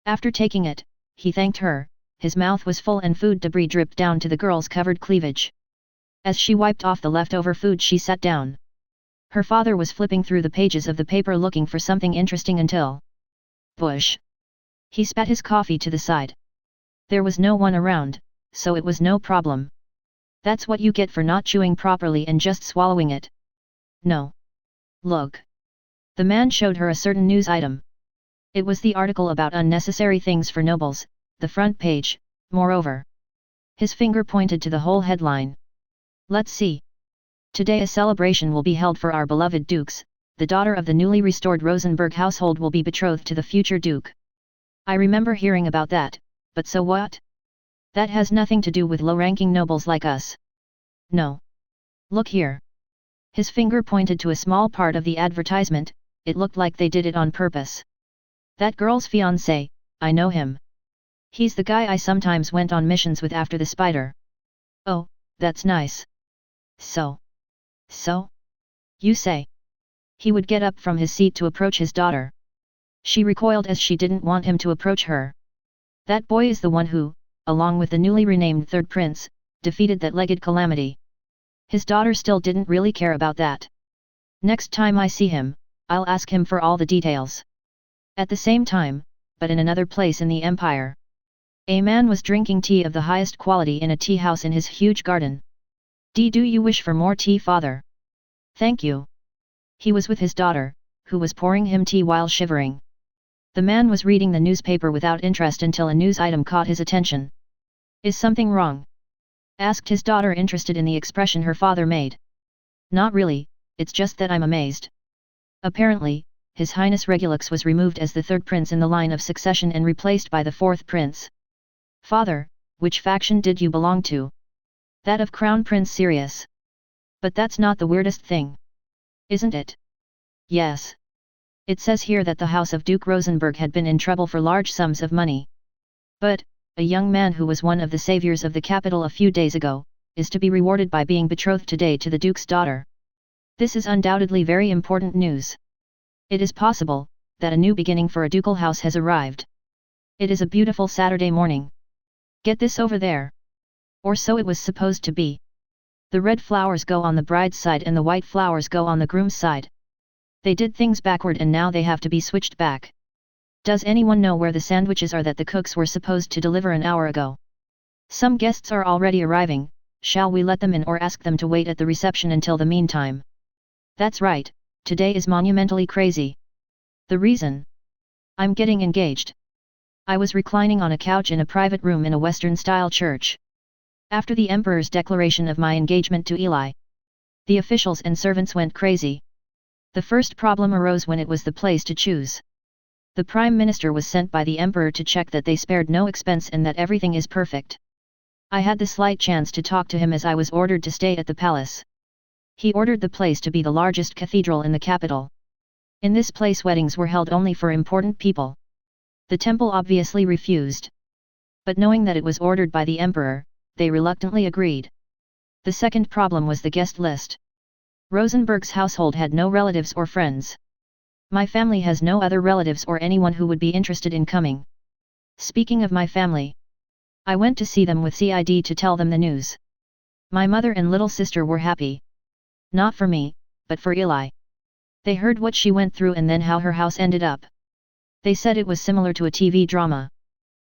After taking it, he thanked her. His mouth was full and food debris dripped down to the girl's covered cleavage. As she wiped off the leftover food, she sat down. Her father was flipping through the pages of the paper looking for something interesting until... Bush! He spat his coffee to the side. There was no one around, so it was no problem. That's what you get for not chewing properly and just swallowing it. No. Look. The man showed her a certain news item. It was the article about unnecessary things for nobles, the front page, moreover. His finger pointed to the whole headline. Let's see. Today a celebration will be held for our beloved dukes. The daughter of the newly restored Rosenberg household will be betrothed to the future duke. I remember hearing about that, but so what? That has nothing to do with low-ranking nobles like us. No. Look here. His finger pointed to a small part of the advertisement. It looked like they did it on purpose. That girl's fiancé, I know him. He's the guy I sometimes went on missions with after the spider. Oh, that's nice. So? You say? He would get up from his seat to approach his daughter. She recoiled as she didn't want him to approach her. That boy is the one who, along with the newly renamed third prince, defeated that legged calamity. His daughter still didn't really care about that. Next time I see him, I'll ask him for all the details. At the same time, but in another place in the empire, a man was drinking tea of the highest quality in a tea house in his huge garden. Do you wish for more tea, father? Thank you. He was with his daughter, who was pouring him tea while shivering. The man was reading the newspaper without interest until a news item caught his attention. Is something wrong? Asked his daughter, interested in the expression her father made. Not really, it's just that I'm amazed. Apparently, His Highness Regulus was removed as the third prince in the line of succession and replaced by the fourth prince. Father, which faction did you belong to? That of Crown Prince Sirius. But that's not the weirdest thing. Isn't it? Yes. It says here that the house of Duke Rosenberg had been in trouble for large sums of money. But, a young man who was one of the saviors of the capital a few days ago, is to be rewarded by being betrothed today to the Duke's daughter. This is undoubtedly very important news. It is possible, that a new beginning for a ducal house has arrived. It is a beautiful Saturday morning. Get this over there. Or so it was supposed to be. The red flowers go on the bride's side and the white flowers go on the groom's side. They did things backward and now they have to be switched back. Does anyone know where the sandwiches are that the cooks were supposed to deliver an hour ago? Some guests are already arriving. Shall we let them in or ask them to wait at the reception until the meantime? That's right, today is monumentally crazy. The reason? I'm getting engaged. I was reclining on a couch in a private room in a Western-style church. After the Emperor's declaration of my engagement to Eli, the officials and servants went crazy. The first problem arose when it was the place to choose. The Prime Minister was sent by the Emperor to check that they spared no expense and that everything is perfect. I had the slight chance to talk to him as I was ordered to stay at the palace. He ordered the place to be the largest cathedral in the capital. In this place weddings were held only for important people. The temple obviously refused. But knowing that it was ordered by the Emperor, they reluctantly agreed. The second problem was the guest list. Rosenberg's household had no relatives or friends. My family has no other relatives or anyone who would be interested in coming. Speaking of my family, I went to see them with CID to tell them the news. My mother and little sister were happy. Not for me, but for Eli. They heard what she went through and then how her house ended up. They said it was similar to a TV drama.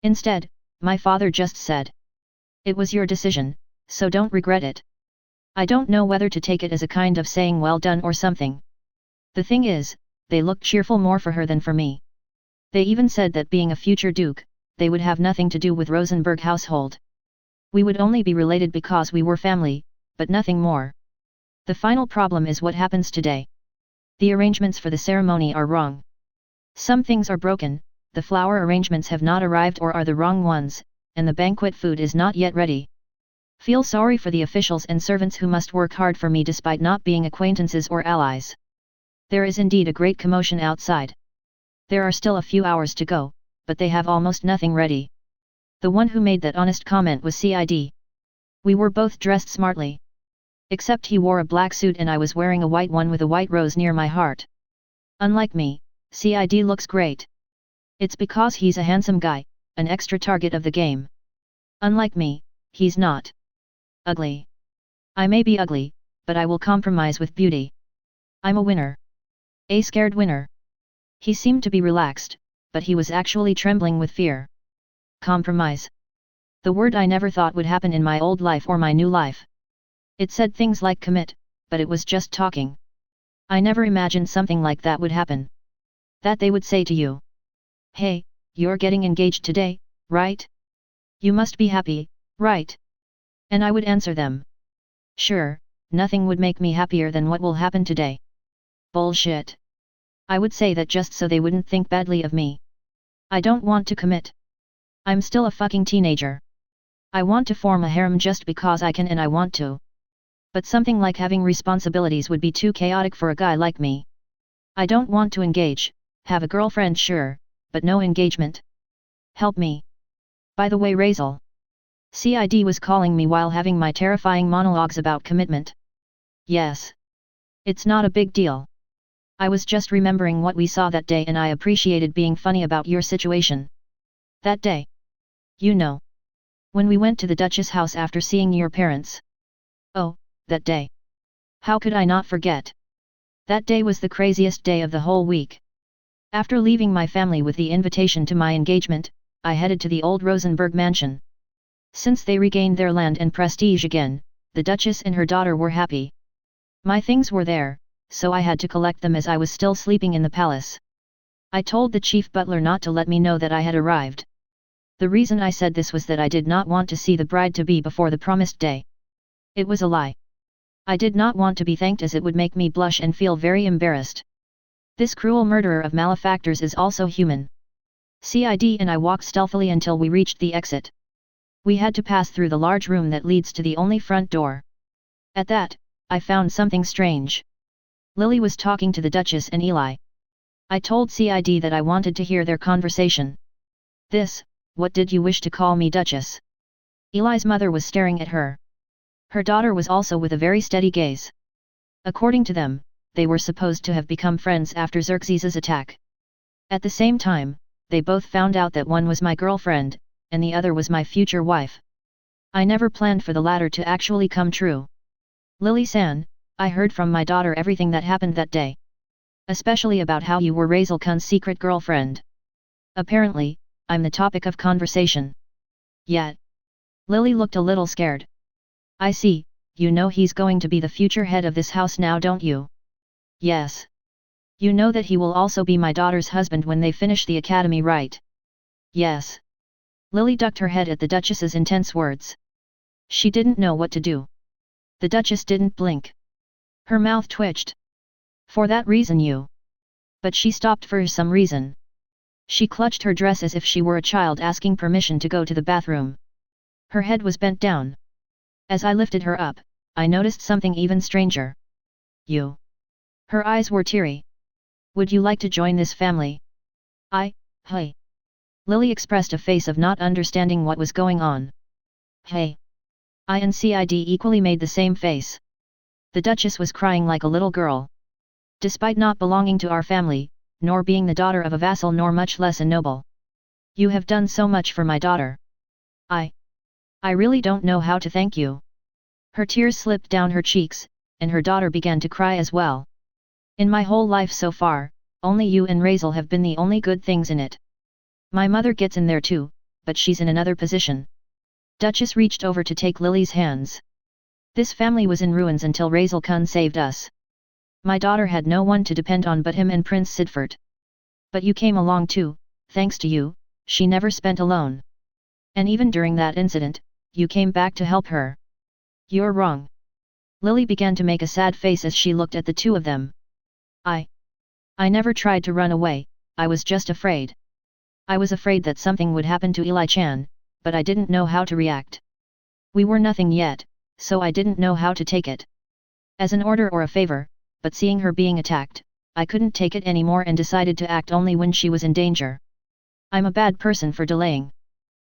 Instead, my father just said, "It was your decision, so don't regret it. I don't know whether to take it as a kind of saying well done or something. The thing is, they looked cheerful more for her than for me. They even said that being a future duke, they would have nothing to do with Rosenberg household. We would only be related because we were family, but nothing more. The final problem is what happens today. The arrangements for the ceremony are wrong. Some things are broken, the flower arrangements have not arrived or are the wrong ones, and the banquet food is not yet ready. Feel sorry for the officials and servants who must work hard for me despite not being acquaintances or allies. There is indeed a great commotion outside. There are still a few hours to go, but they have almost nothing ready. The one who made that honest comment was Cid. We were both dressed smartly. Except he wore a black suit and I was wearing a white one with a white rose near my heart. Unlike me, Cid looks great. It's because he's a handsome guy, an extra target of the game. Unlike me, he's not ugly. I may be ugly, but I will compromise with beauty. I'm a winner. A scared winner. He seemed to be relaxed, but he was actually trembling with fear. Compromise. The word I never thought would happen in my old life or my new life. It said things like commit, but it was just talking. I never imagined something like that would happen. That they would say to you, "Hey, you're getting engaged today, right? You must be happy, right?" And I would answer them, "Sure, nothing would make me happier than what will happen today." Bullshit. I would say that just so they wouldn't think badly of me. I don't want to commit. I'm still a fucking teenager. I want to form a harem just because I can and I want to. But something like having responsibilities would be too chaotic for a guy like me. I don't want to engage, have a girlfriend sure, but no engagement. Help me. By the way, Razel. Cid was calling me while having my terrifying monologues about commitment. Yes. It's not a big deal. I was just remembering what we saw that day and I appreciated being funny about your situation. That day. You know. When we went to the Duchess house after seeing your parents. Oh, that day. How could I not forget? That day was the craziest day of the whole week. After leaving my family with the invitation to my engagement, I headed to the old Rosenberg mansion. Since they regained their land and prestige again, the Duchess and her daughter were happy. My things were there, so I had to collect them as I was still sleeping in the palace. I told the chief butler not to let me know that I had arrived. The reason I said this was that I did not want to see the bride-to-be before the promised day. It was a lie. I did not want to be thanked as it would make me blush and feel very embarrassed. This cruel murderer of malefactors is also human. Cid and I walked stealthily until we reached the exit. We had to pass through the large room that leads to the only front door. At that, I found something strange. Lily was talking to the Duchess and Eli. I told Cid that I wanted to hear their conversation. What did you wish to call me Duchess? Eli's mother was staring at her. Her daughter was also with a very steady gaze. According to them, they were supposed to have become friends after Xerxes' attack. At the same time, they both found out that one was my girlfriend, and the other was my future wife. I never planned for the latter to actually come true. Lily-san, I heard from my daughter everything that happened that day. Especially about how you were Razel Kun's secret girlfriend. Apparently, I'm the topic of conversation. Yet. Lily looked a little scared. I see, you know he's going to be the future head of this house now, don't you? Yes. You know that he will also be my daughter's husband when they finish the academy, right? Yes. Lily ducked her head at the Duchess's intense words. She didn't know what to do. The Duchess didn't blink. Her mouth twitched. For that reason you. But she stopped for some reason. She clutched her dress as if she were a child asking permission to go to the bathroom. Her head was bent down. As I lifted her up, I noticed something even stranger. You. Her eyes were teary. Would you like to join this family? Hey. Lily expressed a face of not understanding what was going on. Hey. I and Cid equally made the same face. The Duchess was crying like a little girl. Despite not belonging to our family, nor being the daughter of a vassal nor much less a noble. You have done so much for my daughter. I really don't know how to thank you. Her tears slipped down her cheeks, and her daughter began to cry as well. In my whole life so far, only you and Razel have been the only good things in it. My mother gets in there too, but she's in another position. Duchess reached over to take Lily's hands. This family was in ruins until Razelkun saved us. My daughter had no one to depend on but him and Prince Siegfried. But you came along too, thanks to you, she never spent alone. And even during that incident, you came back to help her. You're wrong. Lily began to make a sad face as she looked at the two of them. I never tried to run away, I was just afraid. I was afraid that something would happen to Eli-chan, but I didn't know how to react. We were nothing yet, so I didn't know how to take it. As an order or a favor, but seeing her being attacked, I couldn't take it anymore and decided to act only when she was in danger. I'm a bad person for delaying.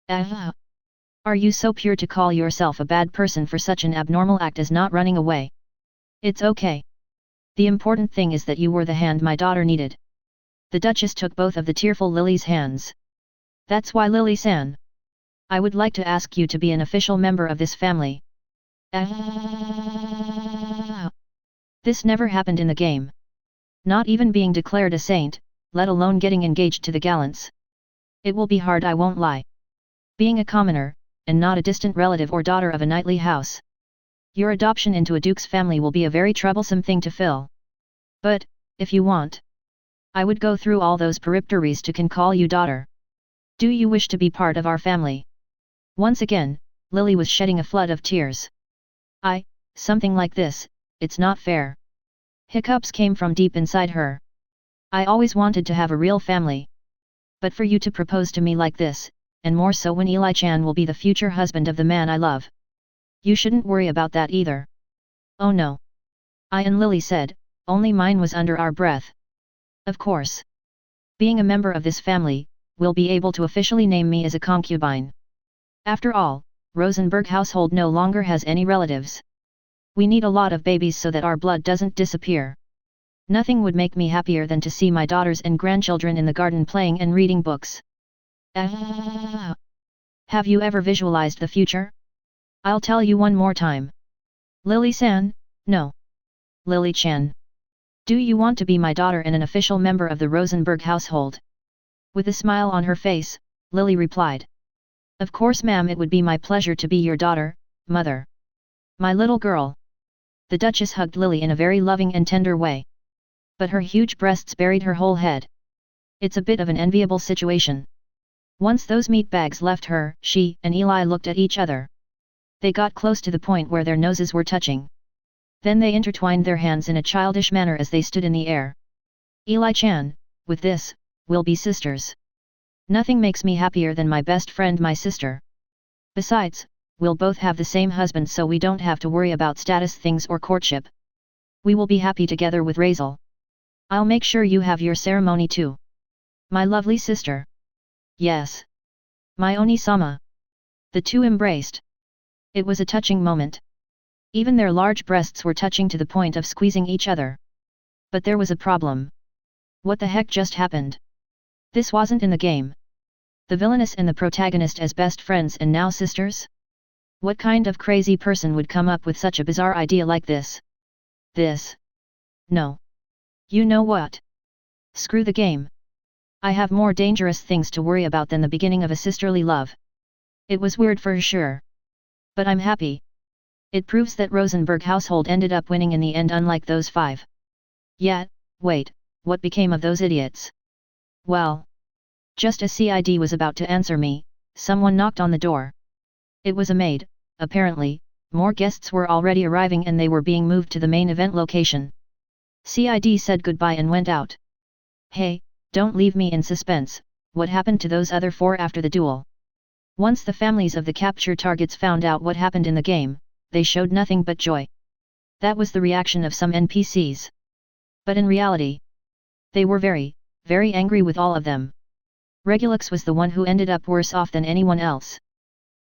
Are you so pure to call yourself a bad person for such an abnormal act as not running away? It's okay. The important thing is that you were the hand my daughter needed. The Duchess took both of the tearful Lily's hands. That's why Lily-san. I would like to ask you to be an official member of this family. This never happened in the game. Not even being declared a saint, let alone getting engaged to the gallants. It will be hard, I won't lie. Being a commoner, and not a distant relative or daughter of a knightly house. Your adoption into a duke's family will be a very troublesome thing to fill. But, if you want, I would go through all those peripteries to call you daughter. Do you wish to be part of our family? Once again, Lily was shedding a flood of tears. Something like this, it's not fair. Hiccups came from deep inside her. I always wanted to have a real family. But for you to propose to me like this, and more so when Eli-chan will be the future husband of the man I love. You shouldn't worry about that either. Oh no. I and Lily said, only mine was under our breath. Of course. Being a member of this family, we'll be able to officially name me as a concubine. After all, Rosenberg household no longer has any relatives. We need a lot of babies so that our blood doesn't disappear. Nothing would make me happier than to see my daughters and grandchildren in the garden playing and reading books. Have you ever visualized the future? I'll tell you one more time. Lily-san, no. Lily-chan. Do you want to be my daughter and an official member of the Rosenberg household? With a smile on her face, Lily replied. Of course ma'am, it would be my pleasure to be your daughter, mother. My little girl. The Duchess hugged Lily in a very loving and tender way. But her huge breasts buried her whole head. It's a bit of an enviable situation. Once those meat bags left her, she and Eli looked at each other. They got close to the point where their noses were touching. Then they intertwined their hands in a childish manner as they stood in the air. Eli-chan, with this, we'll be sisters. Nothing makes me happier than my best friend, my sister. Besides, we'll both have the same husband, so we don't have to worry about status things or courtship. We will be happy together with Razel. I'll make sure you have your ceremony too. My lovely sister. Yes. My Oni-sama. The two embraced. It was a touching moment. Even their large breasts were touching to the point of squeezing each other. But there was a problem. What the heck just happened? This wasn't in the game. The villainess and the protagonist as best friends and now sisters? What kind of crazy person would come up with such a bizarre idea like this? No. You know what? Screw the game. I have more dangerous things to worry about than the beginning of a sisterly love. It was weird for sure. But I'm happy. It proves that Rosenberg household ended up winning in the end, unlike those 5. Yeah, wait, what became of those idiots? Well. Just as Cid was about to answer me, someone knocked on the door. It was a maid, apparently. More guests were already arriving and they were being moved to the main event location. Cid said goodbye and went out. Hey, don't leave me in suspense, what happened to those other 4 after the duel? Once the families of the capture targets found out what happened in the game, they showed nothing but joy. That was the reaction of some NPCs. But in reality, they were very, very angry with all of them. Regulus was the one who ended up worse off than anyone else.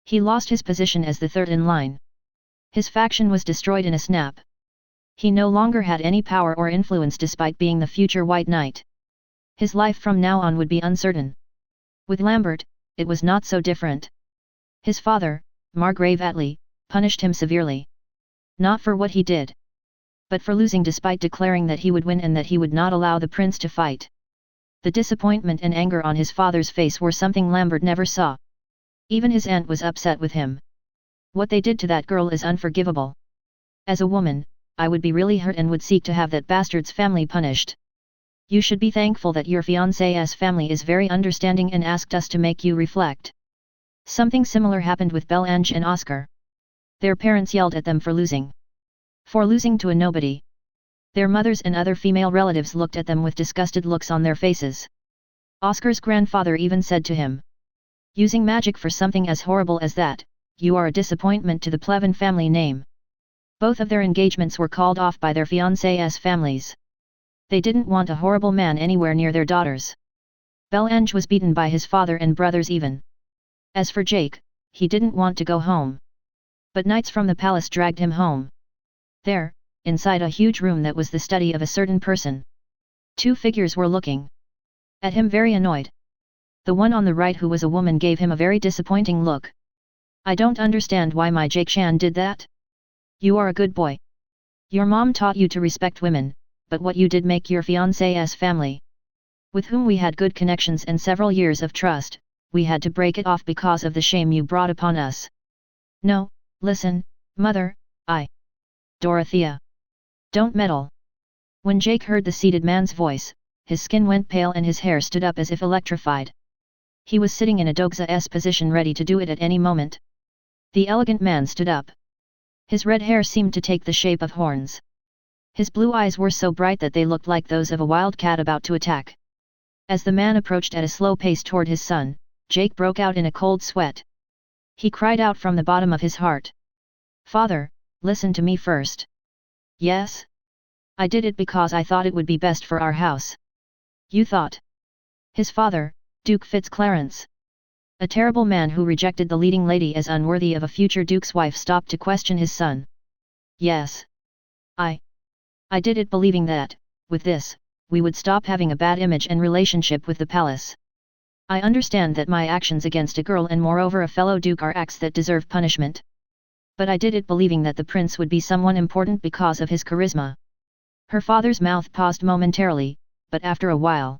He lost his position as the 3rd in line. His faction was destroyed in a snap. He no longer had any power or influence despite being the future White Knight. His life from now on would be uncertain. With Lambert, it was not so different. His father, Margrave Atli, punished him severely. Not for what he did, but for losing despite declaring that he would win and that he would not allow the prince to fight. The disappointment and anger on his father's face were something Lambert never saw. Even his aunt was upset with him. What they did to that girl is unforgivable. As a woman, I would be really hurt and would seek to have that bastard's family punished. You should be thankful that your fiancé's family is very understanding and asked us to make you reflect. Something similar happened with Belange and Oscar. Their parents yelled at them for losing. For losing to a nobody. Their mothers and other female relatives looked at them with disgusted looks on their faces. Oscar's grandfather even said to him, "Using magic for something as horrible as that, you are a disappointment to the Plevin family name." Both of their engagements were called off by their fiancés' families. They didn't want a horrible man anywhere near their daughters. Belange was beaten by his father and brothers even. As for Jake, he didn't want to go home. But knights from the palace dragged him home. There, inside a huge room that was the study of a certain person. Two figures were looking at him very annoyed. The one on the right, who was a woman, gave him a very disappointing look. "I don't understand why my Jake Chan did that. You are a good boy. Your mom taught you to respect women, but what you did make your fiancé's family, with whom we had good connections and several years of trust, we had to break it off because of the shame you brought upon us." "No, listen, mother, Dorothea. Don't meddle." When Jake heard the seated man's voice, his skin went pale and his hair stood up as if electrified. He was sitting in a Dogza's position, ready to do it at any moment. The elegant man stood up. His red hair seemed to take the shape of horns. His blue eyes were so bright that they looked like those of a wild cat about to attack. As the man approached at a slow pace toward his son, Jake broke out in a cold sweat. He cried out from the bottom of his heart, "Father, listen to me first." "Yes? I did it because I thought it would be best for our house." "You thought?" His father, Duke Fitzclarence, a terrible man who rejected the leading lady as unworthy of a future duke's wife, stopped to question his son. "Yes. I did it believing that, with this, we would stop having a bad image and relationship with the palace. I understand that my actions against a girl and moreover a fellow duke are acts that deserve punishment. But I did it believing that the prince would be someone important because of his charisma." Her father's mouth paused momentarily, but after a while.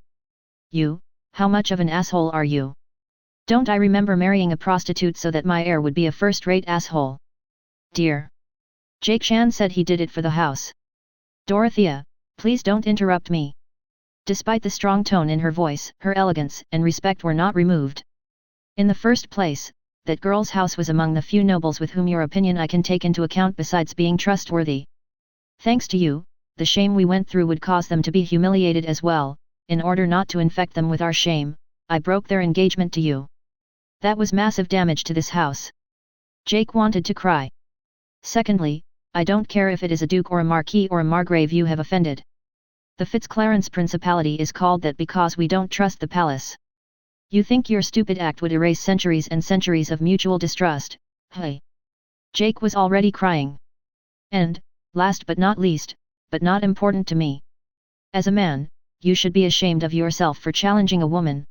"You, how much of an asshole are you? Don't I remember marrying a prostitute so that my heir would be a first-rate asshole?" "Dear." Jake Chan said he did it for the house. "Dorothea, please don't interrupt me." Despite the strong tone in her voice, her elegance and respect were not removed. "In the first place, that girl's house was among the few nobles with whom your opinion I can take into account besides being trustworthy. Thanks to you, the shame we went through would cause them to be humiliated as well. In order not to infect them with our shame, I broke their engagement to you. That was massive damage to this house." Jake wanted to cry. "Secondly, I don't care if it is a duke or a marquis or a margrave you have offended. The Fitzclarence Principality is called that because we don't trust the palace. You think your stupid act would erase centuries and centuries of mutual distrust, hey?" Jake was already crying. "And, last but not least, but not important to me. As a man, you should be ashamed of yourself for challenging a woman.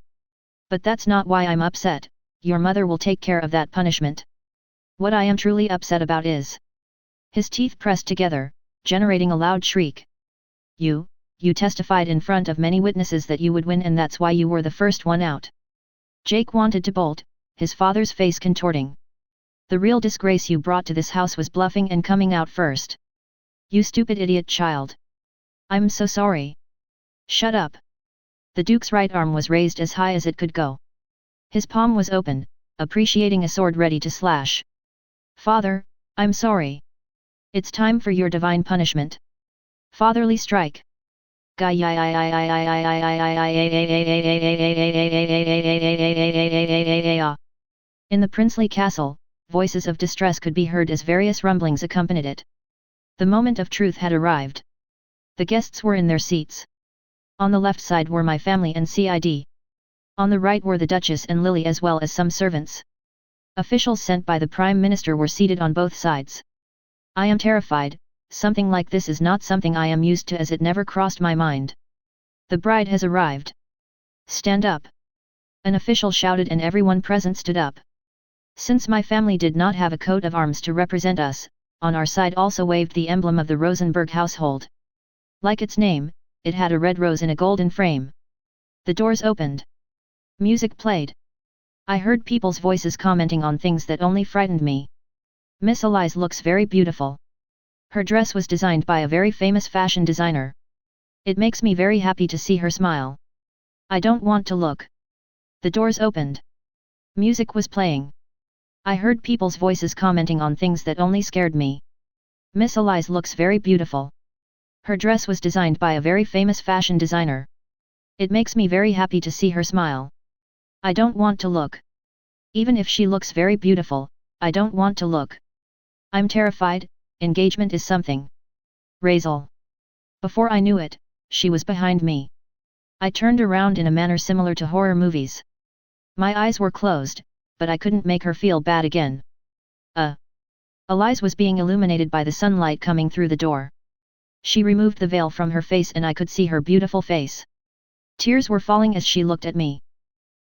But that's not why I'm upset, your mother will take care of that punishment. What I am truly upset about is..." His teeth pressed together, generating a loud shriek. You testified in front of many witnesses that you would win, and that's why you were the first one out." Jake wanted to bolt, his father's face contorting. "The real disgrace you brought to this house was bluffing and coming out first. You stupid idiot child. I'm so sorry." "Shut up." The Duke's right arm was raised as high as it could go. His palm was open, appreciating a sword ready to slash. "Father, I'm sorry. It's time for your divine punishment. Fatherly strike." In the princely castle, voices of distress could be heard as various rumblings accompanied it. The moment of truth had arrived. The guests were in their seats. On the left side were my family and Cid. On the right were the Duchess and Lily as well as some servants. Officials sent by the Prime Minister were seated on both sides. I am terrified. Something like this is not something I am used to, as it never crossed my mind. "The bride has arrived. Stand up." An official shouted and everyone present stood up. Since my family did not have a coat of arms to represent us, on our side also waved the emblem of the Rosenberg household. Like its name, it had a red rose in a golden frame. The doors opened. Music played. I heard people's voices commenting on things that only frightened me. Miss Elise looks very beautiful. Her dress was designed by a very famous fashion designer. It makes me very happy to see her smile. I don't want to look. The doors opened. Music was playing. I heard people's voices commenting on things that only scared me. Miss Elise looks very beautiful. Her dress was designed by a very famous fashion designer. It makes me very happy to see her smile. I don't want to look. Even if she looks very beautiful, I don't want to look. I'm terrified. Engagement is something. Razel. Before I knew it, she was behind me. I turned around in a manner similar to horror movies. My eyes were closed, but I couldn't make her feel bad again. Elise was being illuminated by the sunlight coming through the door. She removed the veil from her face and I could see her beautiful face. Tears were falling as she looked at me.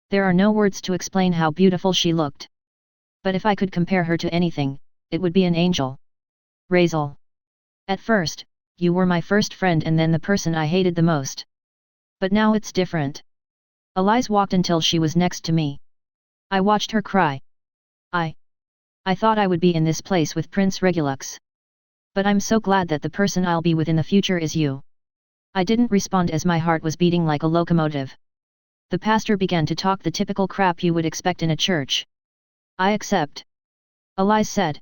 There are no words to explain how beautiful she looked. But if I could compare her to anything, it would be an angel. Razel. At first, you were my first friend and then the person I hated the most. But now it's different. Elise walked until she was next to me. I watched her cry. I thought I would be in this place with Prince Regulus. But I'm so glad that the person I'll be with in the future is you. I didn't respond as my heart was beating like a locomotive. The pastor began to talk the typical crap you would expect in a church. I accept. Elise said.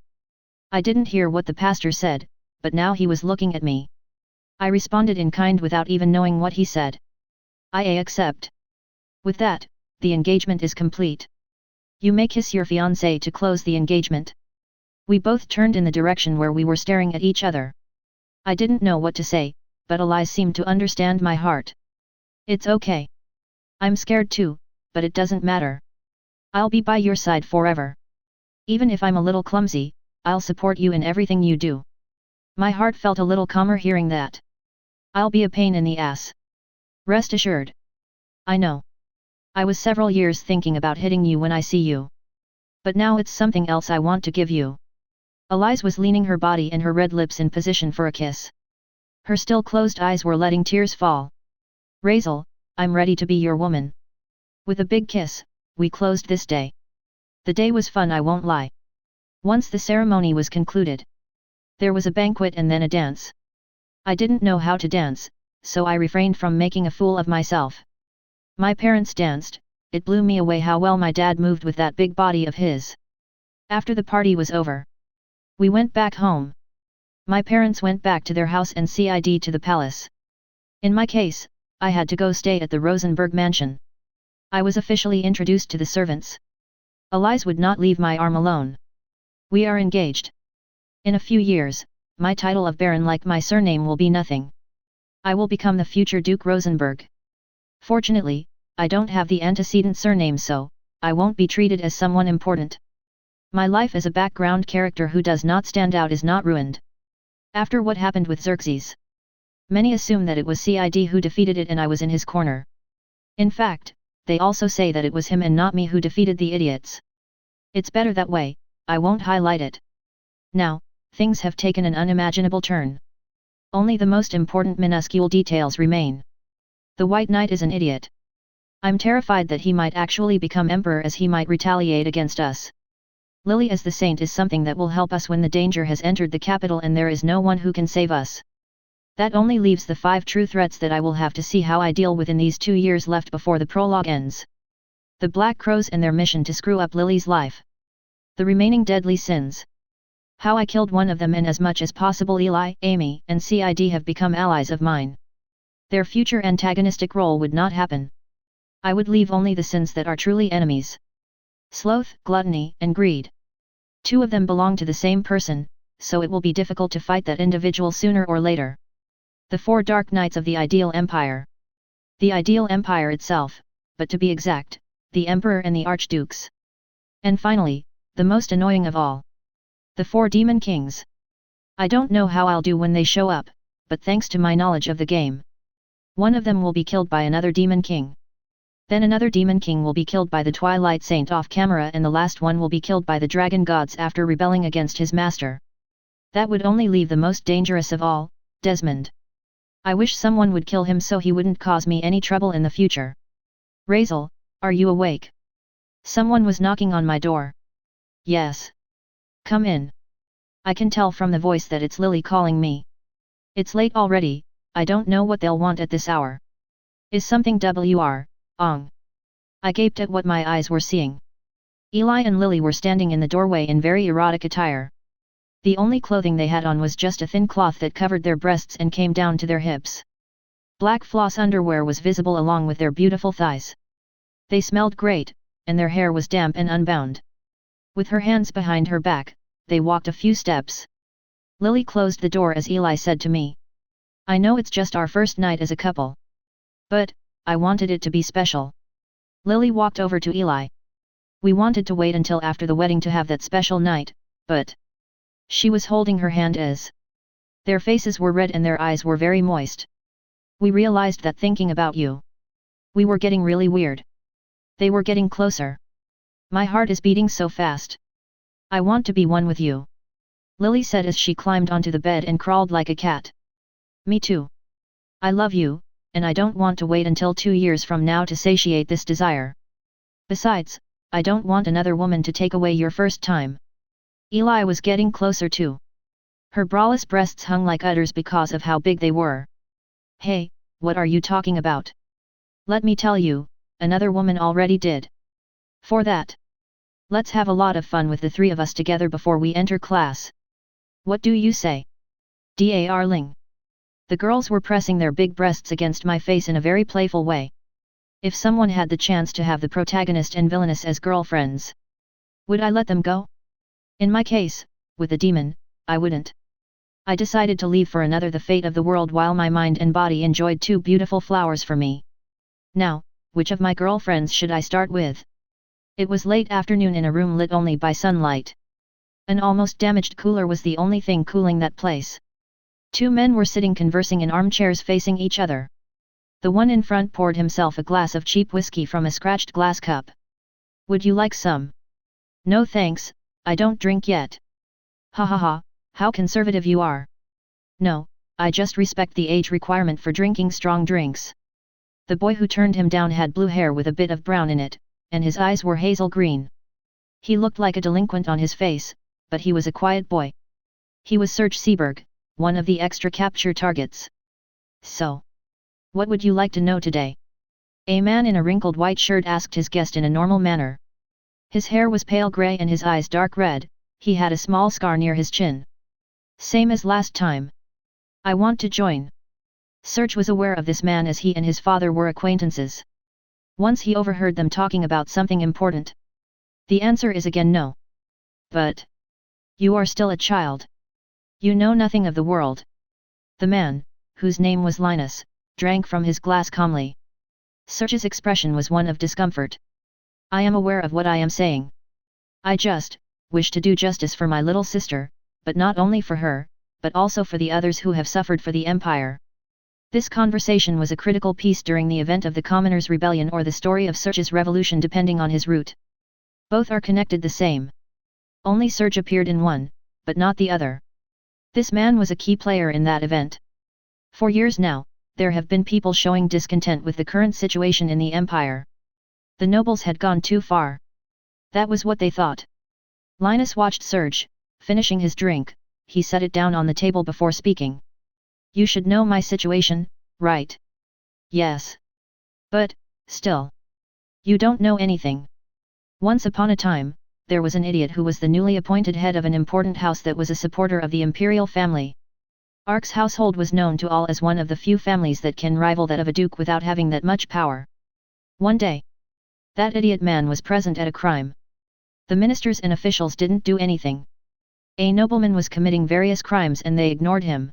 I didn't hear what the pastor said, but now he was looking at me. I responded in kind without even knowing what he said. I accept. With that, the engagement is complete. You may kiss your fiancé to close the engagement. We both turned in the direction where we were staring at each other. I didn't know what to say, but Elise seemed to understand my heart. It's okay. I'm scared too, but it doesn't matter. I'll be by your side forever. Even if I'm a little clumsy, I'll support you in everything you do. My heart felt a little calmer hearing that. I'll be a pain in the ass. Rest assured. I know. I was several years thinking about hitting you when I see you. But now it's something else I want to give you. Elise was leaning her body and her red lips in position for a kiss. Her still closed eyes were letting tears fall. Razel, I'm ready to be your woman. With a big kiss, we closed this day. The day was fun, I won't lie. Once the ceremony was concluded, there was a banquet and then a dance. I didn't know how to dance, so I refrained from making a fool of myself. My parents danced. It blew me away how well my dad moved with that big body of his. After the party was over, we went back home. My parents went back to their house and Cid to the palace. In my case, I had to go stay at the Rosenberg mansion. I was officially introduced to the servants. Elise would not leave my arm alone. We are engaged. In a few years, my title of Baron like my surname will be nothing. I will become the future Duke Rosenberg. Fortunately, I don't have the antecedent surname, so I won't be treated as someone important. My life as a background character who does not stand out is not ruined. After what happened with Xerxes, many assume that it was Cid who defeated it and I was in his corner. In fact, they also say that it was him and not me who defeated the idiots. It's better that way, I won't highlight it. Now, things have taken an unimaginable turn. Only the most important minuscule details remain. The White Knight is an idiot. I'm terrified that he might actually become emperor, as he might retaliate against us. Lily as the saint is something that will help us when the danger has entered the capital and there is no one who can save us. That only leaves the 5 true threats that I will have to see how I deal with in these 2 years left before the prologue ends. The Black Crows and their mission to screw up Lily's life. The remaining deadly sins. How I killed one of them, and as much as possible Eli, Amy, and Cid have become allies of mine. Their future antagonistic role would not happen. I would leave only the sins that are truly enemies. Sloth, gluttony, and greed. 2 of them belong to the same person, so it will be difficult to fight that individual sooner or later. The 4 dark knights of the ideal empire. The ideal empire itself, but to be exact, the emperor and the archdukes. And finally, the most annoying of all. The 4 demon kings. I don't know how I'll do when they show up, but thanks to my knowledge of the game, one of them will be killed by another demon king. Then another demon king will be killed by the Twilight Saint off camera, and the last one will be killed by the dragon gods after rebelling against his master. That would only leave the most dangerous of all, Desmond. I wish someone would kill him so he wouldn't cause me any trouble in the future. Razel, are you awake? Someone was knocking on my door. Yes. Come in. I can tell from the voice that it's Lily calling me. It's late already, I don't know what they'll want at this hour. Is something wrong? I gaped at what my eyes were seeing. Eli and Lily were standing in the doorway in very erotic attire. The only clothing they had on was just a thin cloth that covered their breasts and came down to their hips. Black floss underwear was visible along with their beautiful thighs. They smelled great, and their hair was damp and unbound. With her hands behind her back, they walked a few steps. Lily closed the door as Eli said to me. I know it's just our first night as a couple. But, I wanted it to be special. Lily walked over to Eli. We wanted to wait until after the wedding to have that special night, but... She was holding her hand as... Their faces were red and their eyes were very moist. We realized that thinking about you. We were getting really weird. They were getting closer. My heart is beating so fast. I want to be one with you. Lily said as she climbed onto the bed and crawled like a cat. Me too. I love you, and I don't want to wait until 2 years from now to satiate this desire. Besides, I don't want another woman to take away your first time. Eli was getting closer too. Her braless breasts hung like udders because of how big they were. Hey, what are you talking about? Let me tell you, another woman already did. For that. Let's have a lot of fun with the three of us together before we enter class. What do you say? Darling. The girls were pressing their big breasts against my face in a very playful way. If someone had the chance to have the protagonist and villainess as girlfriends, would I let them go? In my case, with the demon, I wouldn't. I decided to leave for another the fate of the world while my mind and body enjoyed 2 beautiful flowers for me. Now, which of my girlfriends should I start with? It was late afternoon in a room lit only by sunlight. An almost damaged cooler was the only thing cooling that place. 2 men were sitting conversing in armchairs facing each other. The one in front poured himself a glass of cheap whiskey from a scratched glass cup. Would you like some? No thanks, I don't drink yet. Ha ha ha, how conservative you are. No, I just respect the age requirement for drinking strong drinks. The boy who turned him down had blue hair with a bit of brown in it, and his eyes were hazel green. He looked like a delinquent on his face, but he was a quiet boy. He was Siegburn, one of the extra capture targets. So, what would you like to know today? A man in a wrinkled white shirt asked his guest in a normal manner. His hair was pale grey and his eyes dark red, he had a small scar near his chin. Same as last time. I want to join. Serge was aware of this man as he and his father were acquaintances. Once he overheard them talking about something important. The answer is again no. But... You are still a child. You know nothing of the world. The man, whose name was Linus, drank from his glass calmly. Serge's expression was one of discomfort. I am aware of what I am saying. I just wish to do justice for my little sister, but not only for her, but also for the others who have suffered for the Empire. This conversation was a critical piece during the event of the Commoners' Rebellion or the story of Serge's revolution depending on his route. Both are connected the same. Only Serge appeared in one, but not the other. This man was a key player in that event. For years now, there have been people showing discontent with the current situation in the Empire. The nobles had gone too far. That was what they thought. Linus watched Serge, finishing his drink, he set it down on the table before speaking. You should know my situation, right? Yes. But, still. You don't know anything. Once upon a time, there was an idiot who was the newly appointed head of an important house that was a supporter of the imperial family. Ark's household was known to all as one of the few families that can rival that of a duke without having that much power. One day, that idiot man was present at a crime. The ministers and officials didn't do anything. A nobleman was committing various crimes and they ignored him.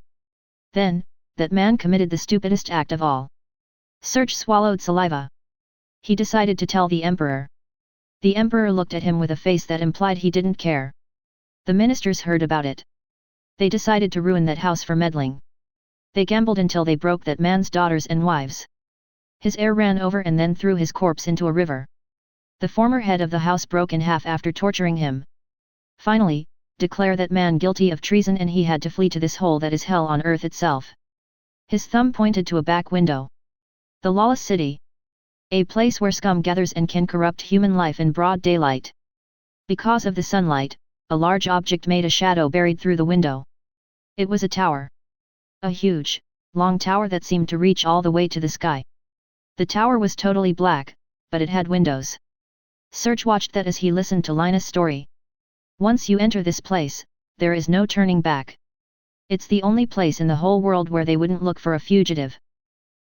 Then, that man committed the stupidest act of all. Serge swallowed saliva. He decided to tell the emperor. The emperor looked at him with a face that implied he didn't care. The ministers heard about it. They decided to ruin that house for meddling. They gambled until they broke that man's daughters and wives. His heir ran over and then threw his corpse into a river. The former head of the house broke in half after torturing him. Finally, declare that man guilty of treason and he had to flee to this hole that is hell on earth itself. His thumb pointed to a back window. The lawless city. A place where scum gathers and can corrupt human life in broad daylight. Because of the sunlight, a large object made a shadow buried through the window. It was a tower. A huge, long tower that seemed to reach all the way to the sky. The tower was totally black, but it had windows. Serge watched that as he listened to Linus' story. Once you enter this place, there is no turning back. It's the only place in the whole world where they wouldn't look for a fugitive.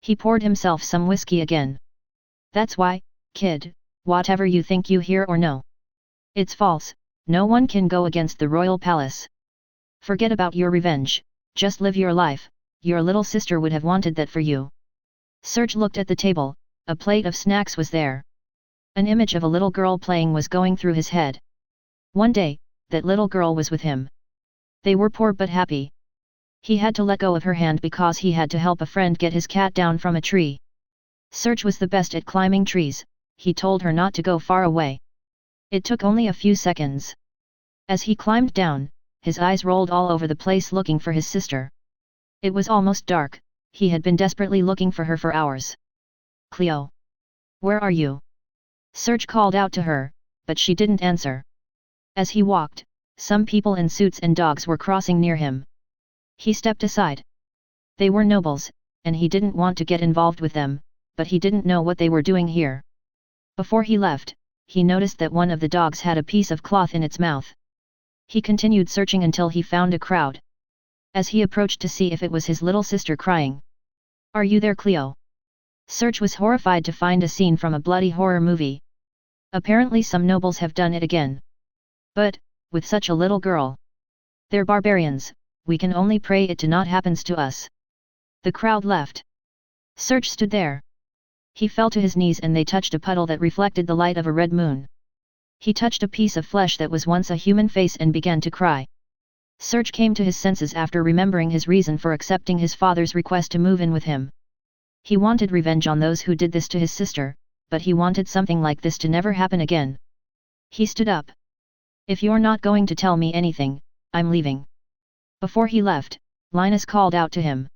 He poured himself some whiskey again. That's why, kid, whatever you think you hear or know. It's false, no one can go against the royal palace. Forget about your revenge, just live your life, your little sister would have wanted that for you. Serge looked at the table, a plate of snacks was there. An image of a little girl playing was going through his head. One day, that little girl was with him. They were poor but happy. He had to let go of her hand because he had to help a friend get his cat down from a tree. Serge was the best at climbing trees, he told her not to go far away. It took only a few seconds. As he climbed down, his eyes rolled all over the place looking for his sister. It was almost dark, he had been desperately looking for her for hours. Cleo! Where are you? Serge called out to her, but she didn't answer. As he walked, some people in suits and dogs were crossing near him. He stepped aside. They were nobles, and he didn't want to get involved with them, but he didn't know what they were doing here. Before he left, he noticed that one of the dogs had a piece of cloth in its mouth. He continued searching until he found a crowd. As he approached to see if it was his little sister crying. Are you there, Cleo? Serge was horrified to find a scene from a bloody horror movie. Apparently some nobles have done it again. But, with such a little girl. They're barbarians, we can only pray it to not happens to us. The crowd left. Serge stood there. He fell to his knees and they touched a puddle that reflected the light of a red moon. He touched a piece of flesh that was once a human face and began to cry. Serge came to his senses after remembering his reason for accepting his father's request to move in with him. He wanted revenge on those who did this to his sister, but he wanted something like this to never happen again. He stood up. If you're not going to tell me anything, I'm leaving. Before he left, Linus called out to him.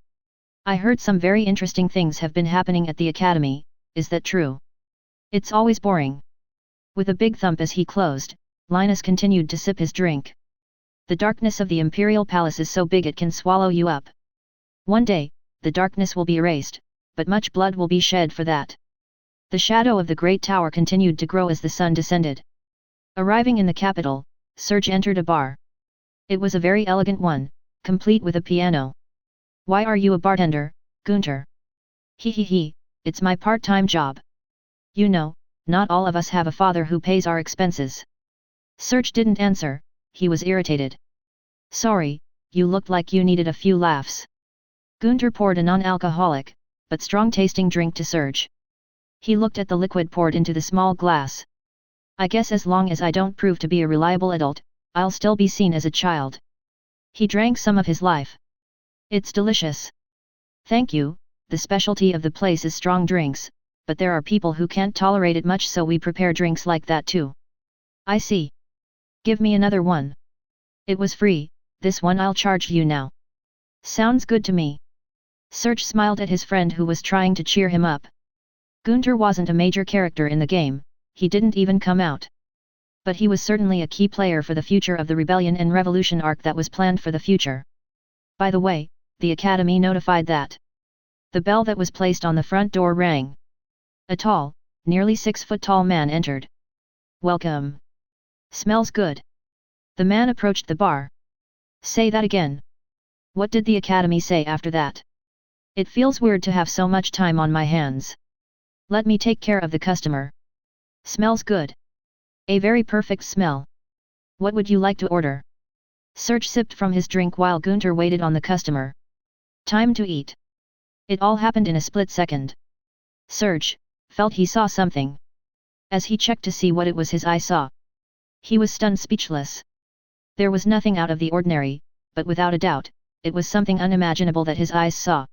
I heard some very interesting things have been happening at the academy, is that true? It's always boring. With a big thump as he closed, Linus continued to sip his drink. The darkness of the imperial palace is so big it can swallow you up. One day, the darkness will be erased, but much blood will be shed for that. The shadow of the great tower continued to grow as the sun descended. Arriving in the capital, Serge entered a bar. It was a very elegant one, complete with a piano. Why are you a bartender, Günther? He, it's my part-time job. You know, not all of us have a father who pays our expenses. Serge didn't answer, he was irritated. Sorry, you looked like you needed a few laughs. Günther poured a non-alcoholic, but strong-tasting drink to Serge. He looked at the liquid poured into the small glass. I guess as long as I don't prove to be a reliable adult, I'll still be seen as a child. He drank some of his life. It's delicious. Thank you, the specialty of the place is strong drinks, but there are people who can't tolerate it much so we prepare drinks like that too. I see. Give me another one. It was free, this one I'll charge you now. Sounds good to me. Serge smiled at his friend who was trying to cheer him up. Günther wasn't a major character in the game, he didn't even come out. But he was certainly a key player for the future of the rebellion and revolution arc that was planned for the future. By the way, the academy notified that. The bell that was placed on the front door rang. A tall, nearly 6-foot-tall man entered. Welcome. Smells good. The man approached the bar. Say that again. What did the academy say after that? It feels weird to have so much time on my hands. Let me take care of the customer. Smells good. A very perfect smell. What would you like to order? Serge sipped from his drink while Günther waited on the customer. Time to eat. It all happened in a split second. Serge felt he saw something. As he checked to see what it was his eye saw. He was stunned speechless. There was nothing out of the ordinary, but without a doubt, it was something unimaginable that his eyes saw.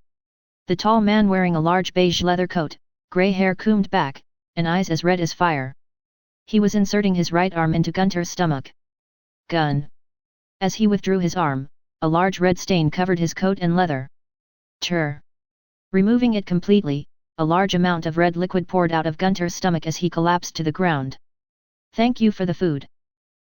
The tall man wearing a large beige leather coat, grey hair combed back, and eyes as red as fire. He was inserting his right arm into Günther's stomach. Gun. As he withdrew his arm, a large red stain covered his coat and leather. Removing it completely, a large amount of red liquid poured out of Günther's stomach as he collapsed to the ground. Thank you for the food.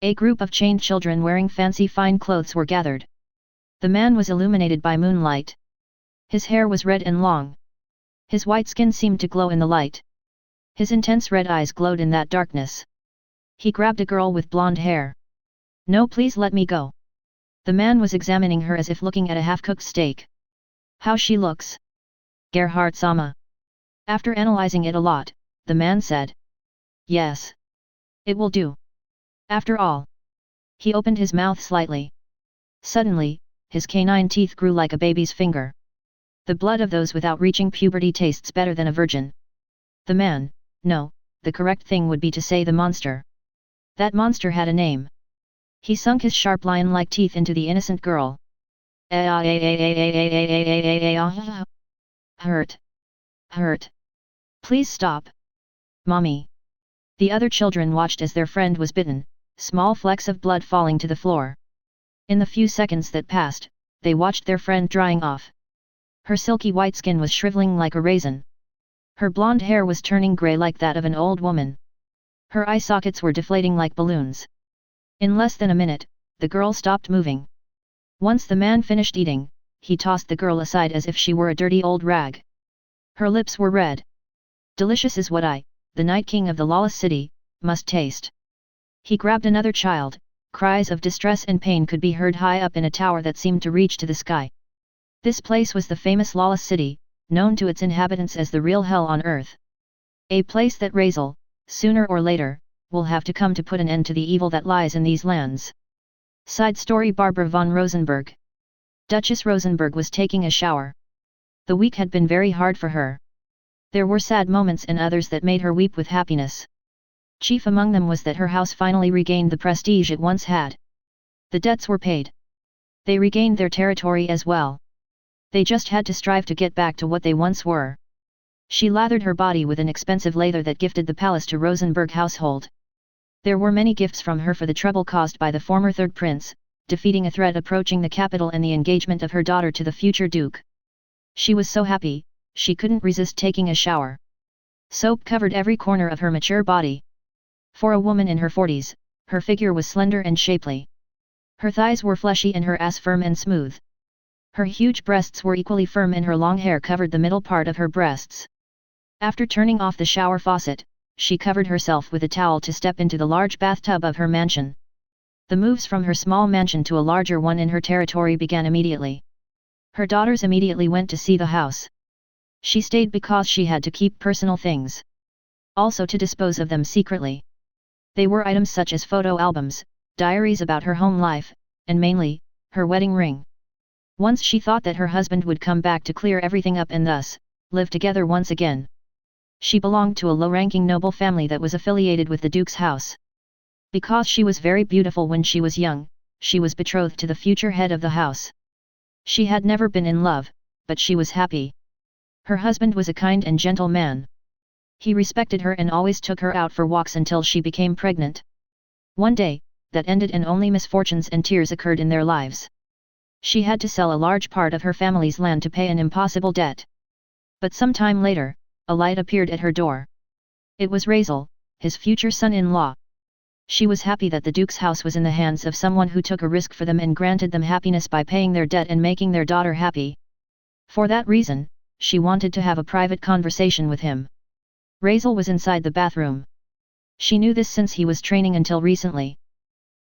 A group of chained children wearing fancy fine clothes were gathered. The man was illuminated by moonlight. His hair was red and long. His white skin seemed to glow in the light. His intense red eyes glowed in that darkness. He grabbed a girl with blonde hair. "No, please let me go." The man was examining her as if looking at a half-cooked steak. "How she looks." "Gerhardt-sama." After analyzing it a lot, the man said. "Yes. It will do. After all." He opened his mouth slightly. Suddenly, his canine teeth grew like a baby's finger. The blood of those without reaching puberty tastes better than a virgin. The man, no, the correct thing would be to say the monster. That monster had a name. He sunk his sharp lion-like teeth into the innocent girl. "Hurt. Hurt. Please stop. Mommy." The other children watched as their friend was bitten, small flecks of blood falling to the floor. In the few seconds that passed, they watched their friend drying off. Her silky white skin was shriveling like a raisin. Her blonde hair was turning grey like that of an old woman. Her eye sockets were deflating like balloons. In less than a minute, the girl stopped moving. Once the man finished eating, he tossed the girl aside as if she were a dirty old rag. Her lips were red. "Delicious is what I, the Night King of the lawless city, must taste." He grabbed another child. Cries of distress and pain could be heard high up in a tower that seemed to reach to the sky. This place was the famous lawless city, known to its inhabitants as the real hell on earth. A place that Razel, sooner or later, will have to come to put an end to the evil that lies in these lands. Side story: Barbara von Rosenberg. Duchess Rosenberg was taking a shower. The week had been very hard for her. There were sad moments and others that made her weep with happiness. Chief among them was that her house finally regained the prestige it once had. The debts were paid. They regained their territory as well. They just had to strive to get back to what they once were. She lathered her body with an expensive lather that gifted the palace to Rosenberg household. There were many gifts from her for the trouble caused by the former third prince, defeating a threat approaching the capital and the engagement of her daughter to the future duke. She was so happy, she couldn't resist taking a shower. Soap covered every corner of her mature body. For a woman in her 40s, her figure was slender and shapely. Her thighs were fleshy and her ass firm and smooth. Her huge breasts were equally firm and her long hair covered the middle part of her breasts. After turning off the shower faucet, she covered herself with a towel to step into the large bathtub of her mansion. The moves from her small mansion to a larger one in her territory began immediately. Her daughters immediately went to see the house. She stayed because she had to keep personal things. Also to dispose of them secretly. They were items such as photo albums, diaries about her home life, and mainly, her wedding ring. Once she thought that her husband would come back to clear everything up and thus, live together once again. She belonged to a low-ranking noble family that was affiliated with the Duke's house. Because she was very beautiful when she was young, she was betrothed to the future head of the house. She had never been in love, but she was happy. Her husband was a kind and gentle man. He respected her and always took her out for walks until she became pregnant. One day, that ended and only misfortunes and tears occurred in their lives. She had to sell a large part of her family's land to pay an impossible debt. But some time later, a light appeared at her door. It was Razel, his future son-in-law. She was happy that the Duke's house was in the hands of someone who took a risk for them and granted them happiness by paying their debt and making their daughter happy. For that reason, she wanted to have a private conversation with him. Razel was inside the bathroom. She knew this since he was training until recently.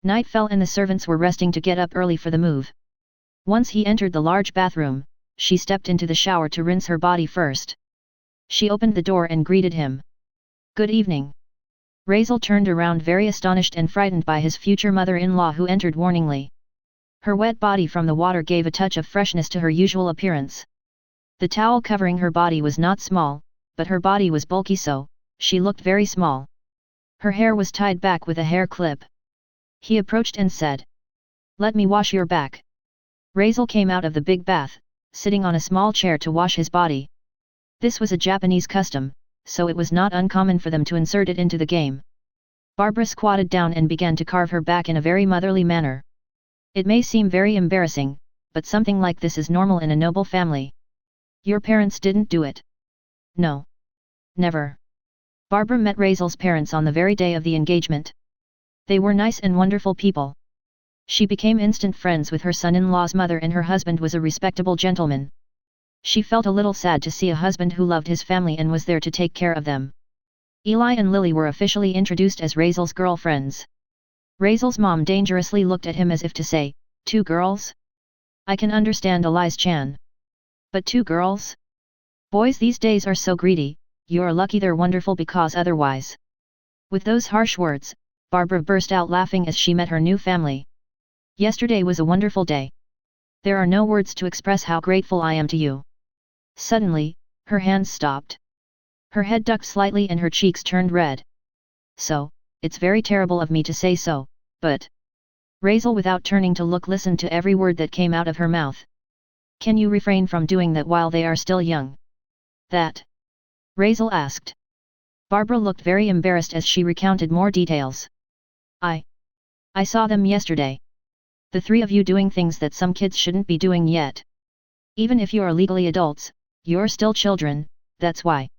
Night fell and the servants were resting to get up early for the move. Once he entered the large bathroom, she stepped into the shower to rinse her body first. She opened the door and greeted him. "Good evening." Razel turned around very astonished and frightened by his future mother-in-law who entered warningly. Her wet body from the water gave a touch of freshness to her usual appearance. The towel covering her body was not small, but her body was bulky so, she looked very small. Her hair was tied back with a hair clip. He approached and said, "Let me wash your back." Razel came out of the big bath, sitting on a small chair to wash his body. This was a Japanese custom, so it was not uncommon for them to insert it into the game. Barbara squatted down and began to carve her back in a very motherly manner. It may seem very embarrassing, but something like this is normal in a noble family. Your parents didn't do it? No. Never. Barbara met Razel's parents on the very day of the engagement. They were nice and wonderful people. She became instant friends with her son-in-law's mother, and her husband was a respectable gentleman. She felt a little sad to see a husband who loved his family and was there to take care of them. Eli and Lily were officially introduced as Raisel's girlfriends. Raisel's mom dangerously looked at him as if to say, "Two girls? I can understand Eli's Chan. But two girls? Boys these days are so greedy, you're lucky they're wonderful because otherwise." With those harsh words, Barbara burst out laughing as she met her new family. "Yesterday was a wonderful day. There are no words to express how grateful I am to you." Suddenly, her hands stopped. Her head ducked slightly and her cheeks turned red. "So, it's very terrible of me to say so, but..." Raisel, without turning to look, listened to every word that came out of her mouth. "Can you refrain from doing that while they are still young?" "That?" Raisel asked. Barbara looked very embarrassed as she recounted more details. I saw them yesterday. The three of you doing things that some kids shouldn't be doing yet. Even if you are legally adults, you're still children, that's why."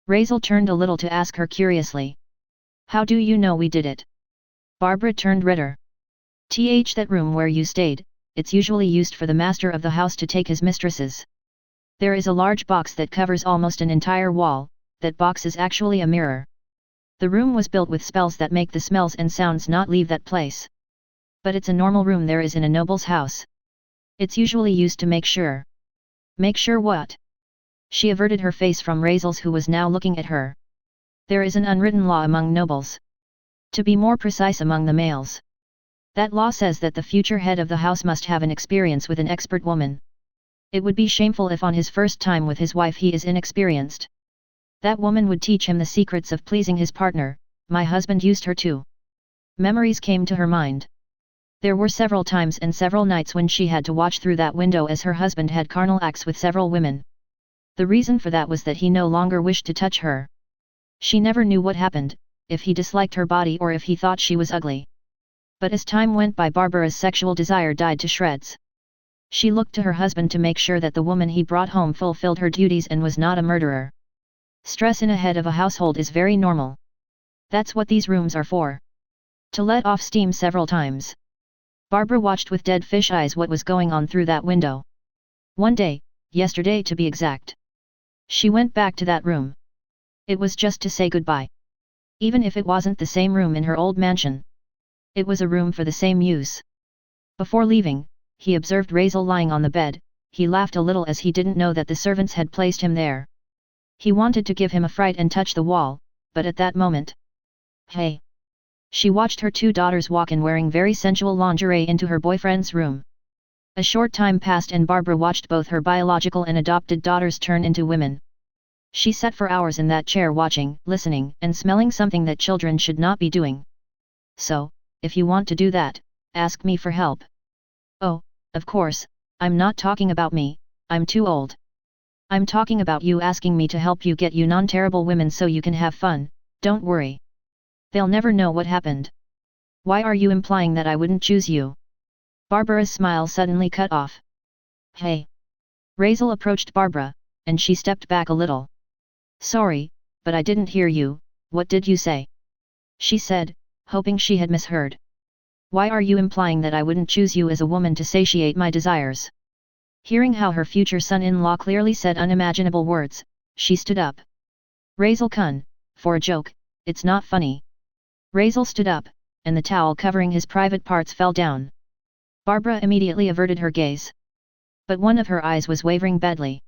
Raisel turned a little to ask her curiously. "How do you know we did it?" Barbara turned redder. That room where you stayed, it's usually used for the master of the house to take his mistresses. There is a large box that covers almost an entire wall, that box is actually a mirror. The room was built with spells that make the smells and sounds not leave that place. But it's a normal room there is in a noble's house. It's usually used to make sure. Make sure what? She averted her face from Raisel's, who was now looking at her. There is an unwritten law among nobles. To be more precise, among the males. That law says that the future head of the house must have an experience with an expert woman. It would be shameful if on his first time with his wife he is inexperienced. That woman would teach him the secrets of pleasing his partner. My husband used her too." Memories came to her mind. There were several times and several nights when she had to watch through that window as her husband had carnal acts with several women. The reason for that was that he no longer wished to touch her. She never knew what happened, if he disliked her body or if he thought she was ugly. But as time went by, Barbara's sexual desire died to shreds. She looked to her husband to make sure that the woman he brought home fulfilled her duties and was not a murderer. Stress in a head of a household is very normal. That's what these rooms are for. To let off steam several times. Barbara watched with dead fish eyes what was going on through that window. One day, yesterday to be exact. She went back to that room. It was just to say goodbye. Even if it wasn't the same room in her old mansion. It was a room for the same use. Before leaving, he observed Raisel lying on the bed. He laughed a little as he didn't know that the servants had placed him there. He wanted to give him a fright and touch the wall, but at that moment... Hey! She watched her two daughters walk in wearing very sensual lingerie into her boyfriend's room. A short time passed and Barbara watched both her biological and adopted daughters turn into women. She sat for hours in that chair watching, listening, and smelling something that children should not be doing. "So, if you want to do that, ask me for help." "Oh, of course, I'm not talking about me, I'm too old. I'm talking about you asking me to help you get you non-terrible women so you can have fun. Don't worry. They'll never know what happened." "Why are you implying that I wouldn't choose you?" Barbara's smile suddenly cut off. "Hey!" Raisel approached Barbara, and she stepped back a little. "Sorry, but I didn't hear you, what did you say?" she said, hoping she had misheard. "Why are you implying that I wouldn't choose you as a woman to satiate my desires?" Hearing how her future son-in-law clearly said unimaginable words, she stood up. "Raisel kun, for a joke, it's not funny." Raisel stood up, and the towel covering his private parts fell down. Barbara immediately averted her gaze. But one of her eyes was wavering badly.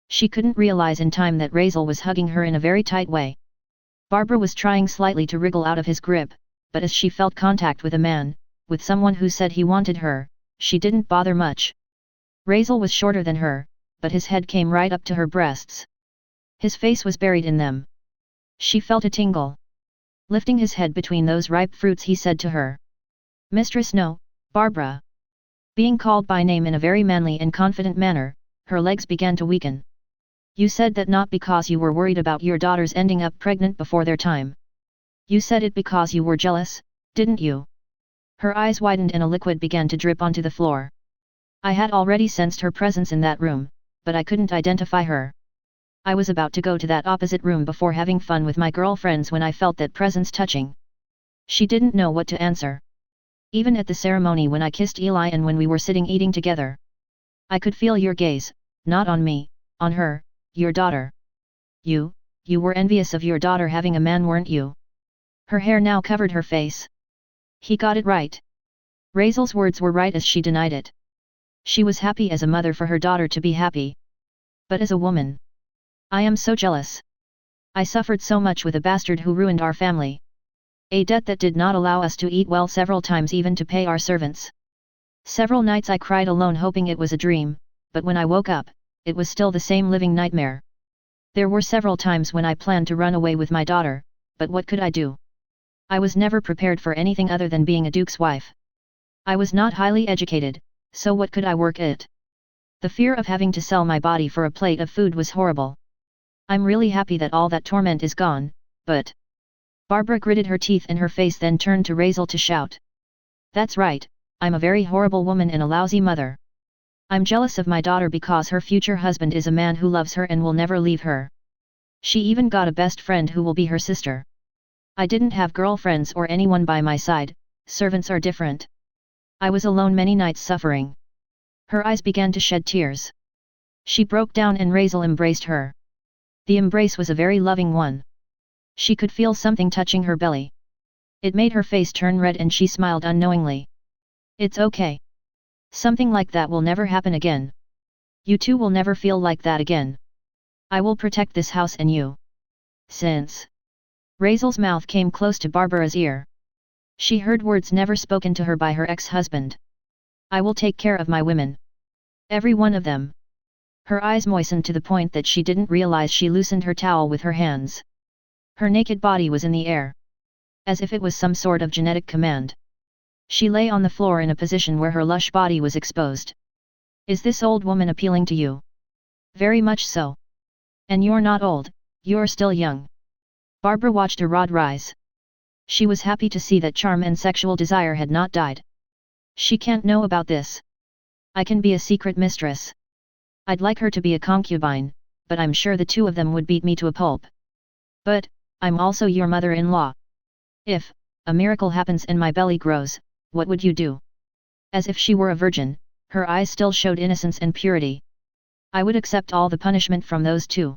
She couldn't realize in time that Raisel was hugging her in a very tight way. Barbara was trying slightly to wriggle out of his grip, but as she felt contact with a man, with someone who said he wanted her, she didn't bother much. Raisel was shorter than her, but his head came right up to her breasts. His face was buried in them. She felt a tingle. Lifting his head between those ripe fruits, he said to her. "Mistress, no, Barbara." Being called by name in a very manly and confident manner, her legs began to weaken. "You said that not because you were worried about your daughters ending up pregnant before their time. You said it because you were jealous, didn't you?" Her eyes widened and a liquid began to drip onto the floor. "I had already sensed her presence in that room, but I couldn't identify her. I was about to go to that opposite room before having fun with my girlfriends when I felt that presence touching. She didn't know what to answer. Even at the ceremony when I kissed Eli and when we were sitting eating together. I could feel your gaze, not on me, on her, your daughter. You were envious of your daughter having a man, weren't you? Her hair now covered her face. He got it right. Raisel's words were right as she denied it. She was happy as a mother for her daughter to be happy. But as a woman, I am so jealous. I suffered so much with a bastard who ruined our family. A debt that did not allow us to eat well several times, even to pay our servants. Several nights I cried alone hoping it was a dream, but when I woke up, it was still the same living nightmare. There were several times when I planned to run away with my daughter, but what could I do? I was never prepared for anything other than being a duke's wife. I was not highly educated, so what could I work at? The fear of having to sell my body for a plate of food was horrible. I'm really happy that all that torment is gone, but... Barbara gritted her teeth and her face, then turned to Raisel to shout. That's right, I'm a very horrible woman and a lousy mother. I'm jealous of my daughter because her future husband is a man who loves her and will never leave her. She even got a best friend who will be her sister. I didn't have girlfriends or anyone by my side, servants are different. I was alone many nights suffering. Her eyes began to shed tears. She broke down and Raisel embraced her. The embrace was a very loving one. She could feel something touching her belly. It made her face turn red and she smiled unknowingly. It's okay. Something like that will never happen again. You two will never feel like that again. I will protect this house and you. Since... Raisel's mouth came close to Barbara's ear. She heard words never spoken to her by her ex-husband. I will take care of my women. Every one of them. Her eyes moistened to the point that she didn't realize she loosened her towel with her hands. Her naked body was in the air. As if it was some sort of genetic command. She lay on the floor in a position where her lush body was exposed. Is this old woman appealing to you? Very much so. And you're not old, you're still young. Barbara watched a rod rise. She was happy to see that charm and sexual desire had not died. She can't know about this. I can be a secret mistress. I'd like her to be a concubine, but I'm sure the two of them would beat me to a pulp. But, I'm also your mother-in-law. If a miracle happens and my belly grows, what would you do? As if she were a virgin, her eyes still showed innocence and purity. I would accept all the punishment from those two.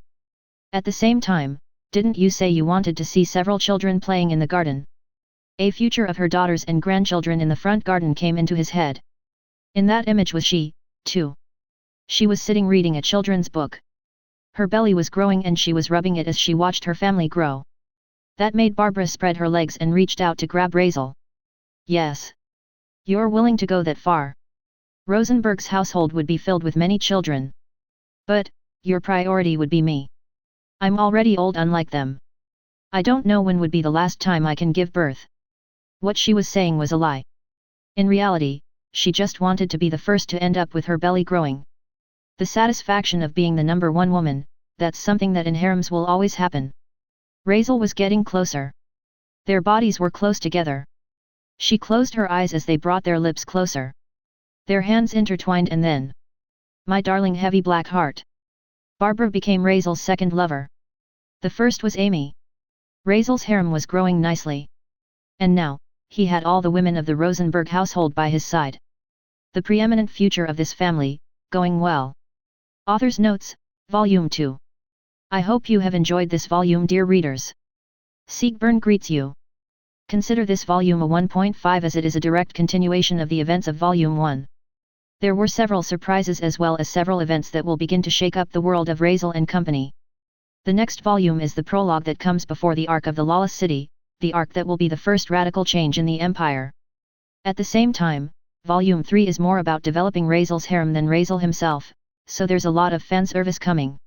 At the same time, didn't you say you wanted to see several children playing in the garden? A future of her daughters and grandchildren in the front garden came into his head. In that image was she, too. She was sitting reading a children's book. Her belly was growing and she was rubbing it as she watched her family grow. That made Barbara spread her legs and reached out to grab Raisel. Yes. You're willing to go that far. Rosenberg's household would be filled with many children. But, your priority would be me. I'm already old unlike them. I don't know when would be the last time I can give birth. What she was saying was a lie. In reality, she just wanted to be the first to end up with her belly growing. The satisfaction of being the number one woman, that's something that in harems will always happen. Raisel was getting closer. Their bodies were close together. She closed her eyes as they brought their lips closer. Their hands intertwined and then... My darling heavy black heart. Barbara became Raisel's second lover. The first was Amy. Raisel's harem was growing nicely. And now, he had all the women of the Rosenberg household by his side. The preeminent future of this family, going well. Author's Notes, Volume 2. I hope you have enjoyed this volume, dear readers. Siegburn greets you. Consider this volume a 1.5 as it is a direct continuation of the events of Volume 1. There were several surprises as well as several events that will begin to shake up the world of Raisel and company. The next volume is the prologue that comes before the arc of the lawless city, the arc that will be the first radical change in the empire. At the same time, Volume 3 is more about developing Raisel's harem than Raisel himself, so there's a lot of fan service coming.